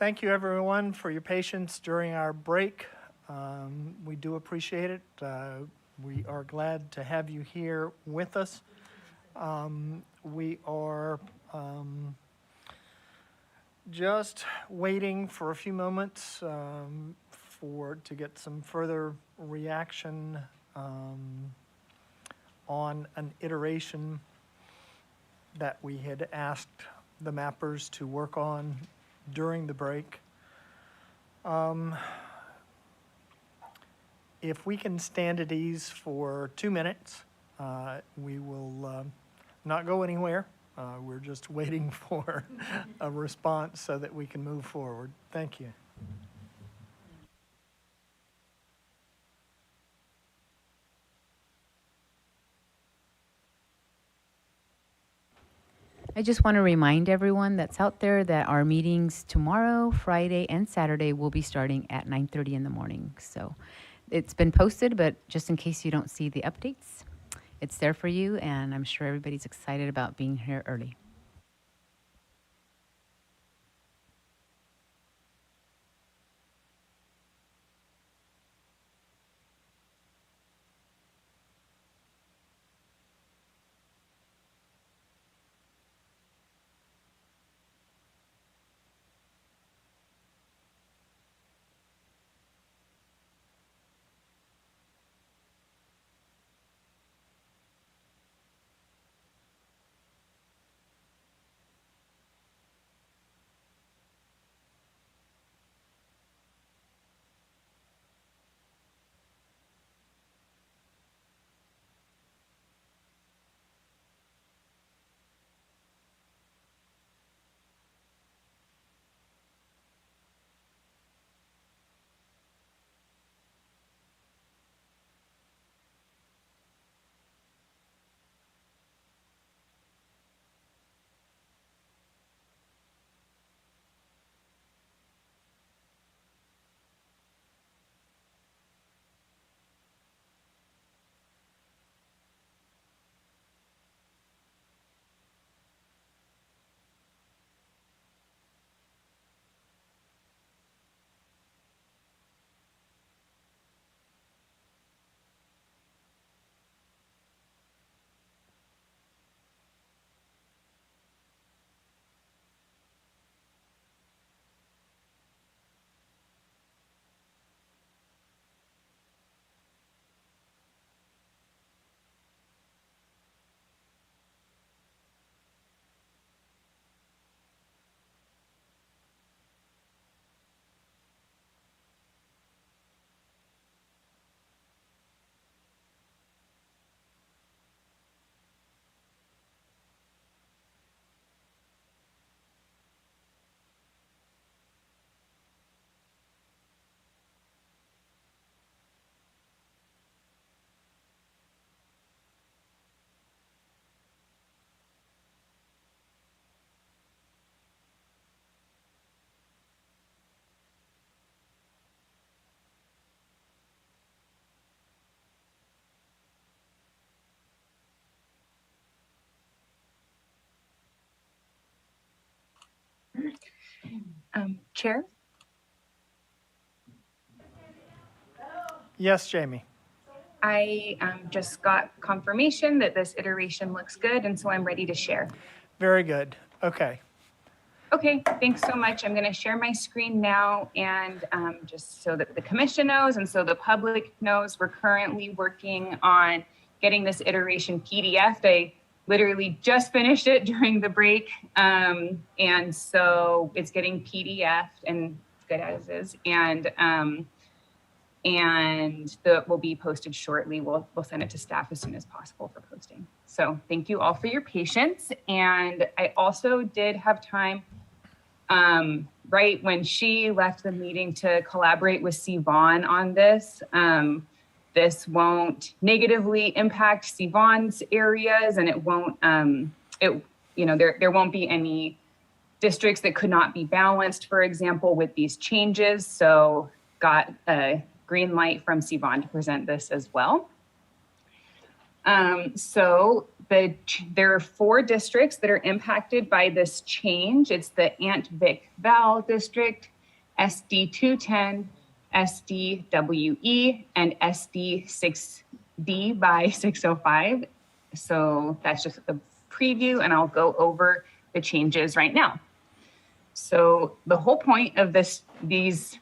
Thank you, everyone, for your patience during our break. We do appreciate it. We are glad to have you here with us. We are just waiting for a few moments to get some further reaction on an iteration that we had asked the mappers to work on during the break. If we can stand at ease for 2 minutes, we will not go anywhere. We're just waiting for a response so that we can move forward. Thank you. I just want to remind everyone that's out there that our meetings tomorrow, Friday, and Saturday will be starting at 9:30 in the morning. So it's been posted, but just in case you don't see the updates, it's there for you, and I'm sure everybody's excited about being here early. Chair? Yes, Jamie. I just got confirmation that this iteration looks good, and so I'm ready to share. Very good. Okay. Okay, thanks so much. I'm going to share my screen now, and just so that the commission knows and so the public knows, we're currently working on getting this iteration PDF'd. I literally just finished it during the break, and so it's getting PDF'd and it's good as is, and that will be posted shortly. We'll send it to staff as soon as possible for posting. So thank you all for your patience. And I also did have time right when she left the meeting to collaborate with Siobhan on this. This won't negatively impact Siobhan's areas, and it won't, there won't be any districts that could not be balanced, for example, with these changes. So got a green light from Siobhan to present this as well. So there are 4 districts that are impacted by this change. It's the Ant Vic Val district, SD 210, SDWE, and SD 6D by 605. So that's just a preview, and I'll go over the changes right now. So the whole point of these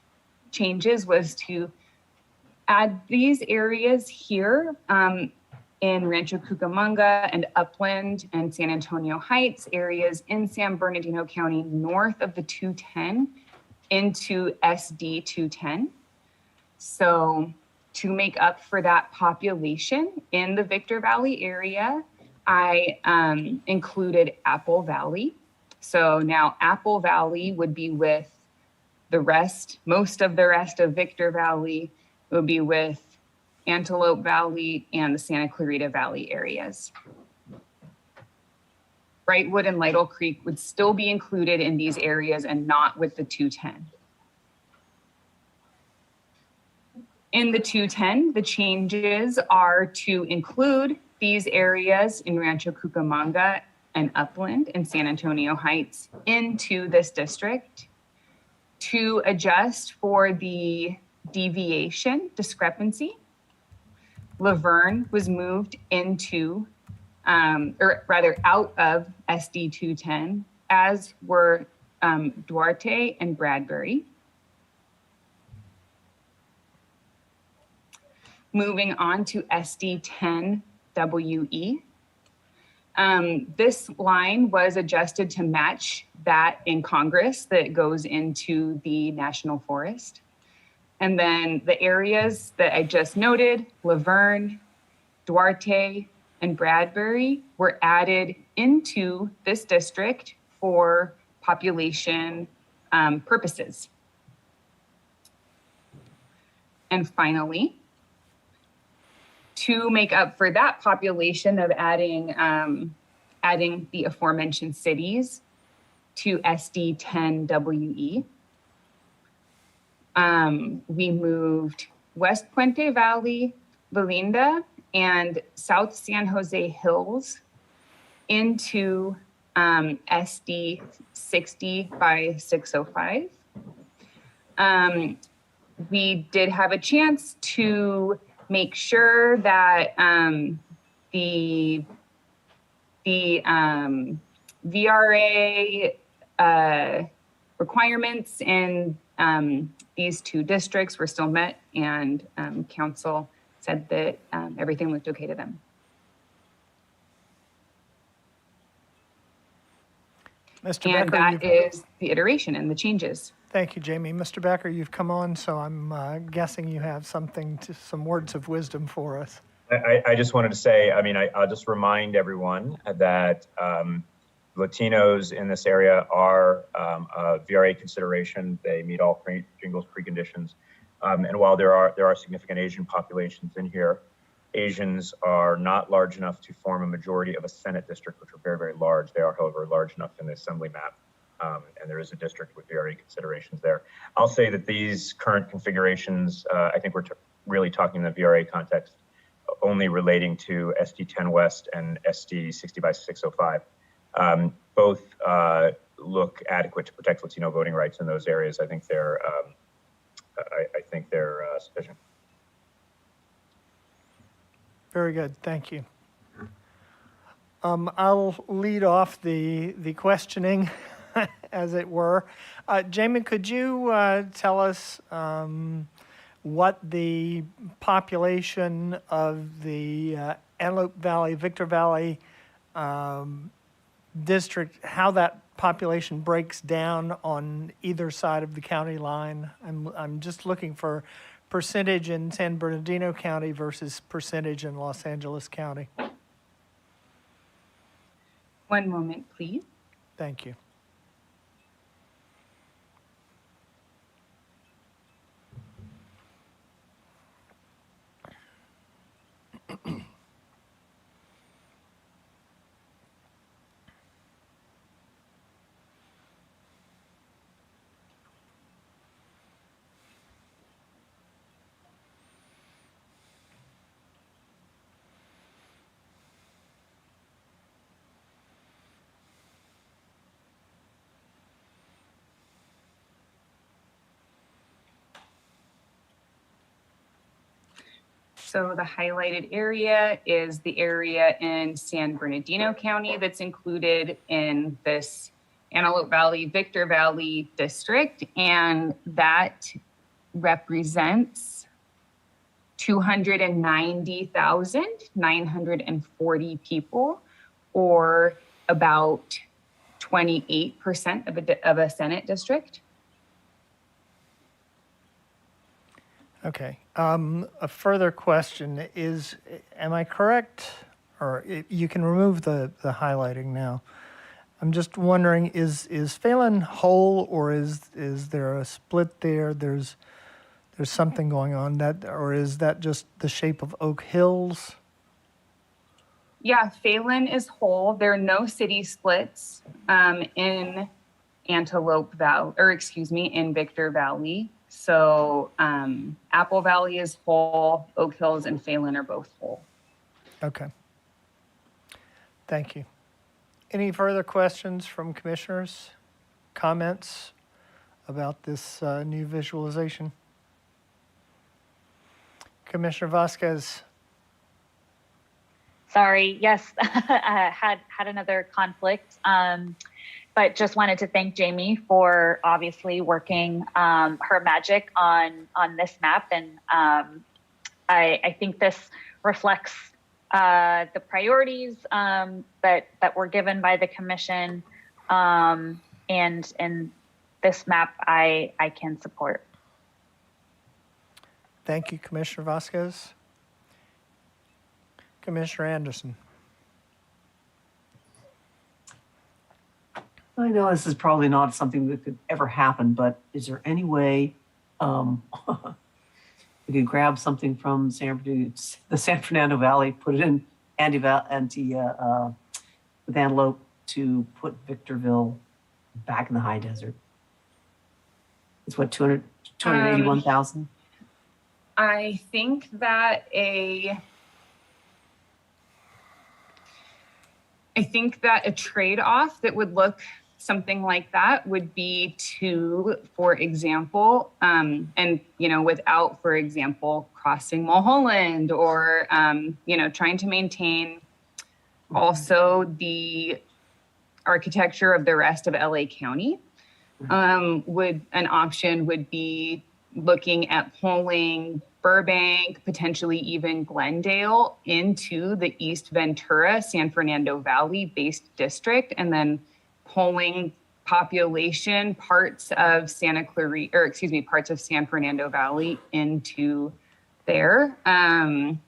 changes was to add these areas here in Rancho Cucamonga and Upland and San Antonio Heights, areas in San Bernardino County north of the 210 into SD 210. So to make up for that population in the Victor Valley area, I included Apple Valley. So now Apple Valley would be with the rest, most of the rest of Victor Valley would be with Antelope Valley and the Santa Clarita Valley areas. Brightwood and Lytle Creek would still be included in these areas and not with the 210. In the 210, the changes are to include these areas in Rancho Cucamonga and Upland and San Antonio Heights into this district, to adjust for the deviation discrepancy. Laverne was moved into, or rather out of SD 210, as were Duarte and Bradbury. Moving on to SD 10 WE. This line was adjusted to match that in Congress that goes into the National Forest. And then the areas that I just noted, Laverne, Duarte, and Bradbury, were added into this district for population purposes. And finally, to make up for that population of adding the aforementioned cities to SD 10 WE, we moved West Puente Valley, Valinda, and South San Jose Hills into SD 60 by 605. We did have a chance to make sure that the VRA requirements in these two districts were still met, and council said that everything looked okay to them. Mr. And Becker, that is the iteration and the changes. Thank you, Jamie. Mr. Becker, you've come on, so I'm guessing you have some words of wisdom for us. I just wanted to say, I mean, I'll just remind everyone that Latinos in this area are a VRA consideration. They meet all Jingles preconditions. And while there are significant Asian populations in here, Asians are not large enough to form a majority of a Senate district, which are very, very large. They are, however, large enough in the assembly map. And there is a district with VRA considerations there. I'll say that these current configurations, I think we're really talking in the VRA context, only relating to SD 10 West and SD 60 by 605. Both look adequate to protect Latino voting rights in those areas. I think they're sufficient. Very good, thank you. I'll lead off the questioning, as it were. Jamie, could you tell us what the population of the Antelope Valley, Victor Valley district, how that population breaks down on either side of the county line? I'm just looking for percentage in San Bernardino County versus percentage in Los Angeles County. One moment, please. Thank you. So the highlighted area is the area in San Bernardino County that's included in this Antelope Valley, Victor Valley district, and that represents 290,940 people, or about 28% of a Senate district. Okay. A further question is, am I correct? Or you can remove the highlighting now. I'm just wondering, is Phelan whole, or is there a split there? There's something going on that, or is that just the shape of Oak Hills? Yeah, Phelan is whole. There are no city splits in Antelope Valley, or excuse me, in Victor Valley. So Apple Valley is whole, Oak Hills and Phelan are both whole. Okay. Thank you. Any further questions from commissioners? Comments about this new visualization? Commissioner Vasquez. Sorry, yes, I had another conflict, but just wanted to thank Jamie for obviously working her magic on this map, and I think this reflects the priorities that were given by the commission, and this map I can support. Thank you, Commissioner Vasquez. Commissioner Anderson. I know this is probably not something that could ever happen, but is there any way we could grab something from the San Fernando Valley, put it in with Antelope to put Victorville back in the high desert? It's what, 281,000? I think that a trade-off that would look something like that would be to, for example, and, without, for example, crossing Mulholland or, trying to maintain also the architecture of the rest of LA County, an option would be looking at pulling Burbank, potentially even Glendale into the East Ventura, San Fernando Valley based district, and then pulling population parts of San Fernando Valley into there. I'm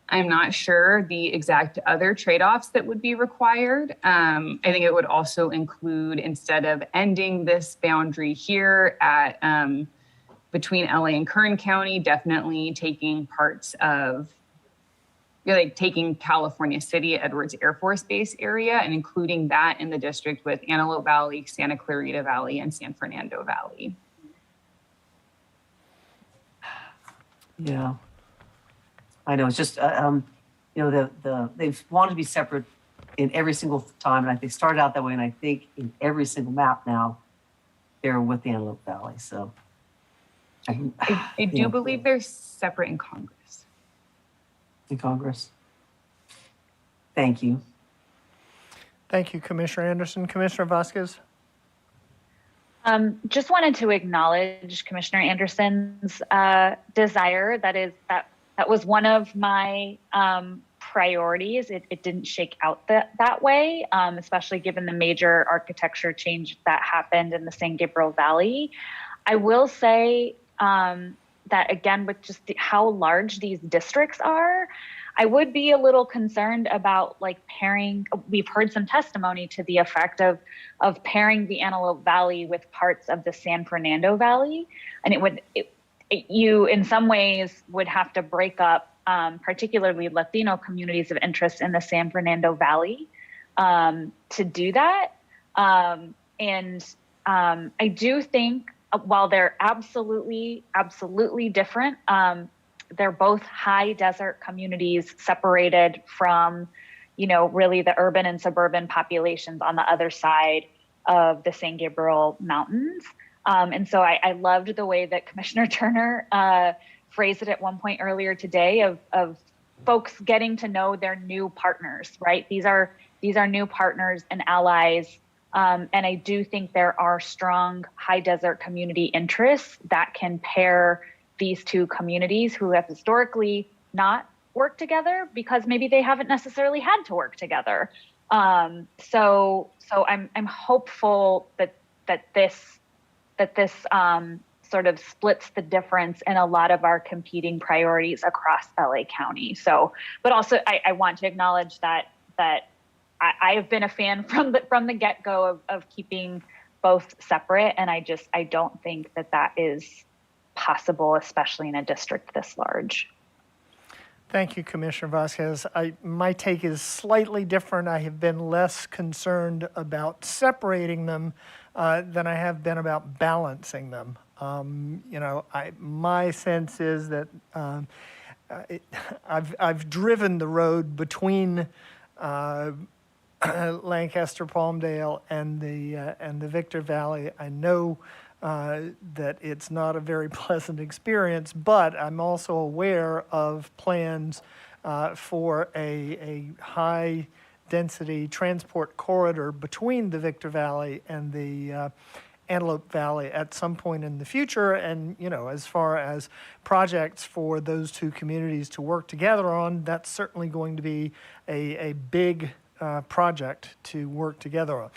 not sure the exact other trade-offs that would be required. I think it would also include, instead of ending this boundary here at between LA and Kern County, definitely taking parts of, taking California City, Edwards Air Force Base area, and including that in the district with Antelope Valley, Santa Clarita Valley, and San Fernando Valley. Yeah. I know, it's just, they've wanted to be separate in every single time, and they started out that way, and I think in every single map now, they're with the Antelope Valley, so. I do believe they're separate in Congress. In Congress. Thank you. Thank you, Commissioner Anderson. Commissioner Vasquez. Just wanted to acknowledge Commissioner Anderson's desire. That was one of my priorities. It didn't shake out that way, especially given the major architecture change that happened in the San Gabriel Valley. I will say that again, with just how large these districts are, I would be a little concerned about pairing. We've heard some testimony to the effect of pairing the Antelope Valley with parts of the San Fernando Valley, and you in some ways would have to break up, particularly Latino communities of interest in the San Fernando Valley, to do that. And I do think, while they're absolutely different, they're both high desert communities separated from, really the urban and suburban populations on the other side of the San Gabriel Mountains. And so I loved the way that Commissioner Turner phrased it at one point earlier today of folks getting to know their new partners, right? These are new partners and allies. And I do think there are strong high desert community interests that can pair these two communities who have historically not worked together because maybe they haven't necessarily had to work together. So I'm hopeful that this sort of splits the difference in a lot of our competing priorities across LA County. So, but also I want to acknowledge that I have been a fan from the get-go of keeping both separate, and I don't think that is possible, especially in a district this large. Thank you, Commissioner Vasquez. My take is slightly different. I have been less concerned about separating them than I have been about balancing them. My sense is that I've driven the road between Lancaster, Palmdale, and the Victor Valley. I know that it's not a very pleasant experience, but I'm also aware of plans for a high-density transport corridor between the Victor Valley and the Antelope Valley at some point in the future. And, as far as projects for those two communities to work together on, that's certainly going to be a big project to work together on.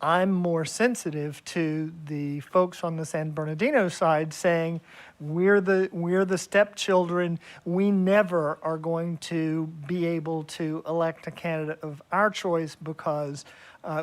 I'm more sensitive to the folks on the San Bernardino side saying, we're the stepchildren. We never are going to be able to elect a candidate of our choice because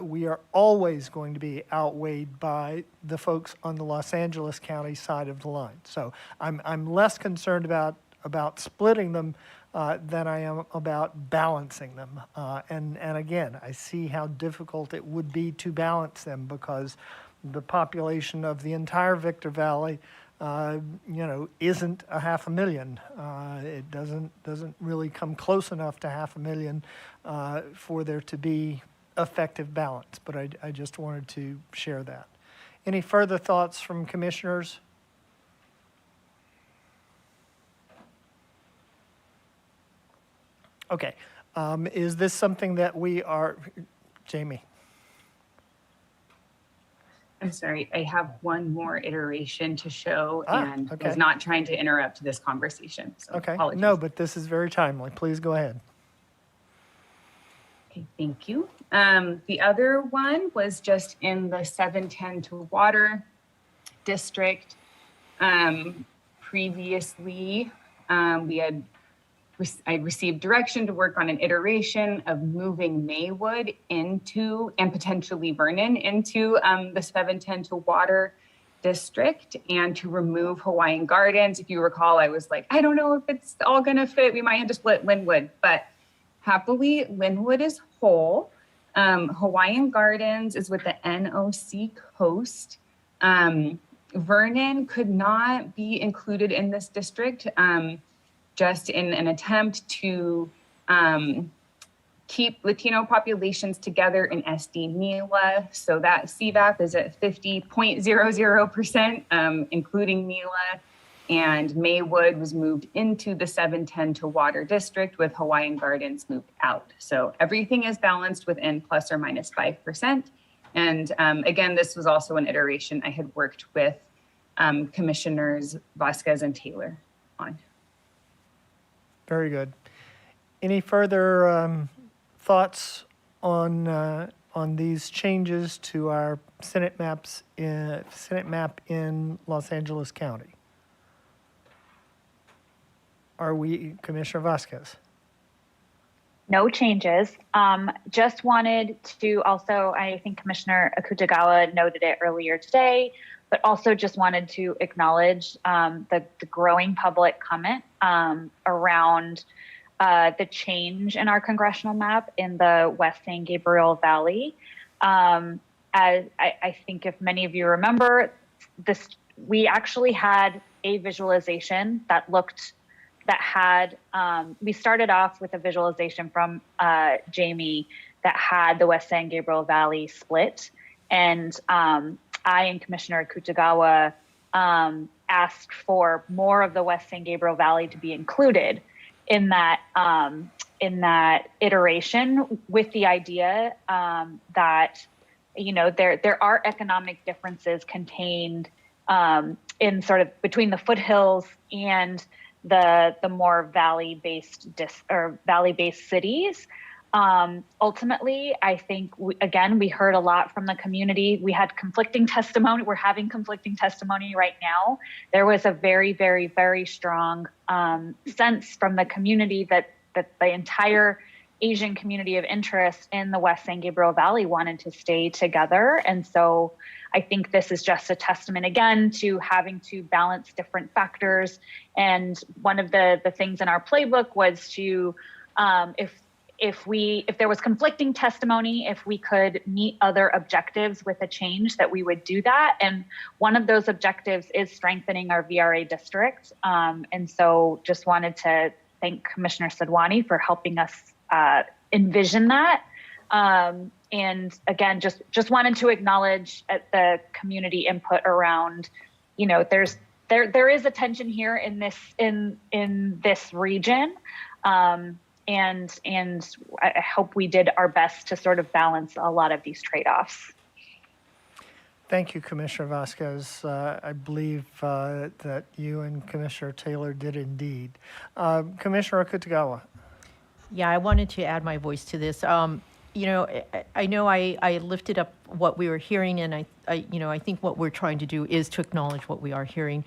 we are always going to be outweighed by the folks on the Los Angeles County side of the line. So I'm less concerned about splitting them than I am about balancing them. And again, I see how difficult it would be to balance them because the population of the entire Victor Valley, isn't 500,000. It doesn't really come close enough to 500,000 for there to be effective balance. But I just wanted to share that. Any further thoughts from commissioners? Okay, is this something that we are, Jamie? I'm sorry, I have one more iteration to show and okay. was not trying to interrupt this conversation. So Okay, apologies. no, but this is very timely. Please go ahead. Okay, thank you. The other one was just in the 710 to water district. Previously, I received direction to work on an iteration of moving Maywood into and potentially Vernon into the 710 to water district and to remove Hawaiian Gardens. If you recall, I was like, I don't know if it's all going to fit. We might have to split Linwood, but happily Linwood is whole. Hawaiian Gardens is with the NOC coast. Vernon could not be included in this district. Just in an attempt to keep Latino populations together in SD Mila. So that CVAP is at 50.00%, including Mila. And Maywood was moved into the 710 to water district with Hawaiian Gardens moved out. So everything is balanced within plus or minus 5%. And again, this was also an iteration I had worked with Commissioners Vasquez and Taylor on. Very good. Any further thoughts on these changes to our Senate map in Los Angeles County? Are we, Commissioner Vasquez? No changes. Just wanted to also, I think Commissioner Akutagawa noted it earlier today, but also just wanted to acknowledge the growing public comment around the change in our congressional map in the West San Gabriel Valley. As I think if many of you remember, we actually had a visualization we started off with a visualization from Jamie that had the West San Gabriel Valley split. And I and Commissioner Akutagawa asked for more of the West San Gabriel Valley to be included in that iteration, with the idea that there are economic differences contained in sort of between the foothills and the more valley-based cities. Ultimately, I think, we heard a lot from the community. We had conflicting testimony. We're having conflicting testimony right now. There was a very, very, very strong sense from the community that the entire Asian community of interest in the West San Gabriel Valley wanted to stay together. And so I think this is just a testament again to having to balance different factors. And one of the things in our playbook was to, if there was conflicting testimony, if we could meet other objectives with a change, that we would do that. And one of those objectives is strengthening our VRA district. And so just wanted to thank Commissioner Sadwani for helping us envision that. And again, just wanted to acknowledge the community input around, there is a tension here in this region. And I hope we did our best to sort of balance a lot of these trade-offs. Thank you, Commissioner Vasquez. I believe that you and Commissioner Taylor did indeed. Commissioner Akutagawa. Yeah, I wanted to add my voice to this. I know I lifted up what we were hearing, and I think what we're trying to do is to acknowledge what we are hearing.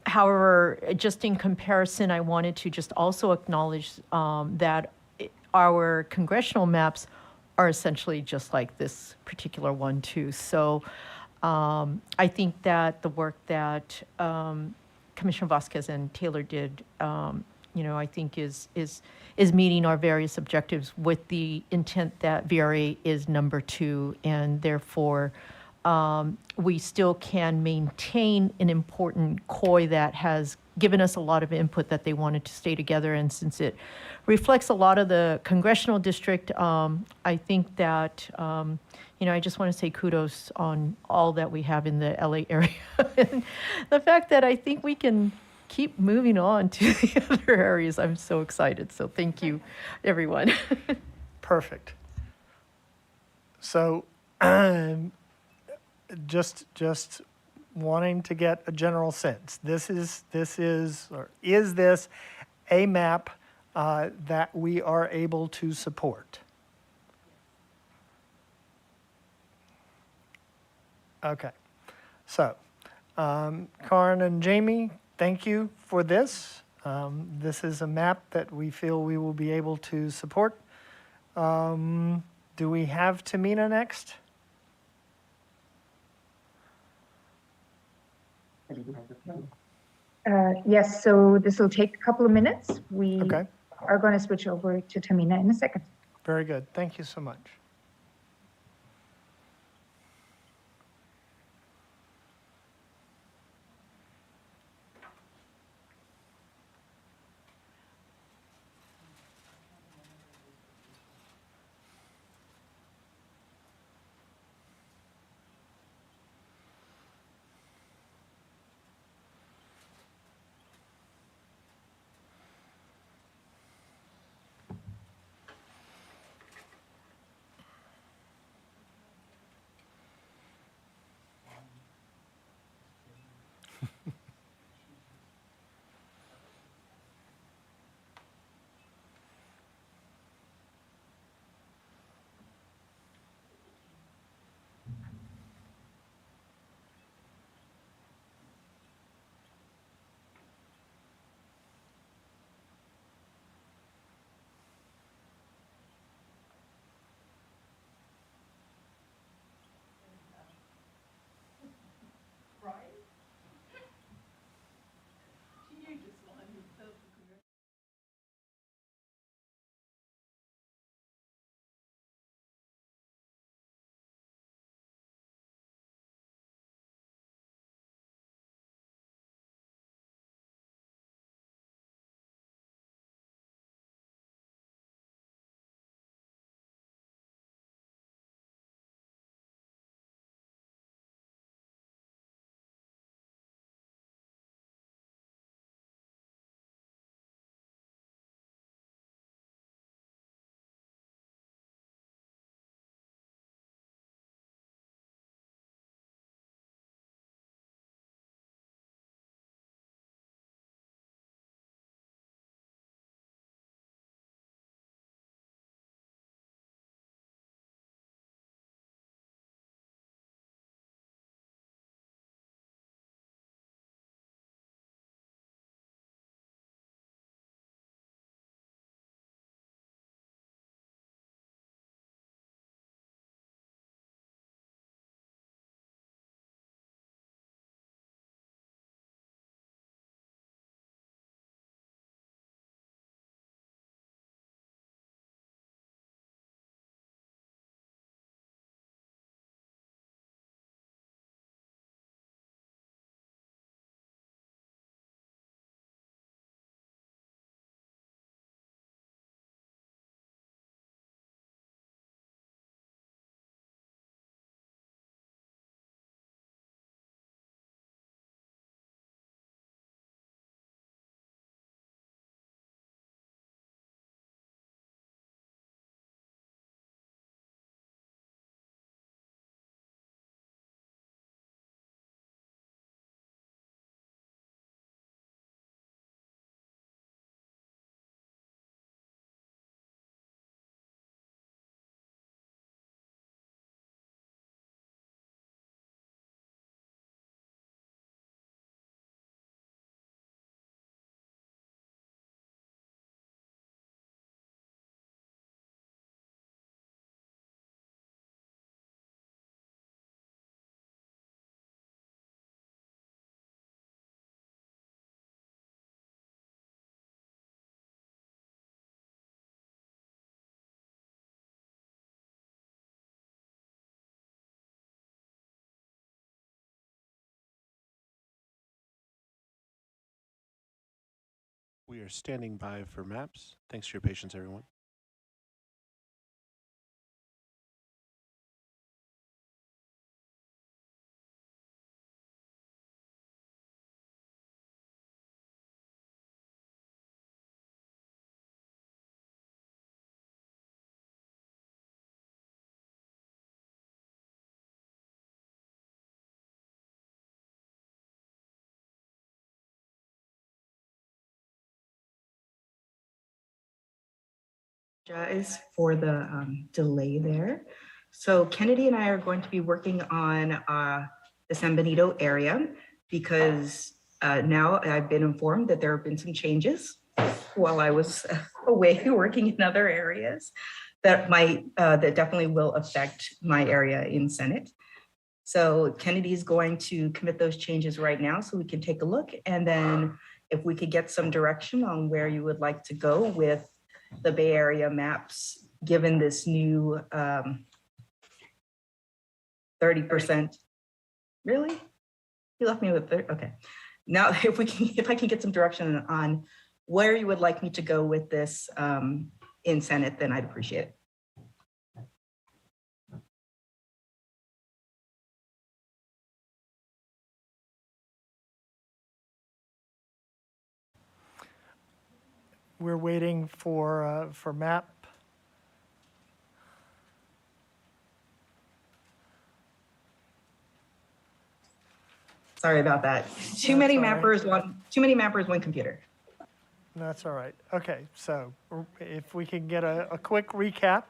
However, just in comparison, I wanted to just also acknowledge that our congressional maps are essentially just like this particular one too. So I think that the work that Commissioner Vasquez and Taylor did, I think is meeting our various objectives with the intent that VRA is number 2, and therefore we still can maintain an important COI that has given us a lot of input that they wanted to stay together. And since it reflects a lot of the congressional district, I think that, I just want to say kudos on all that we have in the LA area. And the fact that I think we can keep moving on to the other areas. I'm so excited. So thank you, everyone. Perfect. So just wanting to get a general sense. Is this a map that we are able to support? Okay. So, Karin and Jamie, thank you for this. This is a map that we feel we will be able to support. Do we have Tamina next? Yes, so this will take a couple of minutes. We are going to switch over to Tamina in a second. Very good. Thank you so much. We are standing by for maps. Thanks for your patience, everyone. Apologize for the delay there. So Kennedy and I are going to be working on the San Benito area because now I've been informed that there have been some changes while I was away working in other areas that that definitely will affect my area in Senate. So Kennedy is going to commit those changes right now so we can take a look. And then if we could get some direction on where you would like to go with the Bay Area maps, given this new 30%. Really? You left me with 30, okay. Now, if I can get some direction on where you would like me to go with this in Senate, then I'd appreciate it. We're waiting for map. Sorry about that. Too many mappers, one computer. That's all right. Okay, so if we can get a quick recap.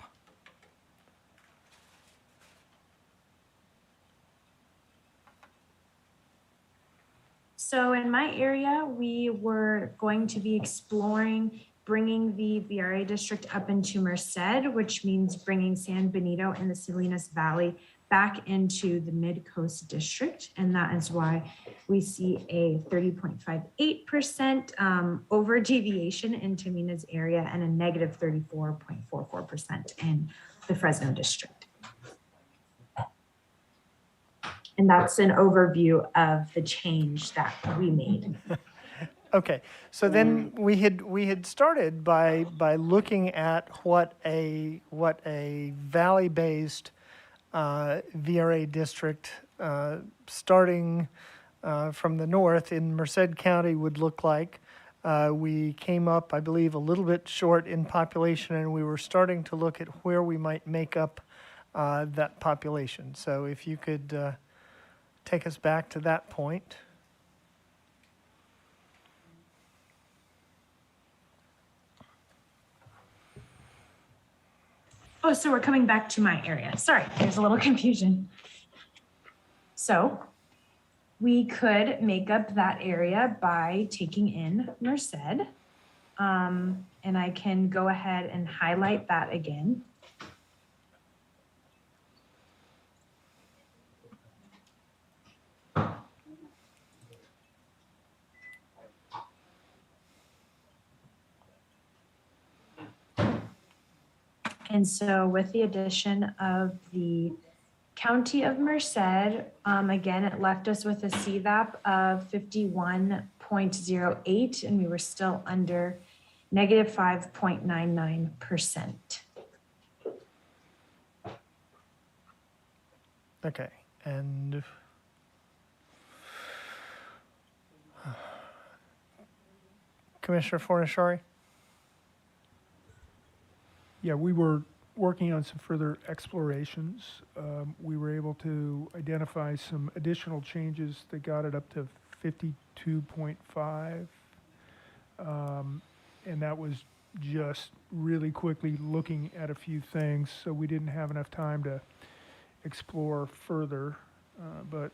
So in my area, we were going to be exploring bringing the VRA district up into Merced, which means bringing San Benito and the Salinas Valley back into the Mid-Coast district. And that is why we see a 30.58% over deviation in Tamina's area and a negative 34.44% in the Fresno district. And that's an overview of the change that we made. Okay, so then we had started by looking at what a valley-based VRA district starting from the north in Merced County would look like. We came up, I believe, a little bit short in population, and we were starting to look at where we might make up that population. So if you could take us back to that point. Oh, so we're coming back to my area. Sorry, there's a little confusion. So we could make up that area by taking in Merced. And I can go ahead and highlight that again. And so with the addition of the County of Merced, again, it left us with a CVAP of 51.08, and we were still under negative 5.99%. Okay, and Commissioner Fornashari? Yeah, we were working on some further explorations. We were able to identify some additional changes that got it up to 52.5. And that was just really quickly looking at a few things, so we didn't have enough time to explore further. But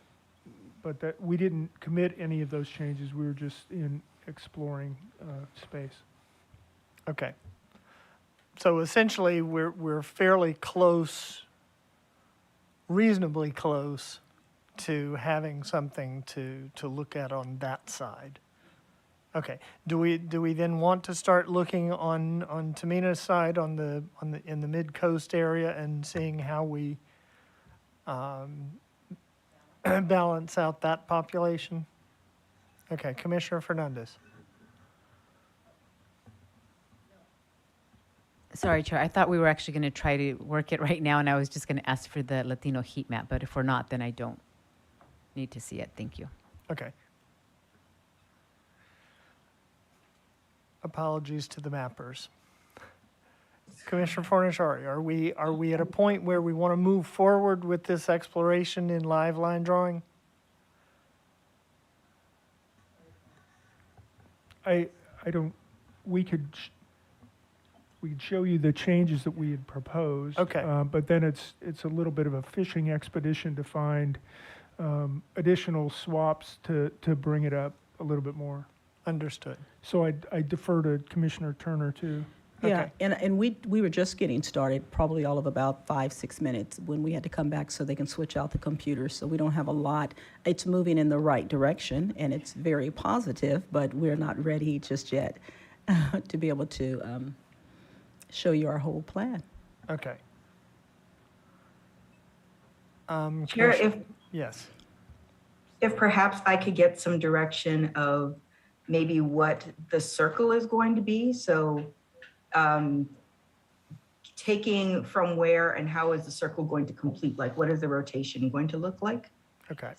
that we didn't commit any of those changes. We were just in exploring space. Okay. So essentially, we're fairly close, reasonably close to having something to look at on that side. Okay. Do we then want to start looking on Tamina's side in the mid-coast area and seeing how we balance out that population? Okay, Commissioner Fernandez. Sorry, Chair. I thought we were actually going to try to work it right now, and I was just going to ask for the Latino heat map. But if we're not, then I don't need to see it. Thank you. Okay. Apologies to the mappers. Commissioner Fornaciari, are we at a point where we want to move forward with this exploration in live line drawing? I don't, we could show you the changes that we had proposed. Okay. But then it's a little bit of a fishing expedition to find additional swaps to bring it up a little bit more. Understood. So I defer to Commissioner Turner too. Yeah, and we were just getting started, probably all of about 5-6 minutes when we had to come back so they can switch out the computers. So we don't have a lot. It's moving in the right direction and it's very positive, but we're not ready just yet to be able to show you our whole plan. Okay. Chair, Yes. if perhaps I could get some direction of maybe what the circle is going to be. So taking from where and how is the circle going to complete? Like, what is the rotation going to look like? Okay.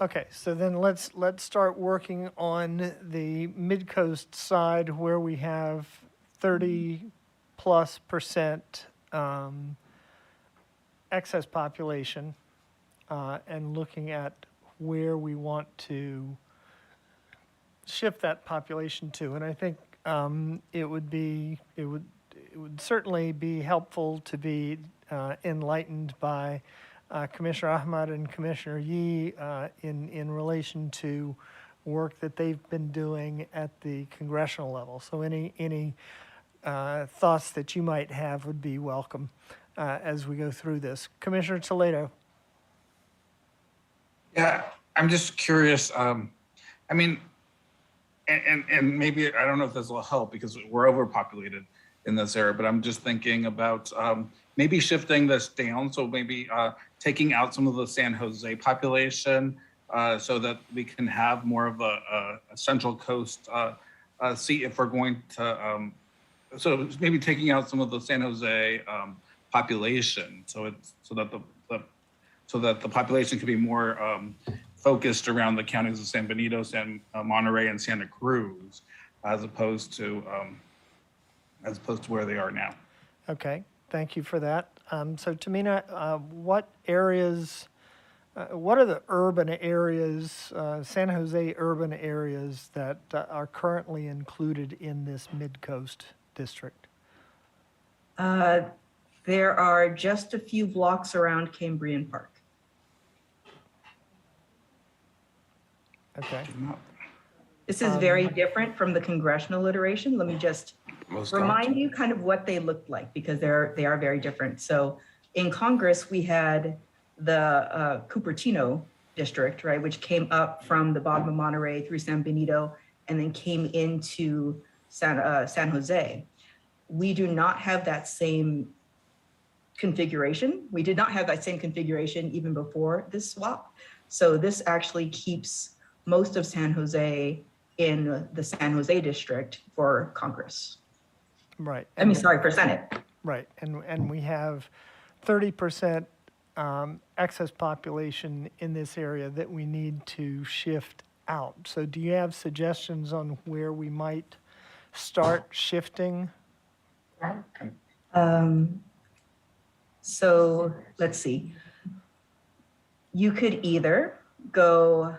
Okay, so then let's start working on the mid-coast side where we have 30+% excess population and looking at where we want to shift that population to. And I think it would certainly be helpful to be enlightened by Commissioner Ahmad and Commissioner Yee in relation to work that they've been doing at the congressional level. So any thoughts that you might have would be welcome as we go through this. Commissioner Toledo. Yeah, I'm just curious. I mean, and maybe, I don't know if this will help because we're overpopulated in this area, but I'm just thinking about maybe shifting this down. So maybe taking out some of the San Jose population so that we can have more of a Central Coast seat if we're going to, so maybe taking out some of the San Jose population so that the population could be more focused around the counties of San Benito, Monterey, and Santa Cruz, as opposed to where they are now. Okay, thank you for that. So Tamina, what areas, what are the urban areas, San Jose urban areas that are currently included in this mid-coast district? There are just a few blocks around Cambrian Park. Okay. This is very different from the congressional iteration. Let me just remind you kind of what they looked like because they are very different. So in Congress, we had the Cupertino district, right, which came up from the bottom of Monterey through San Benito and then came into San Jose. We do not have that same configuration. We did not have that same configuration even before this swap. So this actually keeps most of San Jose in the San Jose district for Congress. Right. I mean, sorry, for Senate. Right, and we have 30% excess population in this area that we need to shift out. So do you have suggestions on where we might start shifting? So let's see. You could either go,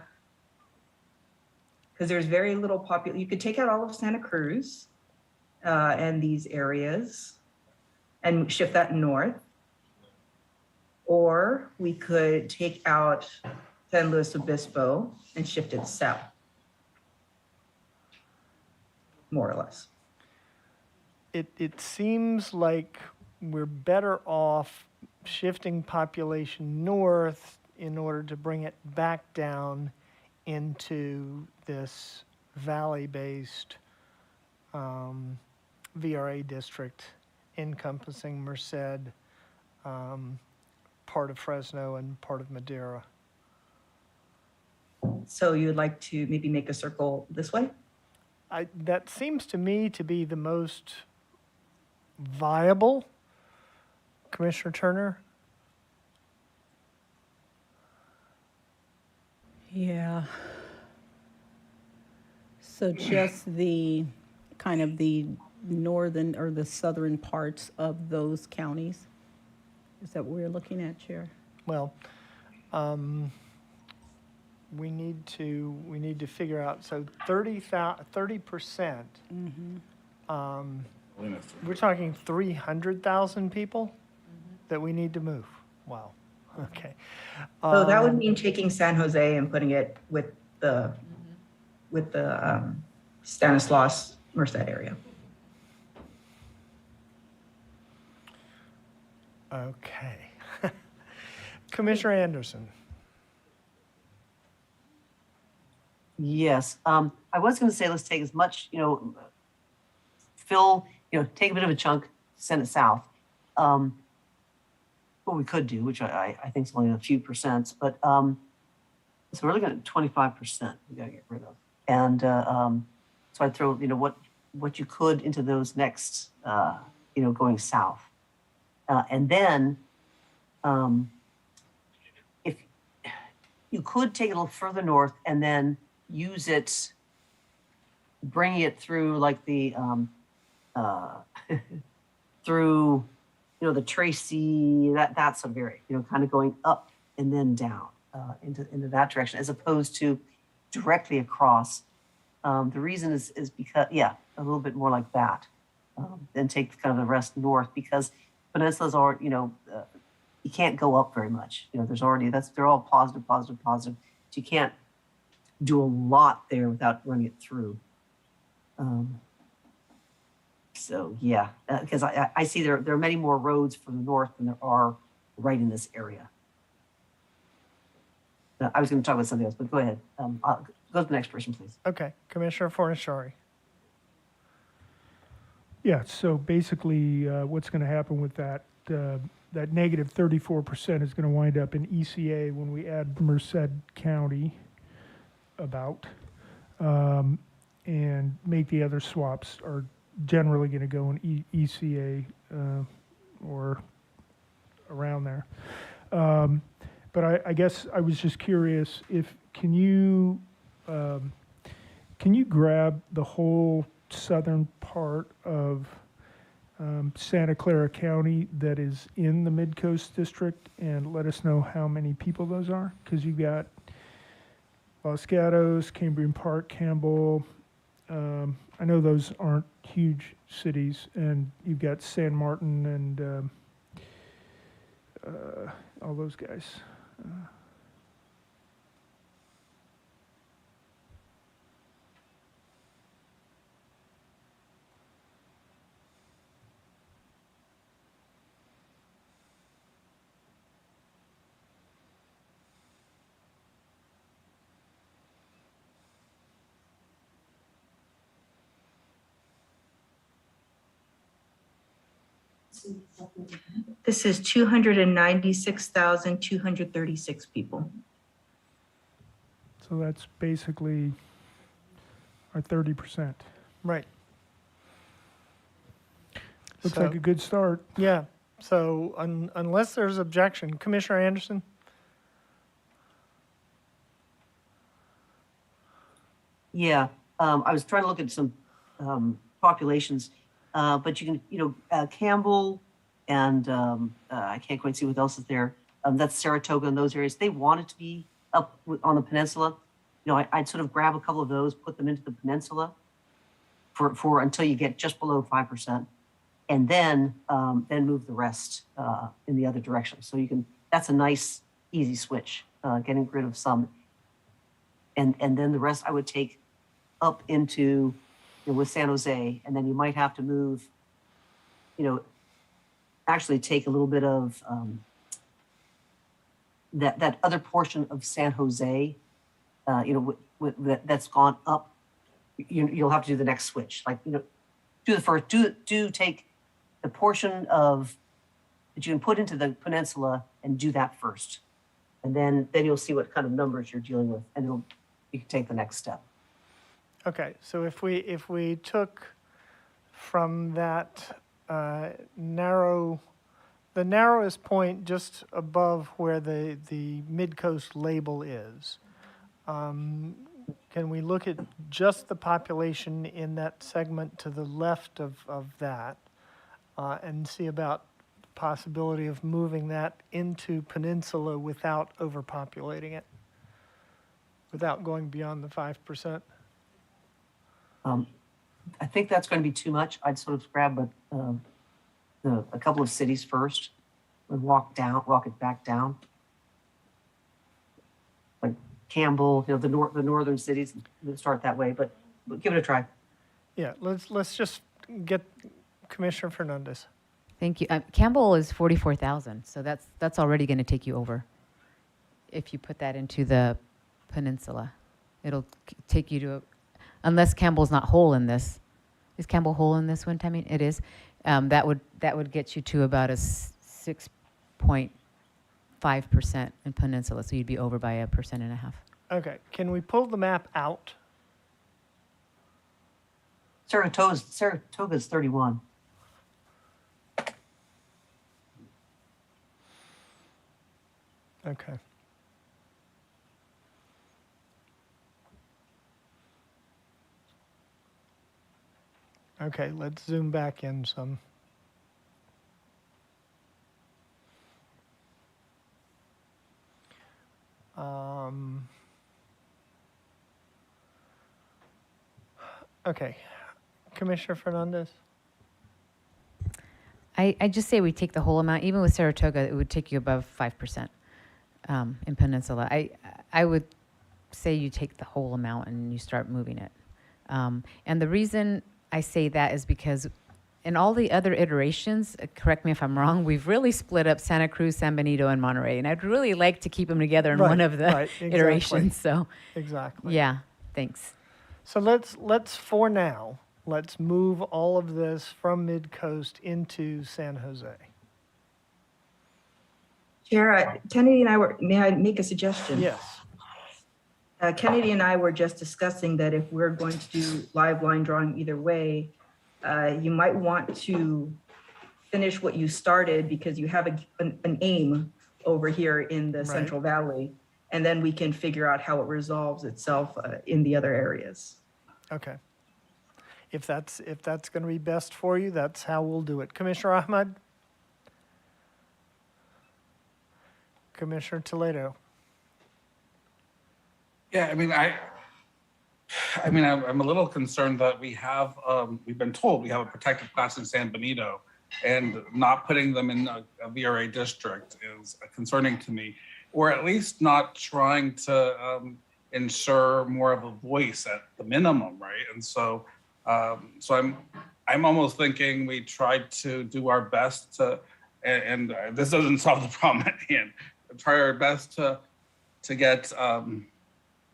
because there's very little you could take out all of Santa Cruz and these areas and shift that north. Or we could take out San Luis Obispo and shift it south, more or less. It seems like we're better off shifting population north in order to bring it back down into this valley-based VRA district encompassing Merced, part of Fresno and part of Madera. So you would like to maybe make a circle this way? That seems to me to be the most viable. Commissioner Turner? Yeah. So just the kind of the northern or the southern parts of those counties? Is that what we're looking at, Chair? Well, we need to figure out, so 30%, we're talking 300,000 people that we need to move. Wow, okay. So that would mean taking San Jose and putting it with the Stanislaus Merced area. Okay. Commissioner Anderson. Yes, I was going to say let's take as much, take a bit of a chunk, send it south. What we could do, which I think is only a few percent, but so we're looking at 25% we got to get rid of. And so I'd throw, what you could into those next, going south. And then if you could take it a little further north and then use it, bring it through like the, through, the Tracy, that's a very, kind of going up and then down into that direction, as opposed to directly across. The reason is because, a little bit more like that, then take kind of the rest north, because peninsulas are, you can't go up very much. There's already, they're all positive. So you can't do a lot there without running it through. So yeah, because I see there are many more roads from the north than there are right in this area. I was going to talk about something else, but go ahead. Go to the next person, please. Okay, Commissioner Fornashari. Yeah, so basically what's going to happen with that, that negative 34% is going to wind up in ECA when we add Merced County and make the other swaps are generally going to go in ECA or around there. But I guess I was just curious if can you grab the whole southern part of Santa Clara County that is in the Mid-Coast District and let us know how many people those are? Because you've got Los Gatos, Cambrian Park, Campbell. I know those aren't huge cities, and you've got San Martin and all those guys. This is 296,236 people. So that's basically our 30%. Right. Looks So- like a good start. Yeah, so unless there's objection, Commissioner Anderson? Yeah, I was trying to look at some populations, but you can, Campbell and I can't quite see what else is there. That's Saratoga and those areas. They want it to be up on the peninsula. I'd sort of grab a couple of those, put them into the peninsula for until you get just below 5%, and then move the rest in the other direction. So you can. That's a nice, easy switch, getting rid of some. And then the rest I would take up into with San Jose, and then you might have to move, actually take a little bit of that other portion of San Jose, that's gone up. You'll have to do the next switch. Like, do the first, do take the portion of that you can put into the peninsula and do that first. And then you'll see what kind of numbers you're dealing with, and you can take the next step. Okay, so if we took from that narrow, the narrowest point just above where the mid-coast label is. Can we look at just the population in that segment to the left of that and see about possibility of moving that into Peninsula without overpopulating it, without going beyond the 5%? I think that's going to be too much. I'd sort of grab a couple of cities first and walk it back down. Like Campbell, the northern cities, start that way, but give it a try. Yeah, let's just get Commissioner Fernandez. Thank you. Campbell is 44,000, so that's already going to take you over. If you put that into the peninsula, it'll take you to, unless Campbell's not whole in this. Is Campbell whole in this one, Tammy? It is. That would get you to about a 6.5% in peninsula, so you'd be over by 1.5%. Okay, can we pull the map out? Saratoga's 31. Okay. Okay, let's zoom back in some. Okay, Commissioner Fernandez? I just say we take the whole amount. Even with Saratoga, it would take you above 5% in Peninsula. I would say you take the whole amount and you start moving it. And the reason I say that is because in all the other iterations, correct me if I'm wrong, we've really split up Santa Cruz, San Benito, and Monterey. And I'd really like to keep them together in one of the iterations. So exactly. Yeah, thanks. So let's for now, let's move all of this from Mid-Coast into San Jose. Chair, Kennedy and may I make a suggestion? Yes. Kennedy and I were just discussing that if we're going to do live line drawing either way, you might want to finish what you started because you have an aim over here in the Central Valley, and then we can figure out how it resolves itself in the other areas. Okay. If that's going to be best for you, that's how we'll do it. Commissioner Ahmad? Commissioner Toledo? Yeah, I'm a little concerned that we've been told we have a protected class in San Benito, and not putting them in a VRA district is concerning to me, or at least not trying to ensure more of a voice at the minimum, right? And so I'm almost thinking we tried to do our best to, and this doesn't solve the problem at hand, try our best to get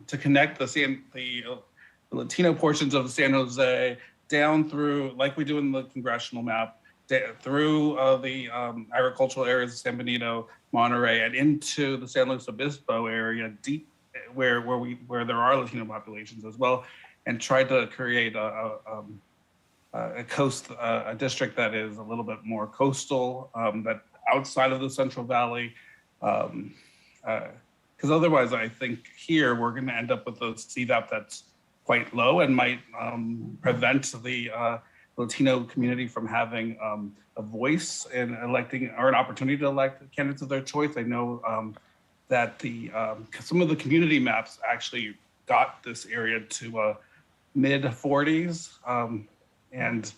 to connect the Latino portions of San Jose down through, like we do in the congressional map, through the agricultural areas of San Benito, Monterey, and into the San Luis Obispo area, deep where there are Latino populations as well, and try to create a district that is a little bit more coastal, that outside of the Central Valley. Because otherwise, I think here we're going to end up with a CVAP that's quite low and might prevent the Latino community from having a voice in electing, or an opportunity to elect candidates of their choice. I know that some of the community maps actually got this area to mid 40s, and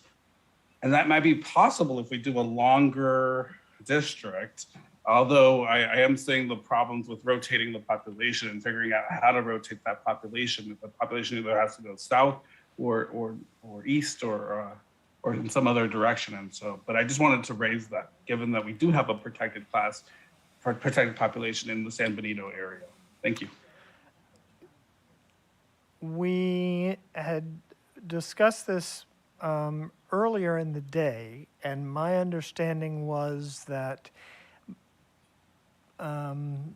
that might be possible if we do a longer district. Although I am seeing the problems with rotating the population and figuring out how to rotate that population. If the population either has to go south or east or in some other direction. And so, but I just wanted to raise that, given that we do have a protected class, protected population in the San Benito area. Thank you. We had discussed this earlier in the day, and my understanding was that coming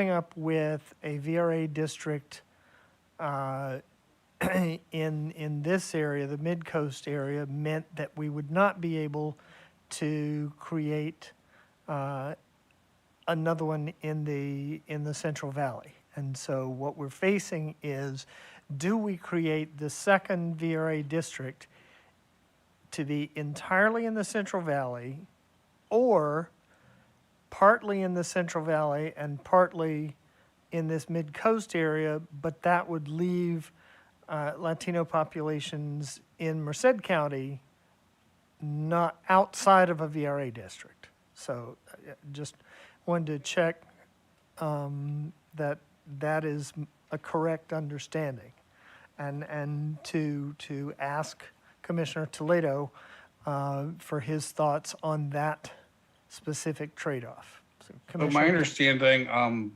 up with a VRA district in this area, the mid-coast area, meant that we would not be able to create another one in the Central Valley. And so what we're facing is, do we create the second VRA district to be entirely in the Central Valley, or partly in the Central Valley and partly in this mid-coast area, but that would leave Latino populations in Merced County not outside of a VRA district. So just wanted to check that that is a correct understanding, and to ask Commissioner Toledo for his thoughts on that specific trade-off. So, So my Commissioner- understanding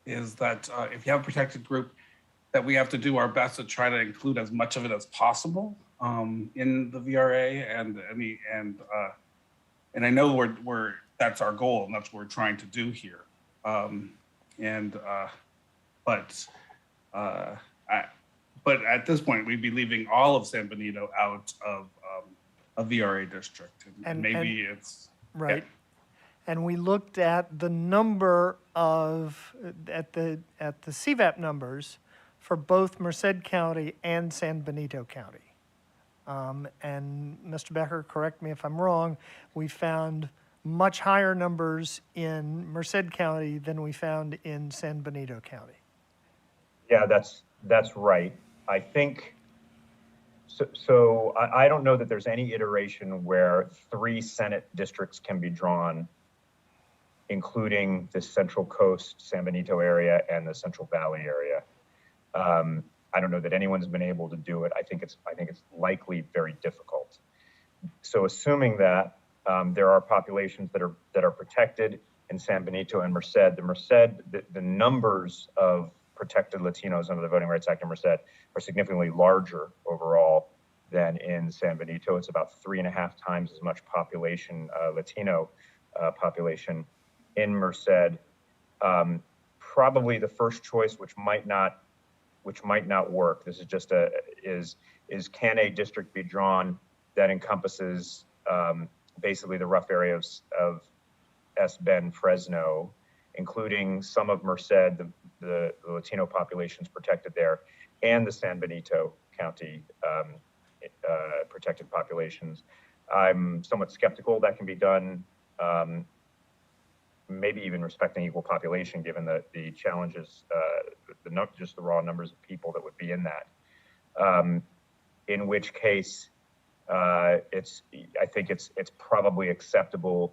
is that if you have a protected group, that we have to do our best to try to include as much of it as possible in the VRA, and I know we're that's our goal, and that's what we're trying to do here. But at this point, we'd be leaving all of San Benito out of a VRA district, and maybe it's right. And we looked at the number of at the CVAP numbers for both Merced County and San Benito County. And Mr. Becker, correct me if I'm wrong, we found much higher numbers in Merced County than we found in San Benito County. Yeah, that's right. I think so. I don't know that there's any iteration where 3 Senate districts can be drawn, including the Central Coast, San Benito area, and the Central Valley area. I don't know that anyone's been able to do it. I think it's likely very difficult. So assuming that there are populations that are protected in San Benito and Merced, the numbers of protected Latinos under the Voting Rights Act in Merced are significantly larger overall than in San Benito. It's about 3.5 times as much population, Latino population in Merced. Probably the first choice, which might not work. This is just is can a district be drawn that encompasses basically the rough areas of S. Bend, Fresno, including some of Merced, the Latino populations protected there, and the San Benito County protected populations. I'm somewhat skeptical that can be done, maybe even respecting equal population, given the challenges, just the raw numbers of people that would be in that. In which case, I think it's probably acceptable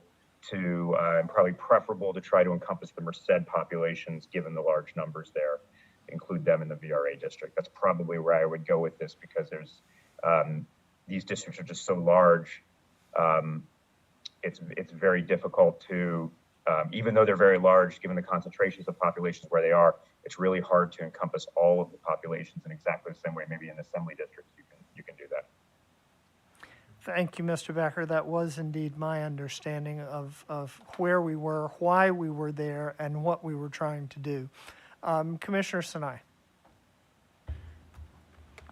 to, and probably preferable to try to encompass the Merced populations, given the large numbers there, include them in the VRA district. That's probably where I would go with this, because there's, these districts are just so large. It's very difficult to, even though they're very large, given the concentrations of populations where they are, it's really hard to encompass all of the populations in exactly the same way. Maybe in assembly districts, you can do that. Thank you, Mr. Becker. That was indeed my understanding of where we were, why we were there, and what we were trying to do. Commissioner Sinai.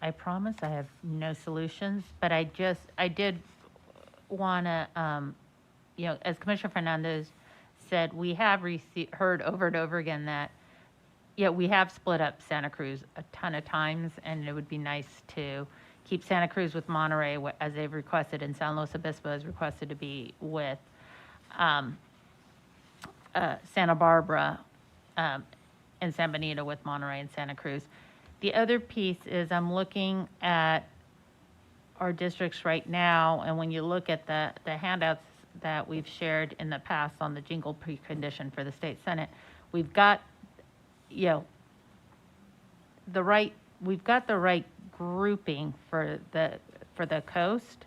I promise I have no solutions, but I did want to, as Commissioner Fernandez said, we have heard over and over again that, we have split up Santa Cruz a ton of times, and it would be nice to keep Santa Cruz with Monterey as they've requested, and San Luis Obispo has requested to be with Santa Barbara and San Benito with Monterey and Santa Cruz. The other piece is I'm looking at our districts right now, and when you look at the handouts that we've shared in the past on the jingle precondition for the state Senate, we've got, the right grouping for the coast,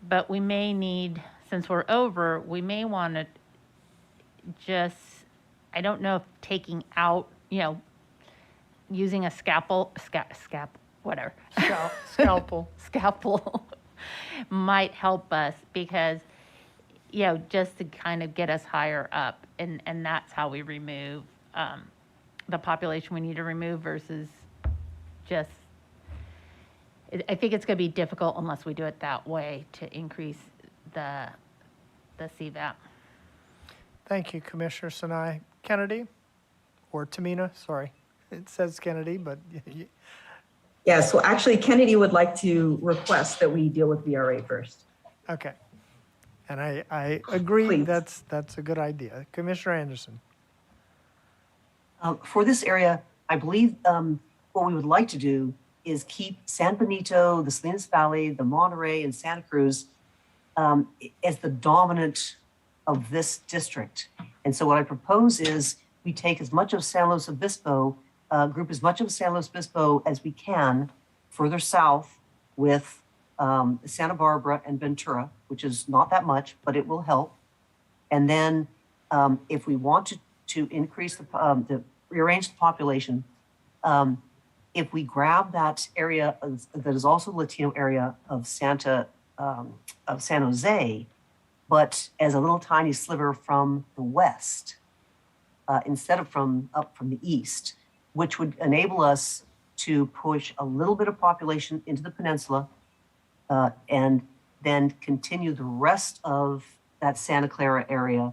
but we may need, since we're over, we may want to just, I don't know if taking out, using a scalpel might help us, because, just to kind of get us higher up, and that's how we remove the population we need to remove versus just I think it's going to be difficult unless we do it that way to increase the CVAP. Thank you, Commissioner Sinai. Kennedy, or Tamina, sorry. It says Kennedy, but Yes, well, actually, Kennedy would like to request that we deal with VRA first. okay. And I agree, Please. that's a good idea. Commissioner Anderson. For this area, I believe what we would like to do is keep San Benito, the Salinas Valley, the Monterey, and Santa Cruz as the dominant of this district. And so what I propose is we take as much of San Luis Obispo, group as much of San Luis Obispo as we can further south with Santa Barbara and Ventura, which is not that much, but it will help. And then if we want to increase rearrange the population, if we grab that area that is also Latino area of San Jose, but as a little tiny sliver from the west, instead of up from the east, which would enable us to push a little bit of population into the peninsula, and then continue the rest of that Santa Clara area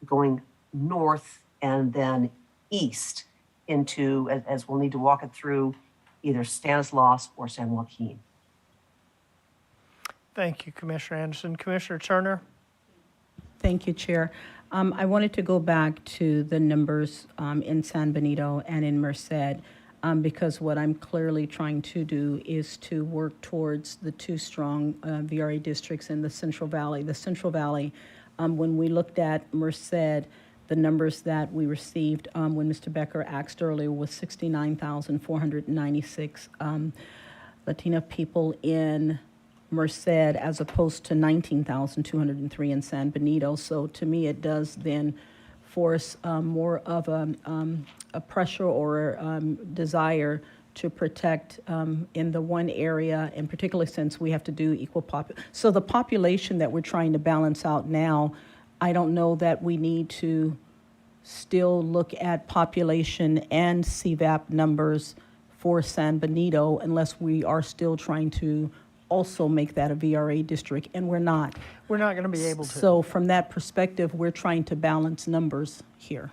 going north and then east into, as we'll need to walk it through, either Stanislaus or San Joaquin. Thank you, Commissioner Anderson. Commissioner Turner? Thank you, Chair. I wanted to go back to the numbers in San Benito and in Merced, because what I'm clearly trying to do is to work towards the two strong VRA districts in the Central Valley. The Central Valley, when we looked at Merced, the numbers that we received when Mr. Becker asked earlier was 69,496 Latina people in Merced as opposed to 19,203 in San Benito. So to me, it does then force more of a pressure or desire to protect in the one area, and particularly since we have to do equal population. So the population that we're trying to balance out now, I don't know that we need to still look at population and CVAP numbers for San Benito unless we are still trying to also make that a VRA district, and we're not. We're not going to be able to. So from that perspective, we're trying to balance numbers here.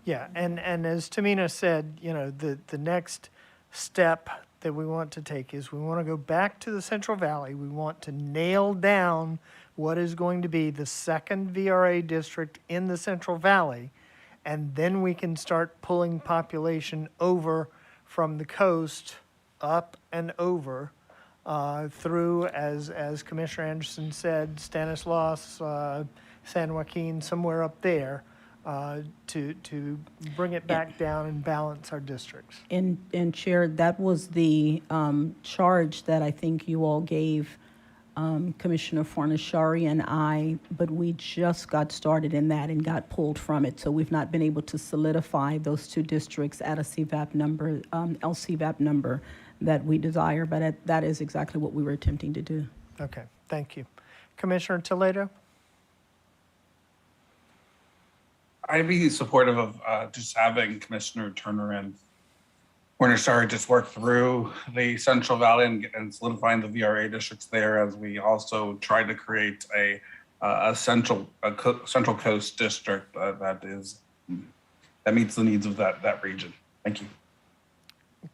Yeah, and as Tamina said, you know, the next step that we want to take is we want to go back to the Central Valley. We want to nail down what is going to be the second VRA district in the Central Valley, and then we can start pulling population over from the coast up and over through, as Commissioner Anderson said, Stanislaus, San Joaquin, somewhere up there, to bring it back down and balance our districts. And Chair, that was the charge that I think you all gave Commissioner Fornashari and I, but we just got started in that and got pulled from it. So we've not been able to solidify those two districts at a CVAP number, LCVAP number that we desire, but that is exactly what we were attempting to do. Okay, thank you. Commissioner Toledo? I'd be supportive of just having Commissioner Turner and Fornashari just work through the Central Valley and solidifying the VRA districts there, as we also try to create a central coast district that meets the needs of that region. Thank you.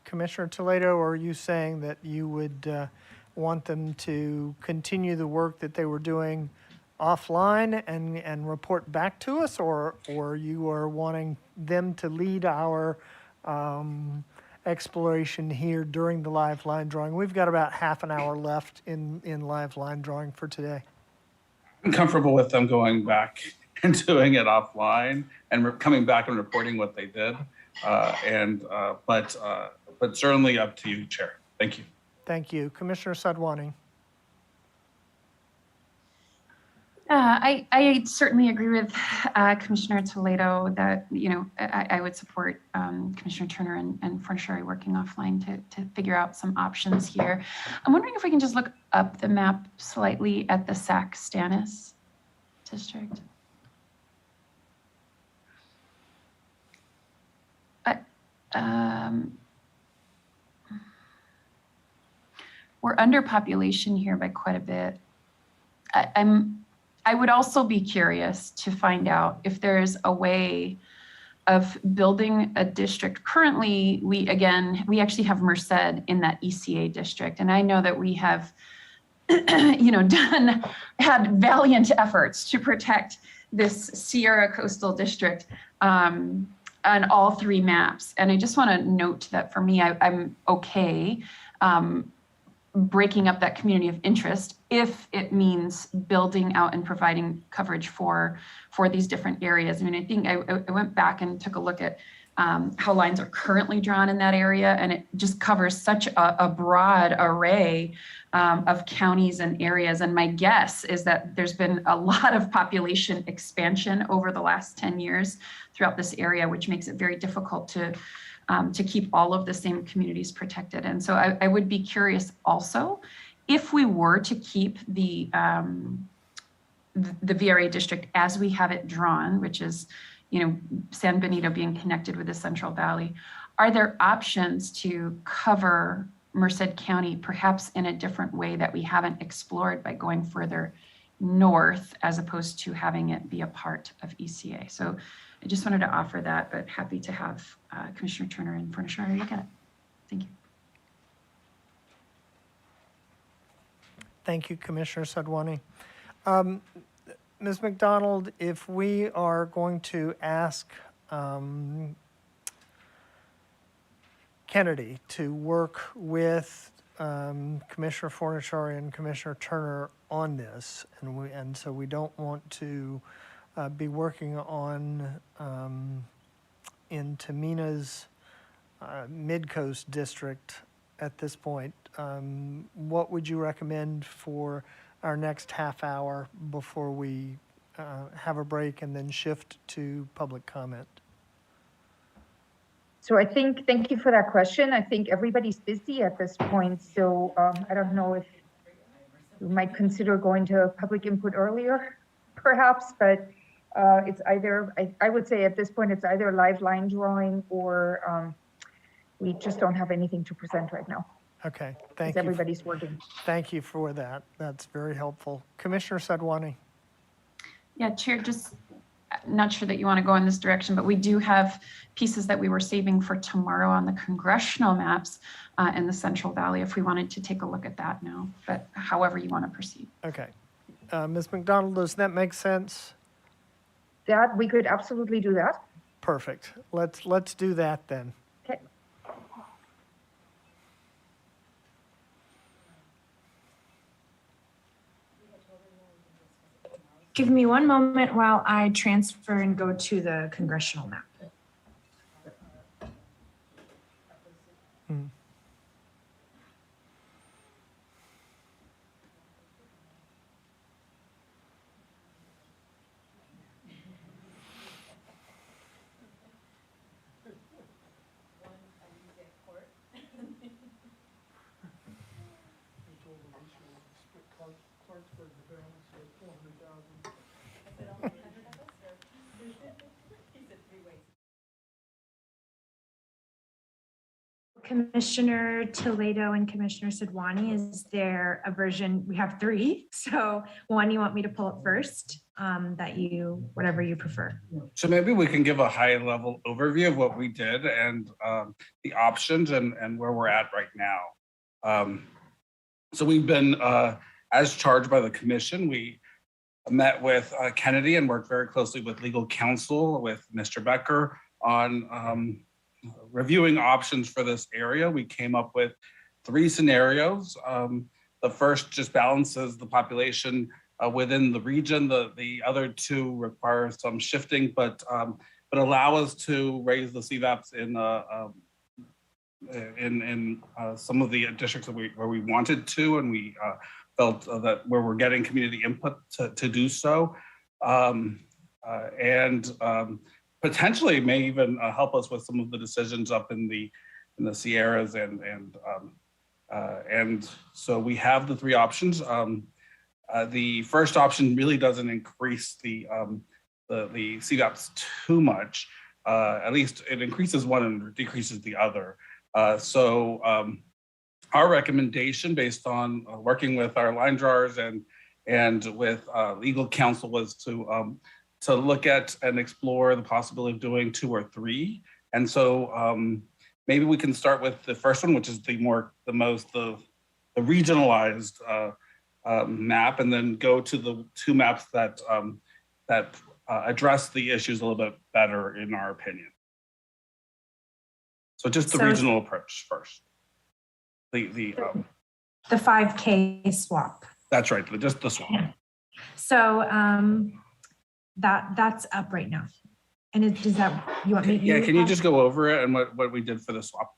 Commissioner Toledo, are you saying that you would want them to continue the work that they were doing offline and report back to us, or you are wanting them to lead our exploration here during the live line drawing? We've got about half an hour left in live line drawing for today. I'm comfortable with them going back and doing it offline and coming back and reporting what they did. But certainly up to you, Chair. Thank you. Thank you. Commissioner Sadwani. I certainly agree with Commissioner Toledo that, you know, I would support Commissioner Turner and Fornashari working offline to figure out some options here. I'm wondering if we can just look up the map slightly at the Sac-Stannis district. we're under population here by quite a bit. I would also be curious to find out if there's a way of building a district. Currently, we actually have Merced in that ECA district. And I know that we have, had valiant efforts to protect this Sierra Coastal District on all three maps. And I just want to note that for me, I'm okay breaking up that community of interest if it means building out and providing coverage for these different areas. I mean, I think I went back and took a look at how lines are currently drawn in that area, and it just covers such a broad array of counties and areas. And my guess is that there's been a lot of population expansion over the last 10 years throughout this area, which makes it very difficult to keep all of the same communities protected. And so I would be curious also, if we were to keep the VRA district as we have it drawn, which is, San Benito being connected with the Central Valley, are there options to cover Merced County perhaps in a different way that we haven't explored by going further north as opposed to having it be a part of ECA? So I just wanted to offer that, but happy to have Commissioner Turner and Furnisher look at it. Thank you. Thank you, Commissioner Sadwani. Ms. McDonald, if we are going to ask Kennedy to work with Commissioner Fornaciari and Commissioner Turner on this, and so we don't want to be working on in Tamina's Mid-Coast District at this point, what would you recommend for our next half hour before we have a break and then shift to public comment? So thank you for that question. I think everybody's busy at this point, so I don't know if we might consider going to public input earlier, perhaps, but it's either, I would say at this point, it's either live line drawing or we just don't have anything to present right now. Okay, thank you. Everybody's working. Thank you for that. That's very helpful. Commissioner Sadwani. Yeah, Chair, just not sure that you want to go in this direction, but we do have pieces that we were saving for tomorrow on the congressional maps in the Central Valley if we wanted to take a look at that now, but however you want to proceed. Okay. Ms. McDonald, does that make sense? That we could absolutely do that. Perfect. Let's do that then. Okay. Give me one moment while I transfer and go to the congressional map. Commissioner Toledo and Commissioner Sadwani, is there a version? We have three. So one you want me to pull up first, whatever you prefer. So maybe we can give a high level overview of what we did and the options and where we're at right now. So we've been, as charged by the commission, we met with Kennedy and worked very closely with legal counsel with Mr. Becker on reviewing options for this area. We came up with 3 scenarios. The first just balances the population within the region. The other 2 require some shifting, but allow us to raise the CVAPs in some of the districts where we wanted to, and we felt that where we're getting community input to do so, and potentially may even help us with some of the decisions up in the Sierras, and so we have the 3 options. The first option really doesn't increase the CVAPs too much. At least it increases one and decreases the other. So our recommendation based on working with our line drawers and with legal counsel was to look at and explore the possibility of doing 2 or 3. And so maybe we can start with the first one, which is the regionalized map, and then go to the 2 maps that address the issues a little bit better, in our opinion. So just the regional approach first. The 5K swap. That's right, just the swap. So that's up right now. And does that, you want me to? Yeah, can you just go over it and what we did for the swap?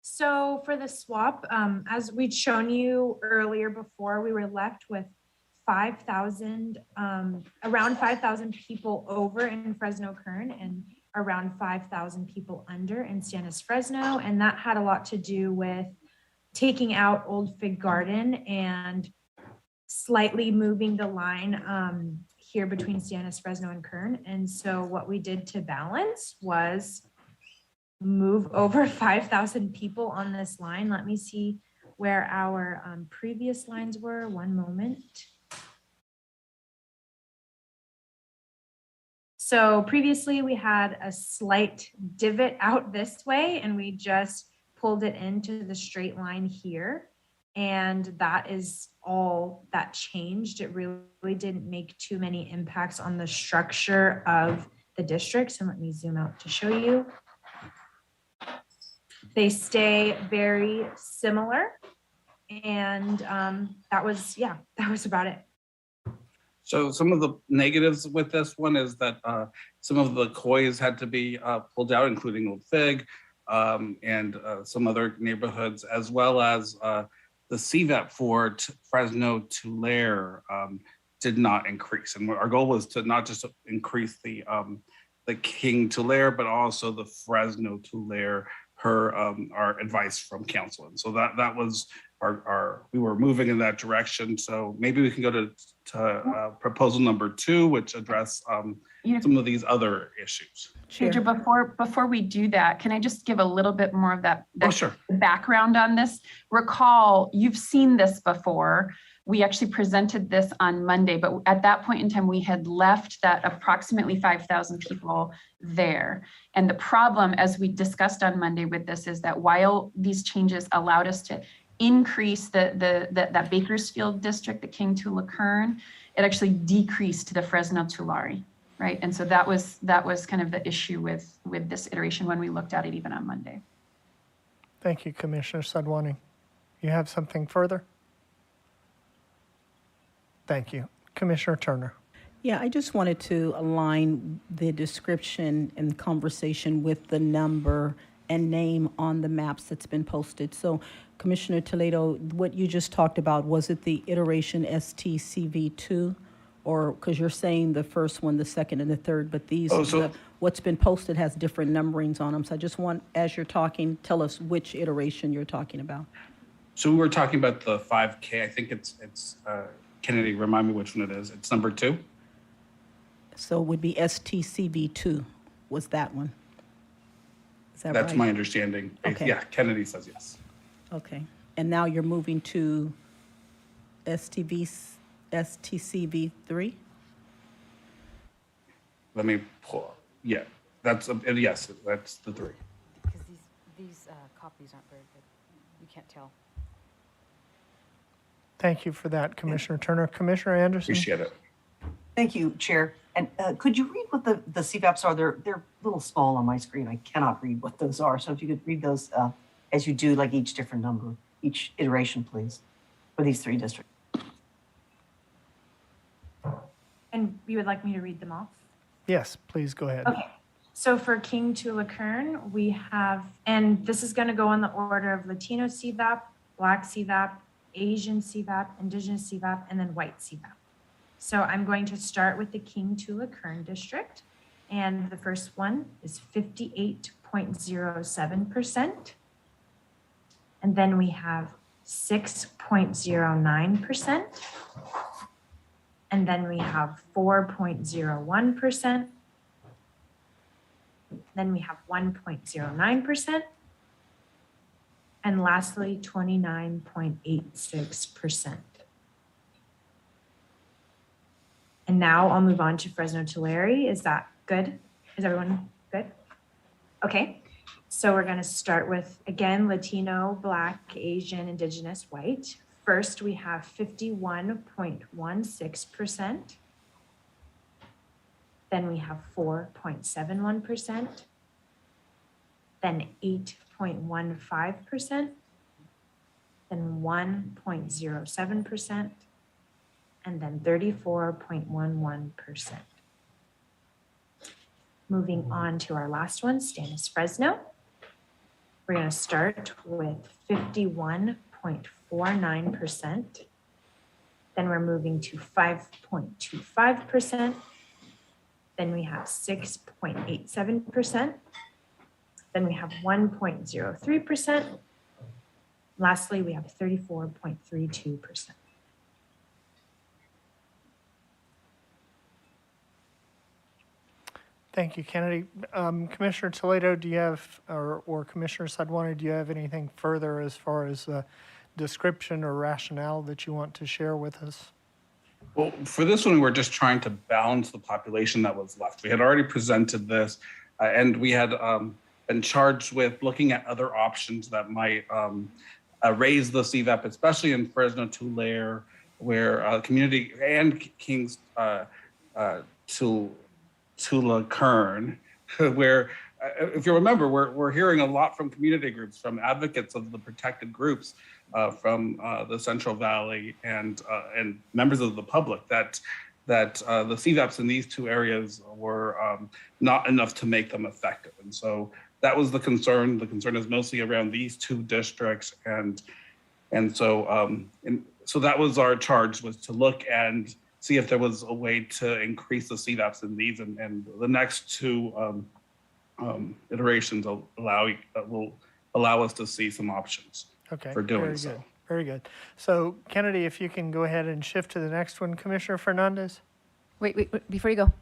So for the swap, as we'd shown you earlier before, we were left with 5,000, around 5,000 people over in Fresno Kern and around 5,000 people under in Stannis Fresno. And that had a lot to do with taking out Old Fig Garden and slightly moving the line here between Stannis Fresno and Kern. And so what we did to balance was move over 5,000 people on this line. Let me see where our previous lines were. One moment. So previously we had a slight divot out this way and we just pulled it into the straight line here. And that is all that changed. It really didn't make too many impacts on the structure of the districts. And let me zoom out to show you. They stay very similar. And that was about it. So some of the negatives with this one is that some of the COIs had to be pulled out, including Old Fig and some other neighborhoods, as well as the CVAP for Fresno Tulare did not increase. And our goal was to not just increase the King Tulare, but also the Fresno Tulare per our advice from council. And so that was we were moving in that direction. So maybe we can go to proposal number 2, which address some of these other issues. Chair, before we do that, can I just give a little bit more of that sure. background on this? Recall, you've seen this before. We actually presented this on Monday, but at that point in time, we had left that approximately 5,000 people there. And the problem, as we discussed on Monday with this, is that while these changes allowed us to increase that Bakersfield district, the King Tula Kern, it actually decreased the Fresno Tulare, right? And so that was kind of the issue with this iteration when we looked at it even on Monday. Thank you, Commissioner Sadwani. You have something further? Thank you. Commissioner Turner. Yeah, I just wanted to align the description and conversation with the number and name on the maps that's been posted. So Commissioner Toledo, what you just talked about, was it the iteration STCV2? Or because you're saying the first one, the second, and the third, but these, what's been posted has different numberings on them. So I just want, as you're talking, tell us which iteration you're talking about. So we were talking about the 5K. I think it's Kennedy, remind me which one it is. It's number 2. So it would be STCV2 was that one. Is that That's right? my understanding. Okay. Yeah, Kennedy says yes. Okay. And now you're moving to STCV3? Let me pull. Yeah, that's yes, that's the 3. Because these copies aren't very good. You can't tell. Thank you for that, Commissioner Turner. Commissioner Anderson? Appreciate it. Thank you, Chair. And could you read what the CVAPs are? They're a little small on my screen. I cannot read what those are. So if you could read those as you do, like each different number, each iteration, please, for these 3 districts. And you would like me to read them off? Yes, please go ahead. Okay. So for King Tula Kern, we have, and this is going to go in the order of Latino CVAP, Black CVAP, Asian CVAP, Indigenous CVAP, and then white CVAP. So I'm going to start with the King Tula Kern district. And the first one is 58.07%. And then we have 6.09%. And then we have 4.01%. Then we have 1.09%. And lastly, 29.86%. And now I'll move on to Fresno Tulare. Is that good? Is everyone good? Okay, so we're gonna start with, again, Latino, Black, Asian, Indigenous, White. First, we have 51.16%. Then we have 4.71%. Then 8.15%. Then 1.07%. And then 34.11%. Moving on to our last one, Stannis Fresno. We're going to start with 51.49%. Then we're moving to 5.25%. Then we have 6.87%. Then we have 1.03%. Lastly, we have 34.32%. Thank you, Kennedy. Commissioner Toledo, do you have, or Commissioner Sadwani, do you have anything further as far as description or rationale that you want to share with us? Well, for this one, we were just trying to balance the population that was left. We had already presented this, and we had been charged with looking at other options that might raise the CVAP, especially in Fresno Tulare, where community and Kings Tula Kern, where, if you remember, we're hearing a lot from community groups, from advocates of the protected groups, from the Central Valley and members of the public that the CVAPs in these two areas were not enough to make them effective. And so that was the concern. The concern is mostly around these two districts. And so that was our charge, was to look and see if there was a way to increase the CVAPs in these, and the next two iterations will allow us to see some options for doing very so. Good. Very good. So Kennedy, if you can go ahead and shift to the next one, Commissioner Fernandez. Wait, before you go,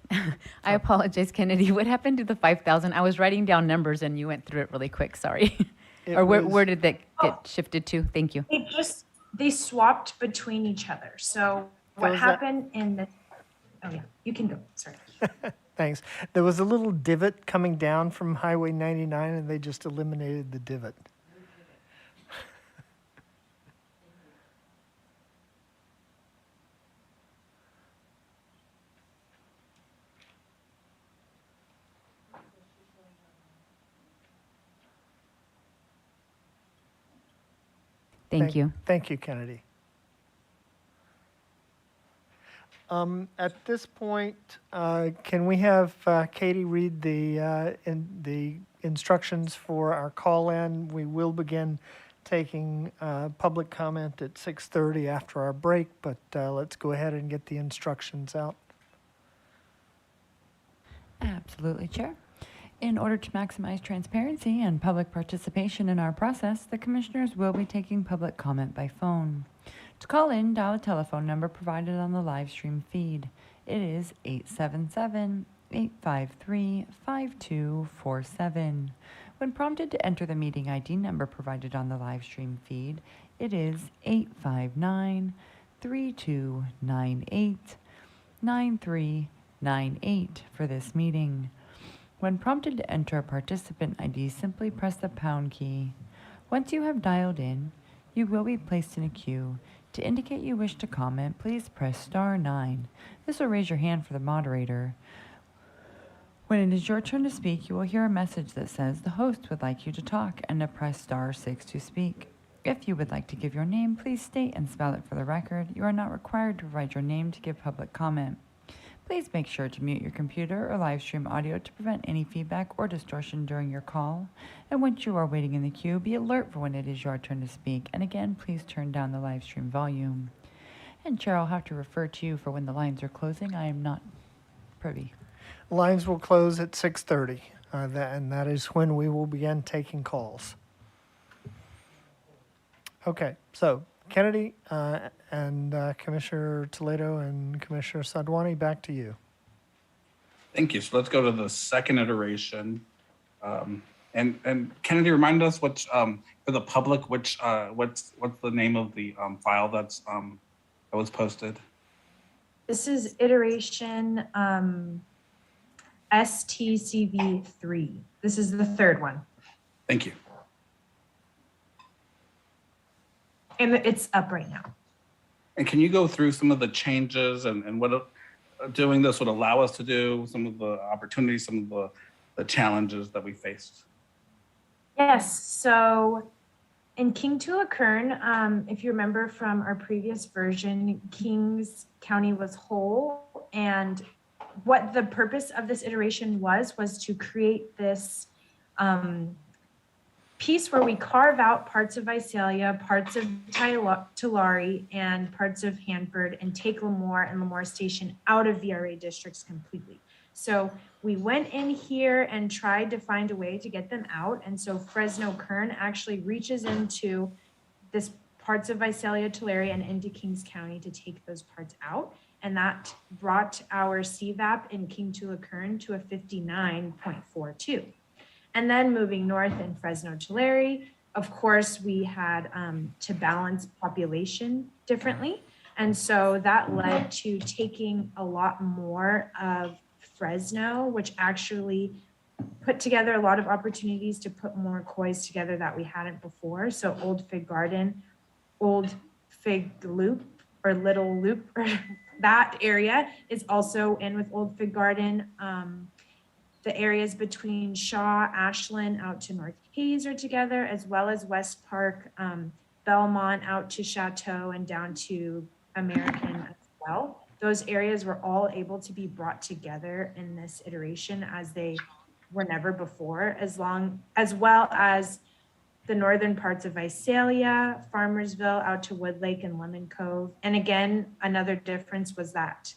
I apologize, Kennedy. What happened to the 5,000? I was writing down numbers and you went through it really quick, sorry. Or where did that get shifted to? Thank you. They swapped between each other. So what happened in the, oh yeah, you can go, sorry. Thanks. There was a little divot coming down from Highway 99 and they just eliminated the divot. Thank you. Thank you, Kennedy. At this point, can we have Katie read the instructions for our call-in? We will begin taking public comment at 6:30 after our break, but let's go ahead and get the instructions out. Absolutely, Chair. In order to maximize transparency and public participation in our process, the commissioners will be taking public comment by phone. To call in, dial the telephone number provided on the live stream feed. It is 877-853-5247. When prompted to enter the meeting ID number provided on the live stream feed, it is 859-3298-9398 for this meeting. When prompted to enter a participant ID, simply press the pound key. Once you have dialed in, you will be placed in a queue. To indicate you wish to comment, please press star 9. This will raise your hand for the moderator. When it is your turn to speak, you will hear a message that says the host would like you to talk and to press star 6 to speak. If you would like to give your name, please state and spell it for the record. You are not required to provide your name to give public comment. Please make sure to mute your computer or live stream audio to prevent any feedback or distortion during your call. And once you are waiting in the queue, be alert for when it is your turn to speak. And again, please turn down the live stream volume. And Chair, I'll have to refer to you for when the lines are closing. I am not privy. Lines will close at 6:30, and that is when we will begin taking calls. Okay, so Kennedy and Commissioner Toledo and Commissioner Sadwani, back to you. Thank you. So let's go to the second iteration. And Kennedy, remind us which for the public, which what's the name of the file that was posted? This is iteration STCV3. This is the third one. Thank you. And it's up right now. And can you go through some of the changes and what doing this would allow us to do, some of the opportunities, some of the challenges that we faced? Yes, so in King Tula-Kern, if you remember from our previous version, Kings County was whole, and what the purpose of this iteration was to create this piece where we carve out parts of Visalia, parts of Tulare, and parts of Hanford, and take Lemoore and Lemoore Station out of VRA districts completely. So we went in here and tried to find a way to get them out. And so Fresno Kern actually reaches into this parts of Visalia, Tulare, and into Kings County to take those parts out. And that brought our CVAP in King Tula-Kern to a 59.42. And then moving north in Fresno Tulare, of course, we had to balance population differently. And so that led to taking a lot more of Fresno, which actually put together a lot of opportunities to put more COIs together that we hadn't before. So Old Fig Garden, Old Fig Loop, or Little Loop, or that area is also in with Old Fig Garden. The areas between Shaw, Ashland, out to North Hayes are together, as well as West Park, Belmont, out to Chateau, and down to American as well. Those areas were all able to be brought together in this iteration as they were never before, as well as the northern parts of Visalia, Farmersville, out to Wood Lake and Lemon Cove. And again, another difference was that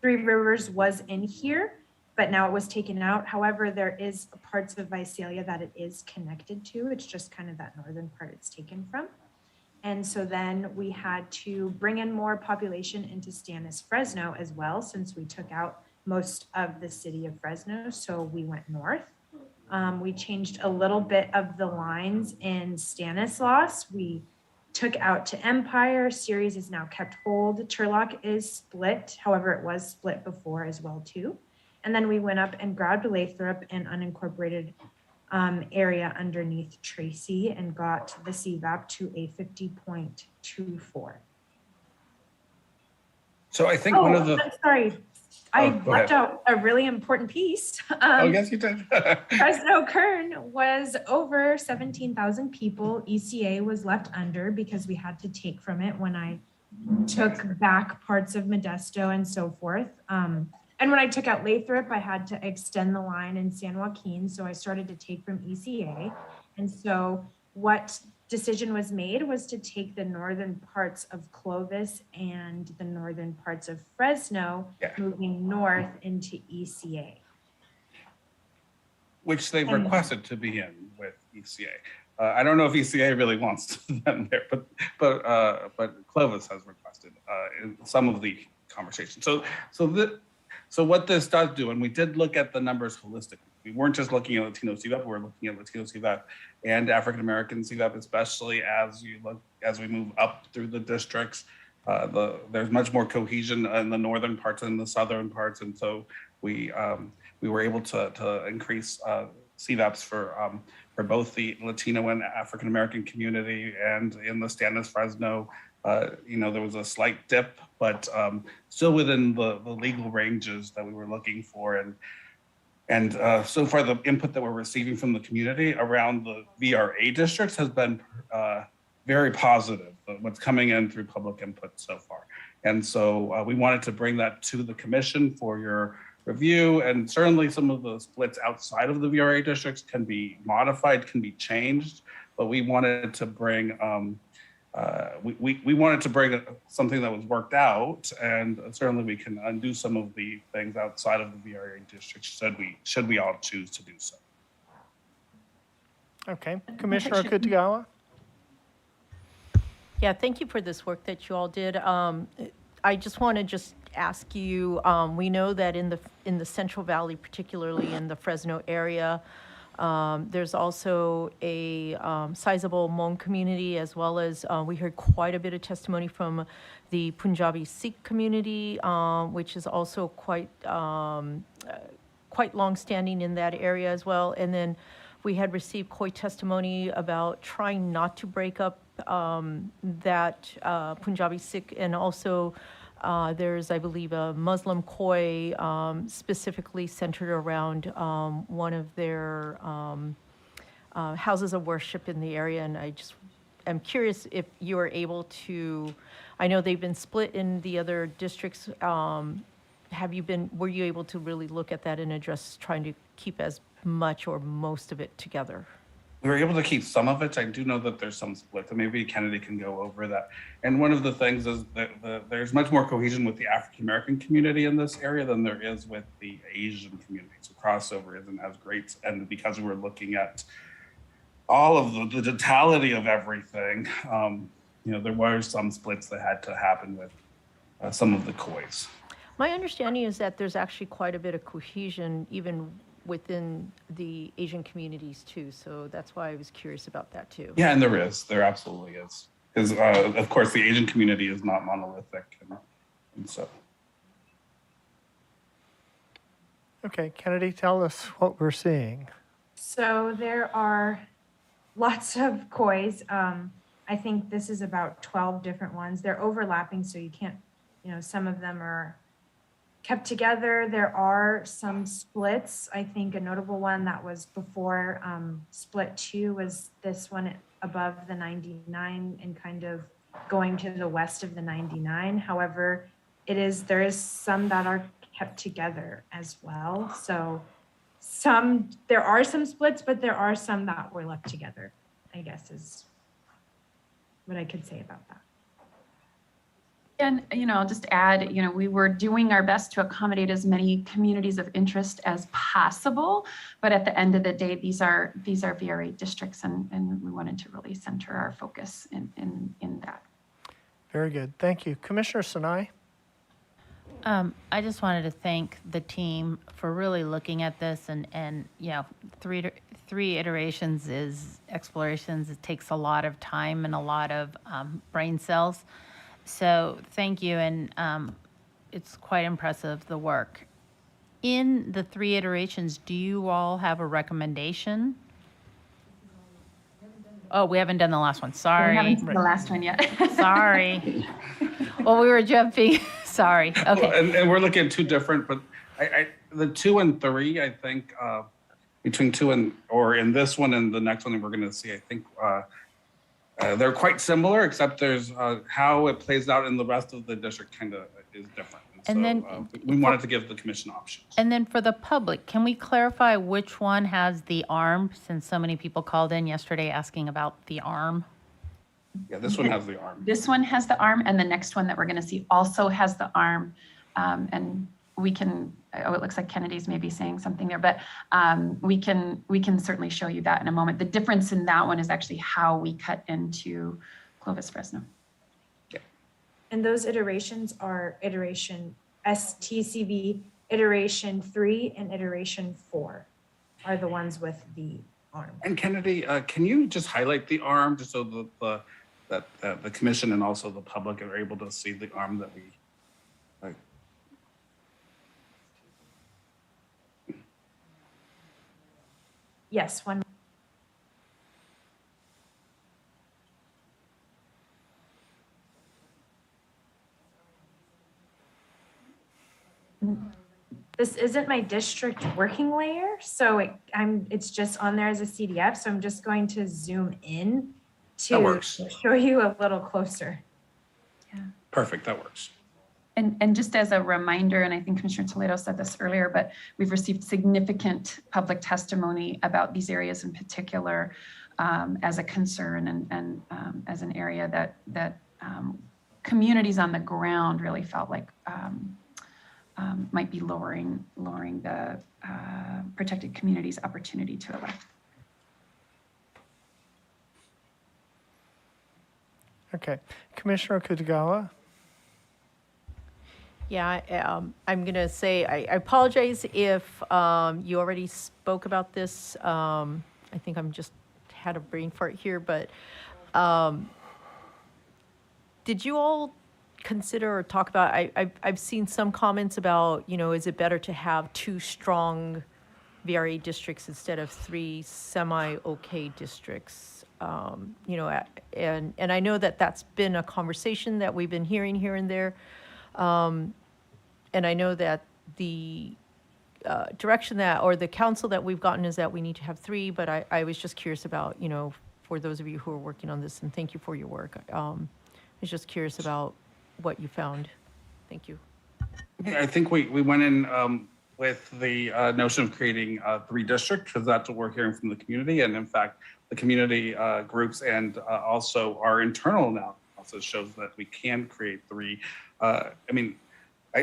Three Rivers was in here, but now it was taken out. However, there is parts of Visalia that it is connected to. It's just kind of that northern part it's taken from. And so then we had to bring in more population into Stannis Fresno as well, since we took out most of the city of Fresno. So we went north. We changed a little bit of the lines in Stanislaus. We took out to Empire. Ceres is now kept hold. Turlock is split. However, it was split before as well too. And then we went up and grabbed Lathrop and unincorporated area underneath Tracy and got the CVAP to a 50.24. So I think one of the... Sorry, I left out a really important piece. Oh, yes, you did. Fresno Kern was over 17,000 people. ECA was left under because we had to take from it when I took back parts of Modesto and so forth. And when I took out Lathrop, I had to extend the line in San Joaquin. So I started to take from ECA. And so what decision was made was to take the northern parts of Clovis and the northern parts of Fresno, moving north into ECA. Which they've requested to be in with ECA. I don't know if ECA really wants them there, but Clovis has requested in some of the conversations. So what this does do, and we did look at the numbers holistically. We weren't just looking at Latino CVAP, we were looking at Latino CVAP and African-American CVAP, especially as we move up through the districts. There's much more cohesion in the northern parts and the southern parts. And so we were able to increase CVAPs for both the Latino and African-American community. And in the Stannis Fresno, there was a slight dip, but still within the legal ranges that we were looking for. And so far, the input that we're receiving from the community around the VRA districts has been very positive, what's coming in through public input so far. And so we wanted to bring that to the commission for your review. And certainly some of the splits outside of the VRA districts can be modified, can be changed, but we wanted to bring we wanted to bring something that was worked out, and certainly we can undo some of the things outside of the VRA district should we all choose to do so. Okay, Commissioner Akutagawa? Yeah, thank you for this work that you all did. I just want to ask you, we know that in the Central Valley, particularly in the Fresno area, There's also a sizable Hmong community, as well as we heard quite a bit of testimony from the Punjabi Sikh community, which is also quite longstanding in that area as well. And then we had received Khoi testimony about trying not to break up that Punjabi Sikh, and also there's, I believe, a Muslim Khoi specifically centered around one of their houses of worship in the area. And I just am curious if you are able to, I know they've been split in the other districts. Were you able to really look at that and address trying to keep as much or most of it together? We were able to keep some of it. I do know that there's some splits, and maybe Kennedy can go over that. And one of the things is that there's much more cohesion with the African American community in this area than there is with the Asian community. So crossover isn't as great. And because we were looking at all of the totality of everything, there were some splits that had to happen with some of the Khois. My understanding is that there's actually quite a bit of cohesion even within the Asian communities too. So that's why I was curious about that too. Yeah, and there absolutely is. Because of course the Asian community is not monolithic, and so. Okay, Kennedy, tell us what we're seeing. So there are lots of Khois. I think this is about 12 different ones. They're overlapping, so you can't, some of them are kept together. There are some splits. I think a notable one that was before split 2 was this one above the 99 and kind of going to the west of the 99. However, there is some that are kept together as well. So there are some splits, but there are some that were left together, I guess is what I could say about that. And, I'll just add, we were doing our best to accommodate as many communities of interest as possible. But at the end of the day, these are VRA districts, and we wanted to really center our focus in that. Very good. Thank you. Commissioner Sinai? I just wanted to thank the team for really looking at this, and three iterations is explorations. It takes a lot of time and a lot of brain cells. So thank you, and it's quite impressive, the work. In the 3 iterations, do you all have a recommendation? Oh, we haven't done the last one. Sorry. We haven't done the last one yet. Sorry. Well, we were jumping. Sorry. Okay. Well, and we're looking at 2 different, but the 2 and 3, I think, between 2 or in this one and the next one that we're going to see, I think they're quite similar, except there's how it plays out in the rest of the district kind of is different. And so, then we wanted to give the commission options. And then for the public, can we clarify which one has the arm, since so many people called in yesterday asking about the arm? Yeah, this one has the arm. This one has the arm, and the next one that we're going to see also has the arm. And we can, it looks like Kennedy's maybe saying something there, but we can certainly show you that in a moment. The difference in that one is actually how we cut into Clovis Fresno. And those iterations are iteration STCV, iteration 3, and iteration 4 are the ones with the arm. And Kennedy, can you just highlight the arm just so that the commission and also the public are able to see the arm that we like? Yes, one. This isn't my district working layer, so it's just on there as a CDF. So I'm just going to zoom in to show you a little closer. Yeah. Perfect, that works. And just as a reminder, and I think Commissioner Toledo said this earlier, but we've received significant public testimony about these areas in particular as a concern and as an area that communities on the ground really felt like might be lowering the protected community's opportunity to elect. Okay, Commissioner Kutagawa? Yeah, I'm going to say, I apologize if you already spoke about this. I think I'm just had a brain fart here, but did you all consider or talk about, I've seen some comments about, is it better to have 2 strong VRA districts instead of 3 semi-okay districts? And I know that that's been a conversation that we've been hearing here and there. And I know that the direction that, or the counsel that we've gotten is that we need to have 3, but I was just curious about, for those of you who are working on this, and thank you for your work. I was just curious about what you found. Thank you. I think we went in with the notion of creating 3 districts, because that's what we're hearing from the community. And in fact, the community groups and also our internal analysis shows that we can create 3.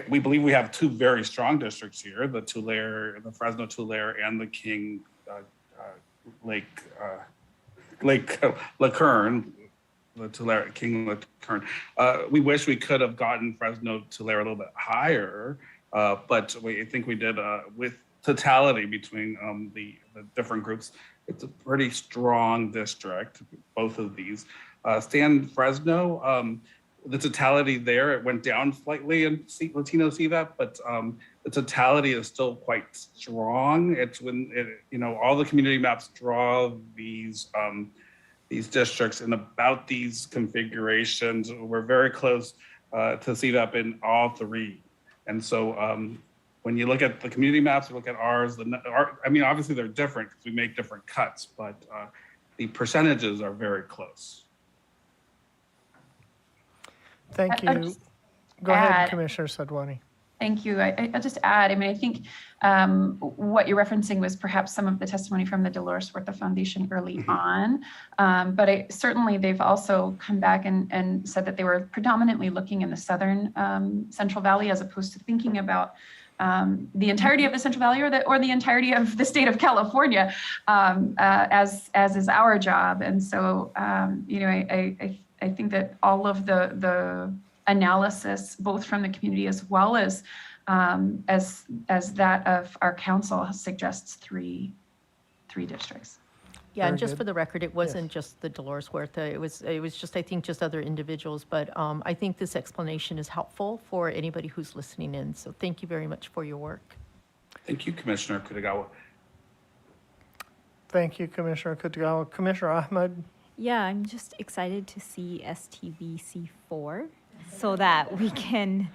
We believe we have 2 very strong districts here, the Tulare, the Fresno Tulare, and the King Lake LaCurne, the Tulare, King LaCurne. We wish we could have gotten Fresno Tulare a little bit higher, but I think we did with totality between the different groups. It's a pretty strong district, both of these. San Fresno, the totality there, it went down slightly in Latino CVAP, but the totality is still quite strong. It's when all the community maps draw these districts in about these configurations. We're very close to CVAP in all 3, and so when you look at the community maps, you look at ours. Obviously they're different because we make different cuts, but the percentages are very close. Thank I'll you. just Go ahead, add- Commissioner Sadwani. Thank you. I'll just add, I think what you're referencing was perhaps some of the testimony from the Dolores Huerta Foundation early on, but certainly they've also come back and said that they were predominantly looking in the southern Central Valley as opposed to thinking about the entirety of the Central Valley or the entirety of the state of California, as is our job. And so, I think that all of the analysis, both from the community as well as that of our council, suggests three districts. Yeah, Very and just good. for the record, it wasn't just the Dolores Huerta. It was just, I think, just other individuals. But I think this explanation is helpful for anybody who's listening in. So thank you very much for your work. Thank you, Commissioner Kutagawa. Thank you, Commissioner Kutagawa. Commissioner Ahmed? Yeah, I'm just excited to see STBC4 so that we can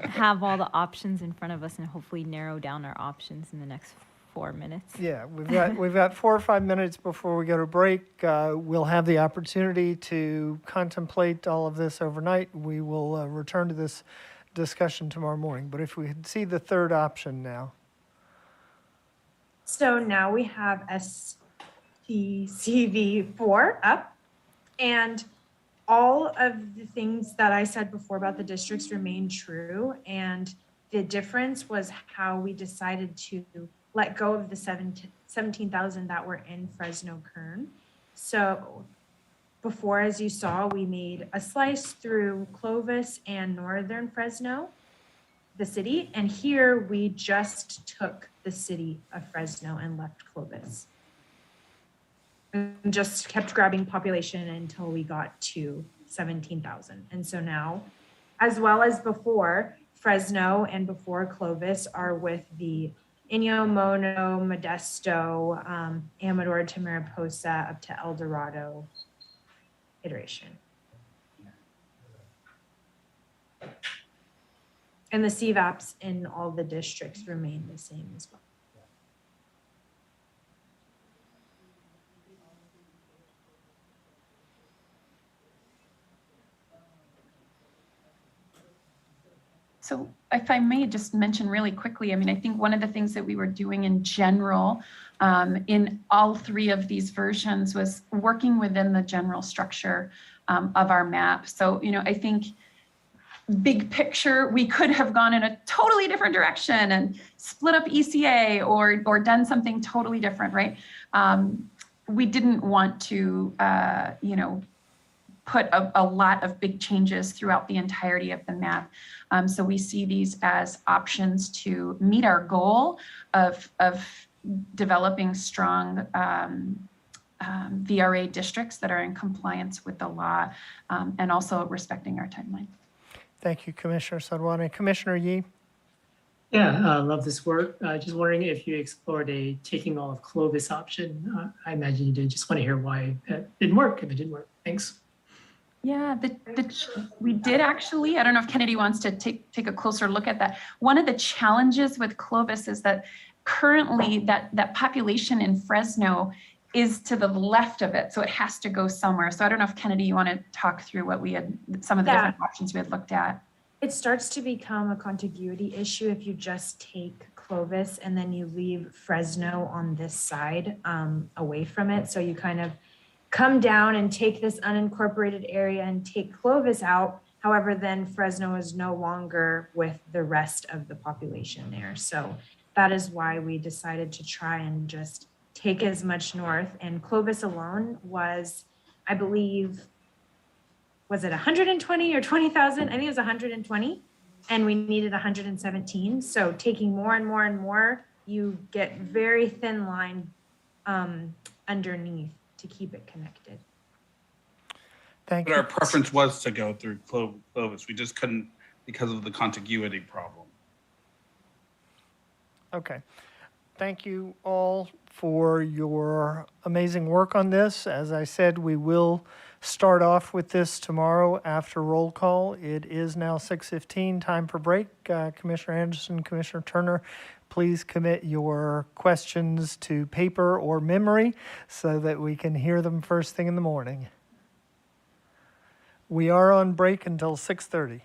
have all the options in front of us and hopefully narrow down our options in the next 4 minutes. Yeah, we've got 4 or 5 minutes before we go to break. We'll have the opportunity to contemplate all of this overnight. We will return to this discussion tomorrow morning. But if we could see the 3rd option now. So now we have STCV4 up, and all of the things that I said before about the districts remain true. And the difference was how we decided to let go of the 17,000 that were in Fresno Kern. So before, as you saw, we made a slice through Clovis and northern Fresno, the city, and here we just took the city of Fresno and left Clovis. And just kept grabbing population until we got to 17,000. And so now, as well as before, Fresno and before Clovis are with the Inyo, Mono, Modesto, Amador to Mariposa up to El Dorado iteration. And the CVAPs in all the districts remain the same as well. So if I may just mention really quickly, I think one of the things that we were doing in general in all 3 of these versions was working within the general structure of our map. So, I think big picture, we could have gone in a totally different direction and split up ECA or done something totally different, right? We didn't want to, put a lot of big changes throughout the entirety of the map. So we see these as options to meet our goal of developing strong VRA districts that are in compliance with the law, and also respecting our timeline. Thank you, Commissioner Sadwani. Commissioner Yee? Yeah, love this work. Just wondering if you explored a taking all of Clovis option. I imagine you did. Just want to hear why that didn't work, if it didn't work. Thanks. Yeah, we did actually. I don't know if Kennedy wants to take a closer look at that. One of the challenges with Clovis is that currently that population in Fresno is to the left of it, so it has to go somewhere. So I don't know if Kennedy, you want to talk through what we had, some of the different options we had looked at. It starts to become a contiguity issue if you just take Clovis and then you leave Fresno on this side away from it. So you kind of come down and take this unincorporated area and take Clovis out. However, then Fresno is no longer with the rest of the population there. So that is why we decided to try and just take as much north. And Clovis alone was, I believe, was it 120 or 20,000? I think it was 120, and we needed 117. So taking more and more and more, you get very thin line underneath to keep it connected. Thank But you. our preference was to go through Clovis. We just couldn't because of the contiguity problem. Okay. Thank you all for your amazing work on this. As I said, we will start off with this tomorrow after roll call. It is now 6:15, time for break. Commissioner Anderson, Commissioner Turner, please commit your questions to paper or memory so that we can hear them first thing in the morning. We are on break until 6:30.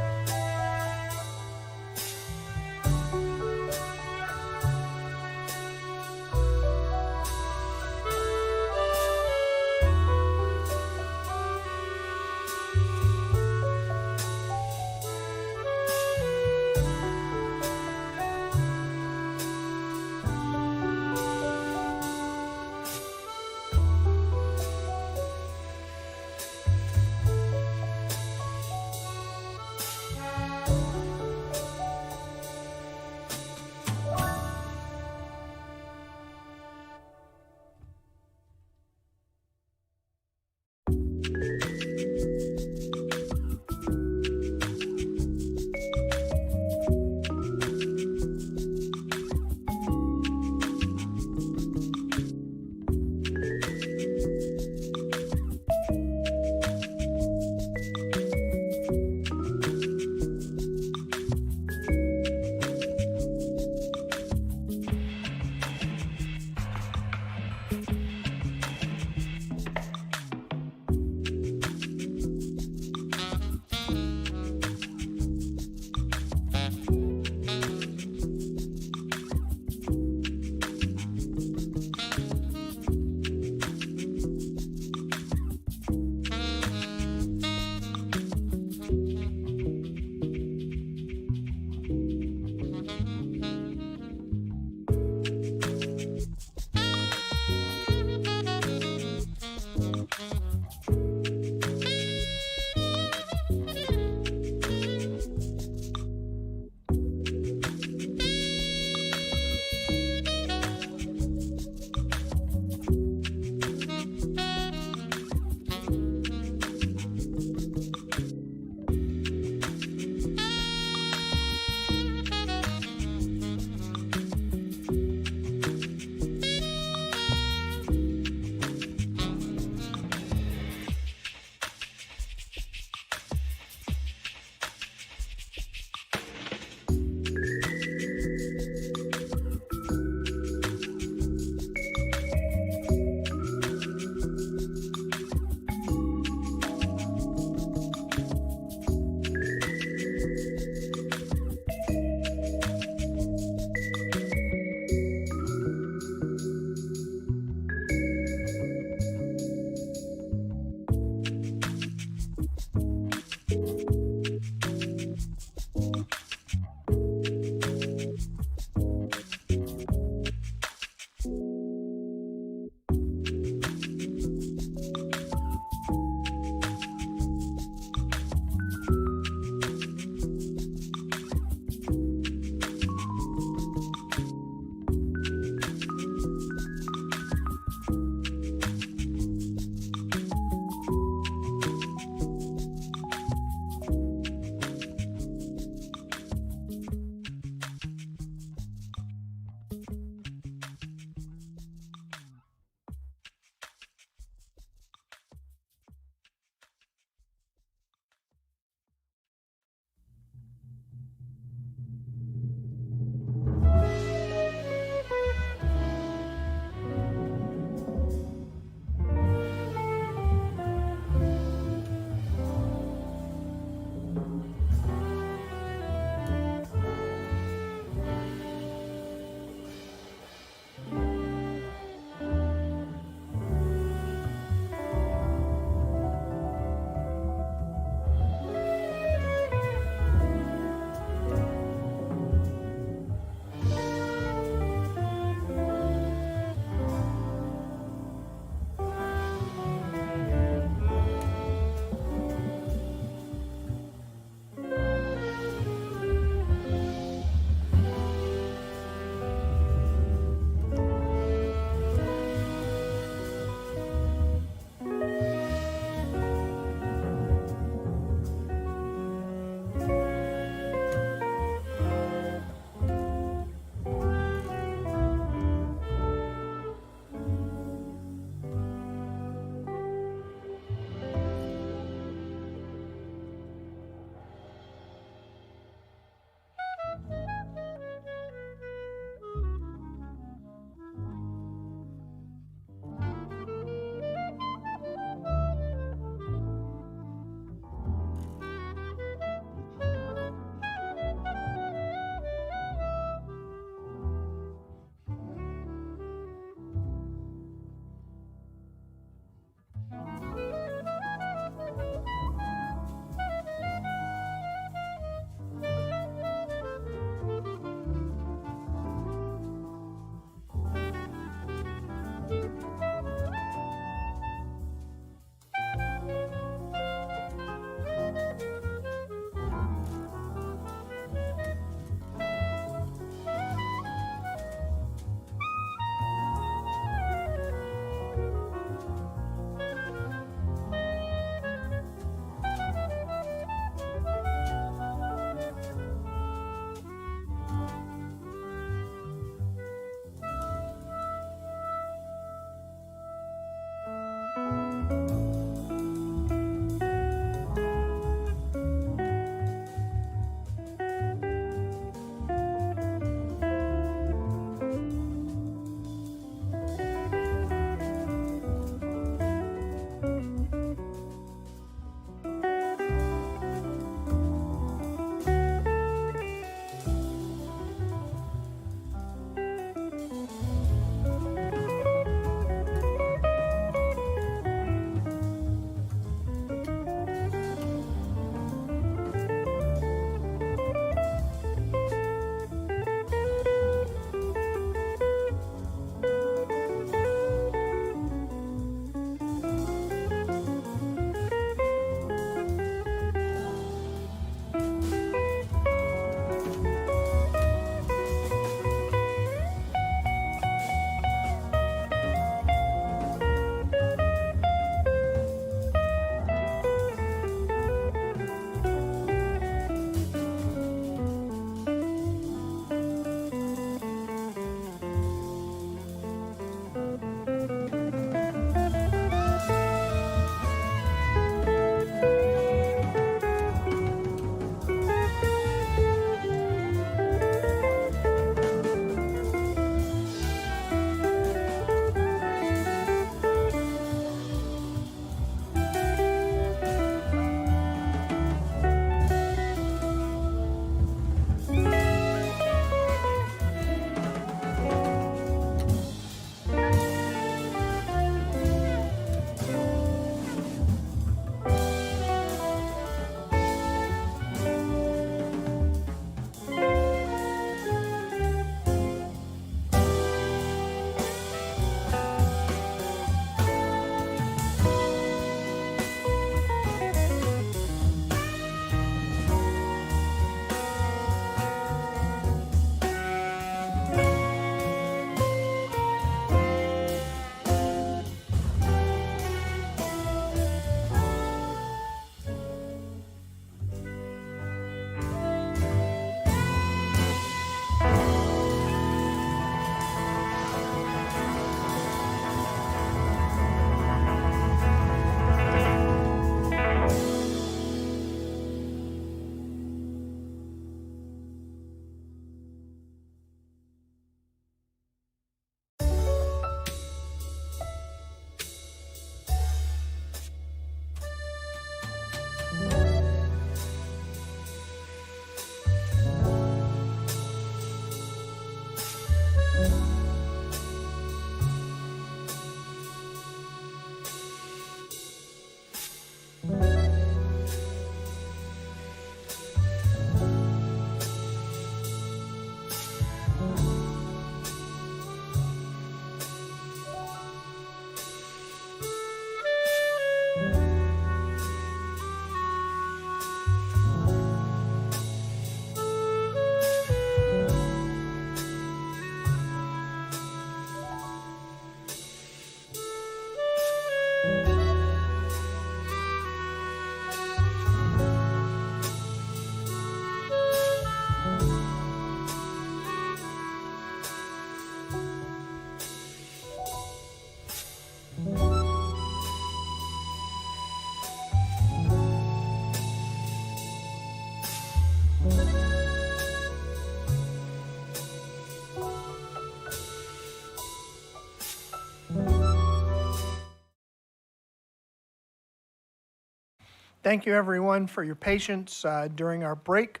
Thank you, everyone, for your patience during our break.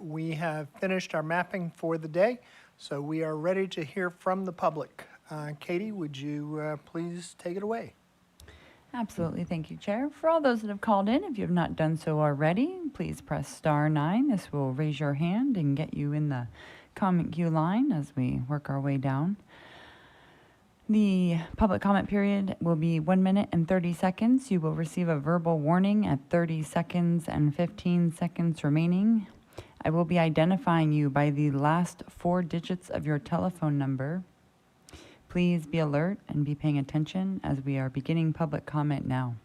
We have finished our mapping for the day, so we are ready to hear from the public. Katie, would you please take it away? Absolutely. Thank you, Chair. For all those that have called in, if you have not done so already, please press *9. This will raise your hand and get you in the comment queue line as we work our way down. The public comment period will be 1 minute and 30 seconds. You will receive a verbal warning at 30 seconds and 15 seconds remaining. I will be identifying you by the last 4 digits of your telephone number. Please be alert and be paying attention as we are beginning public comment now.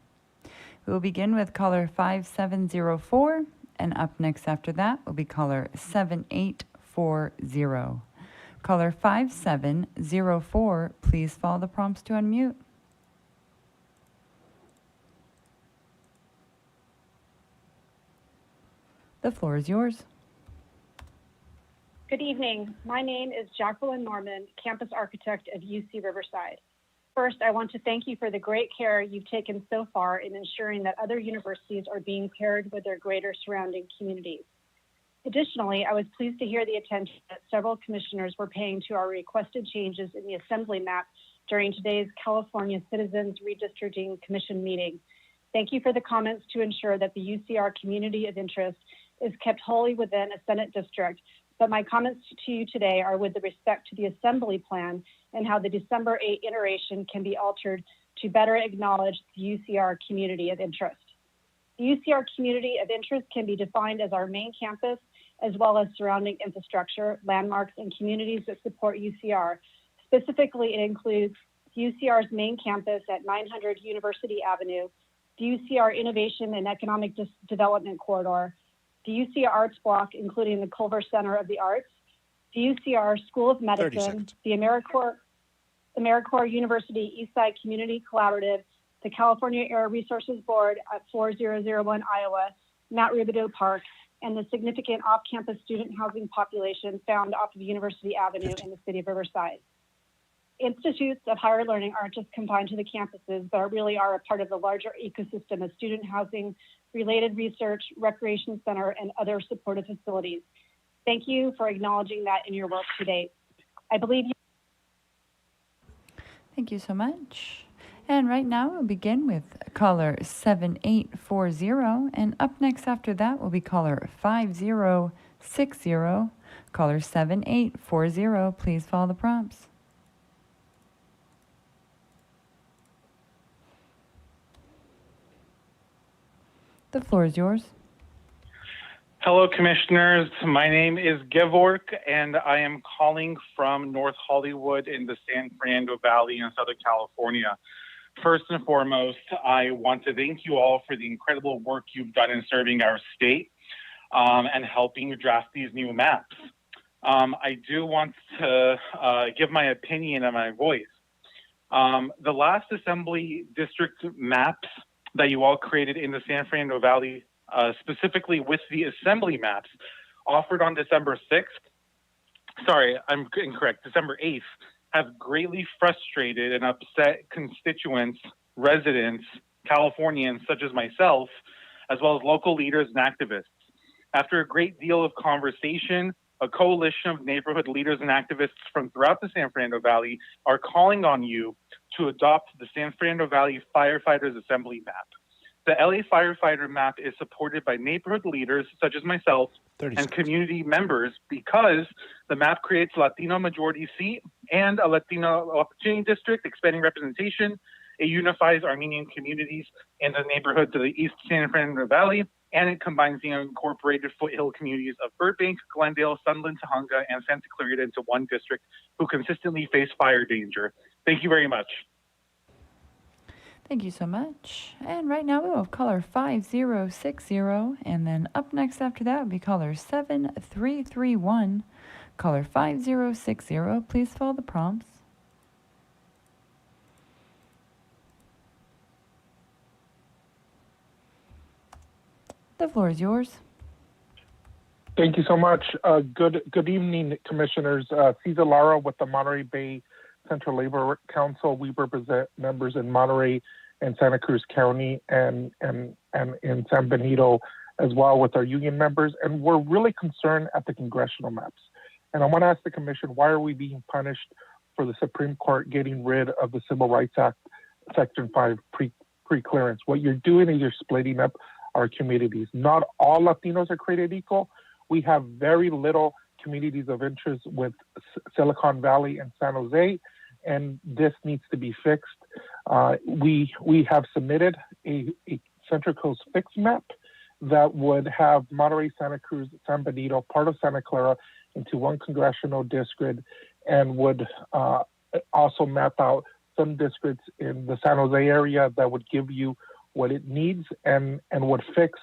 We will begin with caller 5704, and up next after that will be caller 7840. Caller 5704, please follow the prompts to unmute. The floor is yours. Good evening. My name is Jacqueline Norman, campus architect of UC Riverside. First, I want to thank you for the great care you've taken so far in ensuring that other universities are being paired with their greater surrounding communities. Additionally, I was pleased to hear the attention that several commissioners were paying to our requested changes in the assembly map during today's California Citizens Redistricting Commission meeting. Thank you for the comments to ensure that the UCR community of interest is kept wholly within a Senate district. But my comments to you today are with respect to the assembly plan and how the December 8 iteration can be altered to better acknowledge the UCR community of interest. The UCR community of interest can be defined as our main campus, as well as surrounding infrastructure, landmarks, and communities that support UCR. Specifically, it includes UCR's main campus at 900 University Avenue, the UCR Innovation and Economic Development Corridor, the UCR Arts Block, including the Culver Center of the Arts, the UCR School of Medicine, the AmeriCorps University Eastside Community Collaborative, the California Air Resources Board at 4001 Iowa, Mount Rubidoux Park, and the significant off-campus student housing population found off of University Avenue in the city of Riverside. Institutes of higher learning aren't just confined to the campuses, but really are a part of the larger ecosystem of student housing, related research, recreation center, and other supportive facilities. Thank you for acknowledging that in your work to date. I believe you. Thank you so much. And right now we'll begin with caller 7840, and up next after that will be caller 5060. Caller 7840, please follow the prompts. The floor is yours. Hello, Commissioners. My name is Gevork, and I am calling from North Hollywood in the San Fernando Valley in Southern California. First and foremost, I want to thank you all for the incredible work you've done in serving our state and helping draft these new maps. I do want to give my opinion and my voice. The last Assembly District maps that you all created in the San Fernando Valley, specifically with the Assembly maps, offered on December 6th, sorry, I'm incorrect, December 8th, have greatly frustrated and upset constituents, residents, Californians such as myself, as well as local leaders and activists. After a great deal of conversation, a coalition of neighborhood leaders and activists from throughout the San Fernando Valley are calling on you to adopt the San Fernando Valley Firefighters Assembly map. The LA Firefighter map is supported by neighborhood leaders such as myself and community members because the map creates a Latino majority seat and a Latino opportunity district, expanding representation. It unifies Armenian communities in the neighborhoods of the East San Fernando Valley, and it combines the unincorporated foothill communities of Burbank, Glendale, Sunland, Tahunga, and Santa Clarita into one district who consistently face fire danger. Thank you very much. Thank you so much. And right now we will have caller 5060, and then up next after that will be caller 7331. Caller 5060, please follow the prompts. The floor is yours. Thank you so much. Good evening, Commissioners. Cesar Lara with the Monterey Bay Central Labor Council. We represent members in Monterey in Santa Cruz County and in San Benito as well with our union members. And we're really concerned at the congressional maps. And I want to ask the commission, why are we being punished for the Supreme Court getting rid of the Civil Rights Act, Section 5 pre-clearance? What you're doing is you're splitting up our communities. Not all Latinos are created equal. We have very little communities of interest with Silicon Valley and San Jose, and this needs to be fixed. We have submitted a Central Coast fix map that would have Monterey, Santa Cruz, San Benito, part of Santa Clara into one congressional district, and would also map out some districts in the San Jose area that would give you what it needs and would fix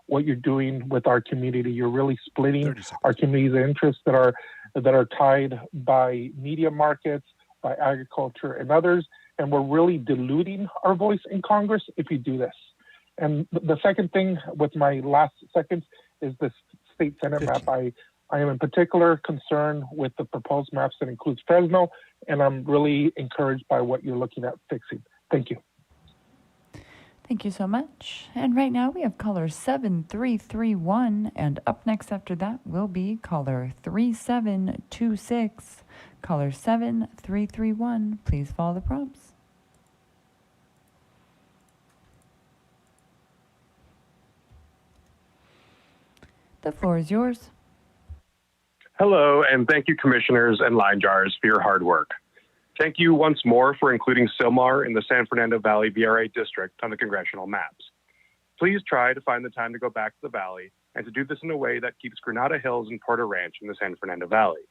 what you're doing with our community. You're really splitting our communities of interest that are tied by media markets, by agriculture and others, and we're really diluting our voice in Congress if you do this. And the second thing with my last seconds is the state Senate map. I am in particular concerned with the proposed maps that includes Fresno, and I'm really encouraged by what you're looking at fixing. Thank you. Thank you so much. And right now we have caller 7331, and up next after that will be caller 3726. Caller 7331, please follow the prompts. The floor is yours. Hello, and thank you, commissioners and line jars, for your hard work. Thank you once more for including Sylmar in the San Fernando Valley VRA district on the congressional maps. Please try to find the time to go back to the Valley and to do this in a way that keeps Granada Hills and Porter Ranch in the San Fernando Valley.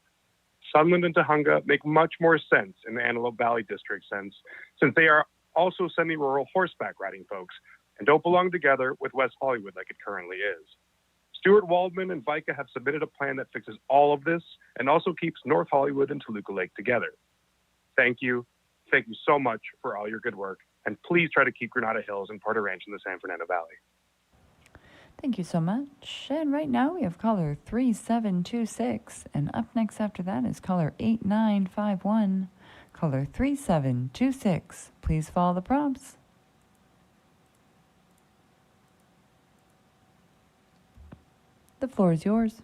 Sunland and Tujunga make much more sense in the Antelope Valley district since they are also semi-rural horseback riding folks and don't belong together with West Hollywood like it currently is. Stuart Waldman and VICA have submitted a plan that fixes all of this and also keeps North Hollywood and Toluca Lake together. Thank you. Thank you so much for all your good work. And please try to keep Granada Hills and Porter Ranch in the San Fernando Valley. Thank you so much. And right now we have caller 3726. And up next after that is caller 8951. Caller 3726. Please follow the prompts. The floor is yours.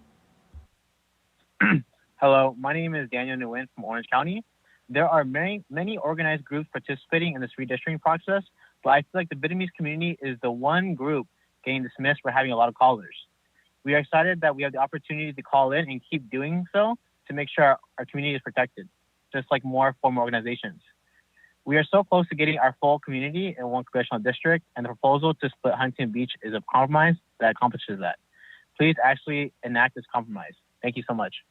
Hello, my name is Daniel Nguyen from Orange County. There are many organized groups participating in this redistricting process, but I feel like the Vietnamese community is the one group getting dismissed for having a lot of callers. We are excited that we have the opportunity to call in and keep doing so to make sure our community is protected, just like more formal organizations. We are so close to getting our full community in one congressional district, and the proposal to split Huntington Beach is a compromise that accomplishes that. Please actually enact this compromise. Thank you so much.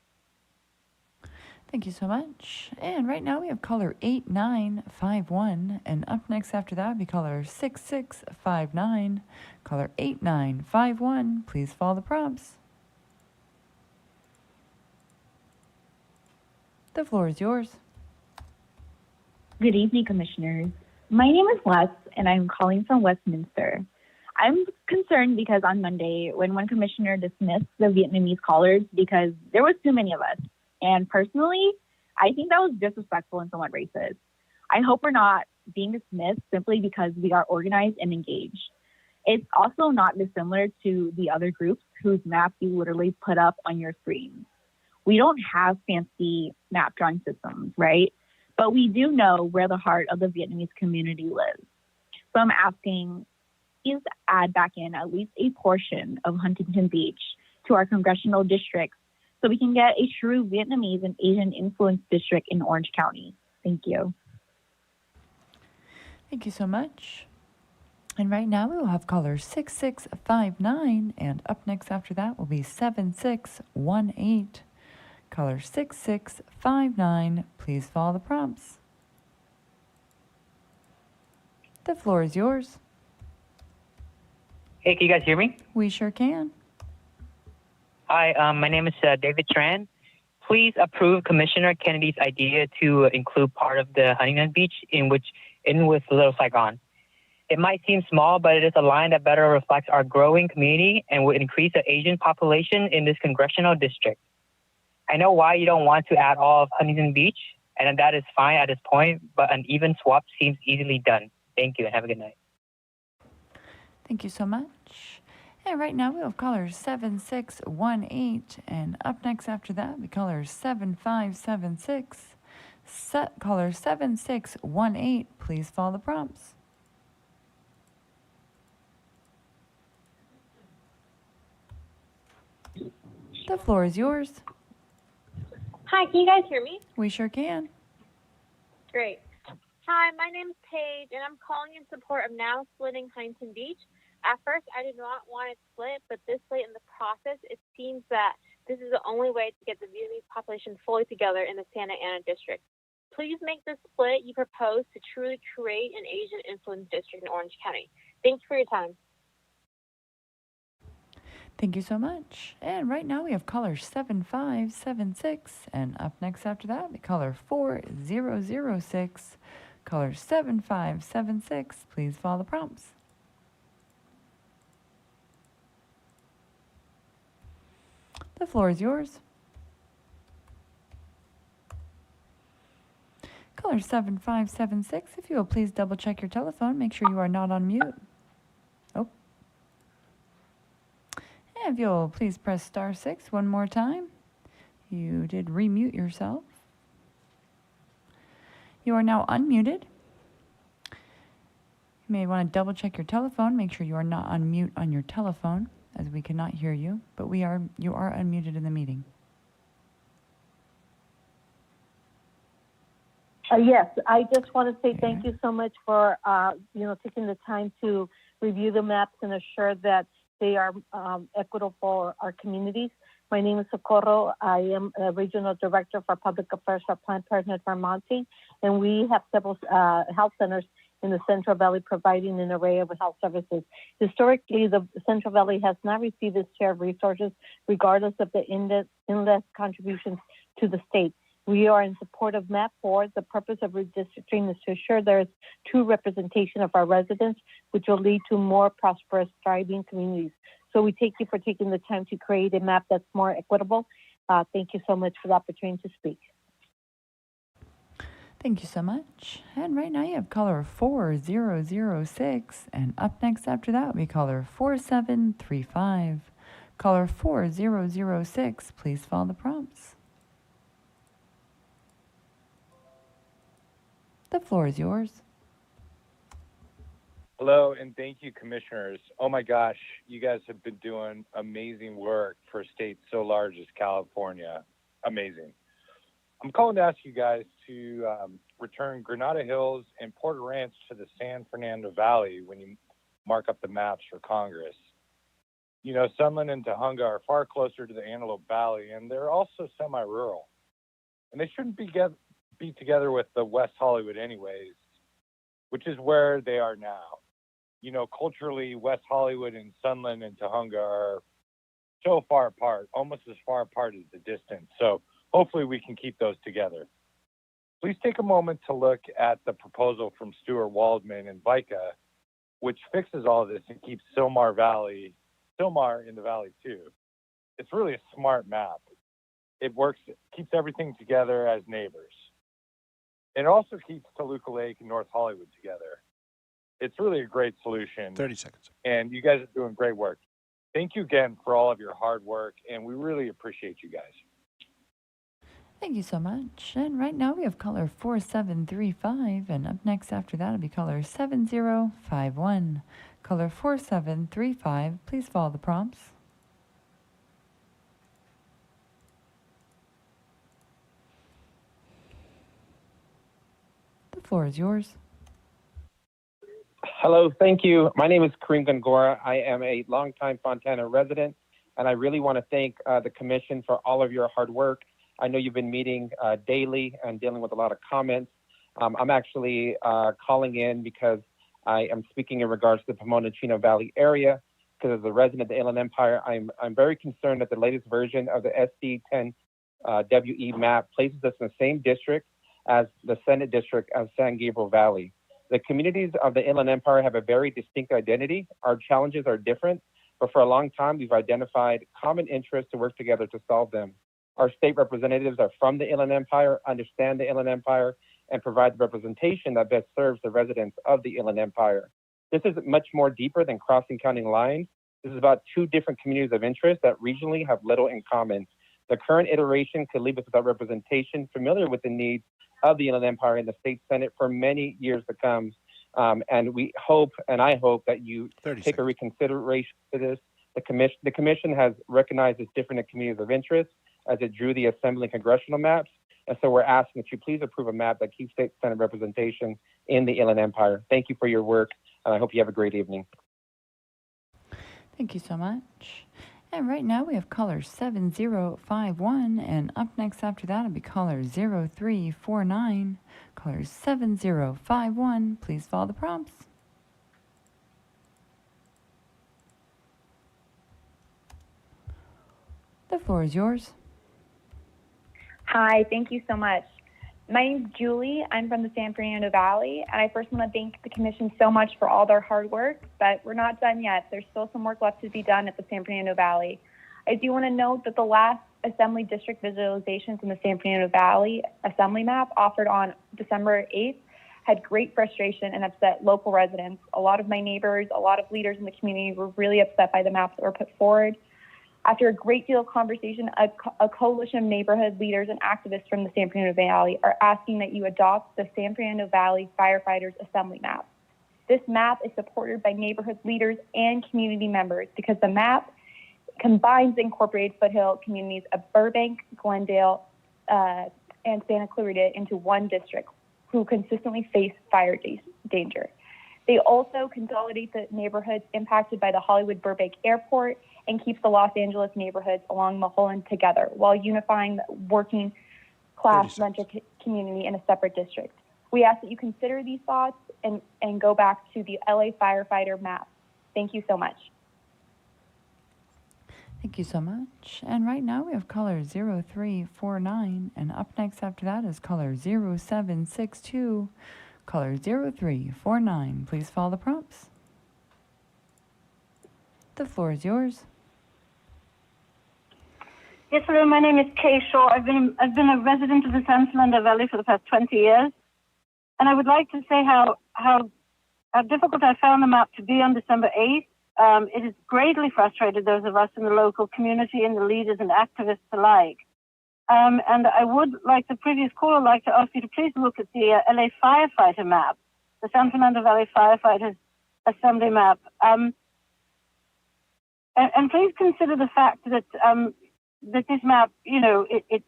Thank you so much. And right now we have caller 8951. And up next after that will be caller 6659. Caller 8951. Please follow the prompts. The floor is yours. Good evening, commissioners. My name is Les, and I'm calling from Westminster. I'm concerned because on Monday, when one commissioner dismissed the Vietnamese callers because there was too many of us. And personally, I think that was disrespectful and somewhat racist. I hope we're not being dismissed simply because we are organized and engaged. It's also not dissimilar to the other groups whose maps you literally put up on your screens. We don't have fancy map drawing systems, right? But we do know where the heart of the Vietnamese community lives. So I'm asking, please add back in at least a portion of Huntington Beach to our congressional districts so we can get a true Vietnamese and Asian influence district in Orange County. Thank you. Thank you so much. And right now we will have caller 6659, and up next after that will be 7618. Caller 6659, please follow the prompts. The floor is yours. Hey, can you guys hear me? We sure can. Hi, my name is David Tran. Please approve Commissioner Kennedy's idea to include part of the Huntington Beach in with Little Saigon. It might seem small, but it is a line that better reflects our growing community and would increase the Asian population in this congressional district. I know why you don't want to add all of Huntington Beach, and that is fine at this point, but an even swap seems easily done. Thank you and have a good night. Thank you so much. And right now we have caller 7618, and up next after that we caller 7576. Caller 7618, please follow the prompts. The floor is yours. Hi, can you guys hear me? We sure can. Great. Hi, my name's Paige, and I'm calling in support of now splitting Huntington Beach. At first, I did not want it split, but this late in the process, it seems that this is the only way to get the Vietnamese population fully together in the Santa Ana district. Please make the split you propose to truly create an Asian influence district in Orange County. Thanks for your time. Thank you so much. And right now we have caller 7576, and up next after that we caller 4006. Caller 7576, please follow the prompts. The floor is yours. Caller 7576, if you will please double check your telephone, make sure you are not on mute. Oh. And if you'll please press *6 one more time. You did remute yourself. You are now unmuted. You may want to double check your telephone, make sure you are not on mute on your telephone, as we cannot hear you, but you are unmuted in the meeting. Yes, I just want to say thank you so much for taking the time to review the maps and assure that they are equitable for our communities. My name is Socorro. I am a Regional Director for Public Affairs for Planned Parenthood Vermonte, and we have several health centers in the Central Valley providing an array of health services. Historically, the Central Valley has not received its share of resources, regardless of the inlet contributions to the state. We are in support of MAP 4. The purpose of redistricting is to ensure there is true representation of our residents, which will lead to more prosperous, thriving communities. So we thank you for taking the time to create a map that's more equitable. Thank you so much for the opportunity to speak. Thank you so much. And right now you have caller 4006, and up next after that we caller 4735. Caller 4006, please follow the prompts. The floor is yours. Hello, and thank you, commissioners. Oh my gosh, you guys have been doing amazing work for a state so large as California. Amazing. I'm calling to ask you guys to return Granada Hills and Porter Ranch to the San Fernando Valley when you mark up the maps for Congress. You know, Sunland and Tujunga are far closer to the Antelope Valley, and they're also semi-rural. And they shouldn't be together with the West Hollywood anyways, which is where they are now. You know, culturally, West Hollywood and Sunland and Tujunga are so far apart, almost as far apart as the distance. So hopefully we can keep those together. Please take a moment to look at the proposal from Stuart Waldman and VICA, which fixes all of this and keeps Sylmar in the valley too. It's really a smart map. It works, it keeps everything together as neighbors. It also keeps Toluca Lake and North Hollywood together. It's really a great solution. 30 seconds. And you guys are doing great work. Thank you again for all of your hard work, and we really appreciate you guys. Thank you so much. And right now we have caller 4735, and up next after that will be caller 7051. Caller 4735, please follow the prompts. The floor is yours. Hello, thank you. My name is Kareem Gongora. I am a longtime Fontana resident, and I really want to thank the Commission for all of your hard work. I know you've been meeting daily and dealing with a lot of comments. I'm actually calling in because I am speaking in regards to the Pomona-Chino Valley area, because as a resident of the Inland Empire, I'm very concerned that the latest version of the SD10WE map places us in the same district as the Senate district of San Gabriel Valley. The communities of the Inland Empire have a very distinct identity. Our challenges are different, but for a long time, we've identified common interests to work together to solve them. Our state representatives are from the Inland Empire, understand the Inland Empire, and provide the representation that best serves the residents of the Inland Empire. This is much more deeper than crossing county lines. This is about two different communities of interest that regionally have little in common. The current iteration could leave us without representation familiar with the needs of the Inland Empire in the state Senate for many years to come. And we hope, and I hope, that you take a reconsideration to this. The commission has recognized this different communities of interest as it drew the assembly and congressional maps. And so we're asking that you please approve a map that keeps state Senate representation in the Inland Empire. Thank you for your work, and I hope you have a great evening. Thank you so much. And right now we have caller 7051, and up next after that will be caller 0349. Caller 7051, please follow the prompts. The floor is yours. Hi, thank you so much. My name's Julie. I'm from the San Fernando Valley, and I first want to thank the Commission so much for all their hard work, but we're not done yet. There's still some work left to be done at the San Fernando Valley. I do want to note that the last Assembly District visualizations in the San Fernando Valley Assembly map offered on December 8th had great frustration and upset local residents. A lot of my neighbors, a lot of leaders in the community were really upset by the maps that were put forward. After a great deal of conversation, a coalition of neighborhood leaders and activists from the San Fernando Valley are asking that you adopt the San Fernando Valley Firefighters Assembly Map. This map is supported by neighborhood leaders and community members because the map combines the incorporated foothill communities of Burbank, Glendale, and Santa Clarita into one district who consistently face fire danger. They also consolidate the neighborhoods impacted by the Hollywood Burbank Airport and keeps the Los Angeles neighborhoods along Mulholland together while unifying the working class renter community in a separate district. We ask that you consider these thoughts and go back to the LA firefighter map. Thank you so much. Thank you so much. And right now we have caller 0349, and up next after that is caller 0762. Caller 0349, please follow the prompts. The floor is yours. Yes, hello, my name is Kay Shaw. I've been a resident of the San Fernando Valley for the past 20 years. And I would like to say how difficult I found the map to be on December 8th. It has greatly frustrated those of us in the local community and the leaders and activists alike. And I would, like the previous caller, like to ask you to please look at the LA firefighter map, the San Fernando Valley Firefighters Assembly map. And please consider the fact that that this map, you know, it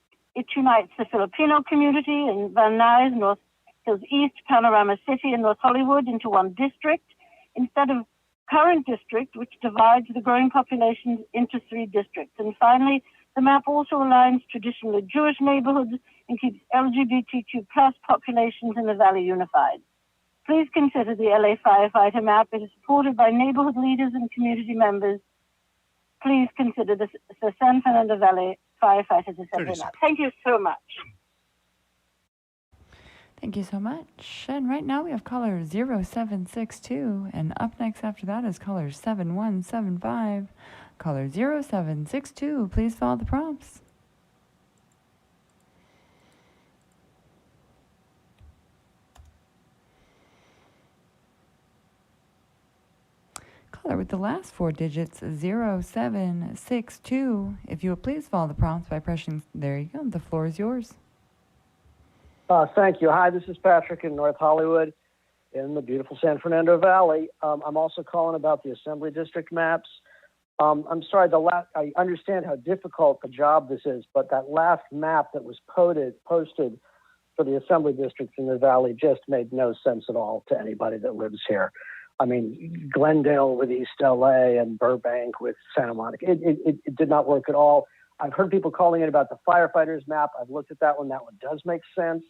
unites the Filipino community in Van Nuys, North Hills East, Panorama City, and North Hollywood into one district, instead of current district, which divides the growing populations into 3 districts. And finally, the map also aligns traditionally Jewish neighborhoods and keeps LGBTQ+ populations in the Valley unified. Please consider the LA firefighter map. It is supported by neighborhood leaders and community members. Please consider the San Fernando Valley Firefighters Assembly map. Thank you so much. Thank you so much. And right now we have caller 0762, and up next after that is caller 7175. Caller 0762, please follow the prompts. Caller with the last 4 digits, 0762. If you would please follow the prompts by pressing, there you go, the floor is yours. Thank you. Hi, this is Patrick in North Hollywood in the beautiful San Fernando Valley. I'm also calling about the Assembly District maps. I'm sorry, I understand how difficult a job this is, but that last map that was posted for the Assembly Districts in the Valley just made no sense at all to anybody that lives here. I mean, Glendale with East LA and Burbank with Santa Monica, it did not work at all. I've heard people calling in about the firefighters map. I've looked at that one. That one does make sense.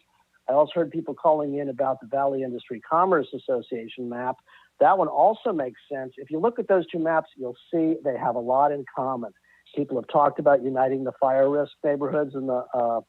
I also heard people calling in about the Valley Industry Commerce Association map. That one also makes sense. If you look at those 2 maps, you'll see they have a lot in common. People have talked about uniting the fire risk neighborhoods in the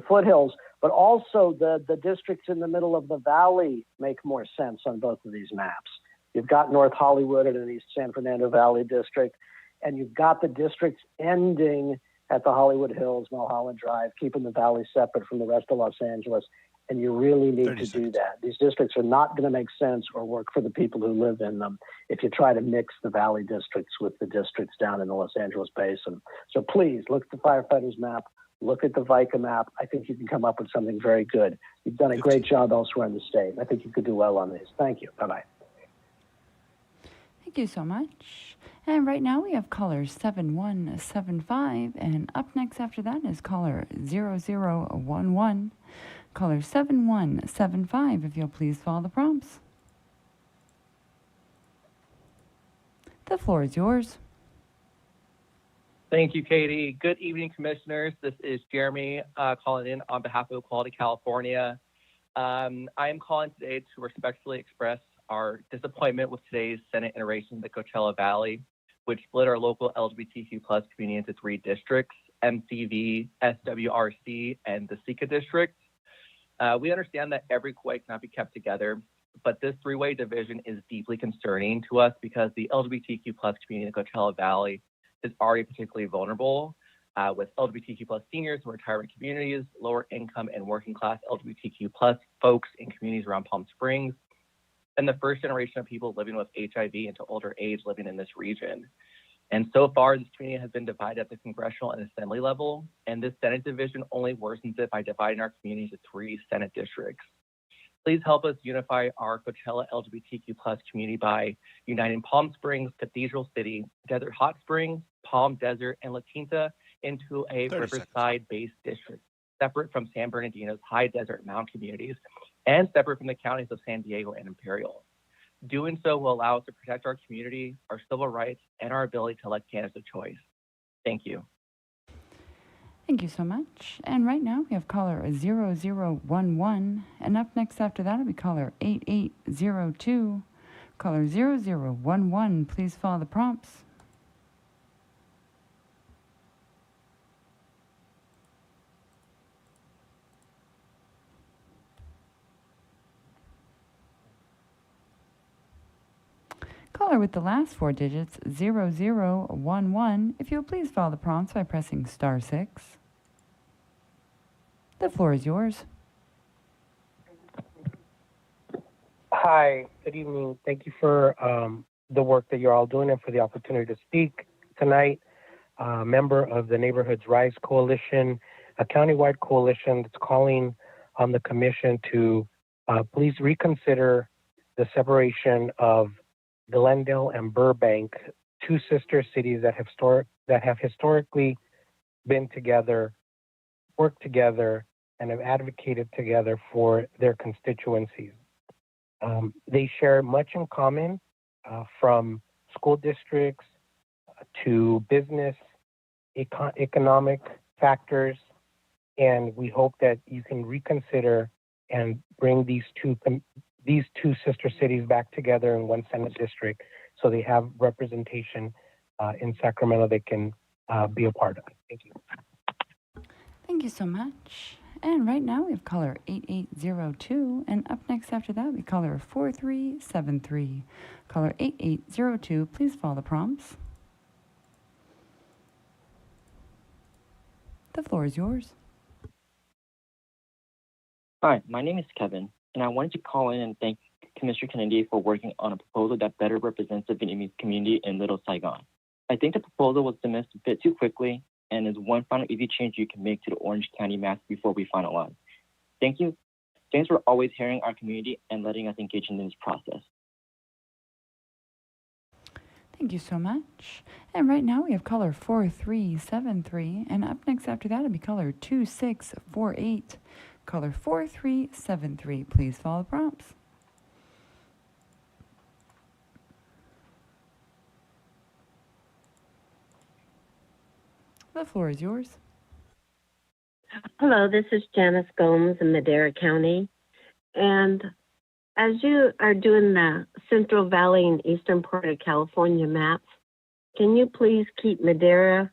foothills, but also the districts in the middle of the valley make more sense on both of these maps. You've got North Hollywood and an East San Fernando Valley district, and you've got the districts ending at the Hollywood Hills, Mulholland Drive, keeping the valley separate from the rest of Los Angeles. and you really need to do that. These districts are not going to make sense or work for the people who live in them if you try to mix the Valley districts with the districts down in the Los Angeles Basin. So please look at the firefighters map, look at the VICA map. I think you can come up with something very good. You've done a great job elsewhere in the state. I think you could do well on these. Thank you. Bye-bye. Thank you so much. And right now we have caller 7175, and up next after that is caller 0011. Caller 7175, if you'll please follow the prompts. The floor is yours. Thank you, Katie. Good evening, commissioners. This is Jeremy calling in on behalf of Equality California. I am calling today to respectfully express our disappointment with today's Senate iteration of the Coachella Valley, which split our local LGBTQ plus community into 3 districts, MCV, SWRC, and the SICA district. We understand that every COI cannot be kept together, but this 3-way division is deeply concerning to us because the LGBTQ plus community in the Coachella Valley is already particularly vulnerable with LGBTQ plus seniors in retirement communities, lower income and working class LGBTQ plus folks in communities around Palm Springs, and the first generation of people living with HIV into older age living in this region. And so far, this community has been divided at the congressional and assembly level, and this Senate division only worsens it by dividing our community into 3 Senate districts. Please help us unify our Coachella LGBTQ plus community by uniting Palm Springs, Cathedral City, Desert Hot Springs, Palm Desert, and La Quinta into a Riverside-based district, separate from San Bernardino's high desert mountain communities and separate from the counties of San Diego and Imperial. Doing so will allow us to protect our community, our civil rights, and our ability to elect candidates of choice. Thank you. Thank you so much. And right now we have caller 0011, and up next after that will be caller 8802. Caller 0011, please follow the prompts. Caller with the last 4 digits, 0011. If you'll please follow the prompts by pressing *6. The floor is yours. Hi, good evening. Thank you for the work that you're all doing and for the opportunity to speak tonight. Member of the Neighborhoods Rise Coalition, a countywide coalition that's calling on the commission to please reconsider the separation of Glendale and Burbank, 2 sister cities that have historically been together, worked together, and have advocated together for their constituencies. They share much in common, from school districts to business, economic factors, and we hope that you can reconsider and bring these two sister cities back together in 1 Senate district so they have representation in Sacramento they can be a part of. Thank you. Thank you so much. And right now we have caller 8802, and up next after that we caller 4373. Caller 8802, please follow the prompts. The floor is yours. Hi, my name is Kevin, and I wanted to call in and thank Commissioner Kennedy for working on a proposal that better represents the Vietnamese community in Little Saigon. I think the proposal was dismissed a bit too quickly and is one final easy change you can make to the Orange County map before we finalize. Thank you. Thanks for always hearing our community and letting us engage in this process. Thank you so much. And right now we have caller 4373, and up next after that will be caller 2648. Caller 4373, please follow the prompts. The floor is yours. Hello, this is Janice Gomes in Madera County. And as you are doing the Central Valley and Eastern part of California maps, can you please keep Madera,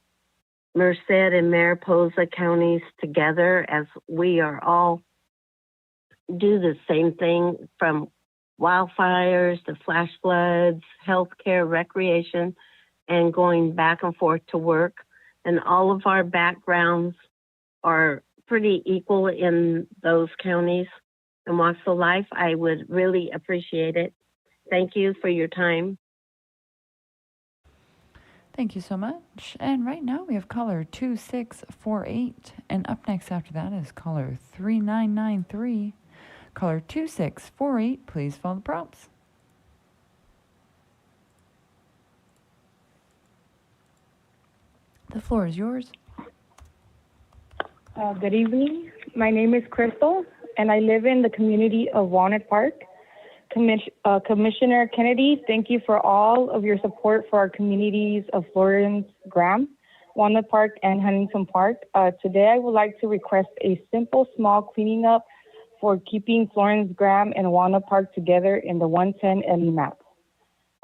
Merced, and Mariposa counties together as we are all do the same thing, from wildfires to flash floods, healthcare, recreation, and going back and forth to work. And all of our backgrounds are pretty equal in those counties. and walks of life, I would really appreciate it. Thank you for your time. Thank you so much. And right now we have caller 2648. And up next after that is caller 3993. Caller 2648, please follow the prompts. The floor is yours. Good evening. My name is Crystal, and I live in the community of Walnut Park. Commissioner Kennedy, thank you for all of your support for our communities of Florence Graham, Walnut Park, and Huntington Park. Today, I would like to request a simple, small cleaning up for keeping Florence Graham and Walnut Park together in the 110 LE map.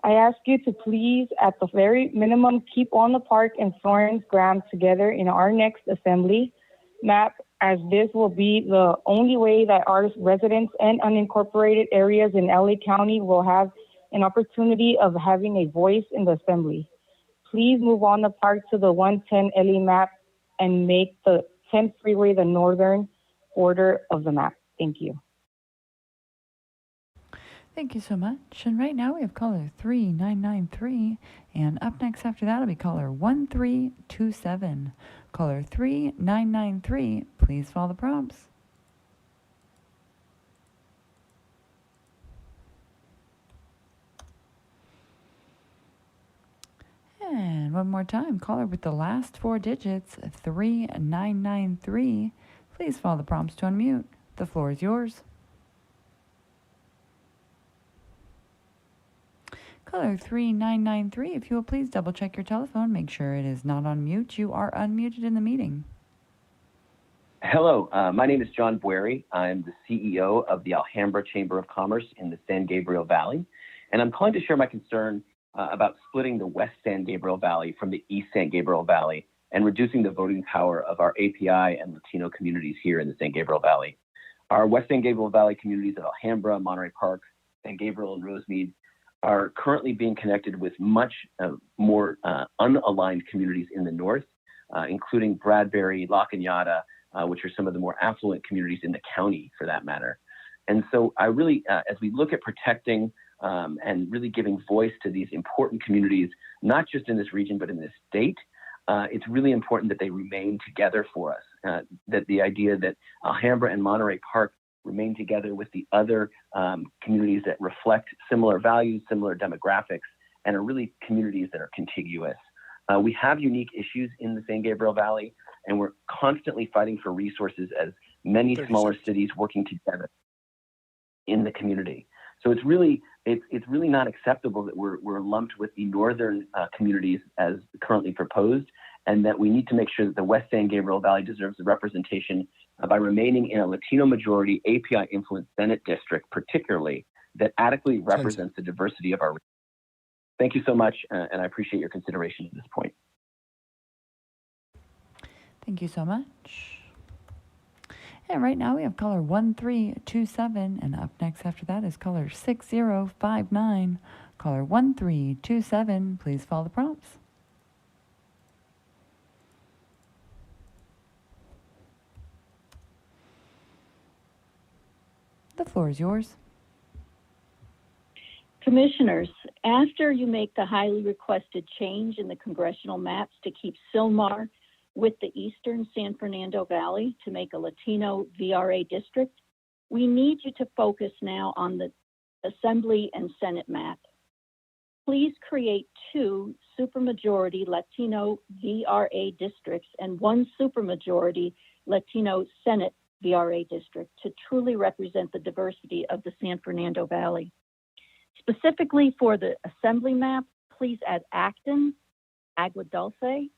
I ask you to please, at the very minimum, keep Walnut Park and Florence Graham together in our next assembly map, as this will be the only way that our residents and unincorporated areas in LA County will have an opportunity of having a voice in the assembly. Please move on the park to the 110 LA map and make the 10th freeway the northern border of the map. Thank you. Thank you so much. And right now we have caller 3993. And up next after that will be caller 1327. Caller 3993, please follow the prompts. And one more time, caller with the last four digits, 3993. Please follow the prompts to unmute. The floor is yours. Caller 3993, if you will please double check your telephone, make sure it is not on mute. You are unmuted in the meeting. Hello, my name is John Bueri. I'm the CEO of the Alhambra Chamber of Commerce in the San Gabriel Valley, and I'm calling to share my concern about splitting the West San Gabriel Valley from the East San Gabriel Valley and reducing the voting power of our API and Latino communities here in the San Gabriel Valley. Our West San Gabriel Valley communities of Alhambra, Monterey Park, San Gabriel, and Rosemead are currently being connected with much more unaligned communities in the north, including Bradbury, La Cañada, which are some of the more affluent communities in the county for that matter. And so I really, as we look at protecting and really giving voice to these important communities, not just in this region, but in this state, it's really important that they remain together for us. That the idea that Alhambra and Monterey Park remain together with the other communities that reflect similar values, similar demographics, and are really communities that are contiguous. We have unique issues in the San Gabriel Valley, and we're constantly fighting for resources as many smaller cities working together in the community. So it's really not acceptable that we're lumped with the northern communities as currently proposed, and that we need to make sure that the West San Gabriel Valley deserves the representation by remaining in a Latino majority API influenced Senate district, particularly that adequately represents the diversity of our region. Thank you so much, and I appreciate your consideration at this point. Thank you so much. And right now we have caller 1327, and up next after that is caller 6059. Caller 1327, please follow the prompts. The floor is yours. Commissioners, after you make the highly requested change in the congressional maps to keep Sylmar with the eastern San Fernando Valley to make a Latino VRA district, we need you to focus now on the Assembly and Senate map. Please create 2 supermajority Latino VRA districts and 1 supermajority Latino Senate VRA district to truly represent the diversity of the San Fernando Valley. Specifically for the Assembly map, please add Acton, Agua Dulce,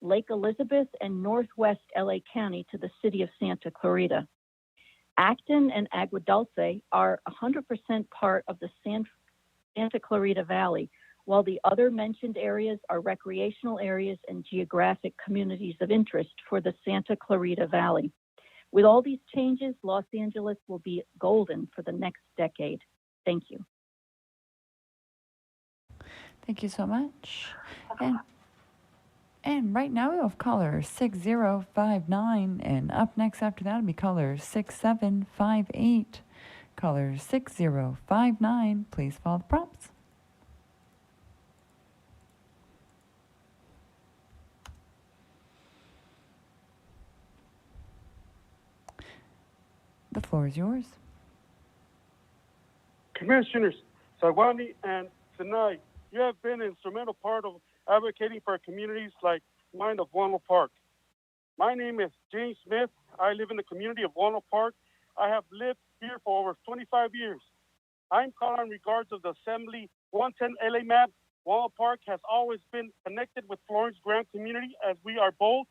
Lake Elizabeth, and Northwest LA County to the city of Santa Clarita. Acton and Agua Dulce are 100% part of the Santa Clarita Valley, while the other mentioned areas are recreational areas and geographic communities of interest for the Santa Clarita Valley. With all these changes, Los Angeles will be golden for the next decade. Thank you. And right now we have caller 6059, and up next after that will be caller 6758. Caller 6059, please follow the prompts. The floor is yours. Commissioners Sagwani and Sinai, you have been an instrumental part of advocating for communities like mine of Walnut Park. My name is James Smith. I live in the community of Walnut Park. I have lived here for over 25 years. I'm calling in regards of the Assembly 110 LA map. Walnut Park has always been connected with Florence Graham community as we are both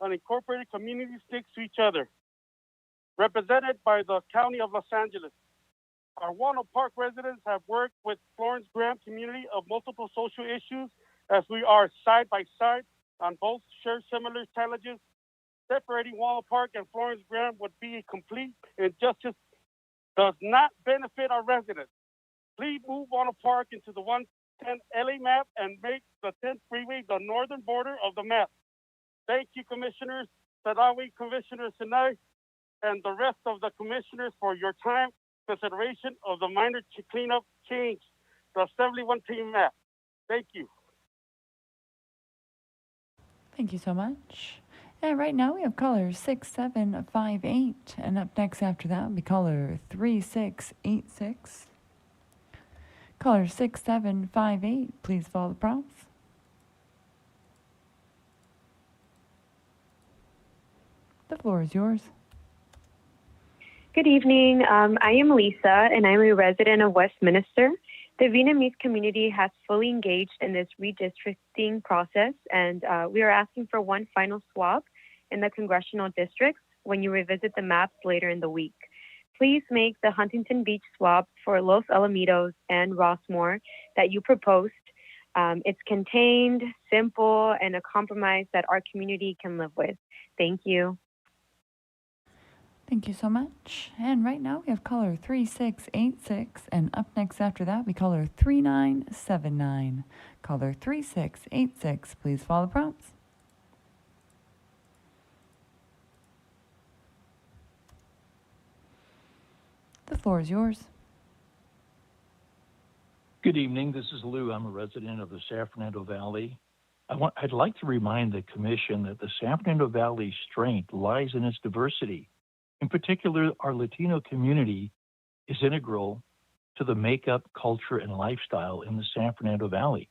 unincorporated communities next to each other, represented by the County of Los Angeles. Our Walnut Park residents have worked with Florence Graham community of multiple social issues as we are side by side on both share similar challenges. Separating Walnut Park and Florence Graham would be a complete injustice, does not benefit our residents. Please move Walnut Park into the 110 LA map and make the 10th freeway the northern border of the map. Thank you, Commissioners Sadawi, Commissioner Sinai, and the rest of the commissioners for your time, consideration of the minor cleanup change, the Assembly 110 map. Thank you. Thank you so much. And right now we have caller 6758, and up next after that will be caller 3686. Caller 6758, please follow the prompts. The floor is yours. Good evening. I am Lisa, and I'm a resident of Westminster. The Vietnamese community has fully engaged in this redistricting process, and we are asking for one final swap in the congressional districts when you revisit the maps later in the week. Please make the Huntington Beach swap for Los Alamitos and Rossmore that you proposed. It's contained, simple, and a compromise that our community can live with. Thank you. Thank you so much. And right now we have caller 3686, and up next after that we caller 3979. Caller 3686, please follow the prompts. The floor is yours. Good evening. This is Lou. I'm a resident of the San Fernando Valley. I'd like to remind the Commission that the San Fernando Valley's strength lies in its diversity. In particular, our Latino community is integral to the makeup, culture, and lifestyle in the San Fernando Valley.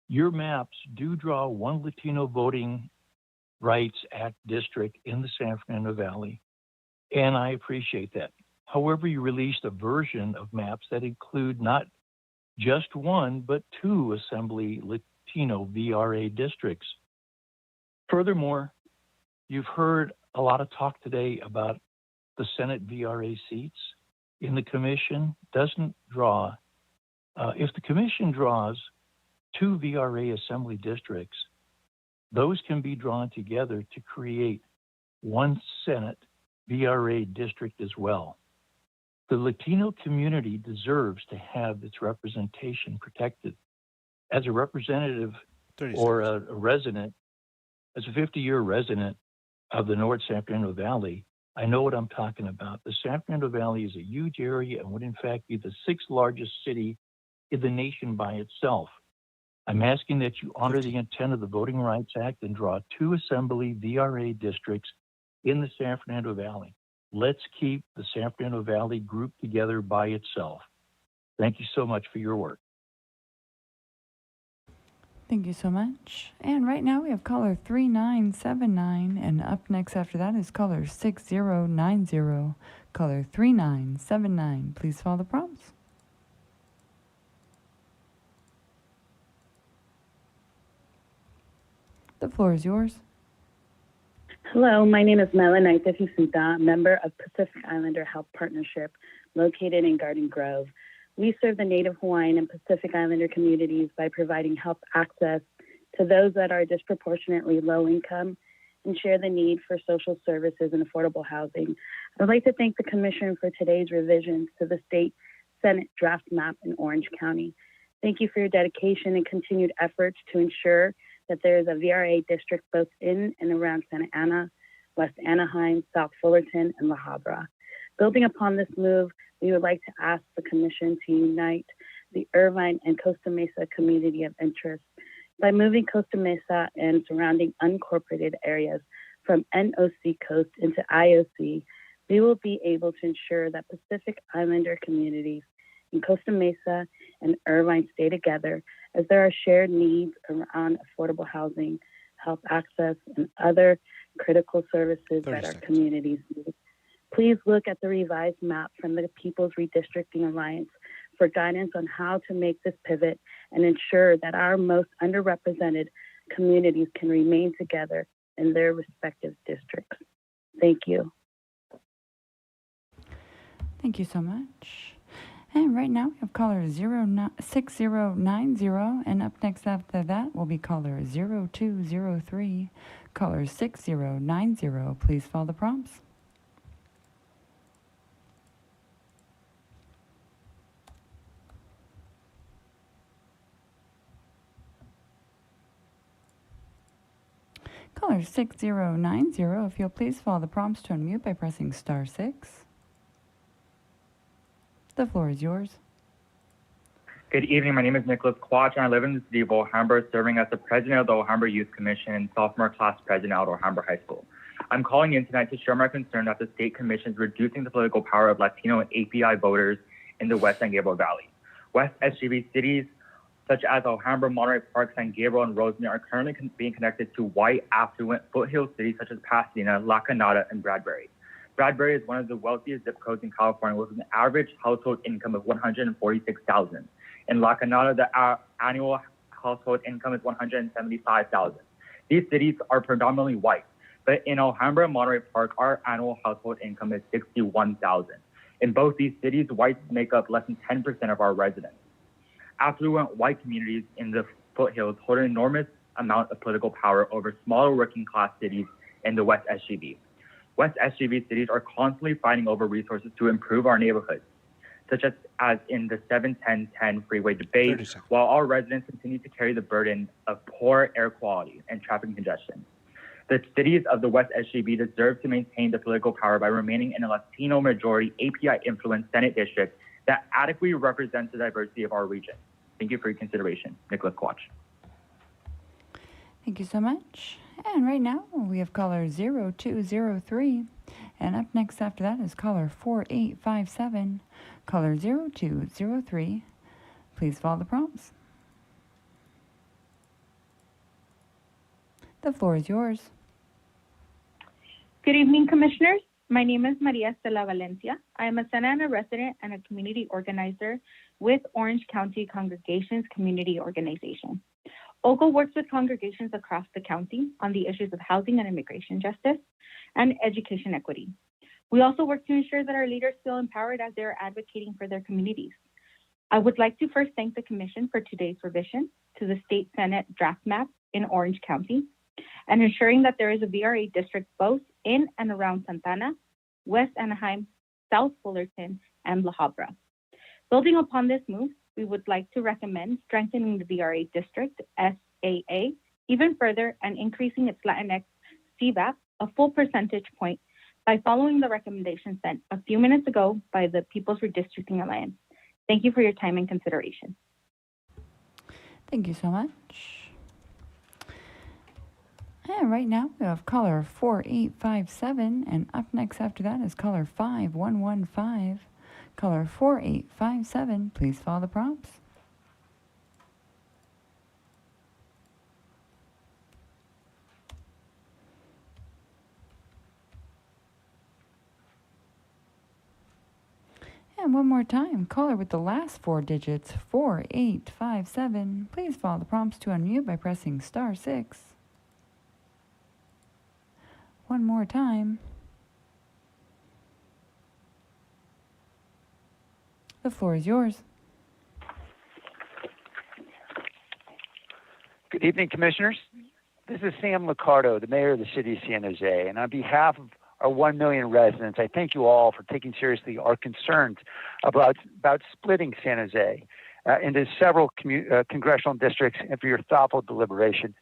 Your maps do draw one Latino Voting Rights Act district in the San Fernando Valley, and I appreciate that. However, you released a version of maps that include not just one, but two Assembly Latino VRA districts. Furthermore, you've heard a lot of talk today about the Senate VRA seats. In the Commission doesn't draw, if the Commission draws two VRA Assembly districts, those can be drawn together to create one Senate VRA district as well. The Latino community deserves to have its representation protected. As a representative or a resident, as a 50-year resident of the North San Fernando Valley, I know what I'm talking about. The San Fernando Valley is a huge area and would in fact be the 6th largest city in the nation by itself. I'm asking that you honor the intent of the Voting Rights Act and draw two Assembly VRA districts in the San Fernando Valley. Let's keep the San Fernando Valley grouped together by itself. Thank you so much for your work. Thank you so much. And right now we have caller 3979, and up next after that is caller 6090. Caller 3979, please follow the prompts. The floor is yours. Hello, my name is Melanie Tefisinta, member of Pacific Islander Health Partnership located in Garden Grove. We serve the Native Hawaiian and Pacific Islander communities by providing health access to those that are disproportionately low income and share the need for social services and affordable housing. I'd like to thank the Commission for today's revisions to the State Senate draft map in Orange County. Thank you for your dedication and continued efforts to ensure that there is a VRA district both in and around Santa Ana, West Anaheim, South Fullerton, and La Habra. Building upon this move, we would like to ask the Commission to unite the Irvine and Costa Mesa community of interest. By moving Costa Mesa and surrounding unincorporated areas from NOC Coast into IOC, we will be able to ensure that Pacific Islander communities in Costa Mesa and Irvine stay together, as there are shared needs around affordable housing, health access, and other critical services that our communities need. Please look at the revised map from the People's Redistricting Alliance for guidance on how to make this pivot and ensure that our most underrepresented communities can remain together in their respective districts. Thank you. Thank you so much. And right now we have caller 6090, and up next after that will be caller 0203. Caller 6090, please follow the prompts. Caller 6090, if you'll please follow the prompts to unmute by pressing *6. The floor is yours. Good evening. My name is Nicholas Quach, and I live in the city of Alhambra, serving as the president of the Alhambra Youth Commission and sophomore class president at Alhambra High School. I'm calling in tonight to share my concern that the state commission is reducing the political power of Latino and API voters in the West San Gabriel Valley. West SGV cities such as Alhambra, Monterey Park, San Gabriel, and Rosemary are currently being connected to white, affluent foothill cities such as Pasadena, La Canada, and Bradbury. Bradbury is one of the wealthiest zip codes in California with an average household income of $146,000. In La Canada, the annual household income is $175,000. These cities are predominantly white, but in Alhambra and Monterey Park, our annual household income is $61,000. In both these cities, whites make up less than 10% of our residents. Affluent white communities in the foothills hold an enormous amount of political power over smaller working class cities in the West SGV. West SGV cities are constantly fighting over resources to improve our neighborhoods, such as in the 7-10-10 freeway debate, while our residents continue to carry the burden of poor air quality and traffic congestion. The cities of the West SGV deserve to maintain the political power by remaining in a Latino majority API-influenced Senate district that adequately represents the diversity of our region. Thank you for your consideration. Nicholas Quach. Thank you so much. And right now we have caller 0203. And up next after that is caller 4857. Caller 0203. Please follow the prompts. The floor is yours. Good evening, Commissioners. My name is Maria Estela Valencia. I am a Santa Ana resident and a community organizer with Orange County Congregations Community Organization. OCO works with congregations across the county on the issues of housing and immigration justice and education equity. We also work to ensure that our leaders feel empowered as they are advocating for their communities. I would like to first thank the Commission for today's revision to the State Senate draft map in Orange County and ensuring that there is a VRA district both in and around Santana, West Anaheim, South Fullerton, and La Habra. Building upon this move, we would like to recommend strengthening the VRA district, SAA, even further and increasing its Latinx CVAP a full percentage point by following the recommendation sent a few minutes ago by the People's Redistricting Alliance. Thank you for your time and consideration. Thank you so much. And right now we have caller 4857, and up next after that is caller 5115. Caller 4857, please follow the prompts. And one more time, caller with the last four digits, 4857. Please follow the prompts to unmute by pressing *6. One more time. The floor is yours. Good evening, Commissioners. This is Sam Liccardo, the Mayor of the City of San Jose, and on behalf of our 1 million residents, I thank you all for taking seriously our concerns about splitting San Jose into several congressional districts and for your thoughtful deliberation.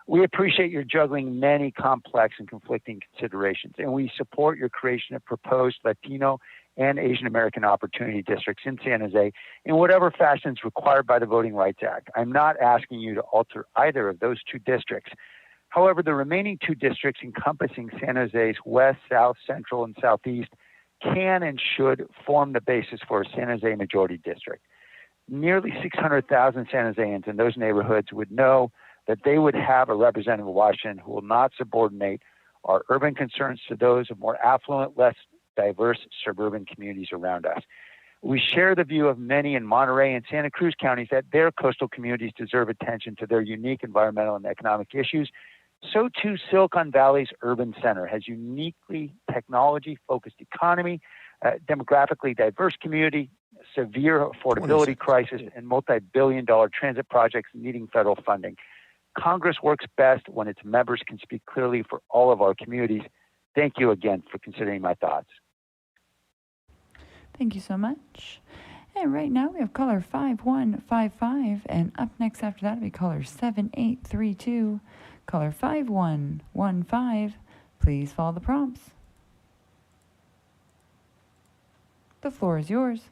We appreciate your juggling many complex and conflicting considerations, and we support your creation of proposed Latino and Asian American opportunity districts in San Jose in whatever fashion is required by the Voting Rights Act. I'm not asking you to alter either of those two districts. However, the remaining two districts encompassing San Jose's west, south, central, and southeast can and should form the basis for a San Jose majority district. Nearly 600,000 San Joseans in those neighborhoods would know that they would have a representative of Washington who will not subordinate our urban concerns to those of more affluent, less diverse suburban communities around us. We share the view of many in Monterey and Santa Cruz counties that their coastal communities deserve attention to their unique environmental and economic issues. So too, Silicon Valley's urban center has uniquely technology-focused economy, demographically diverse community, severe affordability crisis, and multi-billion-dollar transit projects needing federal funding. Congress works best when its members can speak clearly for all of our communities. Thank you again for considering my thoughts. Thank you so much. And right now we have caller 5155, and up next after that will be caller 7832. Caller 5115, please follow the prompts. The floor is yours.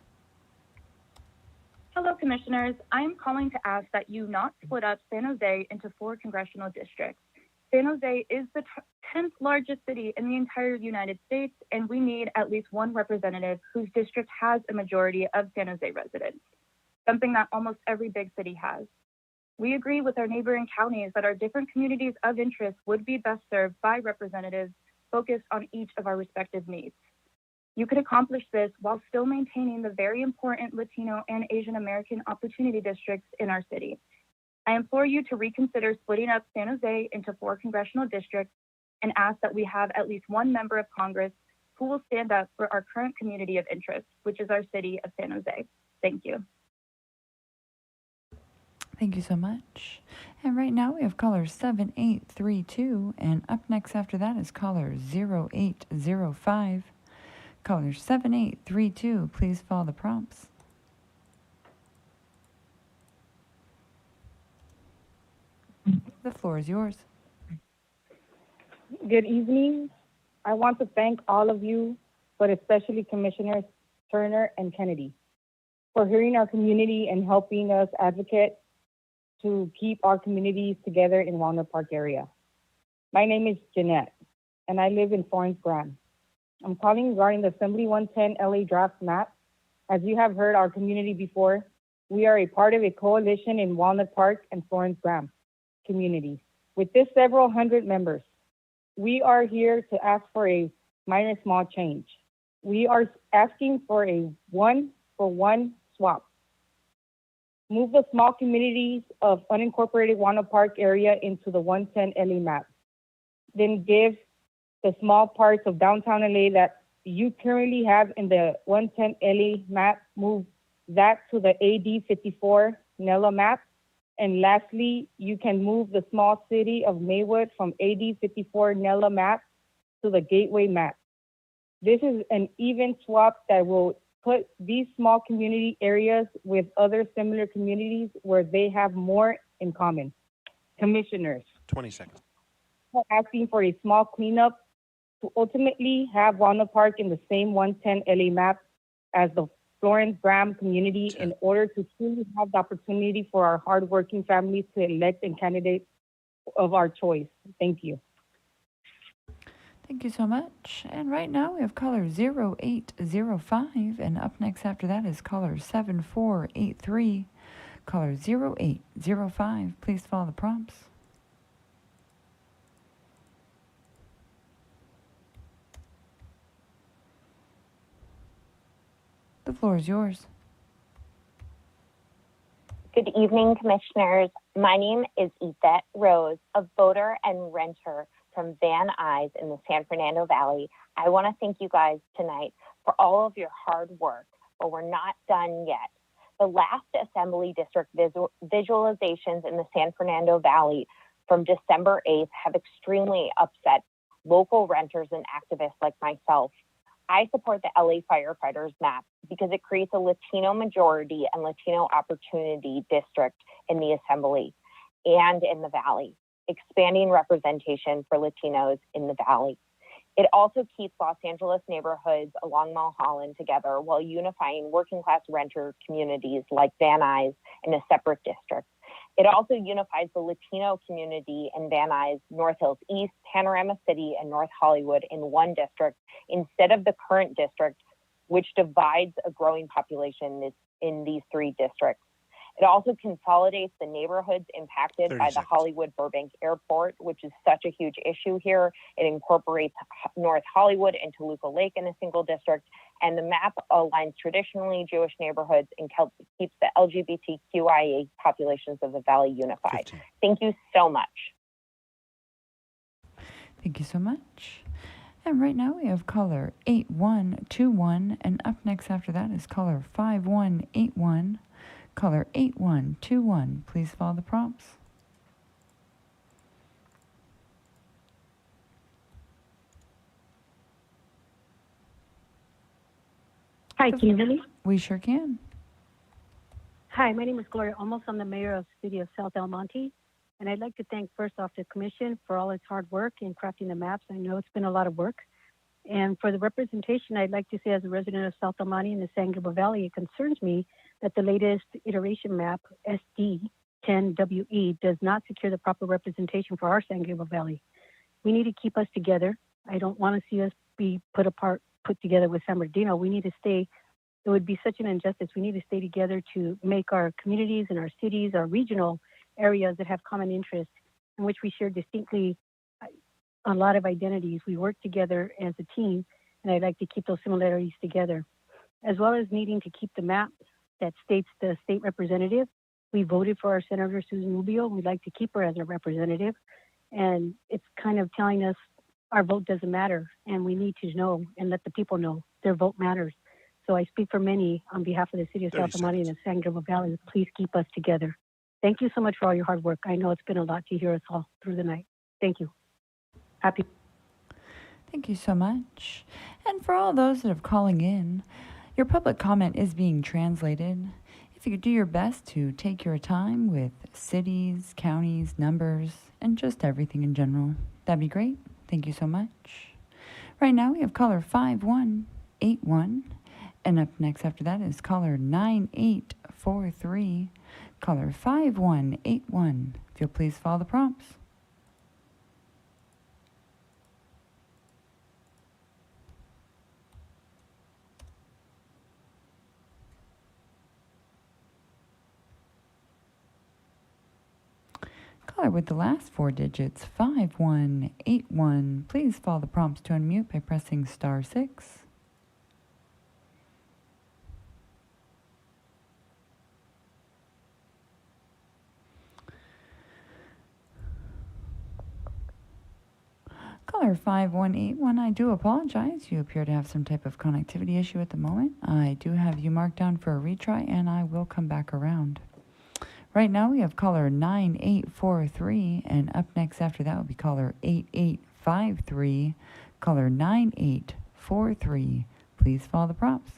Hello, Commissioners. I am calling to ask that you not split up San Jose into 4 congressional districts. San Jose is the 10th largest city in the entire United States, and we need at least one representative whose district has a majority of San Jose residents, something that almost every big city has. We agree with our neighboring counties that our different communities of interest would be best served by representatives focused on each of our respective needs. You could accomplish this while still maintaining the very important Latino and Asian American opportunity districts in our city. I implore you to reconsider splitting up San Jose into 4 congressional districts and ask that we have at least one member of Congress who will stand up for our current community of interest, which is our city of San Jose. Thank you. Thank you so much. And right now we have caller 7832, and up next after that is caller 0805. Caller 7832, please follow the prompts. The floor is yours. Good evening. I want to thank all of you, but especially Commissioners Turner and Kennedy, for hearing our community and helping us advocate to keep our communities together in Walnut Park area. My name is Jeanette, and I live in Florence Graham. I'm calling regarding the Assembly 110 LA draft map. As you have heard our community before, we are a part of a coalition in Walnut Park and Florence Graham communities. With this several hundred members, we are here to ask for a minor small change. We are asking for a 1-for-1 swap. Move the small communities of unincorporated Walnut Park area into the 110 LA map. Then give the small parts of downtown LA that you currently have in the 110 LA map, move that to the AD 54 NELA map. And lastly, you can move the small city of Maywood from AD 54 NELA map to the Gateway map. This is an even swap that will put these small community areas with other similar communities where they have more in common. Commissioners. 20 seconds. We're asking for a small cleanup to ultimately have Walnut Park in the same 110 LA map as the Florence Graham community in order to truly have the opportunity for our hardworking families to elect and candidate of our choice. Thank you. Thank you so much. And right now we have caller 0805, and up next after that is caller 7483. Caller 0805, please follow the prompts. The floor is yours. Good evening, Commissioners. My name is Yvette Rose, a voter and renter from Van Nuys in the San Fernando Valley. I want to thank you guys tonight for all of your hard work, but we're not done yet. The last Assembly District visualizations in the San Fernando Valley from December 8th have extremely upset local renters and activists like myself. I support the LA Firefighters map because it creates a Latino majority and Latino opportunity district in the Assembly and in the Valley. expanding representation for Latinos in the Valley. It also keeps Los Angeles neighborhoods along Mulholland together while unifying working class renter communities like Van Nuys in a separate district. It also unifies the Latino community in Van Nuys, North Hills East, Panorama City, and North Hollywood in one district instead of the current district, which divides a growing population in these three districts. It also consolidates the neighborhoods impacted by the Hollywood Burbank Airport, which is such a huge issue here. It incorporates North Hollywood and Toluca Lake in a single district, and the map aligns traditionally Jewish neighborhoods and keeps the LGBTQIA populations of the Valley unified. 15. Thank you so much. Thank you so much. And right now we have caller 8121, and up next after that is caller 5181. Caller 8121, please follow the prompts. Hi, can you hear me? We sure can. Hi, my name is Gloria Olmos. I'm the mayor of the city of South El Monte. And I'd like to thank first off the commission for all its hard work in crafting the maps. I know it's been a lot of work. And for the representation, I'd like to say as a resident of South El Monte in the San Gabriel Valley, it concerns me that the latest iteration map, SD10WE, does not secure the proper representation for our San Gabriel Valley. We need to keep us together. I don't want to see us be put together with San Bernardino. We need to stay. It would be such an injustice. We need to stay together to make our communities and our cities, our regional areas that have common interests in which we share distinctly a lot of identities. We work together as a team, and I'd like to keep those similarities together, as well as needing to keep the map that states the state representative. We voted for our Senator Susan Rubio. We'd like to keep her as a representative, and it's kind of telling us our vote doesn't matter, and we need to know and let the people know their vote matters. So I speak for many on behalf of the city of South El Monte and the San Gabriel Valley. Please keep us together. Thank you so much for all your hard work. I know it's been a lot to hear us all through the night. Thank you. Happy. Thank you so much. And for all those that are calling in, your public comment is being translated. If you could do your best to take your time with cities, counties, numbers, and just everything in general, that'd be great. Thank you so much. Right now we have caller 5181, and up next after that is caller 9843. Caller 5181. If you'll please follow the prompts. Caller with the last four digits, 5181. Please follow the prompts to unmute by pressing *6. Caller 5181, I do apologize. You appear to have some type of connectivity issue at the moment. I do have you marked down for a retry, and I will come back around. Right now we have caller 9843, and up next after that will be caller 8853. Caller 9843. Please follow the prompts.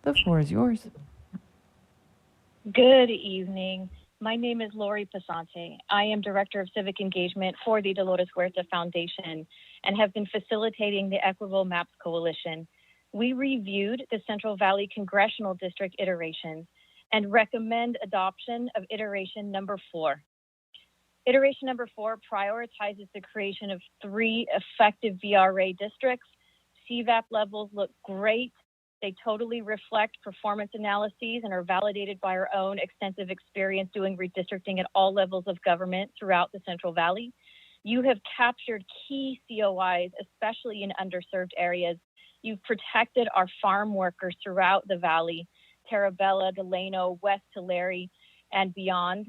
The floor is yours. Good evening. My name is Lori Pasante. I am Director of Civic Engagement for the Dolores Huerta Foundation and have been facilitating the Equitable Maps Coalition. We reviewed the Central Valley Congressional District iterations and recommend adoption of iteration number 4. Iteration number 4 prioritizes the creation of 3 effective VRA districts. CVAP levels look great. They totally reflect performance analyses and are validated by our own extensive experience doing redistricting at all levels of government throughout the Central Valley. You have captured key COIs, especially in underserved areas. You've protected our farm workers throughout the valley, Terabella, Delano, West Tulare, and beyond.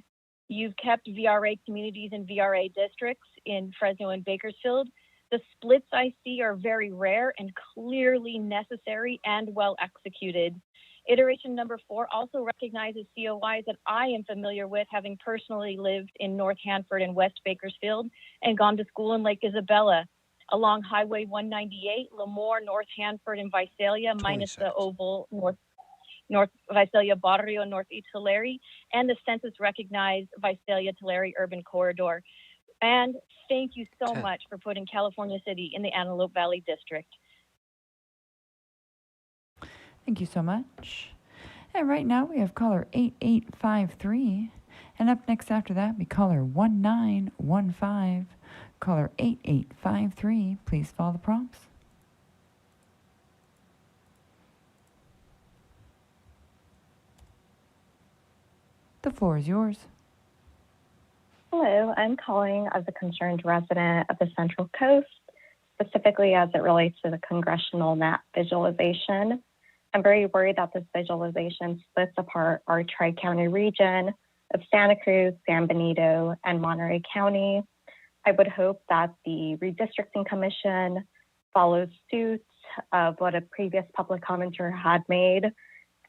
You've kept VRA communities and VRA districts in Fresno and Bakersfield. The splits I see are very rare and clearly necessary and well executed. Iteration number 4 also recognizes COIs that I am familiar with, having personally lived in North Hanford and West Bakersfield and gone to school in Lake Isabella. along Highway 198, Lemoore, North Hanford, and Visalia, minus the oval North Visalia Barrio, Northeast Tulare, and the census-recognized Visalia-Tulare Urban Corridor. And thank you so much for putting California City in the Antelope Valley District. Thank you so much. And right now we have caller 8853. And up next after that, we caller 1915. Caller 8853, please follow the prompts. The floor is yours. Hello, I'm calling as a concerned resident of the Central Coast, specifically as it relates to the congressional map visualization. I'm very worried that this visualization splits apart our Tri-County region of Santa Cruz, San Benito, and Monterey County. I would hope that the Redistricting Commission follows suit of what a previous public commenter had made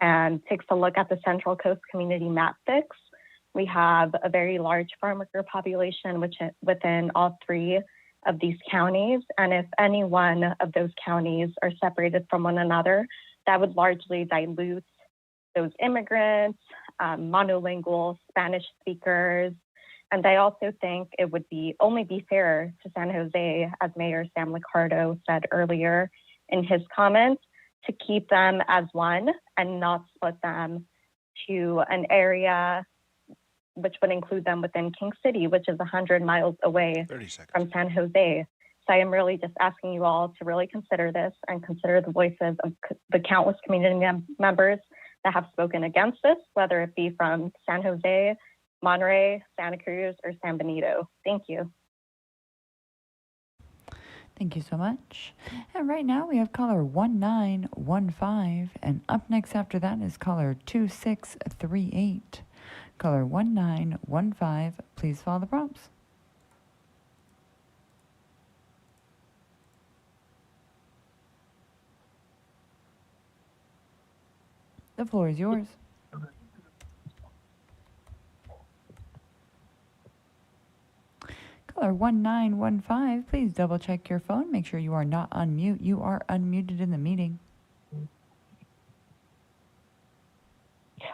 and takes a look at the Central Coast Community Map Fix. We have a very large farm worker population within all three of these counties. And if any one of those counties are separated from one another, that would largely dilute those immigrants, monolingual Spanish speakers. And I also think it would only be fair to San Jose, as Mayor Sam Liccardo said earlier in his comments, to keep them as one and not split them to an area which would include them within King City, which is 100 miles away from San Jose. So I am really just asking you all to really consider this and consider the voices of the countless community members that have spoken against this, whether it be from San Jose, Monterey, Santa Cruz, or San Benito. Thank you. Thank you so much. And right now we have caller 1915. And up next after that is caller 2638. Caller 1915, please follow the prompts. The floor is yours. Caller 1915, please double check your phone. Make sure you are not on mute. You are unmuted in the meeting.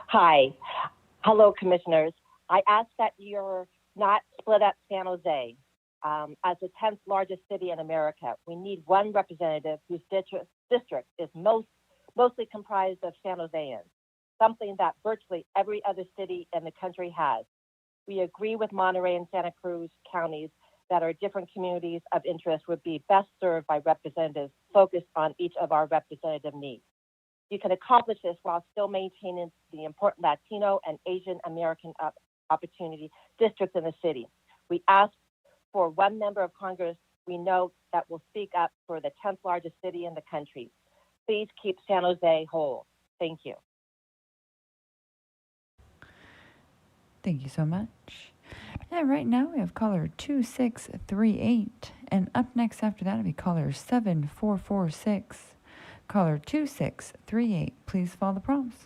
Hi. Hello, commissioners. I ask that you're not split up San Jose. As the 10th largest city in America, we need one representative whose district is mostly comprised of San Joseans, something that virtually every other city in the country has. We agree with Monterey and Santa Cruz counties that our different communities of interest would be best served by representatives focused on each of our representative needs. You can accomplish this while still maintaining the important Latino and Asian American opportunity districts in the city. We ask for one member of Congress we know that will speak up for the 10th largest city in the country. Please keep San Jose whole. Thank you. Thank you so much. And right now we have caller 2638. And up next after that will be caller 7446. Caller 2638, please follow the prompts.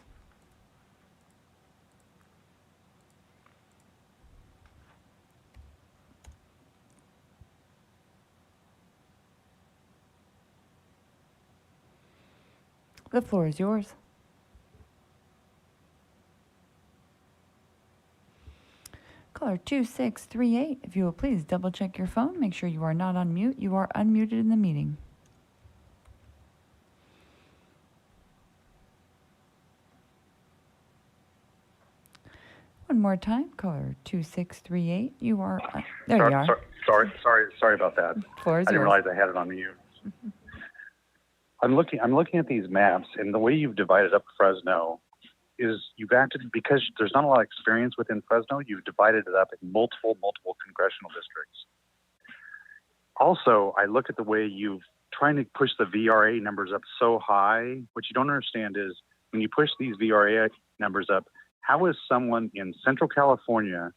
The floor is yours. Caller 2638, if you will please double check your phone. Make sure you are not on mute. You are unmuted in the meeting. One more time, caller 2638. You are there. You are. Sorry about that. Floor is I didn't yours. realize I had it on mute. I'm looking at these maps, and the way you've divided up Fresno is you've acted, because there's not a lot of experience within Fresno, you've divided it up in multiple congressional districts. Also, I look at the way you've trying to push the VRA numbers up so high. What you don't understand is when you push these VRA numbers up, how is someone in Central California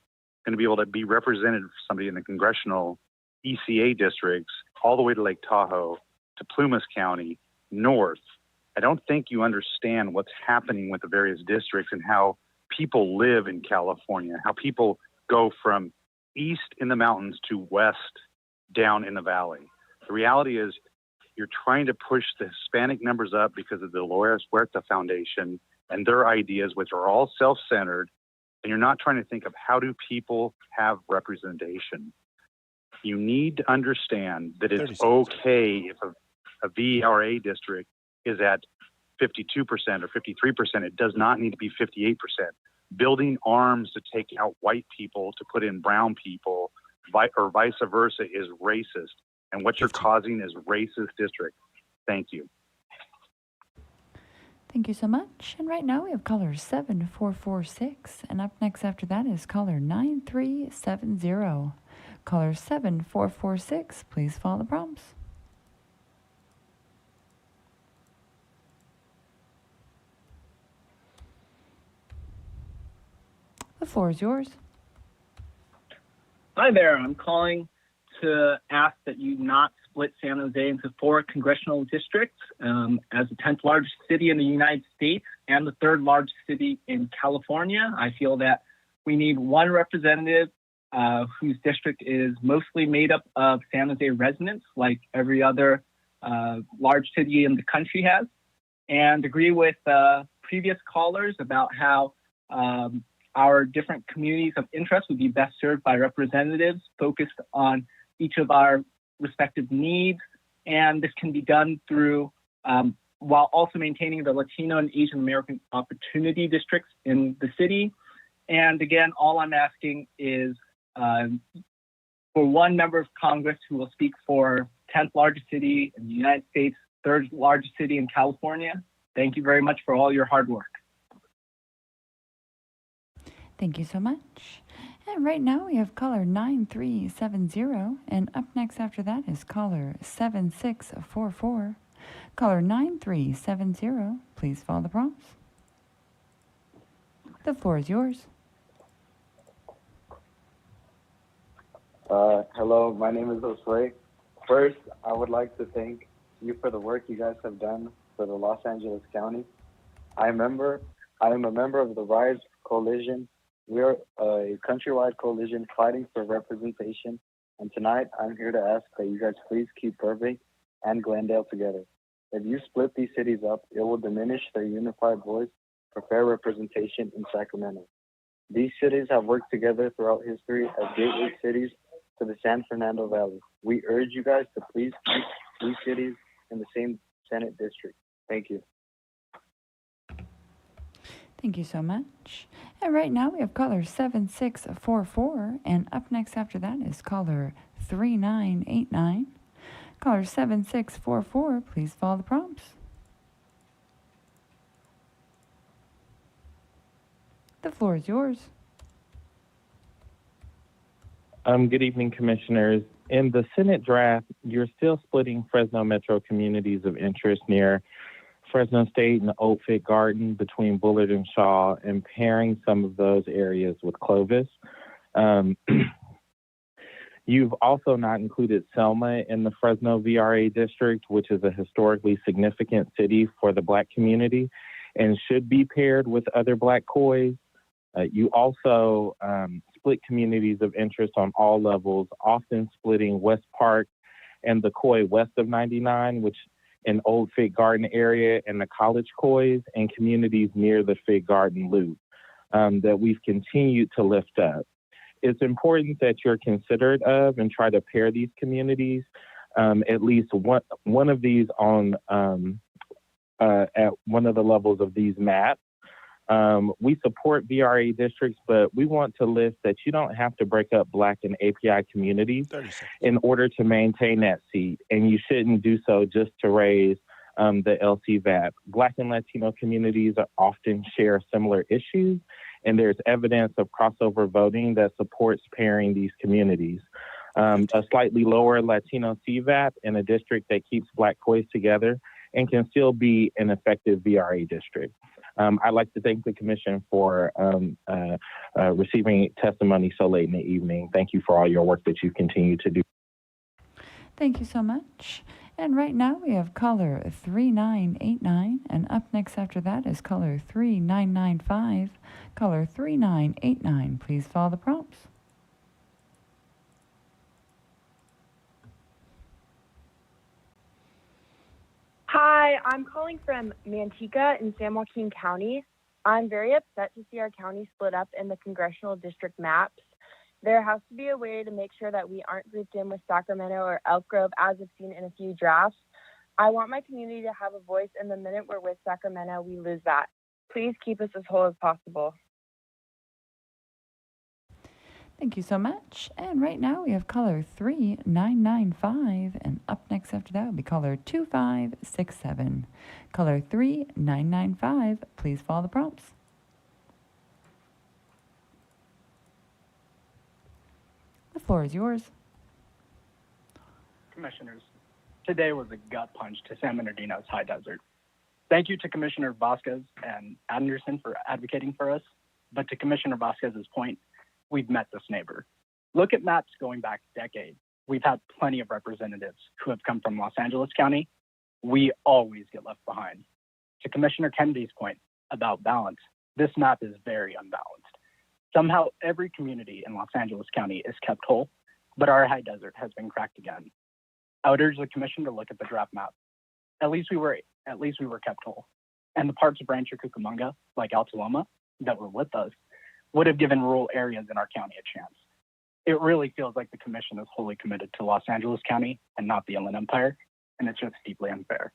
going to be able to be represented for somebody in the congressional ECA districts all the way to Lake Tahoe, to Plumas County, north? I don't think you understand what's happening with the various districts and how people live in California, how people go from east in the mountains to west down in the valley. The reality is you're trying to push the Hispanic numbers up because of the Dolores Huerta Foundation and their ideas, which are all self-centered, and you're not trying to think of how do people have representation. You need to understand that it's okay if a VRA district is at 52% or 53%. It does not need to be 58%. Building arms to take out white people to put in brown people or vice versa is racist. And what you're causing is racist districts. Thank you. Thank you so much. And right now we have caller 7446. And up next after that is caller 9370. Caller 7446, please follow the prompts. The floor is yours. Hi there. I'm calling to ask that you not split San Jose into 4 congressional districts. As the 10th largest city in the United States and the 3rd largest city in California, I feel that we need one representative whose district is mostly made up of San Jose residents, like every other large city in the country has, and agree with previous callers about how our different communities of interest would be best served by representatives focused on each of our respective needs. And this can be done through, while also maintaining the Latino and Asian American opportunity districts in the city. And again, all I'm asking is for one member of Congress who will speak for 10th largest city in the United States, 3rd largest city in California. Thank you very much for all your hard work. Thank you so much. And right now we have caller 9370. And up next after that is caller 7644. Caller 9370, please follow the prompts. The floor is yours. Hello, my name is Josue. First, I would like to thank you for the work you guys have done for the Los Angeles County. I am a member of the RISE Coalition. We are a countrywide coalition fighting for representation, and tonight I'm here to ask that you guys please keep Burbank and Glendale together. If you split these cities up, it will diminish their unified voice for fair representation in Sacramento. These cities have worked together throughout history as gateway cities to the San Fernando Valley. We urge you guys to please keep these cities in the same Senate district. Thank you. Thank you so much. And right now we have caller 7644. And up next after that is caller 3989. Caller 7644, please follow the prompts. The floor is yours. Good evening, Commissioners. In the Senate draft, you're still splitting Fresno Metro communities of interest near Fresno State and Old Fig Garden between Bullard and Shaw, and pairing some of those areas with Clovis. You've also not included Selma in the Fresno VRA district, which is a historically significant city for the Black community and should be paired with other Black COIs. You also split communities of interest on all levels, often splitting West Park and the COI west of 99, which in Old Fig Garden area, and the College COIs and communities near the Fig Garden Loop that we've continued to lift up. It's important that you're considerate of and try to pair these communities, at least one of these on at one of the levels of these maps. We support VRA districts, but we want to list that you don't have to break up Black and API communities in order to maintain that seat, and you shouldn't do so just to raise the LCVAP. Black and Latino communities often share similar issues, and there's evidence of crossover voting that supports pairing these communities. A slightly lower Latino CVAP in a district that keeps Black COIs together and can still be an effective VRA district. I'd like to thank the Commission for receiving testimony so late in the evening. Thank you for all your work that you continue to do. Thank you so much. And right now we have caller 3989, and up next after that is caller 3995. Caller 3989, please follow the prompts. I'm calling from Manteca in San Joaquin County. I'm very upset to see our county split up in the congressional district maps. There has to be a way to make sure that we aren't grouped in with Sacramento or Elk Grove as I've seen in a few drafts. I want my community to have a voice, and the minute we're with Sacramento, we lose that. Please keep us as whole as possible. Thank you so much. And right now we have caller 3995, and up next after that will be caller 2567. Caller 3995, please follow the prompts. The floor is yours. Commissioners, today was a gut punch to San Bernardino's high desert. Thank you to Commissioner Vasquez and Anderson for advocating for us, but to Commissioner Vasquez's point, we've met this neighbor. Look at maps going back decades. We've had plenty of representatives who have come from Los Angeles County. We always get left behind. To Commissioner Kennedy's point about balance, this map is very unbalanced. Somehow every community in Los Angeles County is kept whole, but our high desert has been cracked again. I would urge the commission to look at the draft map. At least we were kept whole. And the parts of Rancho Cucamonga, like Altaloma, that were with us, would have given rural areas in our county a chance. It really feels like the commission is wholly committed to Los Angeles County and not the Inland Empire, and it's just deeply unfair.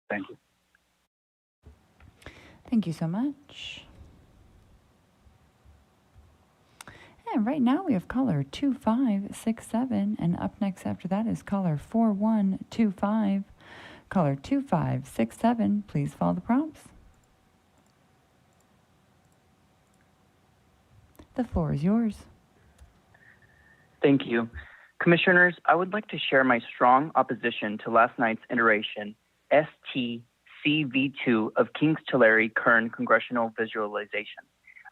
Thank you. Thank you so much. And right now we have caller 2567, and up next after that is caller 4125. Caller 2567, please follow the prompts. The floor is yours. Thank you. Commissioners, I would like to share my strong opposition to last night's iteration STCV2 of Kings Tulare Kern Congressional Visualization.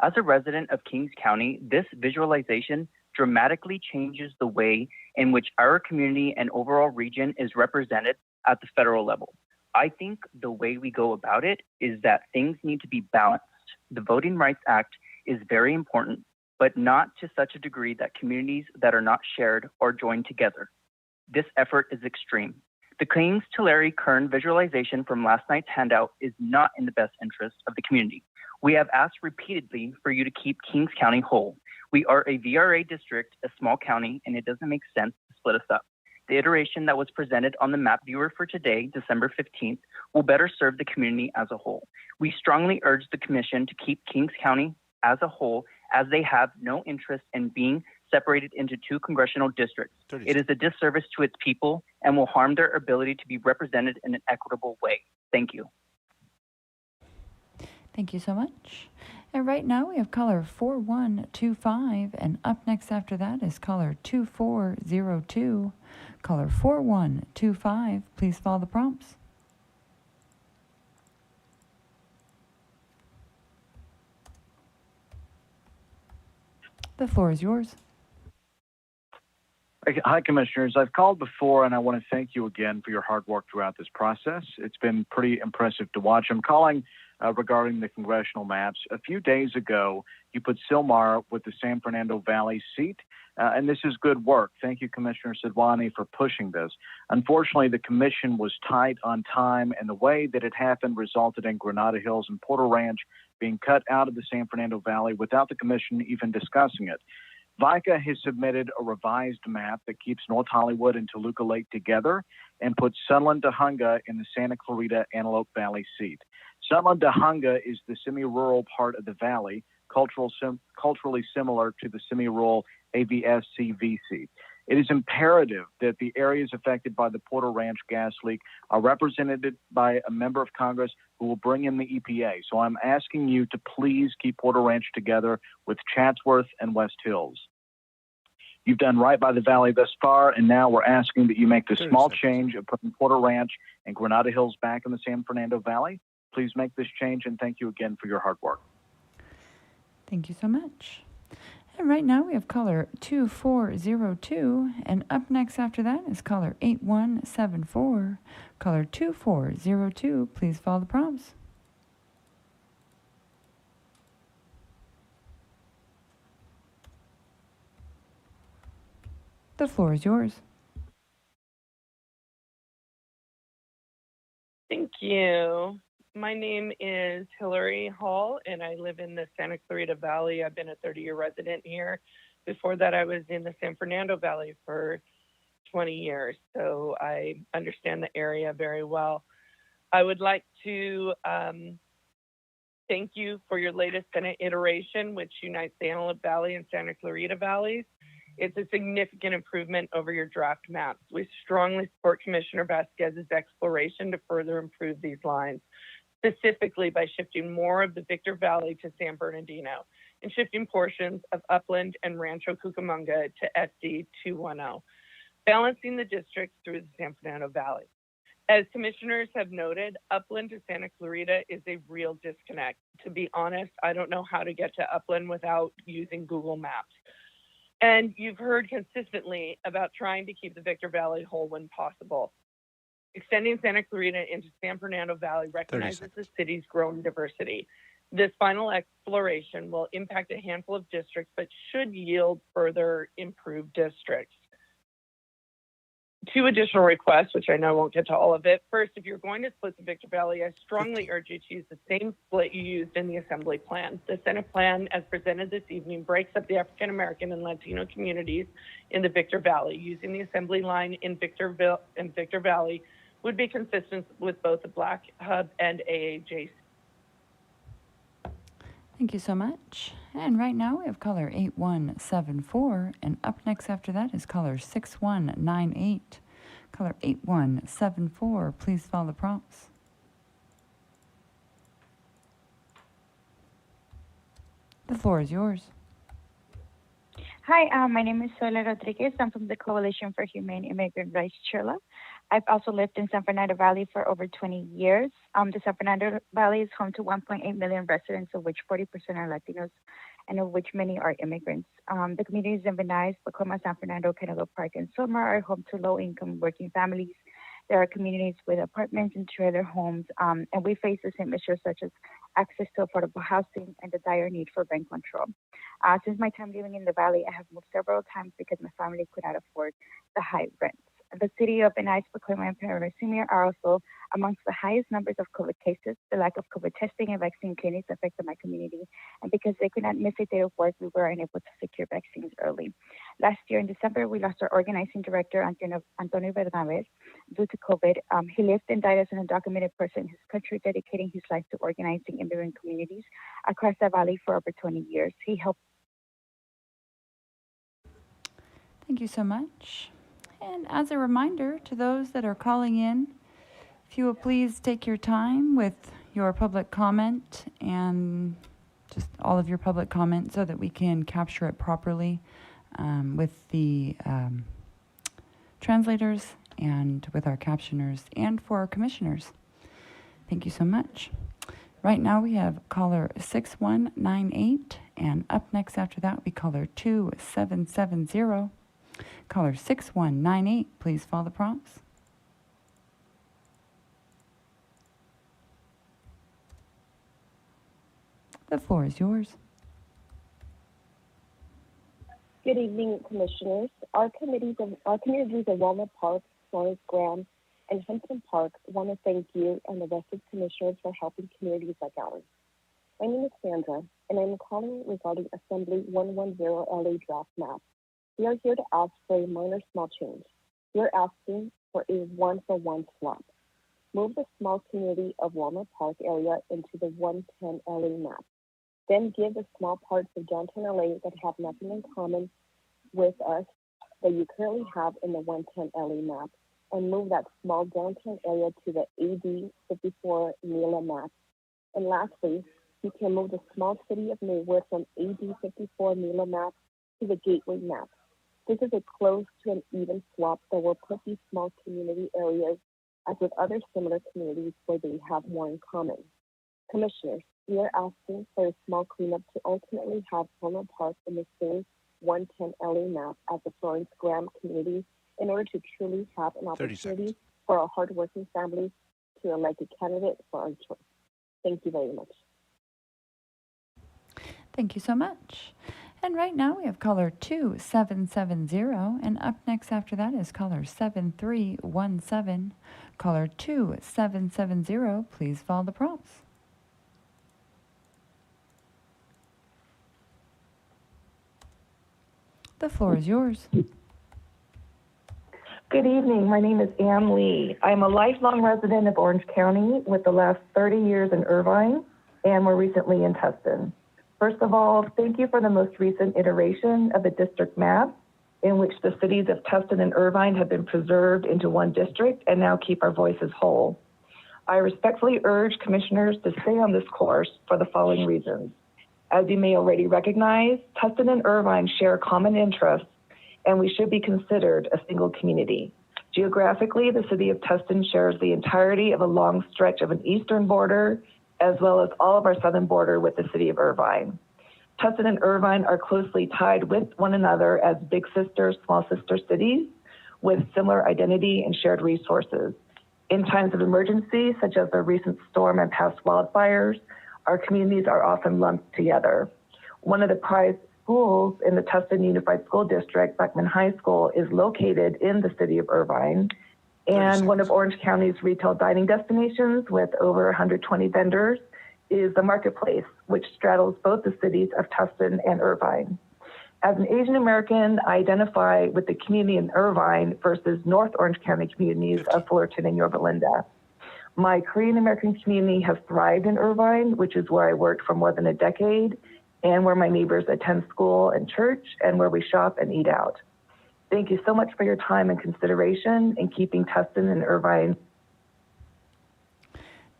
As a resident of Kings County, this visualization dramatically changes the way in which our community and overall region is represented at the federal level. I think the way we go about it is that things need to be balanced. The Voting Rights Act is very important, but not to such a degree that communities that are not shared are joined together. This effort is extreme. The Kings Tulare Kern visualization from last night's handout is not in the best interest of the community. We have asked repeatedly for you to keep Kings County whole. We are a VRA district, a small county, and it doesn't make sense to split us up. The iteration that was presented on the map viewer for today, December 15th, will better serve the community as a whole. We strongly urge the Commission to keep Kings County as a whole, as they have no interest in being separated into two congressional districts. It is a disservice to its people and will harm their ability to be represented in an equitable way. Thank you. Thank you so much. And right now we have caller 4125, and up next after that is caller 2402. Caller 4125, please follow the prompts. The floor is yours. Hi, Commissioners. I've called before, and I want to thank you again for your hard work throughout this process. It's been pretty impressive to watch. I'm calling regarding the congressional maps. A few days ago, you put Sylmar with the San Fernando Valley seat, and this is good work. Thank you, Commissioner Sidwani, for pushing this. Unfortunately, the commission was tight on time, and the way that it happened resulted in Granada Hills and Porter Ranch being cut out of the San Fernando Valley without the commission even discussing it. VICA has submitted a revised map that keeps North Hollywood and Toluca Lake together and puts Sunland Tujunga in the Santa Clarita Antelope Valley seat. Sunland Tujunga is the semi-rural part of the valley, culturally similar to the semi-rural AVS-CV seat. It is imperative that the areas affected by the Porter Ranch gas leak are represented by a member of Congress who will bring in the EPA. So I'm asking you to please keep Porter Ranch together with Chatsworth and West Hills. You've done right by the valley thus far, and now we're asking that you make the small change of putting Porter Ranch and Granada Hills back in the San Fernando Valley. Please make this change, and thank you again for your hard work. Thank you so much. And right now we have caller 2402, and up next after that is caller 8174. Caller 2402, please follow the prompts. The floor is yours. Thank you. My name is Hillary Hall, and I live in the Santa Clarita Valley. I've been a 30-year resident here. Before that, I was in the San Fernando Valley for 20 years, so I understand the area very well. I would like to thank you for your latest Senate iteration, which unites the Antelope Valley and Santa Clarita Valleys. It's a significant improvement over your draft maps. We strongly support Commissioner Vasquez's exploration to further improve these lines, specifically by shifting more of the Victor Valley to San Bernardino and shifting portions of Upland and Rancho Cucamonga to SD 210, balancing the districts through the San Fernando Valley. As commissioners have noted, Upland to Santa Clarita is a real disconnect. To be honest, I don't know how to get to Upland without using Google Maps. And you've heard consistently about trying to keep the Victor Valley whole when possible. Extending Santa Clarita into San Fernando Valley recognizes the city's growing diversity. This final exploration will impact a handful of districts, but should yield further improved districts. 2 additional requests, which I know won't get to all of it. First, if you're going to split the Victor Valley, I strongly urge you to use the same split you used in the Assembly plan. The Senate plan, as presented this evening, breaks up the African American and Latino communities in the Victor Valley. Using the Assembly line in Victor Valley would be consistent with both the Black Hub and AAJC. Thank you so much. And right now we have caller 8174, and up next after that is caller 6198. Caller 8174, please follow the prompts. The floor is yours. Hi, my name is Sola Rodriguez. I'm from the Coalition for Humane Immigrant Rights, CHIRLA. I've also lived in San Fernando Valley for over 20 years. The San Fernando Valley is home to 1.8 million residents, of which 40% are Latinos, and of which many are immigrants. The communities in Venice, Pacoima, San Fernando, Canelo Park, and Soma are home to low-income working families. There are communities with apartments and trailer homes, and we face the same issues such as access to affordable housing and the dire need for rent control. Since my time living in the valley, I have moved several times because my family could not afford the high rents. The city of Venice, Pacoima, and Paracimia are also amongst the highest numbers of COVID cases. The lack of COVID testing and vaccine clinics affected my community, and because they could not miss a day of work, we were unable to secure vaccines early. Last year in December, we lost our organizing director, Antonio Bernabez, due to COVID. He lived and died as an undocumented person in his country, dedicating his life to organizing immigrant communities across the valley for over 20 years. He helped. Thank you so much. And as a reminder to those that are calling in, if you will please take your time with your public comment and just all of your public comment so that we can capture it properly with the translators and with our captioners and for our commissioners. Thank you so much. Right now we have caller 6198, and up next after that we caller 2770. Caller 6198, please follow the prompts. The floor is yours. Good evening, commissioners. Our communities of Walnut Park, Florence Graham, and Huntington Park want to thank you and the rest of the commissioners for helping communities like ours. My name is Sandra, and I'm calling regarding Assembly 110 LA draft map. We are here to ask for a minor small change. We are asking for a 1-for-1 swap. Move the small community of Walnut Park area into the 110 LA map. Then give the small parts of downtown LA that have nothing in common with us that you currently have in the 110 LA map, and move that small downtown area to the AD 54 Mila map. And lastly, you can move the small city of Maywood from AD 54 Mila map to the Gateway map. This is a close to an even swap that will put these small community areas as with other similar communities where they have more in common. Commissioners, we are asking for a small cleanup to ultimately have Walnut Park in the same 110 LA map as the Florence Graham community in order to truly have an opportunity for our hardworking families to elect a candidate for our choice. Thank you very much. Thank you so much. And right now we have caller 2770, and up next after that is caller 7317. Caller 2770, please follow the prompts. The floor is yours. Good evening. My name is Ann Lee. I'm a lifelong resident of Orange County with the last 30 years in Irvine and more recently in Tustin. First of all, thank you for the most recent iteration of the district map in which the cities of Tustin and Irvine have been preserved into one district and now keep our voices whole. I respectfully urge commissioners to stay on this course for the following reasons. As you may already recognize, Tustin and Irvine share common interests, and we should be considered a single community. Geographically, the city of Tustin shares the entirety of a long stretch of an eastern border, as well as all of our southern border with the city of Irvine. Tustin and Irvine are closely tied with one another as big sister, small sister cities with similar identity and shared resources. In times of emergency, such as the recent storm and past wildfires, our communities are often lumped together. One of the prized schools in the Tustin Unified School District, Beckman High School, is located in the city of Irvine. And one of Orange County's retail dining destinations with over 120 vendors is the Marketplace, which straddles both the cities of Tustin and Irvine. As an Asian American, I identify with the community in Irvine versus North Orange County communities of Fullerton and Yorba Linda. My Korean American community has thrived in Irvine, which is where I worked for more than a decade, and where my neighbors attend school and church, and where we shop and eat out. Thank you so much for your time and consideration in keeping Tustin and Irvine.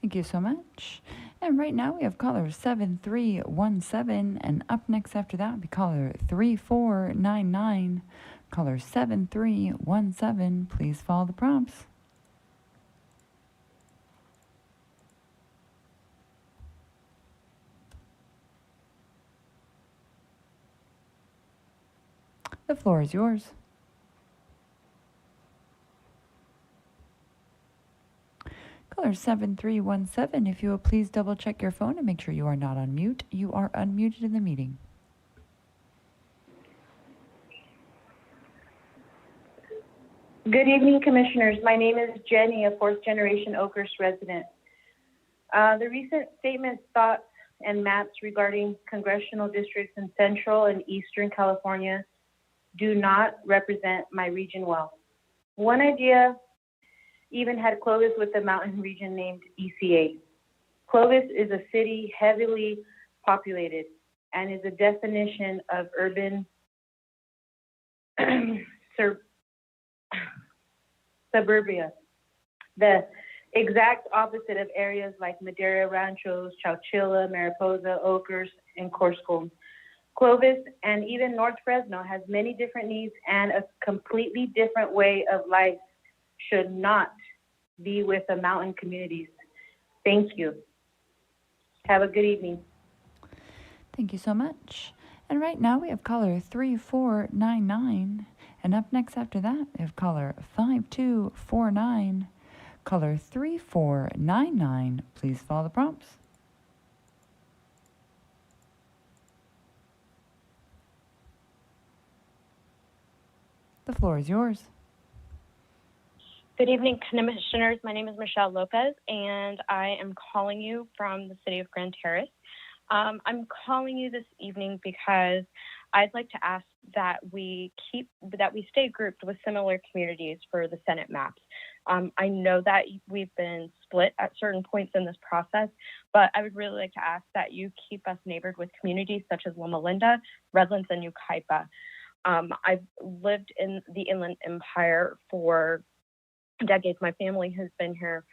Thank you so much. And right now we have caller 7317, and up next after that will be caller 3499. Caller 7317, please follow the prompts. The floor is yours. Caller 7317, if you will please double check your phone and make sure you are not on mute. You are unmuted in the meeting. Good evening, Commissioners. My name is Jenny, a fourth generation Oakhurst resident. The recent statements, thoughts, and maps regarding congressional districts in Central and Eastern California do not represent my region well. One idea even had Clovis with the mountain region named EC8. Clovis is a city heavily populated and is a definition of urban suburbia, the exact opposite of areas like Madera, Ranchos, Chowchilla, Mariposa, Oakhurst, and Corso. Clovis and even North Fresno has many different needs, and a completely different way of life should not be with the mountain communities. Thank you. Have a good evening. Thank you so much. And right now we have caller 3499, and up next after that we have caller 5249. Caller 3499, please follow the prompts. The floor is yours. Good evening, Commissioners. My name is Michelle Lopez, and I am calling you from the city of Grand Terrace. I'm calling you this evening because I'd like to ask that we stay grouped with similar communities for the Senate maps. I know that we've been split at certain points in this process, but I would really like to ask that you keep us neighbored with communities such as Loma Linda, Redlands, and Yucaipa. I've lived in the Inland Empire for decades. My family has been here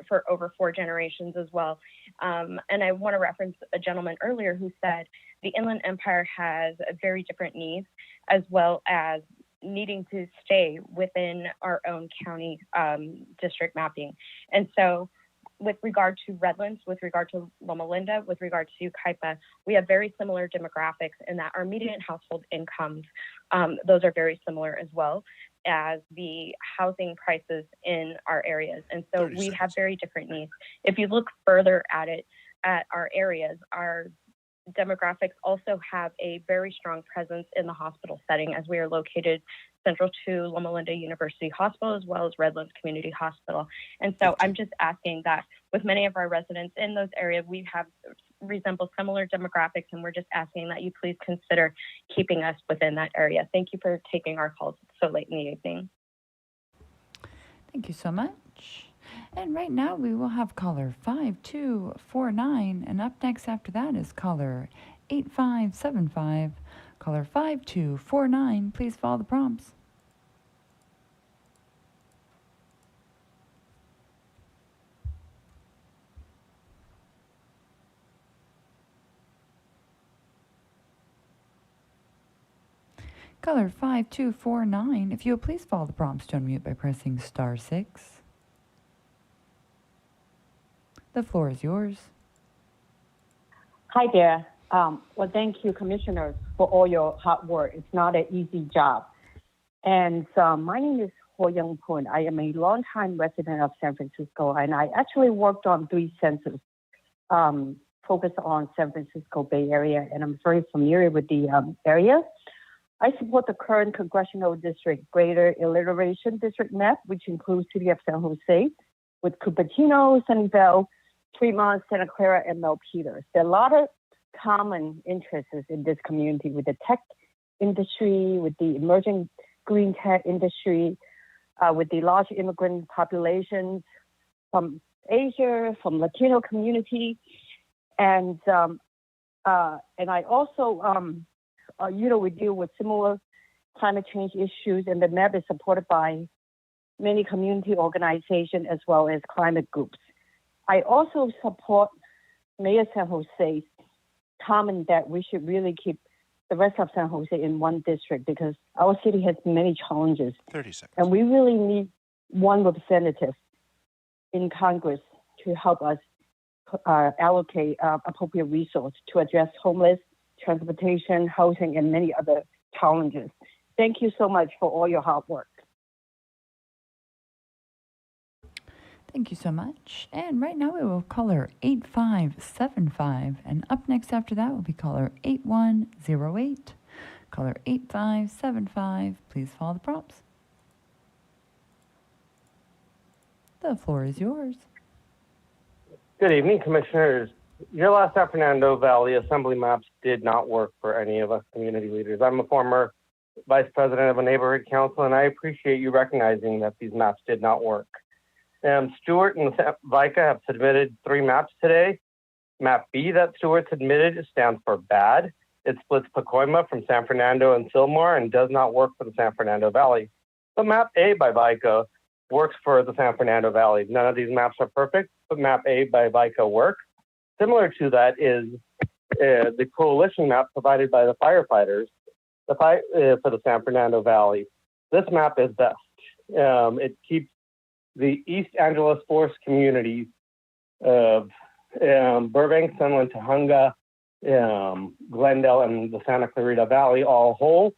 for over 4 generations as well. And I want to reference a gentleman earlier who said the Inland Empire has very different needs, as well as needing to stay within our own county district mapping. And so with regard to Redlands, with regard to Loma Linda, with regard to Yucaipa, we have very similar demographics in that our median household incomes, those are very similar as well as the housing prices in our areas. And so we have very different needs. If you look further at it, at our areas, our demographics also have a very strong presence in the hospital setting, as we are located central to Loma Linda University Hospital as well as Redlands Community Hospital. And so I'm just asking that with many of our residents in those areas, we have resemble similar demographics, and we're just asking that you please consider keeping us within that area. Thank you for taking our calls so late in the evening. Thank you so much. And right now we will have caller 5249, and up next after that is caller 8575. Caller 5249, please follow the prompts. Caller 5249, if you will please follow the prompts to unmute by pressing *6. The floor is yours. Hi there. Well, thank you, commissioners, for all your hard work. It's not an easy job. And my name is Ho Young Poon. I am a longtime resident of San Francisco, and I actually worked on 3 census focused on San Francisco Bay Area, and I'm very familiar with the area. I support the current congressional district Greater Alliteration District map, which includes City of San Jose, with Cupertino, Sunnyvale, Fremont, Santa Clara, and Milpitas. There are a lot of common interests in this community with the tech industry, with the emerging green tech industry, with the large immigrant populations from Asia, from Latino community, and I also, we deal with similar climate change issues, and the map is supported by many community organizations as well as climate groups. I also support Mayor San Jose's comment that we should really keep the rest of San Jose in one district because our city has many challenges. 30 seconds. And we really need one representative in Congress to help us allocate appropriate resources to address homeless, transportation, housing, and many other challenges. Thank you so much for all your hard work. Thank you so much. And right now we will caller 8575. And up next after that will be caller 8108. Caller 8575. Please follow the prompts. The floor is yours. Good evening, Commissioners. Your last San Fernando Valley Assembly maps did not work for any of us community leaders. I'm a former vice president of a neighborhood council, and I appreciate you recognizing that these maps did not work. Stewart and VICA have submitted 3 maps today. Map B that Stewart submitted stands for bad. It splits Pacoima from San Fernando and Sylmar and does not work for the San Fernando Valley. But Map A by VICA works for the San Fernando Valley. None of these maps are perfect, but Map A by VICA works. Similar to that is the coalition map provided by the firefighters for the San Fernando Valley. This map is best. It keeps the East Angeles Forest communities of Burbank, San Juan, Tujunga, Glendale, and the Santa Clarita Valley all whole,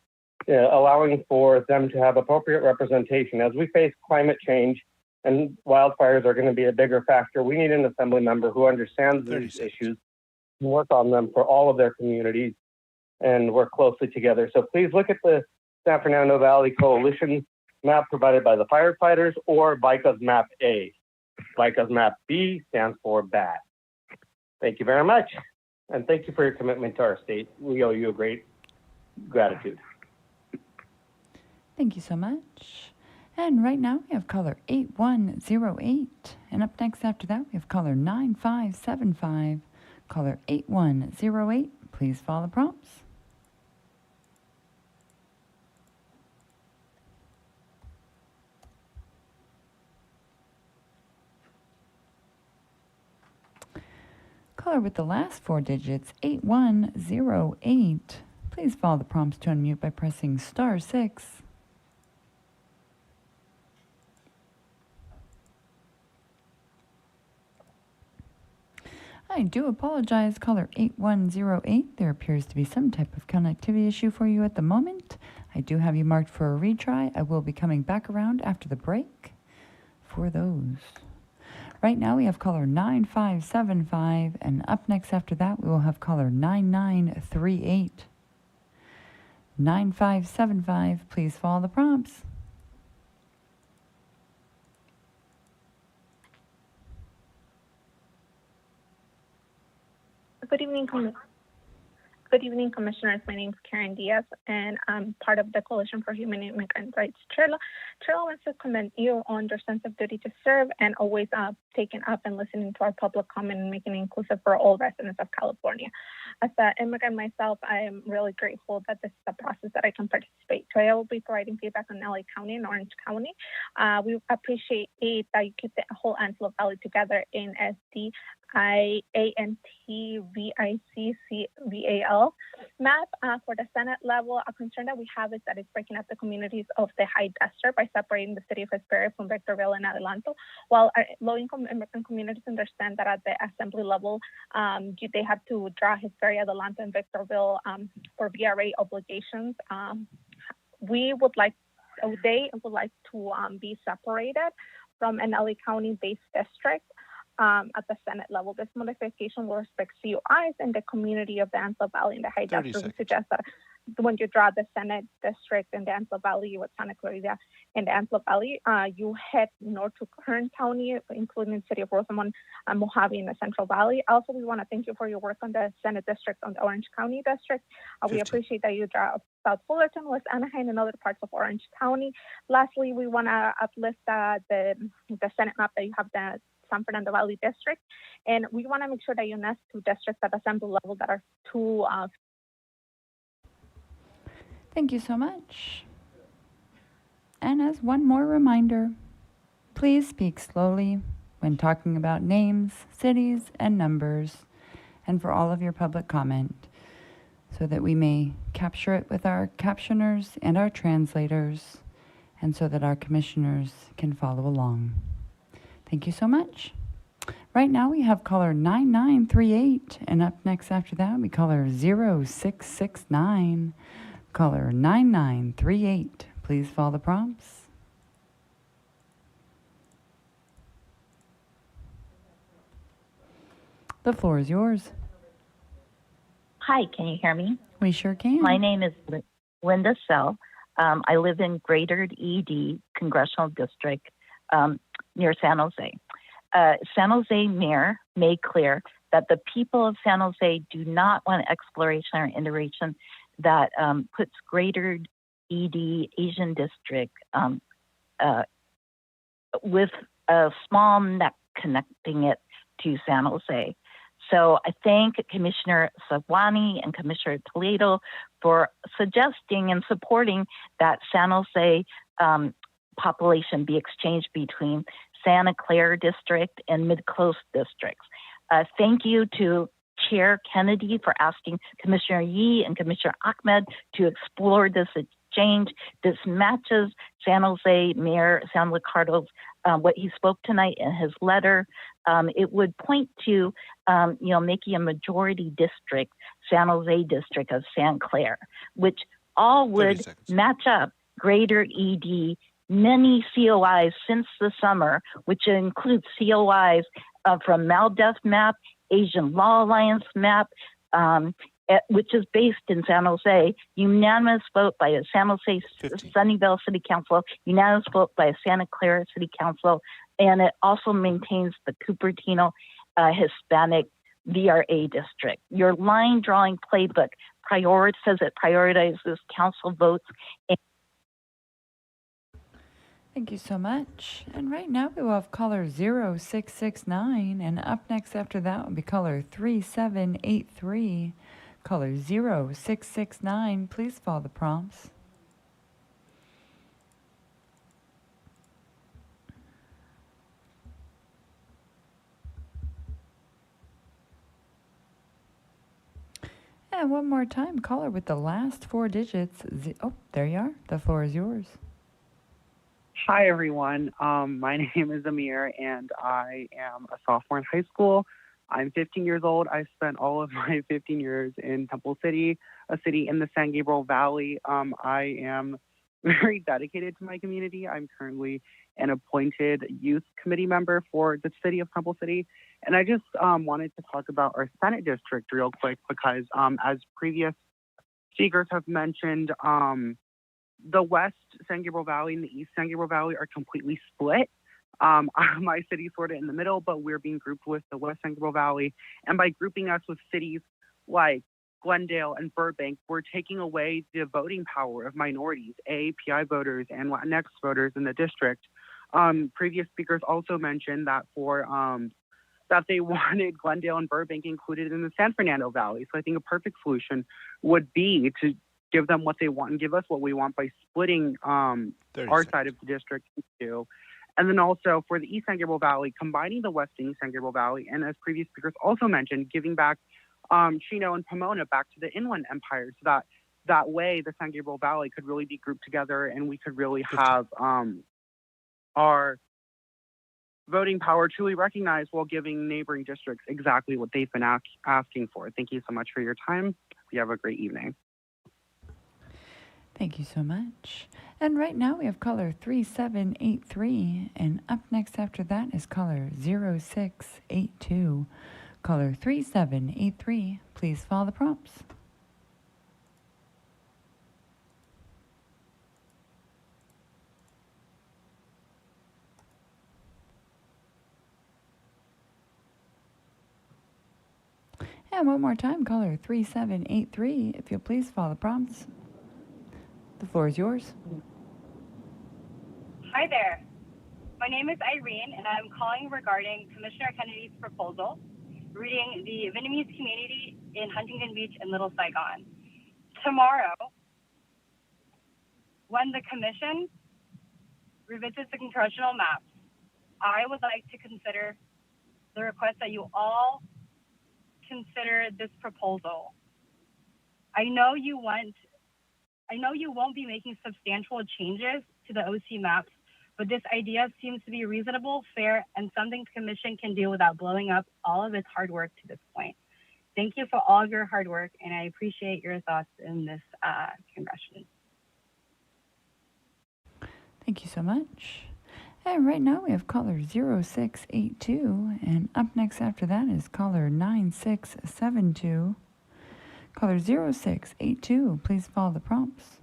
allowing for them to have appropriate representation. As we face climate change and wildfires are going to be a bigger factor, we need an assembly member who understands these issues and work on them for all of their communities and work closely together. So please look at the San Fernando Valley Coalition map provided by the firefighters or VICA's Map A. VICA's Map B stands for bad. Thank you very much. And thank you for your commitment to our state. We owe you a great gratitude. Thank you so much. And right now we have caller 8108. And up next after that we have caller 9575. Caller 8108. Please follow the prompts. Caller with the last 4 digits, 8108. Please follow the prompts to unmute by pressing *6. I do apologize, caller 8108. There appears to be some type of connectivity issue for you at the moment. I do have you marked for a retry. I will be coming back around after the break for those. Right now we have caller 9575, and up next after that we will have caller 9938. 9575, please follow the prompts. Good evening, Commissioners. My name is Karen Diaz, and I'm part of the Coalition for Human and Immigrant Rights. Trilla wants to commend you on your sense of duty to serve and always taking up and listening to our public comment and making it inclusive for all residents of California. As an immigrant myself, I am really grateful that this is a process that I can participate. Today I will be providing feedback on LA County and Orange County. We appreciate that you keep the whole Antelope Valley together in SDIANTVICCVAL map. For the Senate level, a concern that we have is that it's breaking up the communities of the high desert by separating the city of Hesperia from Victorville and Adelanto. While our low-income immigrant communities understand that at the assembly level, they have to draw Hesperia, Adelanto, and Victorville for VRA obligations. They would like to be separated from an LA County-based district. At the Senate level, this modification will respect COIs in the community of the Antelope Valley and the high desert. We suggest that when you draw the Senate district in the Antelope Valley with Santa Clarita in the Antelope Valley, you head north to Kern County, including the city of Rosamond and Mojave in the Central Valley. Also, we want to thank you for your work on the Senate district on the Orange County district. We appreciate that you draw South Fullerton, West Anaheim, and other parts of Orange County. Lastly, we want to uplift the Senate map that you have the San Fernando Valley district, and we want to make sure that you nest two districts at assembly level that are two. Thank you so much. And as one more reminder, please speak slowly when talking about names, cities, and numbers, and for all of your public comment, so that we may capture it with our captioners and our translators, and so that our commissioners can follow along. Thank you so much. Right now we have caller 9938, and up next after that we caller 0669. Caller 9938, please follow the prompts. The floor is yours. Hi, can you hear me? We sure can. My name is Linda Sell. I live in Greater ED Congressional District, near San Jose. San Jose Mayor made clear that the people of San Jose do not want exploration or integration that puts Greater ED Asian District with a small neck connecting it to San Jose. So I thank Commissioner Savwani and Commissioner Toledo for suggesting and supporting that San Jose population be exchanged between Santa Clara District and Mid-Coast districts. Thank you to Chair Kennedy for asking Commissioner Yee and Commissioner Ahmed to explore this exchange. This matches San Jose Mayor San Ricardo's what he spoke tonight in his letter. It would point to making a majority district, San Jose District of San Clair, which all would match up Greater ED many COIs since the summer, which includes COIs from MALDEF map, Asian Law Alliance map, which is based in San Jose, unanimous vote by a San Jose Sunnyvale City Council, unanimous vote by a Santa Clara City Council, and it also maintains the Cupertino Hispanic VRA district. Your line drawing playbook says it prioritizes council votes. Thank you so much. And right now we will have caller 0669, and up next after that will be caller 3783. Caller 0669, please follow the prompts. And one more time, caller with the last four digits. Oh, there you are. The floor is yours. Hi, everyone. My name is Amir, and I am a sophomore in high school. I'm 15 years old. I spent all of my 15 years in Temple City, a city in the San Gabriel Valley. I am very dedicated to my community. I'm currently and appointed youth committee member for the city of Temple City. And I just wanted to talk about our Senate district real quick because as previous speakers have mentioned, the West San Gabriel Valley and the East San Gabriel Valley are completely split. My city's sort of in the middle, but we're being grouped with the West San Gabriel Valley. And by grouping us with cities like Glendale and Burbank, we're taking away the voting power of minorities, AAPI voters and Latinx voters in the district. Previous speakers also mentioned that that they wanted Glendale and Burbank included in the San Fernando Valley. So I think a perfect solution would be to give them what they want and give us what we want by splitting our side of the district into. And then also for the East San Gabriel Valley, combining the West and East San Gabriel Valley, and as previous speakers also mentioned, giving back Chino and Pomona back to the Inland Empire, so that way the San Gabriel Valley could really be grouped together and we could really have our voting power truly recognized while giving neighboring districts exactly what they've been asking for. Thank you so much for your time. You have a great evening. Thank you so much. And right now we have caller 3783, and up next after that is caller 0682. Caller 3783, please follow the prompts. And one more time, caller 3783, if you'll please follow the prompts. The floor is yours. Hi there. My name is Irene, and I'm calling regarding Commissioner Kennedy's proposal, reading the Vietnamese community in Huntington Beach and Little Saigon. Tomorrow, when the Commission revisits the congressional maps, I would like to consider the request that you all consider this proposal. I know you won't be making substantial changes to the OC maps, but this idea seems to be reasonable, fair, and something the Commission can do without blowing up all of its hard work to this point. Thank you for all of your hard work, and I appreciate your thoughts in this congression. Thank you so much. And right now we have caller 0682, and up next after that is caller 9672. Caller 0682, please follow the prompts.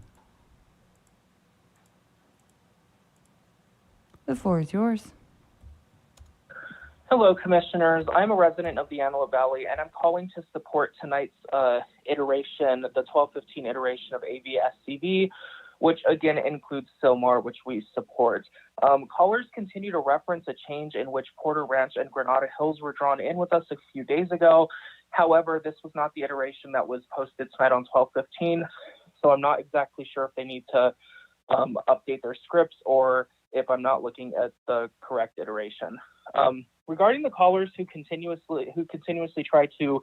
The floor is yours. Hello, Commissioners. I'm a resident of the Antelope Valley, and I'm calling to support tonight's iteration, the 1215 iteration of AVSCV, which again includes Silmar, which we support. Callers continue to reference a change in which Porter Ranch and Granada Hills were drawn in with us a few days ago. However, this was not the iteration that was posted tonight on 1215, so I'm not exactly sure if they need to update their scripts or if I'm not looking at the correct iteration. Regarding the callers who continuously try to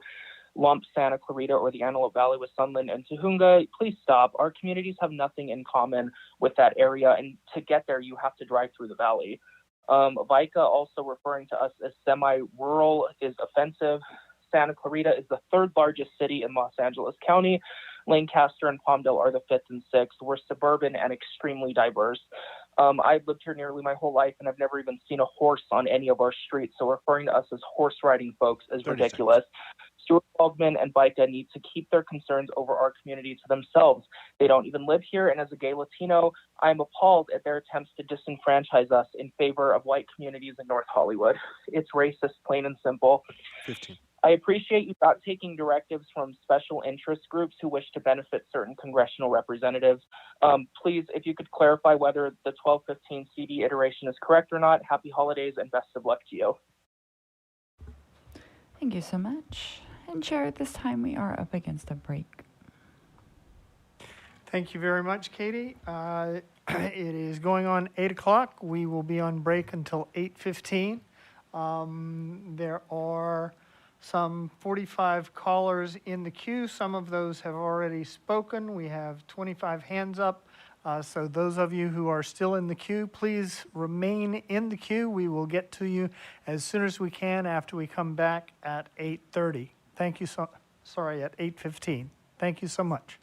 lump Santa Clarita or the Antelope Valley with Sunland and Tujunga, please stop. Our communities have nothing in common with that area, and to get there, you have to drive through the valley. VICA also referring to us as semi-rural is offensive. Santa Clarita is the third largest city in Los Angeles County. Lancaster and Palmdale are the fifth and sixth. We're suburban and extremely diverse. I've lived here nearly my whole life, and I've never even seen a horse on any of our streets, so referring to us as horse riding folks is ridiculous. Stuart Waldman and VICA need to keep their concerns over our community to themselves. They don't even live here, and as a gay Latino, I'm appalled at their attempts to disenfranchise us in favor of white communities in North Hollywood. It's racist, plain and simple. 15. I appreciate you not taking directives from special interest groups who wish to benefit certain congressional representatives. Please, if you could clarify whether the 1215 CD iteration is correct or not. Happy holidays and best of luck to you. Thank you so much. And Chair, at this time we are up against a break. Thank you very much, Katie. It is going on 8 o'clock. We will be on break until 8:15. There are some 45 callers in the queue. Some of those have already spoken. We have 25 hands up. So those of you who are still in the queue, please remain in the queue. We will get to you as soon as we can after we come back at 8:30. Thank you at 8:15. Thank you so much.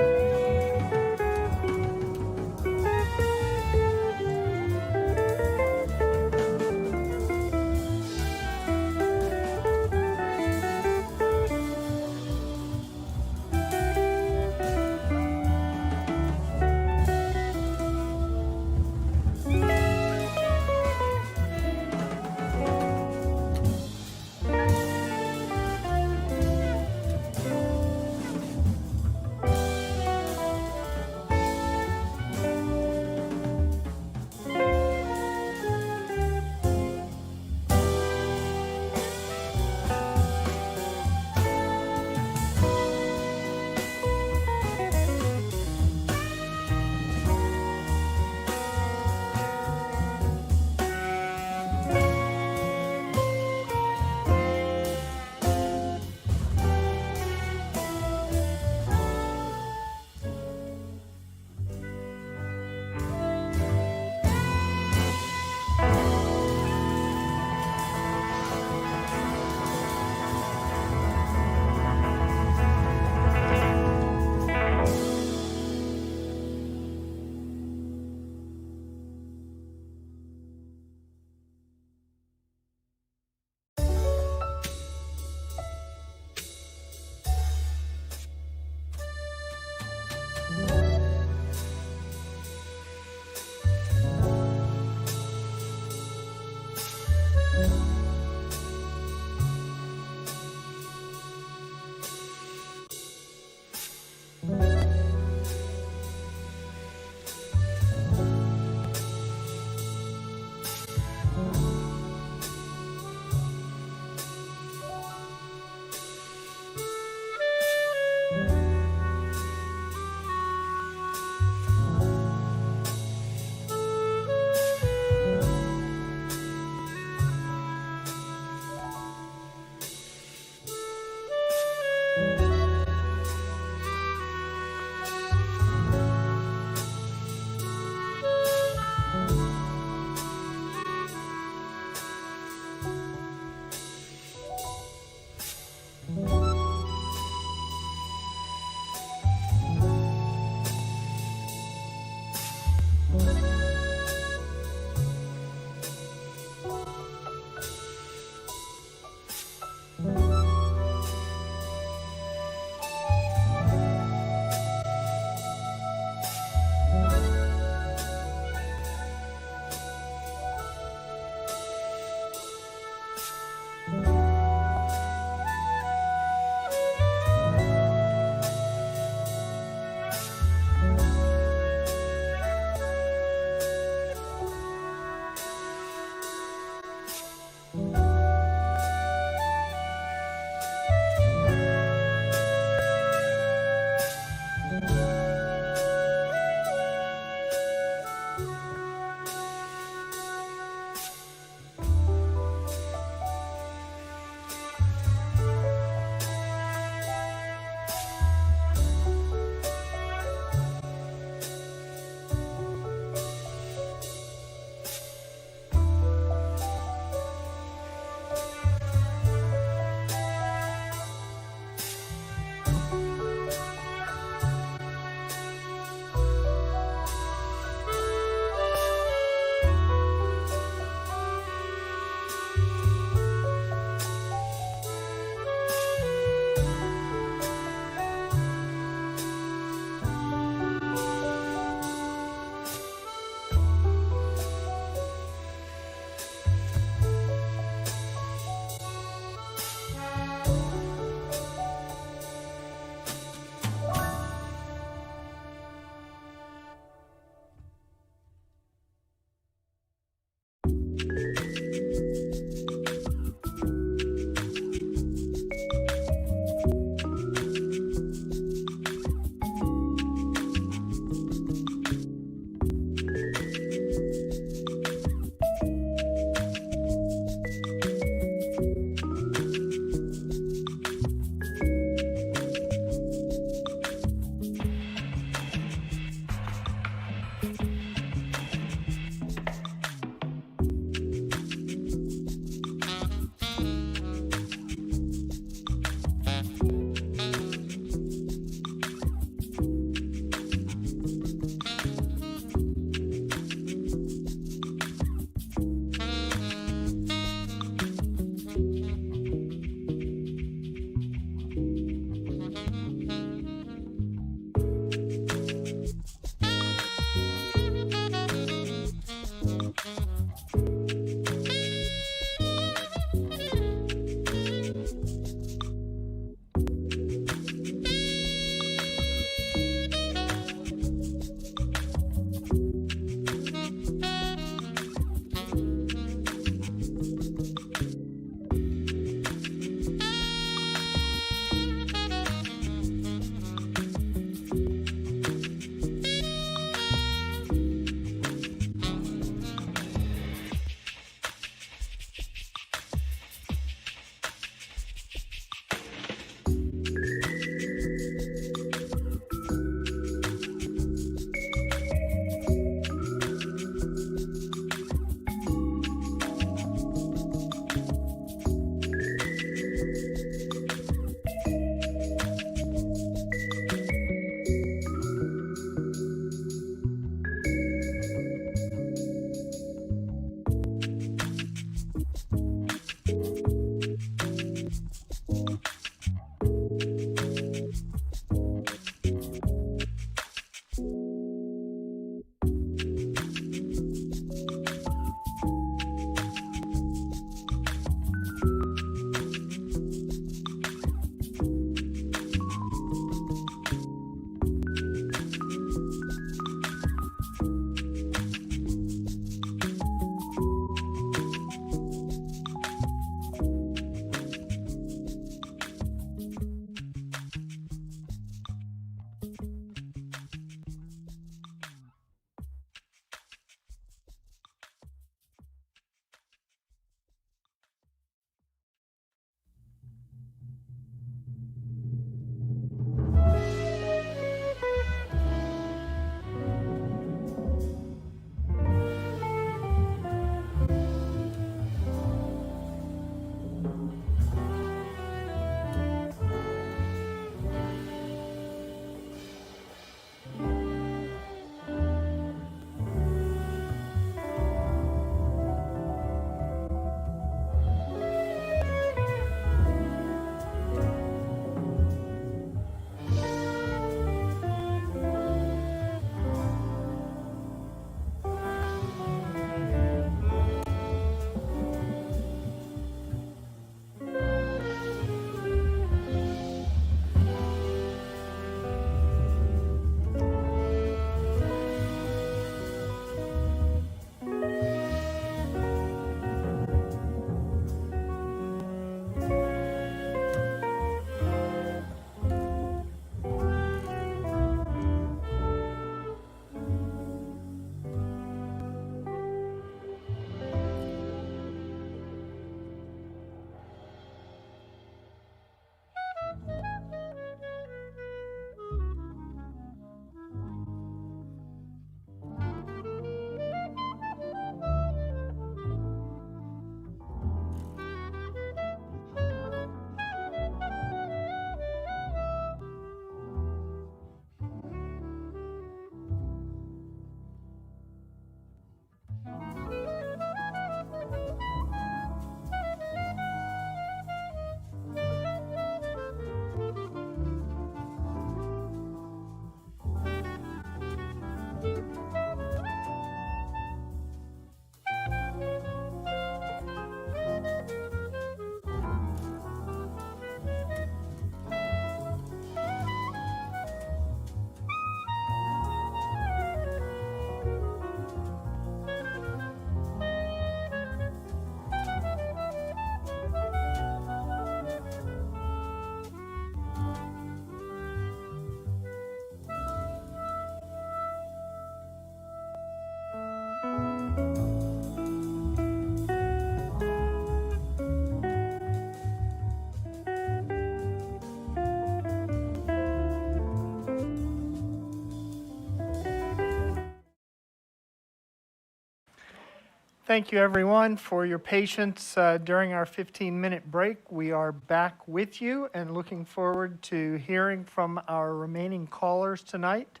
Thank you, everyone, for your patience during our 15-minute break. We are back with you and looking forward to hearing from our remaining callers tonight.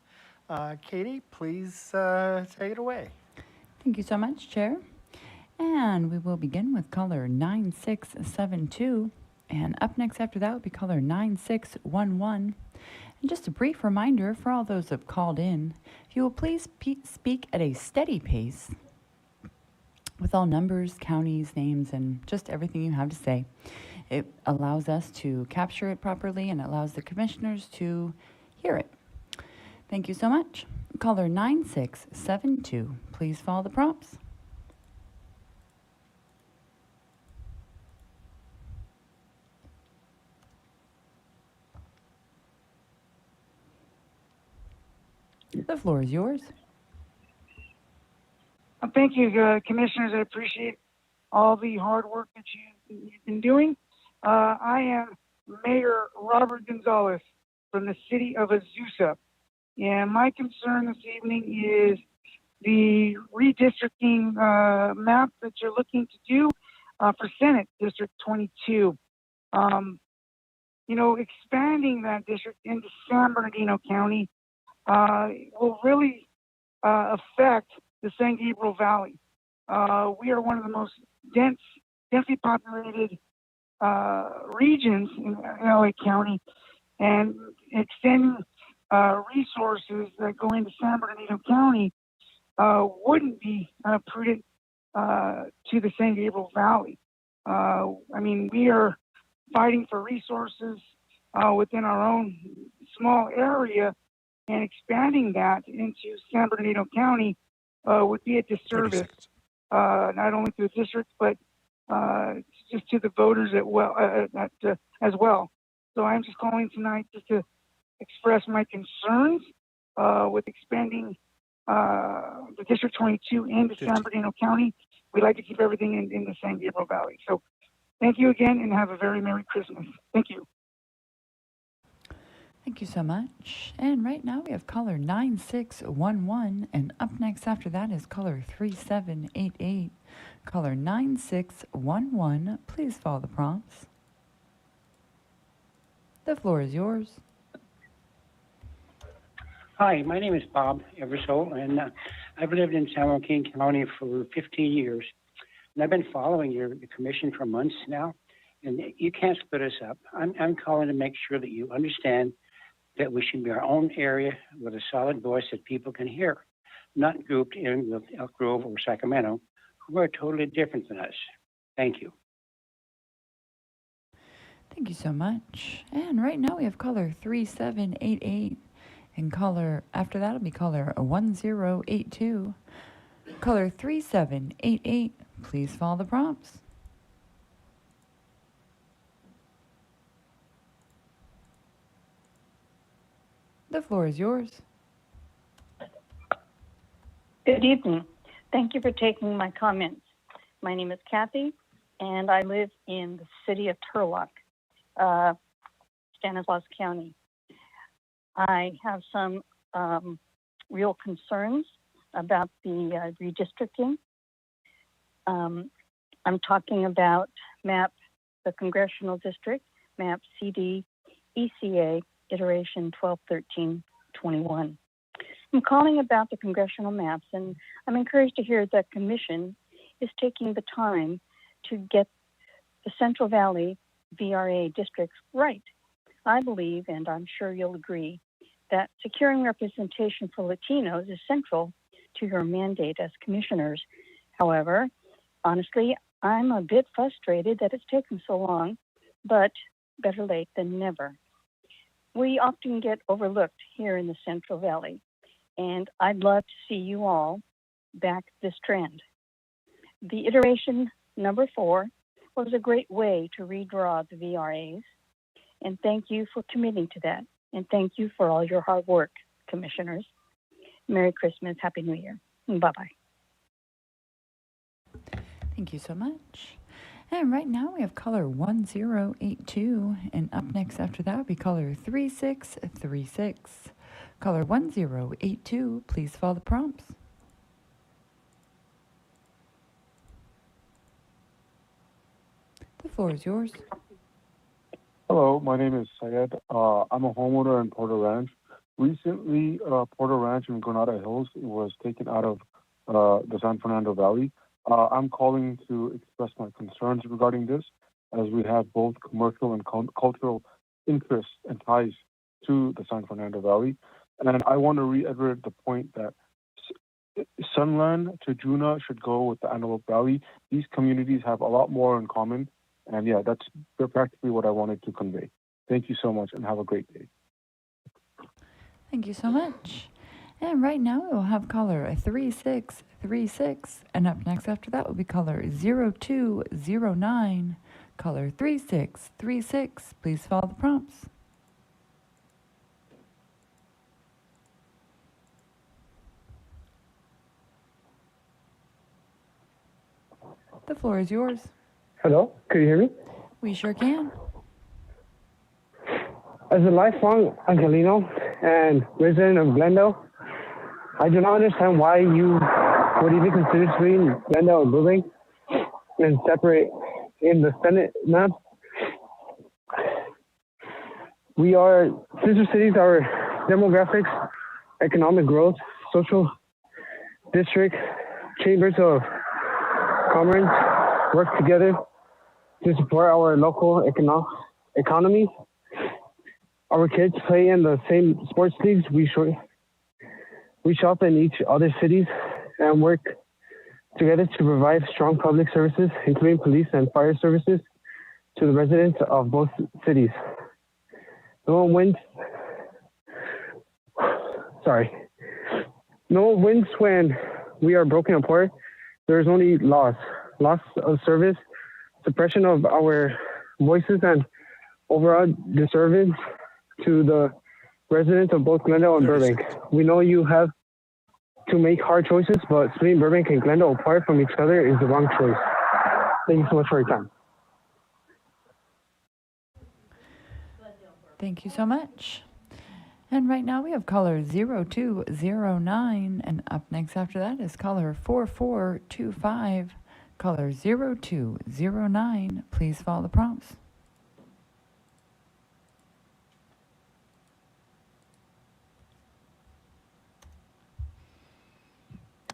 Katie, please take it away. Thank you so much, Chair. And we will begin with caller 9672. And up next after that will be caller 9611. And just a brief reminder for all those who have called in, if you will please speak at a steady pace with all numbers, counties, names, and just everything you have to say. It allows us to capture it properly and allows the commissioners to hear it. Thank you so much. Caller 9672, please follow the prompts. The floor is yours. Thank you, Commissioners. I appreciate all the hard work that you've been doing. I am Mayor Robert Gonzalez from the city of Azusa. And my concern this evening is the redistricting map that you're looking to do for Senate District 22. Expanding that district into San Bernardino County will really affect the San Gabriel Valley. We are one of the most densely populated regions in LA County, and extending resources that go into San Bernardino County wouldn't be prudent to the San Gabriel Valley. We are fighting for resources within our own small area, and expanding that into San Bernardino County would be a disservice, not only to the district, but just to the voters as well. So I'm just calling tonight just to express my concerns with expanding the District 22 into San Bernardino County. We'd like to keep everything in the San Gabriel Valley. So thank you again, and have a very Merry Christmas. Thank you. Thank you so much. And right now we have caller 9611, and up next after that is caller 3788. Caller 9611, please follow the prompts. The floor is yours. Hi, my name is Bob Eversole, and I've lived in San Joaquin County for 15 years. And I've been following your commission for months now, and you can't split us up. I'm calling to make sure that you understand that we should be our own area with a solid voice that people can hear, not grouped in with Elk Grove or Sacramento, who are totally different than us. Thank you. Thank you so much. And right now we have caller 3788, and caller after that will be caller 1082. Caller 3788, please follow the prompts. The floor is yours. Good evening. Thank you for taking my comments. My name is Kathy, and I live in the city of Turlock, Stanislaus County. I have some real concerns about the redistricting. I'm talking about the congressional district, map CD ECA, iteration 121321. I'm calling about the congressional maps, and I'm encouraged to hear that Commission is taking the time to get the Central Valley VRA districts right. I believe, and I'm sure you'll agree, that securing representation for Latinos is central to your mandate as commissioners. However, honestly, I'm a bit frustrated that it's taken so long, but better late than never. We often get overlooked here in the Central Valley, and I'd love to see you all back this trend. The iteration number 4 was a great way to redraw the VRAs, and thank you for committing to that, and thank you for all your hard work, commissioners. Merry Christmas, Happy New Year, bye-bye. Thank you so much. And right now we have caller 1082, and up next after that will be caller 3636. Caller 1082, please follow the prompts. floor is yours. Hello, my name is Syed. I'm a homeowner in Porter Ranch. Recently, Porter Ranch in Granada Hills was taken out of the San Fernando Valley. I'm calling to express my concerns regarding this, as we have both commercial and cultural interests and ties to the San Fernando Valley. And I want to reiterate the point that Sunland to Juna should go with the Antelope Valley. These communities have a lot more in common. And yeah, that's practically what I wanted to convey. Thank you so much and have a great day. Thank you so much. And right now we will have caller 3636. And up next after that will be caller 0209. Caller 3636. Please follow the prompts. The floor is yours. Hello, can you hear me? We sure can. As a lifelong Angelino and resident of Glendale, I do not understand why you would even consider splitting Glendale and Burbank and separate in the Senate map. We are sister cities, our demographics, economic growth, social district, chambers of commerce work together to support our local economies. Our kids play in the same sports leagues. We shop in each other's cities and work together to provide strong public services, including police and fire services, to the residents of both cities. No one wins when we are broken apart. There is only loss of service, suppression of our voices, and overall disservice to the residents of both Glendale and Burbank. We know you have to make hard choices, but splitting Burbank and Glendale apart from each other is the wrong choice. Thank you so much for your time. Thank you so much. And right now we have caller 0209. And up next after that is caller 4425. Caller 0209. Please follow the prompts.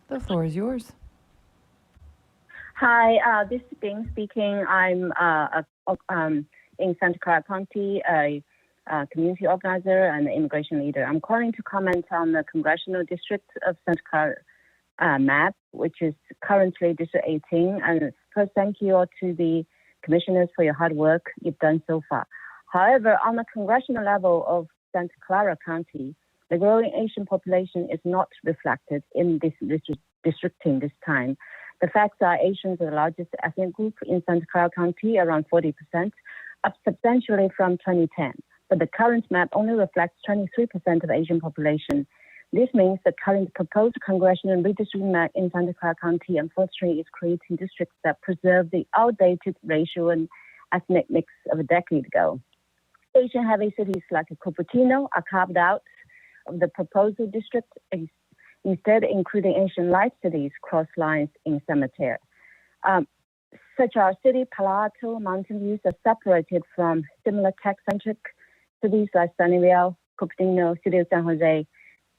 The floor is yours. Hi, this is Bing speaking. I'm in Santa Clara County, a community organizer and immigration leader. I'm calling to comment on the congressional district of Santa Clara map, which is currently District 18. And first, thank you all to the commissioners for your hard work you've done so far. However, on the congressional level of Santa Clara County, the growing Asian population is not reflected in this districting this time. The facts are Asians are the largest ethnic group in Santa Clara County, around 40%, up substantially from 2010. But the current map only reflects 23% of Asian population. This means the current proposed congressional redistricting map in Santa Clara County, unfortunately, is creating districts that preserve the outdated racial and ethnic mix of a decade ago. Asian-heavy cities like Cupertino are carved out of the proposal district, instead including Asian light cities cross lines in cemetery. Such as City, Palo Alto, Mountain Views are separated from similar tech-centric cities like Sunnyvale, Cupertino, City of San Jose,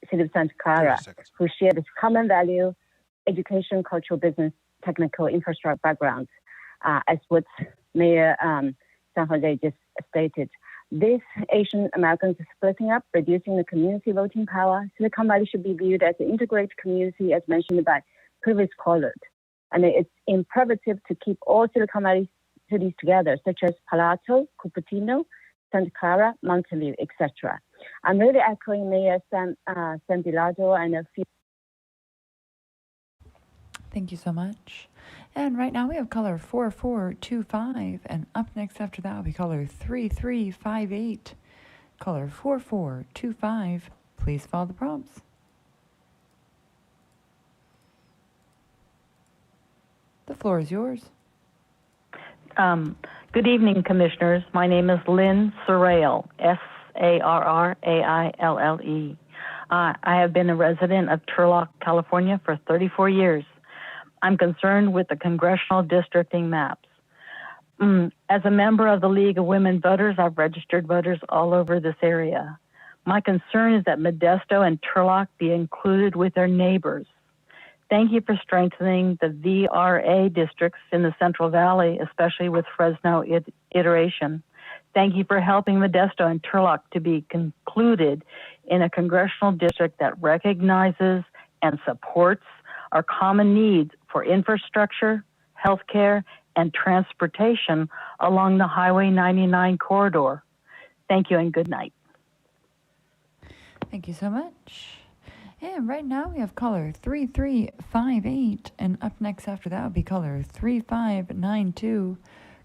City of Santa Clara, who share this common value, education, cultural, business, technical, infrastructure backgrounds, as what Mayor San Jose just stated. These Asian Americans are splitting up, reducing the community voting power. Silicon Valley should be viewed as an integrated community, as mentioned by previous callers. And it's imperative to keep all Silicon Valley cities together, such as Palo Alto, Cupertino, Santa Clara, Mountain View, etc. I'm really echoing Mayor Sam Bilardo and a few. Thank you so much. And right now we have caller 4425. And up next after that will be caller 3358. Caller 4425. Please follow the prompts. The floor is yours. Good evening, Commissioners. My name is Lynn Sarraille, Sarraille. I have been a resident of Turlock, California for 34 years. I'm concerned with the congressional districting maps. As a member of the League of Women Voters, I've registered voters all over this area. My concern is that Modesto and Turlock be included with their neighbors. Thank you for strengthening the VRA districts in the Central Valley, especially with Fresno iteration. Thank you for helping Modesto and Turlock to be concluded in a congressional district that recognizes and supports our common needs for infrastructure, healthcare, and transportation along the Highway 99 corridor. Thank you and good night. Thank you so much. And right now we have caller 3358, and up next after that will be caller 3592.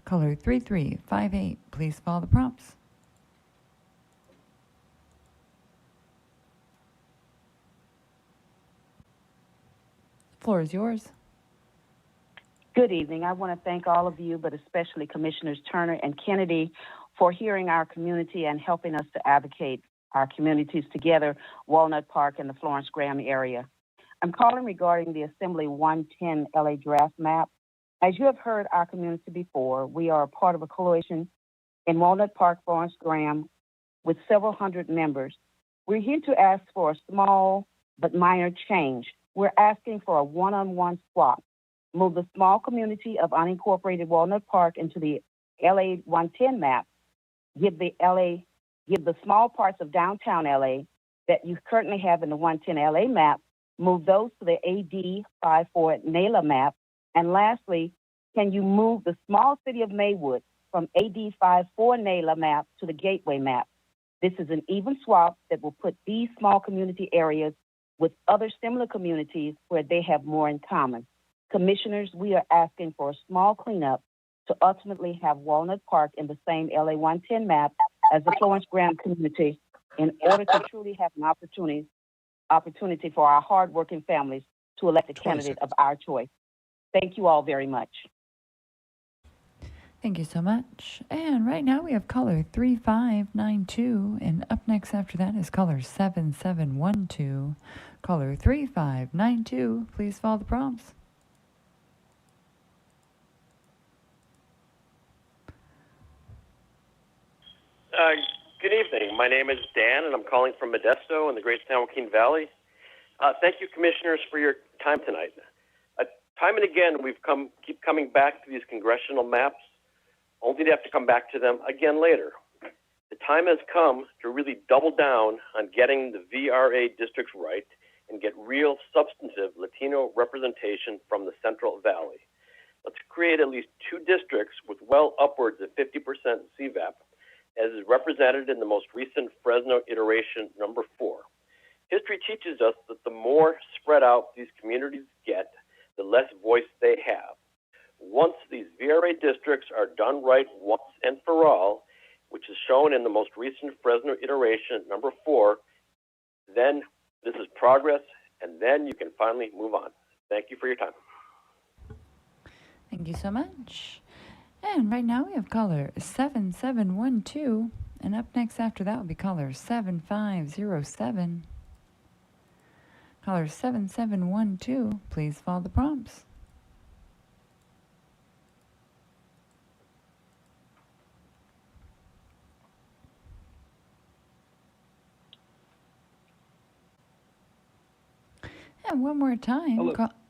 Caller 3358, please follow the prompts. The floor is yours. Good evening. I want to thank all of you, but especially Commissioners Turner and Kennedy, for hearing our community and helping us to advocate our communities together, Walnut Park and the Florence Graham area. I'm calling regarding the Assembly 110 LA draft map. As you have heard our community before, we are a part of a coalition in Walnut Park, Florence Graham, with several hundred members. We're here to ask for a small but minor change. We're asking for a one-on-one swap. Move the small community of unincorporated Walnut Park into the LA 110 map. Give the small parts of downtown LA that you currently have in the 110 LA map, move those to the AD 54 NALA map. And lastly, can you move the small city of Maywood from AD 54 NALA map to the Gateway map? This is an even swap that will put these small community areas with other similar communities where they have more in common. Commissioners, we are asking for a small cleanup to ultimately have Walnut Park in the same LA 110 map as the Florence Graham community in order to truly have an opportunity for our hardworking families to elect a candidate of our choice. Thank you all very much. Thank you so much. And right now we have caller 3592, and up next after that is caller 7712. Caller 3592, please follow the prompts. Good evening. My name is Dan, and I'm calling from Modesto in the Great San Joaquin Valley. Thank you, commissioners, for your time tonight. Time and again, keep coming back to these congressional maps, only to have to come back to them again later. The time has come to really double down on getting the VRA districts right and get real substantive Latino representation from the Central Valley. Let's create at least 2 districts with well upwards of 50% CVAP, as is represented in the most recent Fresno iteration number 4. History teaches us that the more spread out these communities get, the less voice they have. Once these VRA districts are done right once and for all, which is shown in the most recent Fresno iteration number 4, then this is progress, and then you can finally move on. Thank you for your time. Thank you so much. And right now we have caller 7712, and up next after that will be caller 7507. Caller 7712, please follow the prompts. And one more time.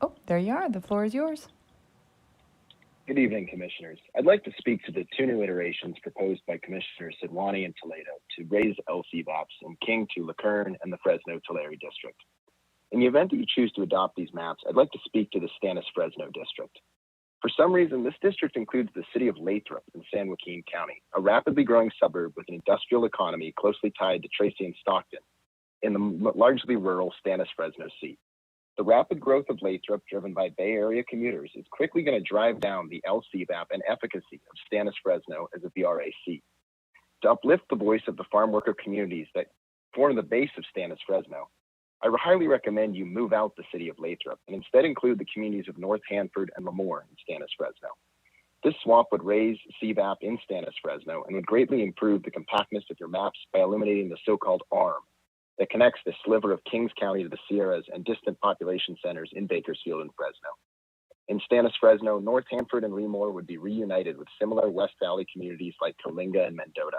Oh, there you are. The floor is yours. Good evening, Commissioners. I'd like to speak to the 2 new iterations proposed by Commissioners Sidwani and Toledo to raise LCVAPs in King to LaCurne and the Fresno-Tulare District. In the event that you choose to adopt these maps, I'd like to speak to the Stannis-Fresno District. For some reason, this district includes the city of Lathrop in San Joaquin County, a rapidly growing suburb with an industrial economy closely tied to Tracy and Stockton in the largely rural Stannis-Fresno seat. The rapid growth of Lathrop, driven by Bay Area commuters, is quickly going to drive down the LCVAP and efficacy of Stannis-Fresno as a VRA seat. To uplift the voice of the farm worker communities that form the base of Stannis-Fresno, I highly recommend you move out the city of Lathrop and instead include the communities of North Hanford and Lemoore in Stannis-Fresno. This swap would raise CVAP in Stannis-Fresno and would greatly improve the compactness of your maps by eliminating the so-called arm that connects the sliver of Kings County to the Sierras and distant population centers in Bakersfield and Fresno. In Stannis Fresno, North Hanford and Lemoore would be reunited with similar West Valley communities like Coalinga and Mendota.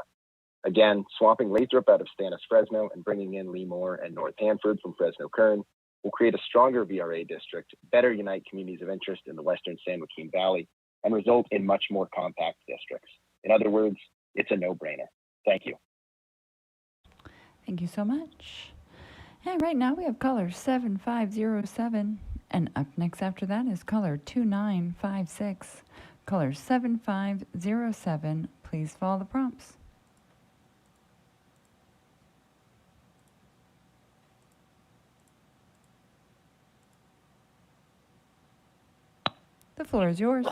Again, swapping Lathrop out of Stannis Fresno and bringing in Lemoore and North Hanford from Fresno Kern will create a stronger VRA district, better unite communities of interest in the Western San Joaquin Valley, and result in much more compact districts. In other words, it's a no-brainer. Thank you. Thank you so much. And right now we have caller 7507. And up next after that is caller 2956. Caller 7507, please follow the prompts. The floor is yours.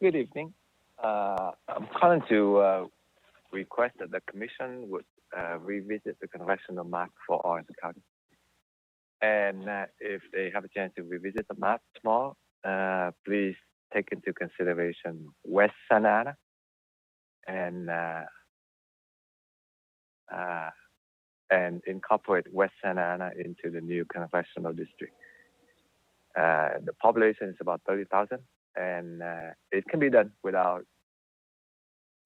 Good evening. I'm calling to request that the Commission would revisit the congressional map for Orange County. And if they have a chance to revisit the map more, please take into consideration West Santa Ana and incorporate West Santa Ana into the new congressional district. The population is about 30,000, and it can be done without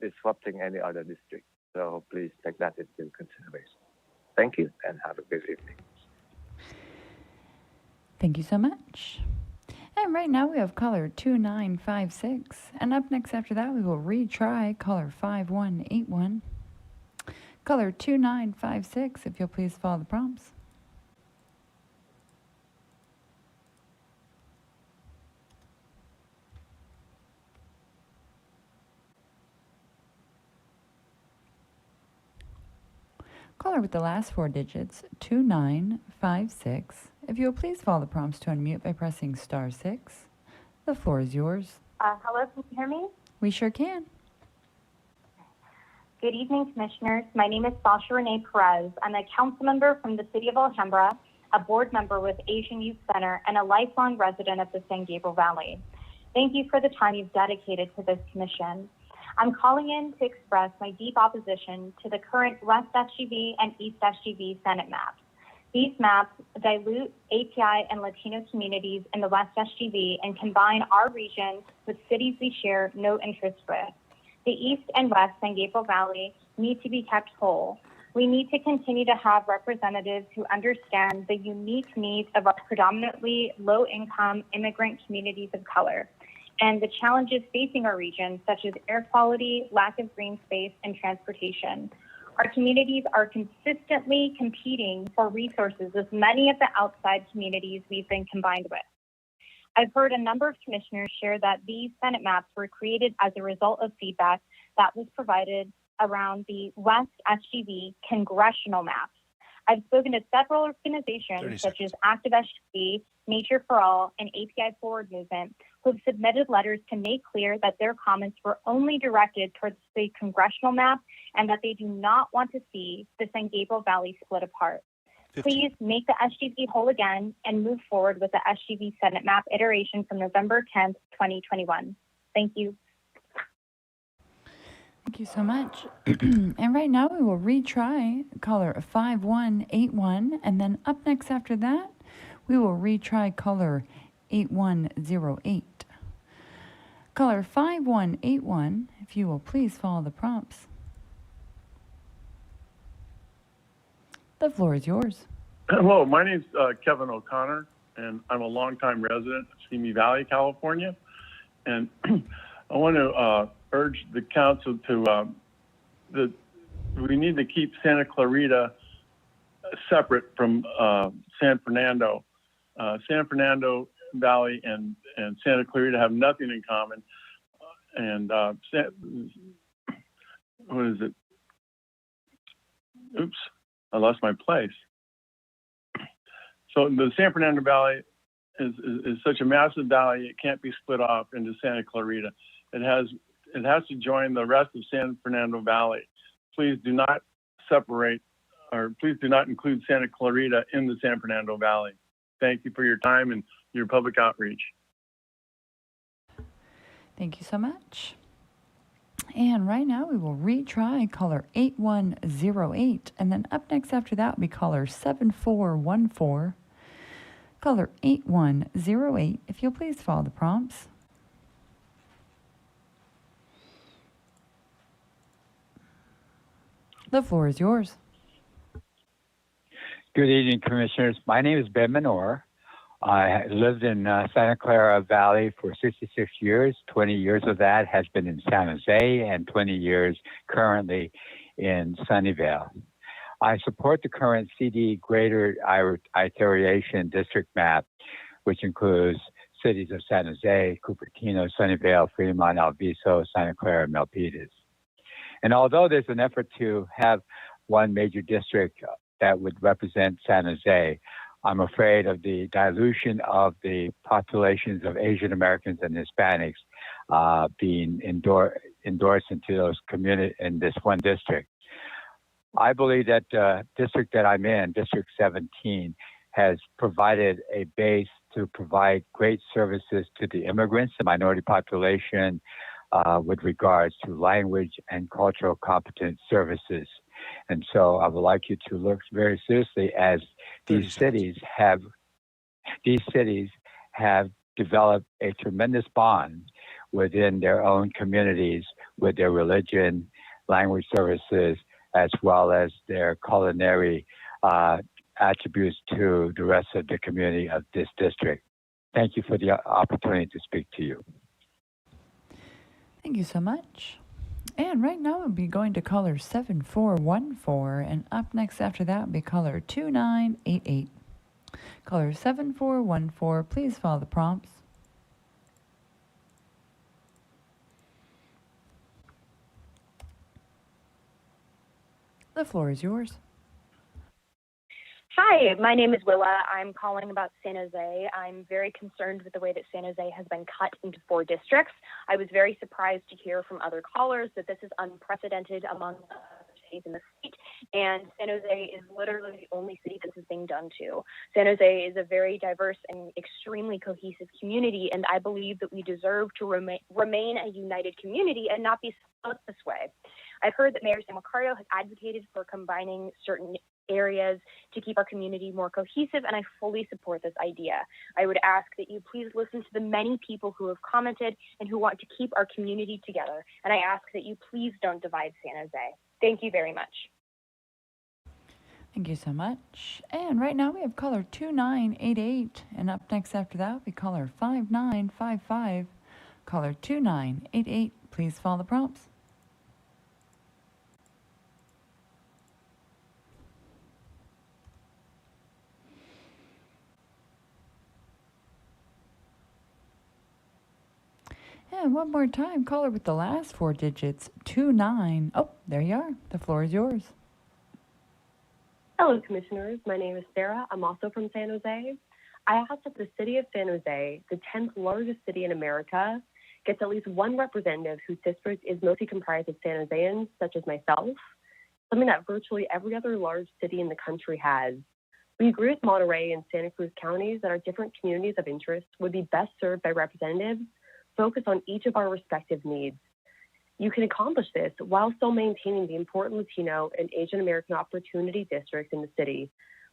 disrupting any other district. So please take that into consideration. Thank you, and have a good evening. Thank you so much. And right now we have caller 2956. And up next after that, we will retry caller 5181. Caller 2956, if you'll please follow the prompts. Caller with the last four digits, 2956. If you will please follow the prompts to unmute by pressing *6. The floor is yours. Hello, can you hear me? We sure can. Good evening, Commissioners. My name is Sasha Renee Perez. I'm a council member from the City of Alhambra, a board member with Asian Youth Center, and a lifelong resident of the San Gabriel Valley. Thank you for the time you've dedicated to this commission. I'm calling in to express my deep opposition to the current West SGV and East SGV Senate maps. These maps dilute API and Latino communities in the West SGV and combine our region with cities we share no interest with. The East and West San Gabriel Valley need to be kept whole. We need to continue to have representatives who understand the unique needs of our predominantly low-income immigrant communities of color and the challenges facing our region, such as air quality, lack of green space, and transportation. Our communities are consistently competing for resources with many of the outside communities we've been combined with. I've heard a number of commissioners share that these Senate maps were created as a result of feedback that was provided around the West SGV congressional maps. I've spoken to several organizations such as Active SGV, Nature for All, and API Forward Movement, who have submitted letters to make clear that their comments were only directed towards the congressional map and that they do not want to see the San Gabriel Valley split apart. 15. Please make the SGV whole again and move forward with the SGV Senate map iteration from November 10th, 2021. Thank you. Thank you so much. And right now we will retry caller 5181, and then up next after that, we will retry caller 8108. Caller 5181, if you will please follow the prompts. The floor is yours. Hello, my name is Kevin O'Connor, and I'm a longtime resident of Simi Valley, California. And I want to urge the council to we need to keep Santa Clarita separate from San Fernando. San Fernando Valley and Santa Clarita have nothing in common. And what is it? Oops, I lost my place. So the San Fernando Valley is such a massive valley, it can't be split off into Santa Clarita. It has to join the rest of San Fernando Valley. Please do not separate, or please do not include Santa Clarita in the San Fernando Valley. Thank you for your time and your public outreach. Thank you so much. And right now we will retry caller 8108, and then up next after that will be caller 7414. Color 8108, if you'll please follow the prompts. The floor is yours. Good evening, Commissioners. My name is Ben Menor. I lived in Santa Clara Valley for 66 years. 20 years of that has been in San Jose and 20 years currently in Sunnyvale. I support the current CD Greater Iteration District map, which includes cities of San Jose, Cupertino, Sunnyvale, Fremont, Alviso, Santa Clara, and Milpitas. And although there's an effort to have one major district that would represent San Jose, I'm afraid of the dilution of the populations of Asian Americans and Hispanics being endorsed into those communities in this one district. I believe that the district that I'm in, District 17, has provided a base to provide great services to the immigrants, the minority population, with regards to language and cultural competence services. And so I would like you to look very seriously as these cities have developed a tremendous bond within their own communities with their religion, language services, as well as their culinary attributes to the rest of the community of this district. Thank you for the opportunity to speak to you. Thank you so much. And right now we'll be going to caller 7414, and up next after that will be caller 2988. Caller 7414, please follow the prompts. The floor is yours. Hi, my name is Willa. I'm calling about San Jose. I'm very concerned with the way that San Jose has been cut into 4 districts. I was very surprised to hear from other callers that this is unprecedented among the cities in the state, and San Jose is literally the only city this is being done to. San Jose is a very diverse and extremely cohesive community, and I believe that we deserve to remain a united community and not be split this way. I've heard that Mayor Sam Macario has advocated for combining certain areas to keep our community more cohesive, and I fully support this idea. I would ask that you please listen to the many people who have commented and who want to keep our community together, and I ask that you please don't divide San Jose. Thank you very much. Thank you so much. And right now we have caller 2988, and up next after that will be caller 5955. Caller 2988, please follow the prompts. And one more time, caller with the last 4 digits, 29. Oh, there you are. The floor is yours. Hello, Commissioners. My name is Sarah. I'm also from San Jose. I asked if the city of San Jose, the 10th largest city in America, gets at least one representative whose district is mostly comprised of San Joseans, such as myself, something that virtually every other large city in the country has. We agree with Monterey and Santa Cruz counties that our different communities of interest would be best served by representatives focused on each of our respective needs. You can accomplish this while still maintaining the important Latino and Asian American opportunity districts in the city.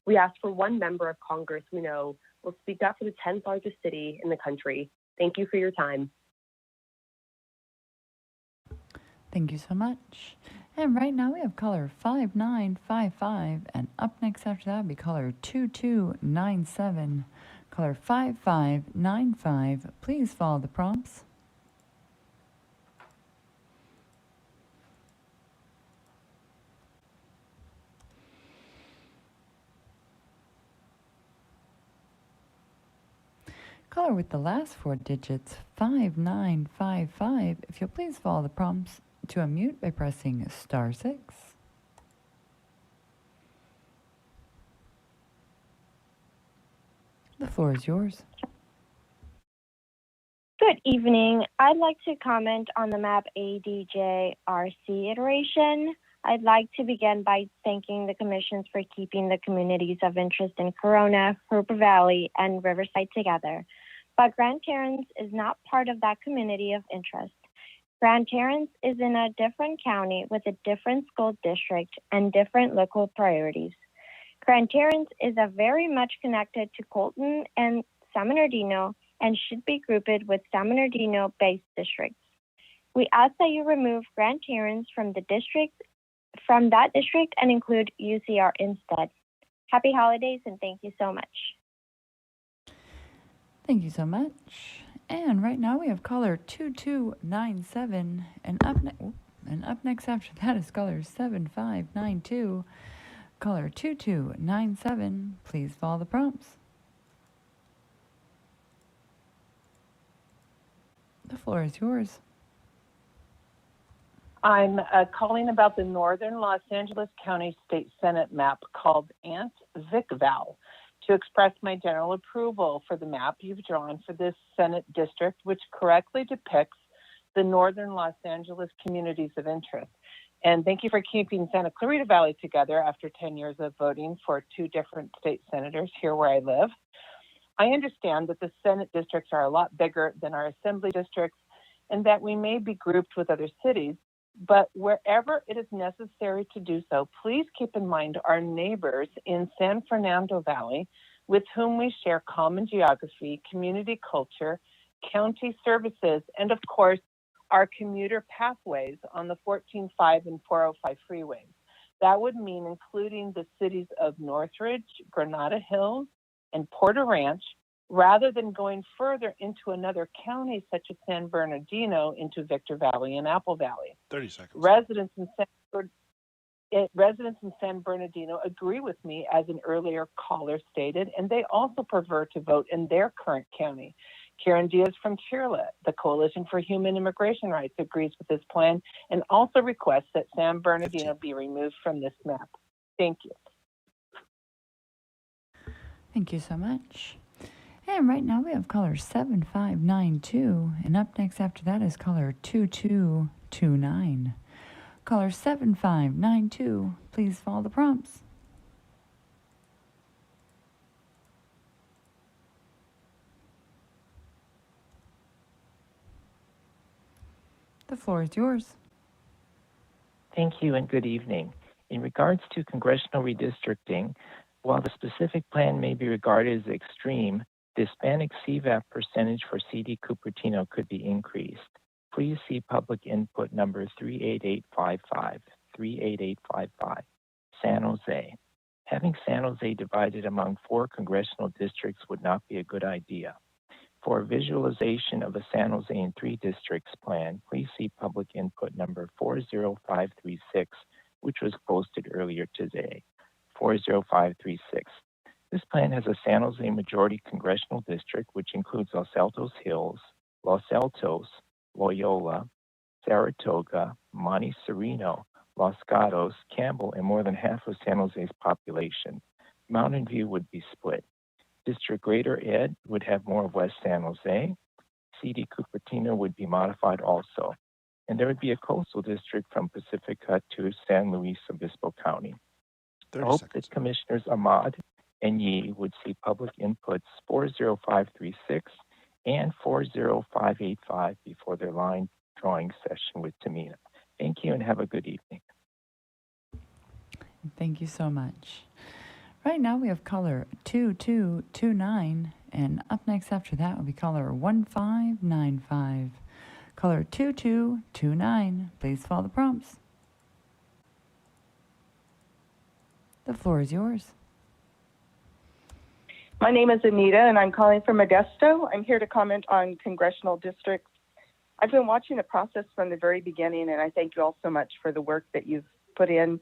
We ask for one member of Congress we know will speak up for the 10th largest city in the country. Thank you for your time. Thank you so much. And right now we have caller 5955, and up next after that will be caller 2297. Caller 5595, please follow the prompts. Caller with the last 4 digits, 5955, if you'll please follow the prompts to unmute by pressing *6. The floor is yours. Good evening. I'd like to comment on the map ADJRC iteration. I'd like to begin by thanking the commissions for keeping the communities of interest in Corona, Hooper Valley, and Riverside together. But Grand Terrence is not part of that community of interest. Grand Terrence is in a different county with a different school district and different local priorities. Grand Terrace is a very much connected to Colton and San Bernardino and should be grouped with San Bernardino-based districts. We ask that you remove Grand Terrace from that district and include UCR instead. Happy holidays and thank you so much. Thank you so much. And right now we have caller 2297, and up next after that is caller 7592. Caller 2297, please follow the prompts. The floor is yours. I'm calling about the Northern Los Angeles County State Senate map called Ant Vic Val to express my general approval for the map you've drawn for this Senate district, which correctly depicts the Northern Los Angeles communities of interest. And thank you for keeping Santa Clarita Valley together after 10 years of voting for 2 different state senators here where I live. I understand that the Senate districts are a lot bigger than our assembly districts and that we may be grouped with other cities, but wherever it is necessary to do so, please keep in mind our neighbors in San Fernando Valley with whom we share common geography, community culture, county services, and of course, our commuter pathways on the 14-5 and 405 freeways. That would mean including the cities of Northridge, Granada Hills, and Porter Ranch, rather than going further into another county such as San Bernardino into Victor Valley and Apple Valley. 30 seconds. Residents in San Bernardino agree with me, as an earlier caller stated, and they also prefer to vote in their current county. Karen Diaz from Chirla, the Coalition for Human Immigration Rights, agrees with this plan and also requests that San Bernardino be removed from this map. Thank you. Thank you so much. And right now we have caller 7592, and up next after that is caller 2229. Caller 7592, please follow the prompts. The floor is yours. Thank you and good evening. In regards to congressional redistricting, while the specific plan may be regarded as extreme, the Hispanic CVAP percentage for CD Cupertino could be increased. Please see public input number 38855, 38855, San Jose. Having San Jose divided among 4 congressional districts would not be a good idea. For a visualization of a San Jose in 3 districts plan, please see public input number 40536, which was posted earlier today, 40536. This plan has a San Jose majority congressional district, which includes Los Altos Hills, Los Altos, Loyola, Saratoga, Monte Sereno, Los Gatos, Campbell, and more than half of San Jose's population. Mountain View would be split. District Greater Ed would have more of West San Jose. CD Cupertino would be modified also. And there would be a coastal district from Pacifica to San Luis Obispo County. I hope that Commissioners Ahmad and Yee would see public inputs 40536 and 40585 before their line drawing session with Tamina. Thank you and have a good evening. Thank you so much. Right now we have caller 2229, and up next after that will be caller 1595. Caller 2229, please follow the prompts. The floor is yours. My name is Anita, and I'm calling from Modesto. I'm here to comment on congressional districts. I've been watching the process from the very beginning, and I thank you all so much for the work that you've put in.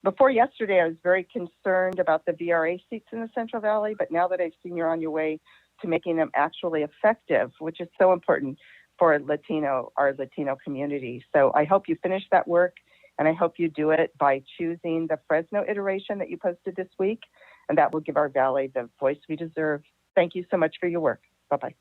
Before yesterday, I was very concerned about the VRA seats in the Central Valley, but now that I've seen you're on your way to making them actually effective, which is so important for our Latino community. So I hope you finish that work, and I hope you do it by choosing the Fresno iteration that you posted this week, and that will give our valley the voice we deserve. Thank you so much for your work. Bye-bye.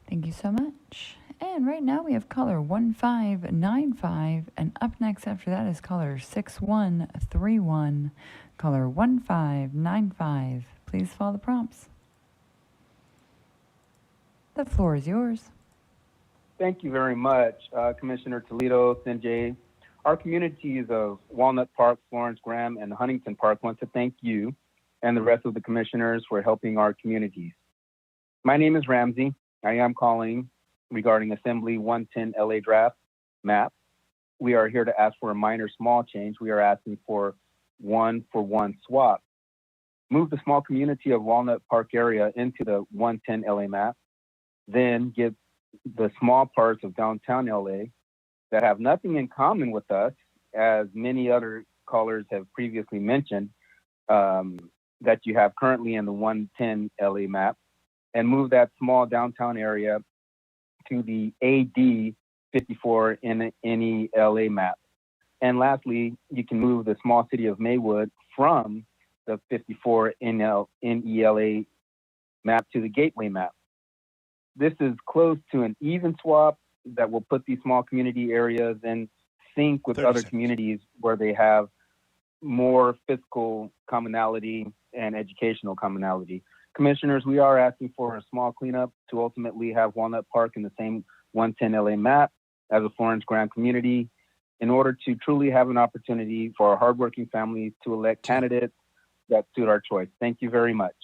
Thank you so much. And right now we have caller 1595, and up next after that is caller 6131. Caller 1595. Please follow the prompts. The floor is yours. Thank you very much, Commissioner Toledo, Sanjay. Our communities of Walnut Park, Florence, Graham, and Huntington Park want to thank you and the rest of the commissioners for helping our communities. My name is Ramsey. I am calling regarding Assembly 110 LA draft map. We are here to ask for a minor small change. We are asking for 1-for-1 swap. Move the small community of Walnut Park area into the 110 LA map, then give the small parts of downtown LA that have nothing in common with us, as many other callers have previously mentioned, that you have currently in the 110 LA map, and move that small downtown area to the AD 54 NE LA map. And lastly, you can move the small city of Maywood from the 54 NELA map to the Gateway map. This is close to an even swap that will put these small community areas in sync with other communities where they have more fiscal commonality and educational commonality. Commissioners, we are asking for a small cleanup to ultimately have Walnut Park in the same 110 LA map as a Florence Graham community in order to truly have an opportunity for our hardworking families to elect candidates that suit our choice. Thank you very much.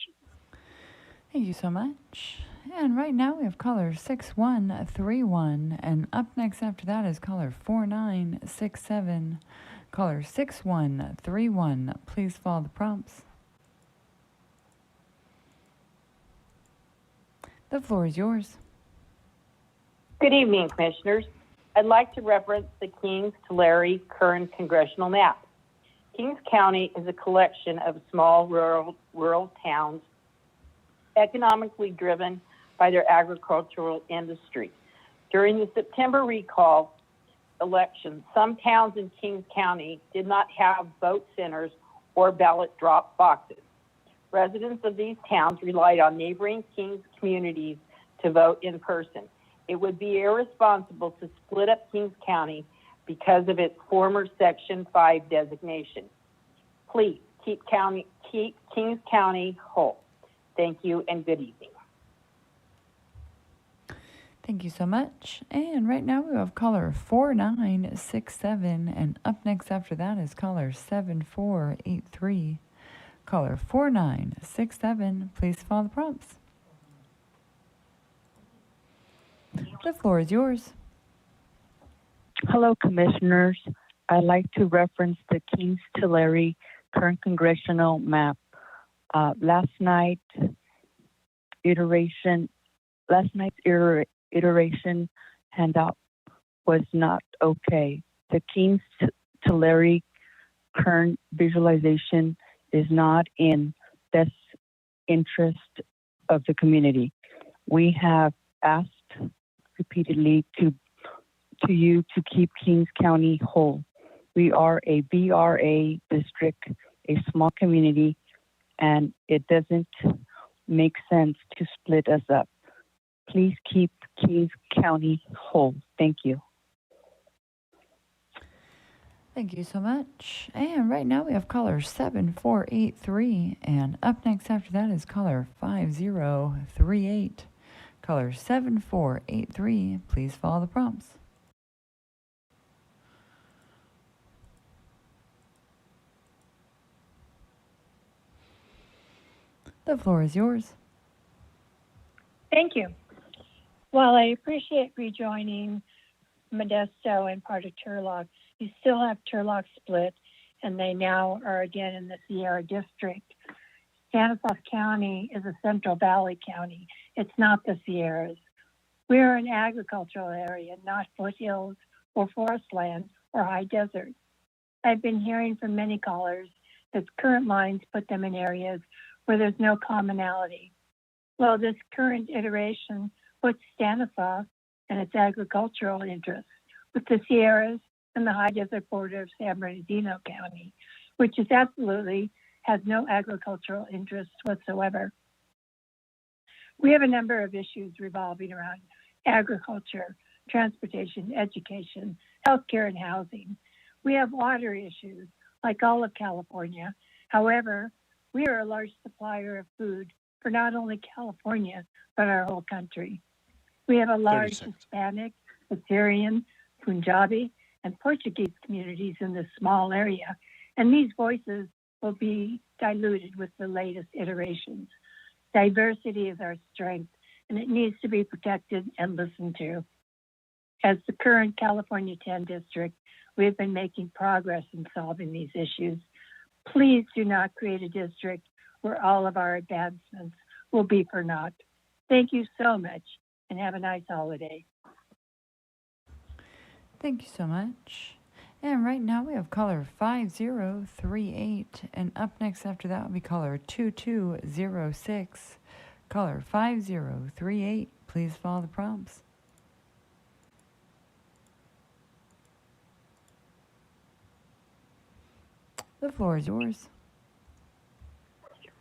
Thank you so much. And right now we have caller 6131, and up next after that is caller 4967. Caller 6131, please follow the prompts. The floor is yours. Good evening, Commissioners. I'd like to reference the Kings-Tulare current congressional map. Kings County is a collection of small rural towns economically driven by their agricultural industry. During the September recall election, some towns in Kings County did not have vote centers or ballot drop boxes. Residents of these towns relied on neighboring Kings communities to vote in person. It would be irresponsible to split up Kings County because of its former Section 5 designation. Please keep Kings County whole. Thank you and good evening. Thank you so much. And right now we have caller 4967, and up next after that is caller 7483. Caller 4967, please follow the prompts. The floor is yours. Hello, Commissioners. I'd like to reference the Kings-Tulare current congressional map. Last night's iteration handout was not okay. The Kings-Tulare current visualization is not in best interest of the community. We have asked repeatedly to you to keep Kings County whole. We are a BRA district, a small community, and it doesn't make sense to split us up. Please keep Kings County whole. Thank you. Thank you so much. And right now we have caller 7483, and up next after that is caller 5038. Caller 7483, please follow the prompts. The floor is yours. Thank you. While I appreciate rejoining Modesto and part of Turlock, you still have Turlock split, and they now are again in the Sierra District. Stanislaus County is a Central Valley county. It's not the Sierras. We're an agricultural area, not foothills or forest land or high desert. I've been hearing from many callers that current lines put them in areas where there's no commonality. Well, this current iteration puts Stanislaus and its agricultural interests with the Sierras and the high desert border of San Bernardino County, which is absolutely has no agricultural interests whatsoever. We have a number of issues revolving around agriculture, transportation, education, healthcare, and housing. We have water issues like all of California. However, we are a large supplier of food for not only California, but our whole country. We have a large Hispanic, Assyrian, Punjabi, and Portuguese communities in this small area, and these voices will be diluted with the latest iterations. Diversity is our strength, and it needs to be protected and listened to. As the current California 10 district, we have been making progress in solving these issues. Please do not create a district where all of our advancements will be for naught. Thank you so much, and have a nice holiday. Thank you so much. And right now we have caller 5038, and up next after that will be caller 2206. Caller 5038, please follow the prompts. The floor is yours.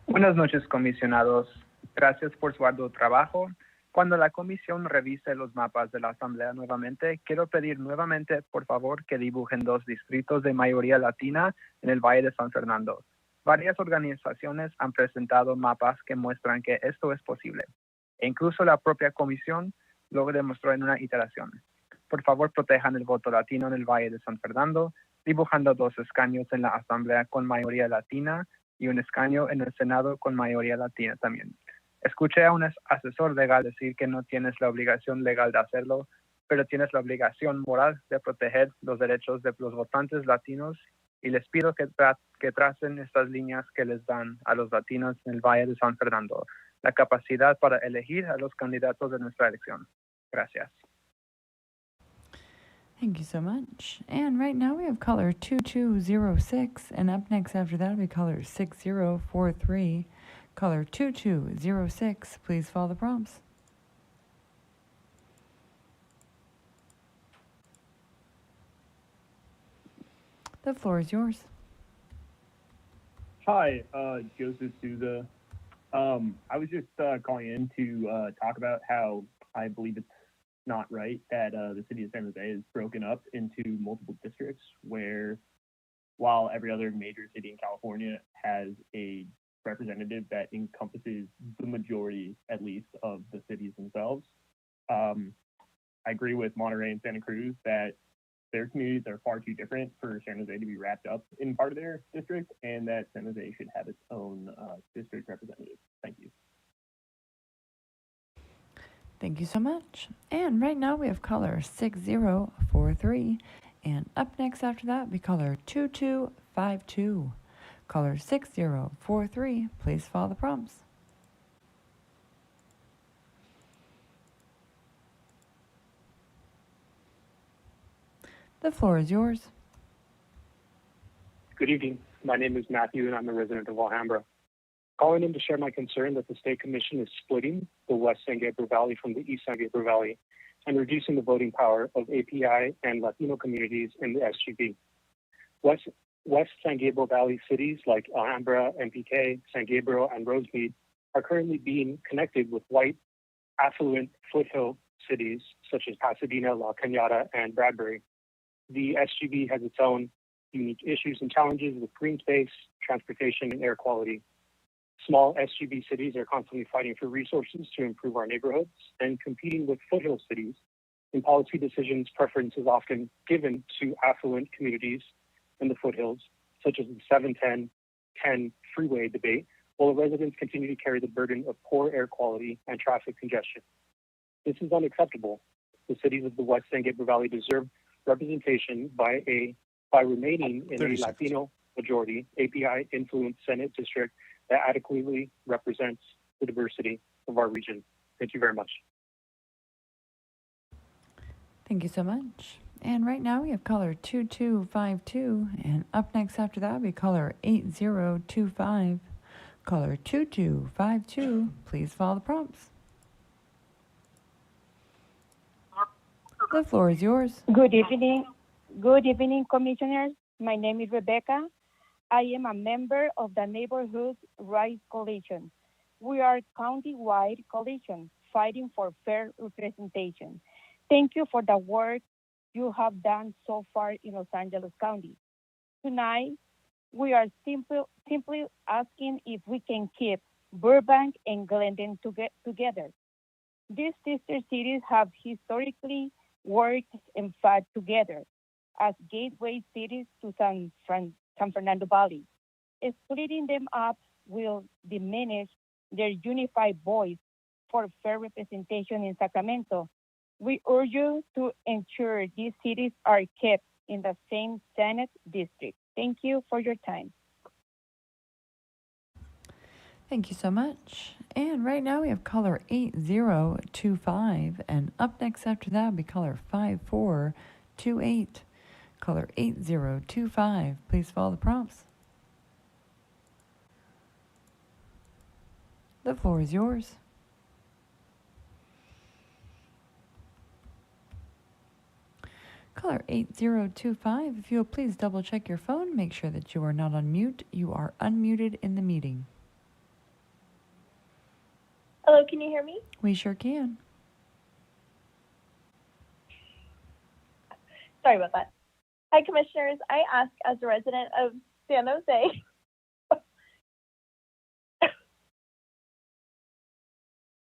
Buenas noches, comisionados. Gracias por su arduo trabajo. Cuando la comisión revise los mapas de la Asamblea nuevamente, quiero pedir nuevamente, por favor, que dibujen 2 distritos de mayoría latina en el Valle de San Fernando. Varias organizaciones han presentado mapas que muestran que esto es posible. E incluso la propia comisión lo demostró en una iteración. Por favor, protejan el voto latino en el Valle de San Fernando, dibujando 2 escaños en la Asamblea con mayoría latina y un escaño en el Senado con mayoría latina también. Escuché a un asesor legal decir que no tienes la obligación legal de hacerlo, pero tienes la obligación moral de proteger los derechos de los votantes latinos, y les pido que tracen estas líneas que les dan a los latinos en el Valle de San Fernando la capacidad para elegir a los candidatos de nuestra elección. Gracias. Thank you so much. And right now we have caller 2206, and up next after that will be caller 6043. Caller 2206, please follow the prompts. The floor is yours. Hi, Joseph Souza. I was just calling in to talk about how I believe it's not right that the city of San Jose is broken up into multiple districts, where while every other major city in California has a representative that encompasses the majority, at least, of the cities themselves. I agree with Monterey and Santa Cruz that their communities are far too different for San Jose to be wrapped up in part of their district, and that San Jose should have its own district representative. Thank you. Thank you so much. And right now we have caller 6043, and up next after that we caller 2252. Caller 6043, please follow the prompts. The floor is yours. Good evening. My name is Matthew, and I'm a resident of Alhambra. Calling in to share my concern that the State Commission is splitting the West San Gabriel Valley from the East San Gabriel Valley and reducing the voting power of API and Latino communities in the SGB. West San Gabriel Valley cities like Alhambra, MPK, San Gabriel, and Rosemead are currently being connected with white, affluent foothill cities such as Pasadena, La Cañada, and Bradbury. The SGB has its own unique issues and challenges with green space, transportation, and air quality. Small SGB cities are constantly fighting for resources to improve our neighborhoods and competing with foothill cities. In policy decisions, preference is often given to affluent communities in the foothills, such as the 710-10 freeway debate, while the residents continue to carry the burden of poor air quality and traffic congestion. This is unacceptable. The cities of the West San Gabriel Valley deserve representation by remaining in a Latino majority API influenced Senate district that adequately represents the diversity of our region. Thank you very much. Thank you so much. And right now we have caller 2252, and up next after that we caller 8025. Caller 2252, please follow the prompts. The floor is yours. Good evening. Good evening, commissioners. My name is Rebecca. I am a member of the Neighborhood Rights Coalition. We are a county-wide coalition fighting for fair representation. Thank you for the work you have done so far in Los Angeles County. Tonight, we are simply asking if we can keep Burbank and Glendon together. These sister cities have historically worked and fought together. as gateway cities to San Fernando Valley. Splitting them up will diminish their unified voice for fair representation in Sacramento. We urge you to ensure these cities are kept in the same Senate district. Thank you for your time. Thank you so much. And right now we have caller 8025, and up next after that will be caller 5428. Caller 8025, please follow the prompts. The floor is yours. Caller 8025, if you'll please double check your phone, make sure that you are not on mute. You are unmuted in the meeting. Hello, can you hear me? We sure can. Sorry about that. Hi, Commissioners. I ask as a resident of San Jose.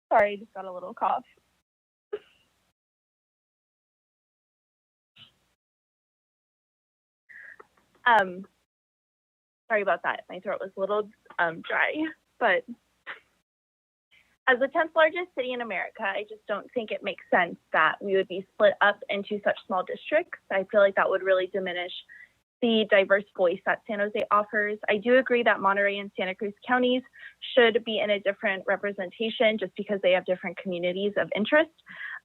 Sorry, I just got a little cough. Sorry about that. My throat was a little dry, but as the 10th largest city in America, I just don't think it makes sense that we would be split up into such small districts. I feel like that would really diminish the diverse voice that San Jose offers. I do agree that Monterey and Santa Cruz counties should be in a different representation just because they have different communities of interest.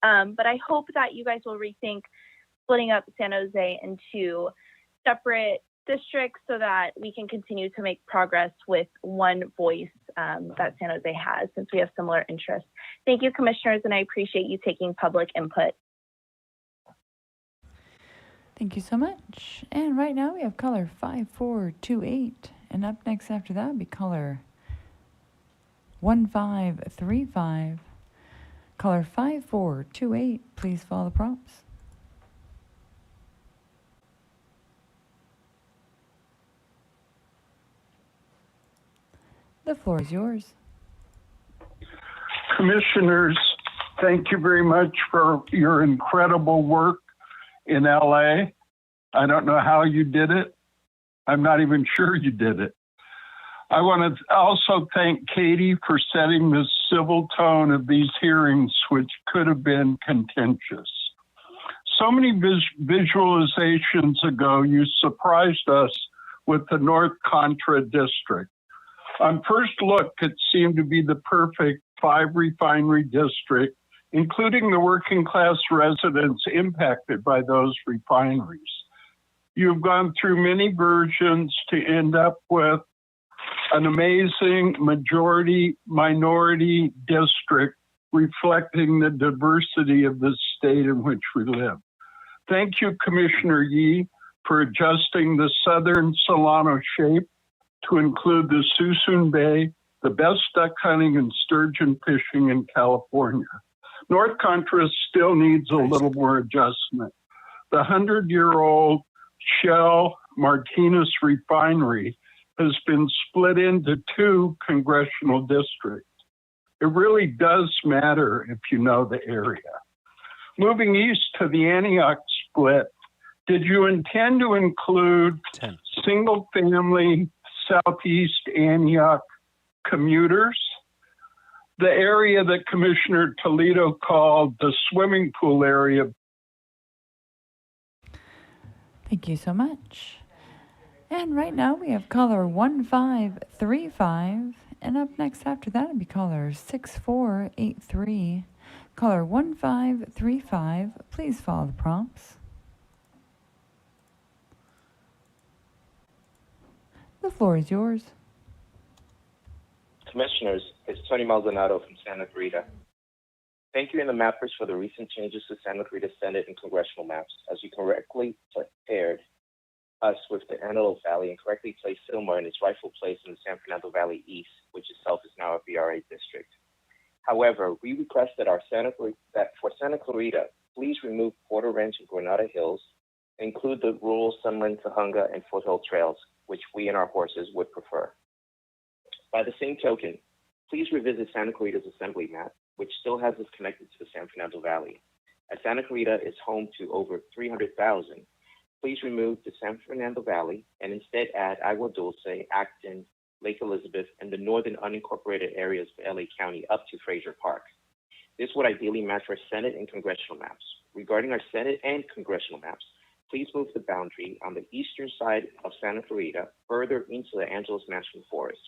But I hope that you guys will rethink splitting up San Jose into separate districts so that we can continue to make progress with one voice that San Jose has, since we have similar interests. Thank you, Commissioners, and I appreciate you taking public input. Thank you so much. And right now we have caller 5428, and up next after that will be caller 1535. Caller 5428, please follow the prompts. The floor is yours. Commissioners, thank you very much for your incredible work in LA. I don't know how you did it. I'm not even sure you did it. I want to also thank Katie for setting the civil tone of these hearings, which could have been contentious. So many visualizations ago, you surprised us with the North Contra district. On first look, it seemed to be the perfect 5-refinery district, including the working class residents impacted by those refineries. You've gone through many versions to end up with an amazing majority-minority district reflecting the diversity of the state in which we live. Thank you, Commissioner Yee, for adjusting the southern Solano shape to include the Suisun Bay, the best duck hunting and sturgeon fishing in California. North Contra still needs a little more adjustment. The 100-year-old Shell Martinez refinery has been split into 2 congressional districts. It really does matter if you know the area. Moving east to the Antioch split, did you intend to include single-family Southeast Antioch commuters? The area that Commissioner Toledo called the swimming pool area. Thank you so much. And right now we have caller 1535, and up next after that will be caller 6483. Caller 1535, please follow the prompts. The floor is yours. Commissioners, it's Tony Maldonado from Santa Clarita. Thank you and the mappers for the recent changes to Santa Clarita Senate and congressional maps, as you correctly paired us with the Antelope Valley and correctly placed Sylmar in its rightful place in the San Fernando Valley East, which itself is now a VRA district. However, we request that for Santa Clarita, please remove Porter Ranch and Granada Hills, and include the rural Sunland, Tujunga, and Foothill trails, which we and our horses would prefer. By the same token, please revisit Santa Clarita's assembly map, which still has us connected to the San Fernando Valley, as Santa Clarita is home to over 300,000 Please remove the San Fernando Valley and instead add Agua Dulce, Acton, Lake Elizabeth, and the northern unincorporated areas of LA County up to Fraser Park. This would ideally match our Senate and congressional maps. Regarding our Senate and congressional maps, please move the boundary on the eastern side of Santa Clarita further into the Angeles National Forest.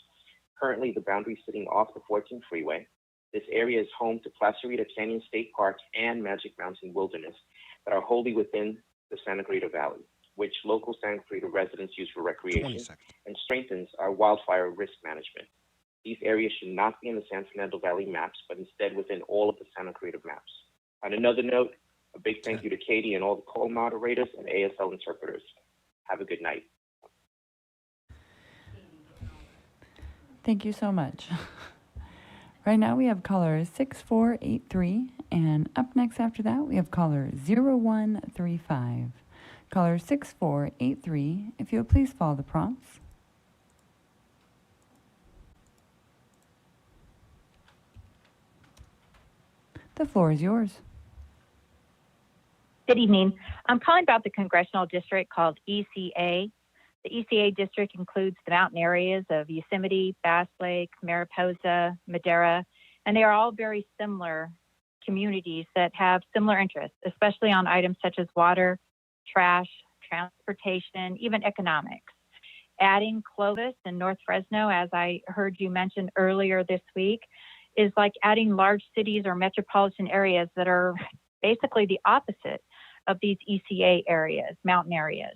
Currently, the boundary is sitting off the 14 freeway. This area is home to Placerita Canyon State Park and Magic Mountain Wilderness that are wholly within the Santa Clarita Valley, which local Santa Clarita residents use for recreation and strengthens our wildfire risk management. These areas should not be in the San Fernando Valley maps, but instead within all of the Santa Clarita maps. On another note, a big thank you to Katie and all the call moderators and ASL interpreters. Have a good night. Thank you so much. Right now we have caller 6483, and up next after that we have caller 0135. Caller 6483, if you'll please follow the prompts. The floor is yours. Good evening. I'm calling about the congressional district called ECA. The ECA district includes the mountain areas of Yosemite, Bass Lake, Mariposa, Madera, and they are all very similar communities that have similar interests, especially on items such as water, trash, transportation, even economics. Adding Clovis and North Fresno, as I heard you mention earlier this week, is like adding large cities or metropolitan areas that are basically the opposite of these ECA areas, mountain areas.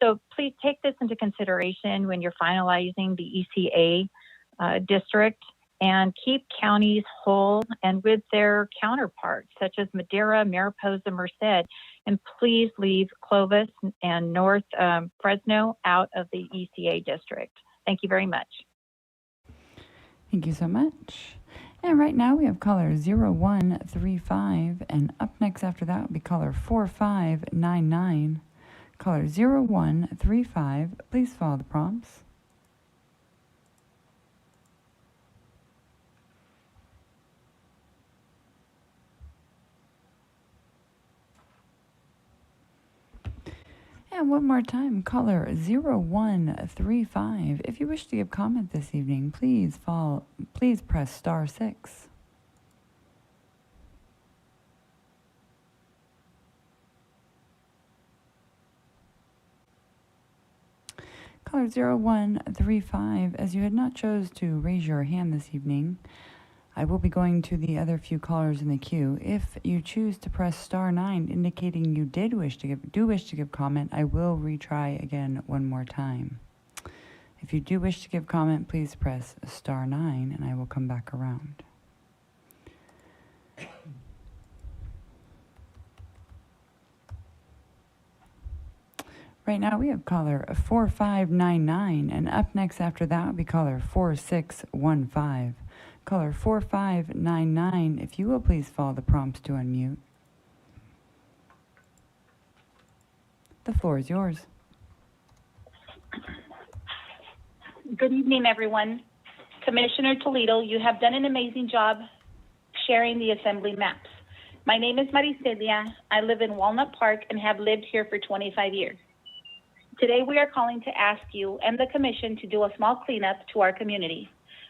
So please take this into consideration when you're finalizing the ECA district, and keep counties whole and with their counterparts, such as Madera, Mariposa, Merced, and please leave Clovis and North Fresno out of the ECA district. Thank you very much. Thank you so much. And right now we have caller 0135, and up next after that will be caller 4599. Caller 0135, please follow the prompts. And one more time, caller 0135. If you wish to give comment this evening, please press star 6. Caller 0135, as you had not chose to raise your hand this evening, I will be going to the other few callers in the queue. If you choose to press star 9, indicating you do wish to give comment, I will retry again one more time. If you do wish to give comment, please press star 9, and I will come back around. Right now we have caller 4599, and up next after that will be caller 4615. Caller 4599, if you will please follow the prompts to unmute. The floor is yours. Good evening, everyone. Commissioner Toledo, you have done an amazing job sharing the assembly maps. My name is Maricelia. I live in Walnut Park and have lived here for 25 years. Today we are calling to ask you and the Commission to do a small cleanup to our community.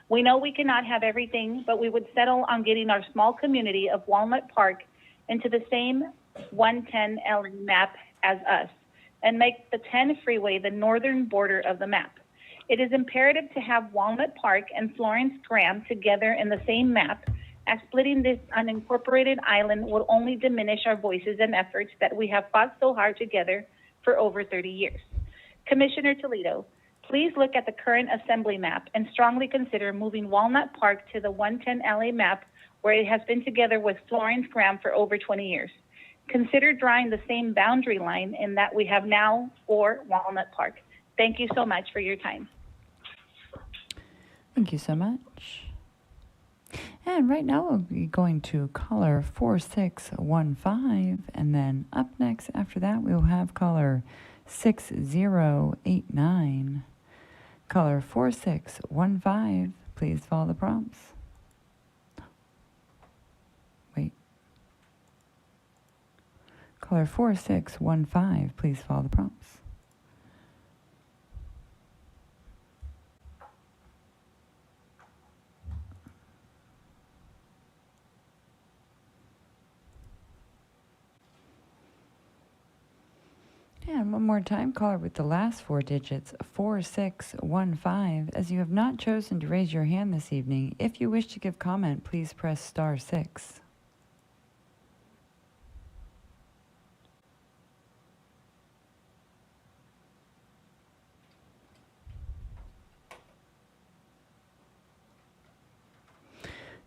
We know we cannot have everything, but we would settle on getting our small community of Walnut Park into the same 110 LE map as us and make the 10 freeway the northern border of the map. It is imperative to have Walnut Park and Florence Graham together in the same map, as splitting this unincorporated island will only diminish our voices and efforts that we have fought so hard together for over 30 years. Commissioner Toledo, please look at the current assembly map and strongly consider moving Walnut Park to the 110 LA map where it has been together with Florence Graham for over 20 years. Consider drawing the same boundary line in that we have now for Walnut Park. Thank you so much for your time. Thank you so much. And right now we'll be going to caller 4615, and then up next after that we will have caller 6089. Caller 4615, please follow the prompts. Wait. Caller 4615, please follow the prompts. And one more time, caller with the last four digits, 4615. As you have not chosen to raise your hand this evening, if you wish to give comment, please press star 6.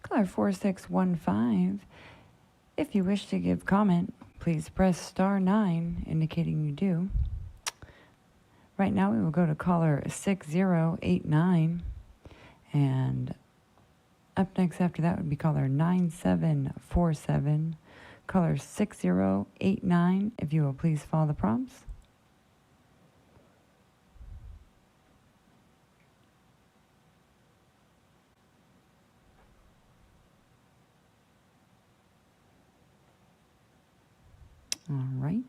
Caller 4615. If you wish to give comment, please press star 9, indicating you do. Right now we will go to caller 6089. And up next after that would be caller 9747. Caller 6089, if you will please follow the prompts. All right.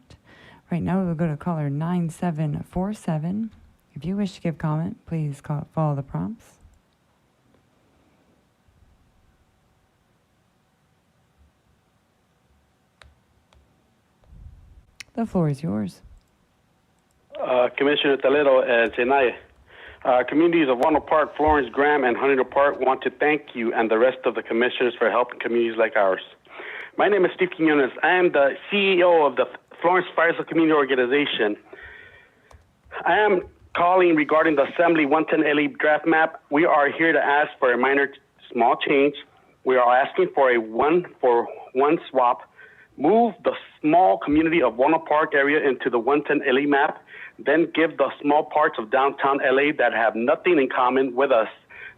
Right now we will go to caller 9747. If you wish to give comment, please follow the prompts. The floor is yours. Commissioner Toledo and Zenaya. Communities of Walnut Park, Florence, Graham, and Huntington Park want to thank you and the rest of the commissioners for helping communities like ours. My name is Steve Quinones. I am the CEO of the Florence Fireside Community Organization. I am calling regarding the Assembly 110 LE draft map. We are here to ask for a minor small change. We are asking for a 1-for-1 swap. Move the small community of Walnut Park area into the 110 LE map, then give the small parts of downtown LA that have nothing in common with us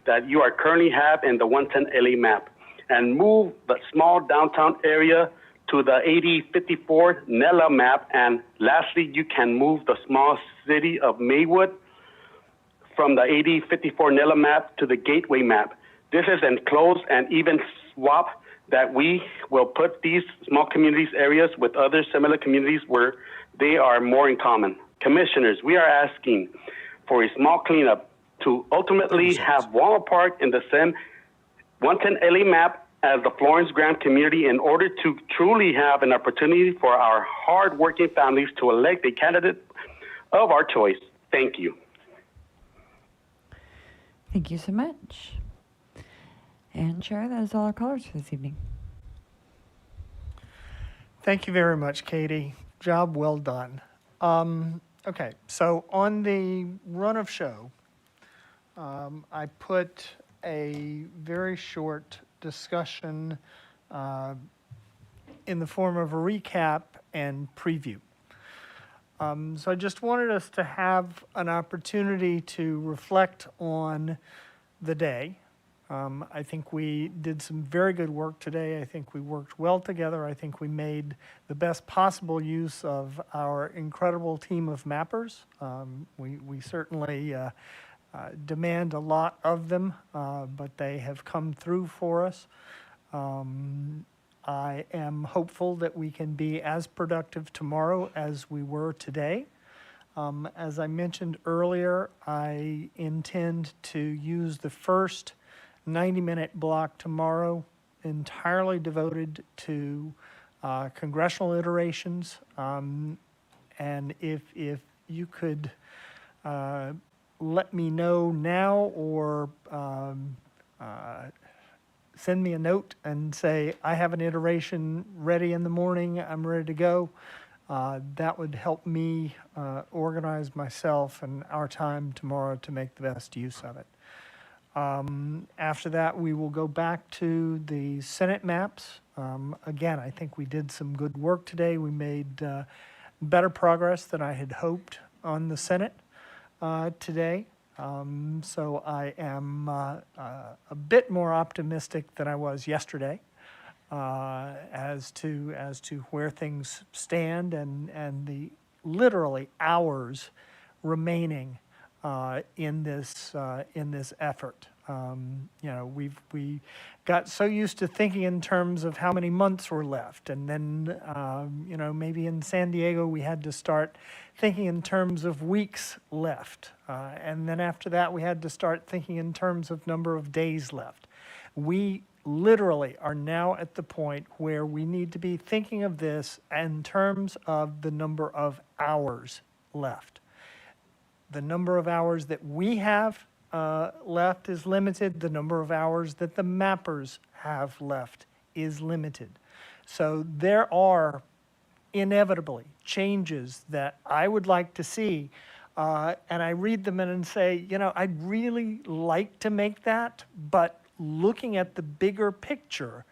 that you are currently have in the 110 LE map, and move the small downtown area to the 8054 NELA map. And lastly, you can move the small city of Maywood from the 8054 NELA map to the Gateway map. This is an enclosed and even swap that we will put these small communities areas with other similar communities where they are more in common. Commissioners, we are asking for a small cleanup to ultimately have Walnut Park in the same 110 LE map as the Florence Graham community in order to truly have an opportunity for our hard-working families to elect a candidate of our choice. Thank you. Thank you so much. And Chair, that is all our callers for this evening. Thank you very much, Katie. Job well done. Okay, so on the run of show, I put a very short discussion in the form of a recap and preview. So I just wanted us to have an opportunity to reflect on the day. I think we did some very good work today. I think we worked well together. I think we made the best possible use of our incredible team of mappers. We certainly demand a lot of them, but they have come through for us. I am hopeful that we can be as productive tomorrow as we were today. As I mentioned earlier, I intend to use the first 90-minute block tomorrow entirely devoted to congressional iterations. And if you could let me know now or send me a note and say, I have an iteration ready in the morning, I'm ready to go. That would help me organize myself and our time tomorrow to make the best use of it. After that, we will go back to the Senate maps. Again, I think we did some good work today. We made better progress than I had hoped on the Senate today. So I am a bit more optimistic than I was yesterday as to where things stand and the literally hours remaining in this effort. We got so used to thinking in terms of how many months were left, and then maybe in San Diego we had to start thinking in terms of weeks left, and then after that we had to start thinking in terms of number of days left. We literally are now at the point where we need to be thinking of this in terms of the number of hours left. The number of hours that we have left is limited. The number of hours that the mappers have left is limited. So there are inevitably changes that I would like to see, and I read them in and say, I'd really like to make that, but looking at the bigger picture,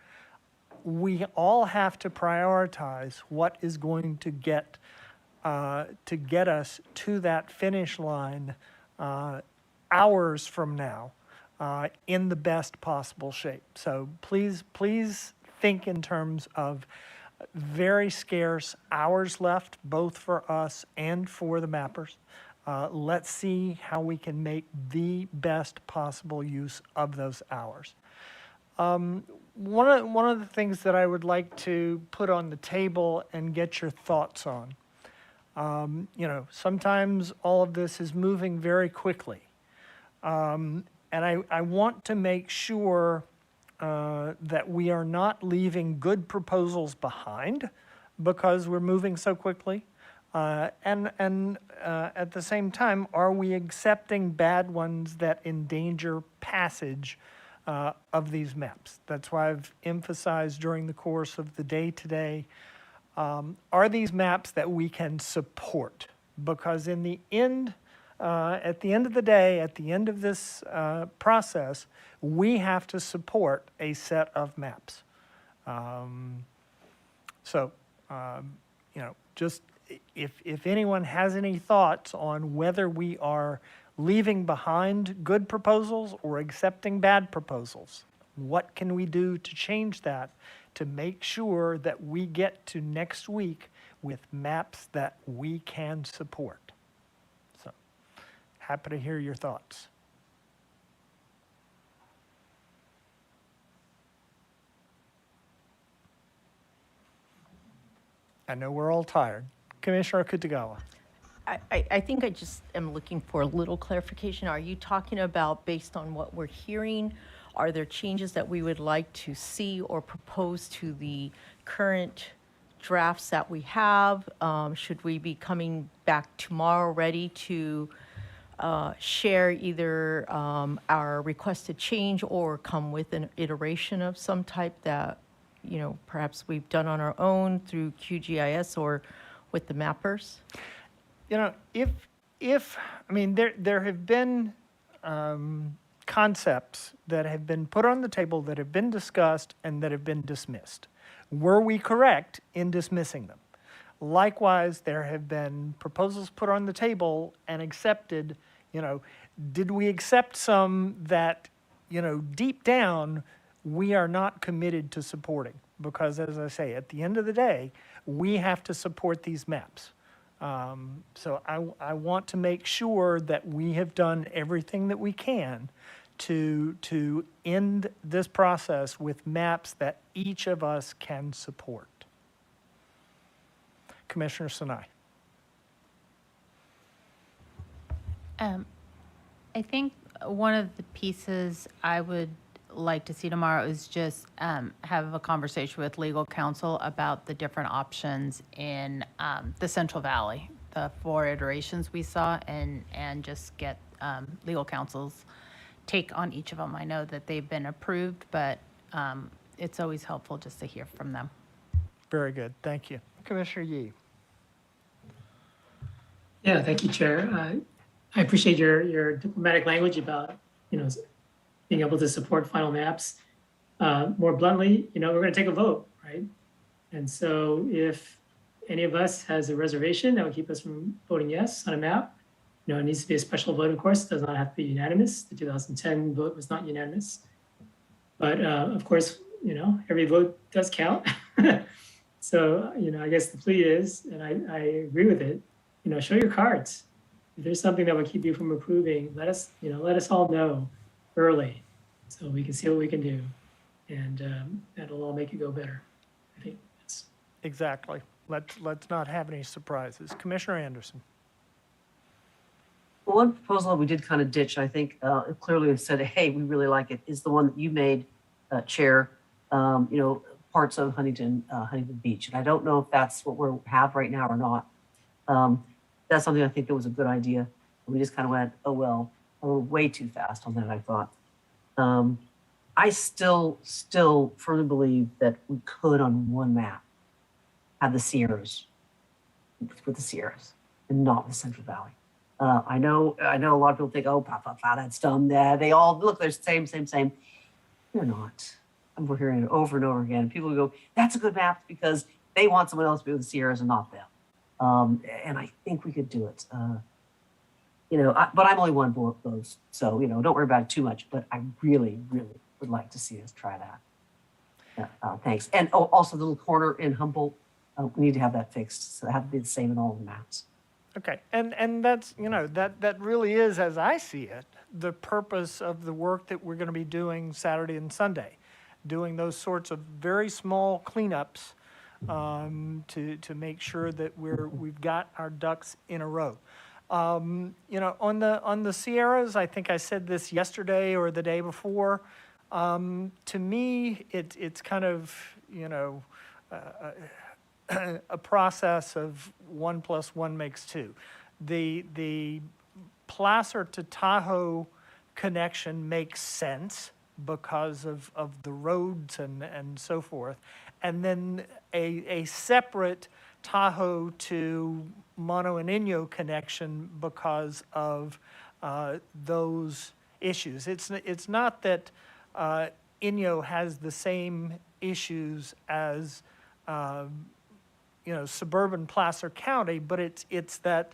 we all have to prioritize what is going to get us to that finish line hours from now in the best possible shape. So please think in terms of very scarce hours left, both for us and for the mappers. Let's see how we can make the best possible use of those hours. One of the things that I would like to put on the table and get your thoughts on, sometimes all of this is moving very quickly. And I want to make sure that we are not leaving good proposals behind because we're moving so quickly. And at the same time, are we accepting bad ones that endanger passage of these maps? That's why I've emphasized during the course of the day today, are these maps that we can support? Because in the end, at the end of the day, at the end of this process, we have to support a set of maps. Just if anyone has any thoughts on whether we are leaving behind good proposals or accepting bad proposals, what can we do to change that to make sure that we get to next week with maps that we can support? So, happy to hear your thoughts. I know we're all tired. Commissioner Kitagawa. I think I just am looking for a little clarification. Are you talking about, based on what we're hearing, are there changes that we would like to see or propose to the current drafts that we have? Should we be coming back tomorrow ready to share either our requested change or come with an iteration of some type that, perhaps we've done on our own through QGIS or with the mappers? There have been concepts that have been put on the table, that have been discussed, and that have been dismissed. Were we correct in dismissing them? Likewise, there have been proposals put on the table and accepted. Did we accept some that, deep down, we are not committed to supporting? Because, as I say, at the end of the day, we have to support these maps. So I want to make sure that we have done everything that we can to end this process with maps that each of us can support. Commissioner Sinai. I think one of the pieces I would like to see tomorrow is just have a conversation with legal counsel about the different options in the Central Valley, the 4 iterations we saw, and just get legal counsel's take on each of them. I know that they've been approved, but it's always helpful just to hear from them. Very good. Thank you. Commissioner Yee. Yeah, thank you, Chair. I appreciate your diplomatic language about, being able to support final maps. More bluntly, we're going to take a vote, right? And so if any of us has a reservation that would keep us from voting yes on a map, it needs to be a special vote, of course. It does not have to be unanimous. The 2010 vote was not unanimous. But of course, every vote does count. So, I guess the plea is, and I agree with it, show your cards. If there's something that would keep you from approving, let us all know early. so we can see what we can do, and that'll all make it go better. I think that's Exactly. Let's not have any surprises. Commissioner Anderson. Well, one proposal that we did kind of ditch, I think, clearly said, hey, we really like it, is the one that you made, Chair, parts of Huntington Beach. And I don't know if that's what we have right now or not. That's something I think that was a good idea. We just kind of went, oh, well, we're way too fast on that, I thought. I still firmly believe that we could, on one map, have the Sierras with the Sierras and not the Central Valley. I know a lot of people think, oh, that's dumb. They all look, they're the same. They're not. And we're hearing it over and over again. People go, that's a good map because they want someone else to be with the Sierras and not them. And I think we could do it. But I'm only one of those, so don't worry about it too much. But I really, really would like to see us try that. Thanks. And also the little corner in Humboldt, we need to have that fixed. So it has to be the same in all the maps. Okay, and that's, that really is, as I see it, the purpose of the work that we're going to be doing Saturday and Sunday, doing those sorts of very small cleanups to make sure that we've got our ducks in a row. On the Sierras, I think I said this yesterday or the day before. To me, it's kind of a process of 1 + 1 makes 2. The Placer to Tahoe connection makes sense because of the roads and so forth. And then a separate Tahoe to Mono and Inyo connection because of those issues. It's not that Inyo has the same issues as suburban Placer County, but it's that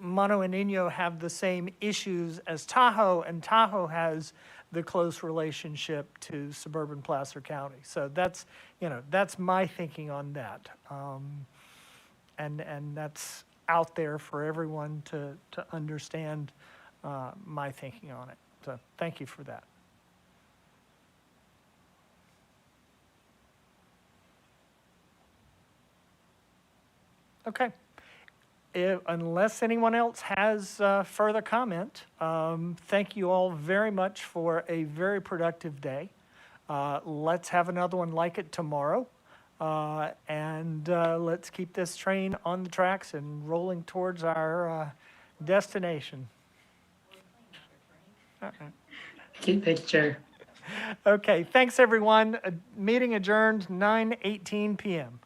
Mono and Inyo have the same issues as Tahoe, and Tahoe has the close relationship to suburban Placer County. So that's my thinking on that, and that's out there for everyone to understand my thinking on it. So thank you for that. Okay. Unless anyone else has further comment, thank you all very much for a very productive day. Let's have another one like it tomorrow. And let's keep this train on the tracks and rolling towards our destination. Thank you, Chair. Okay, thanks everyone. Meeting adjourned 9:18 p.m.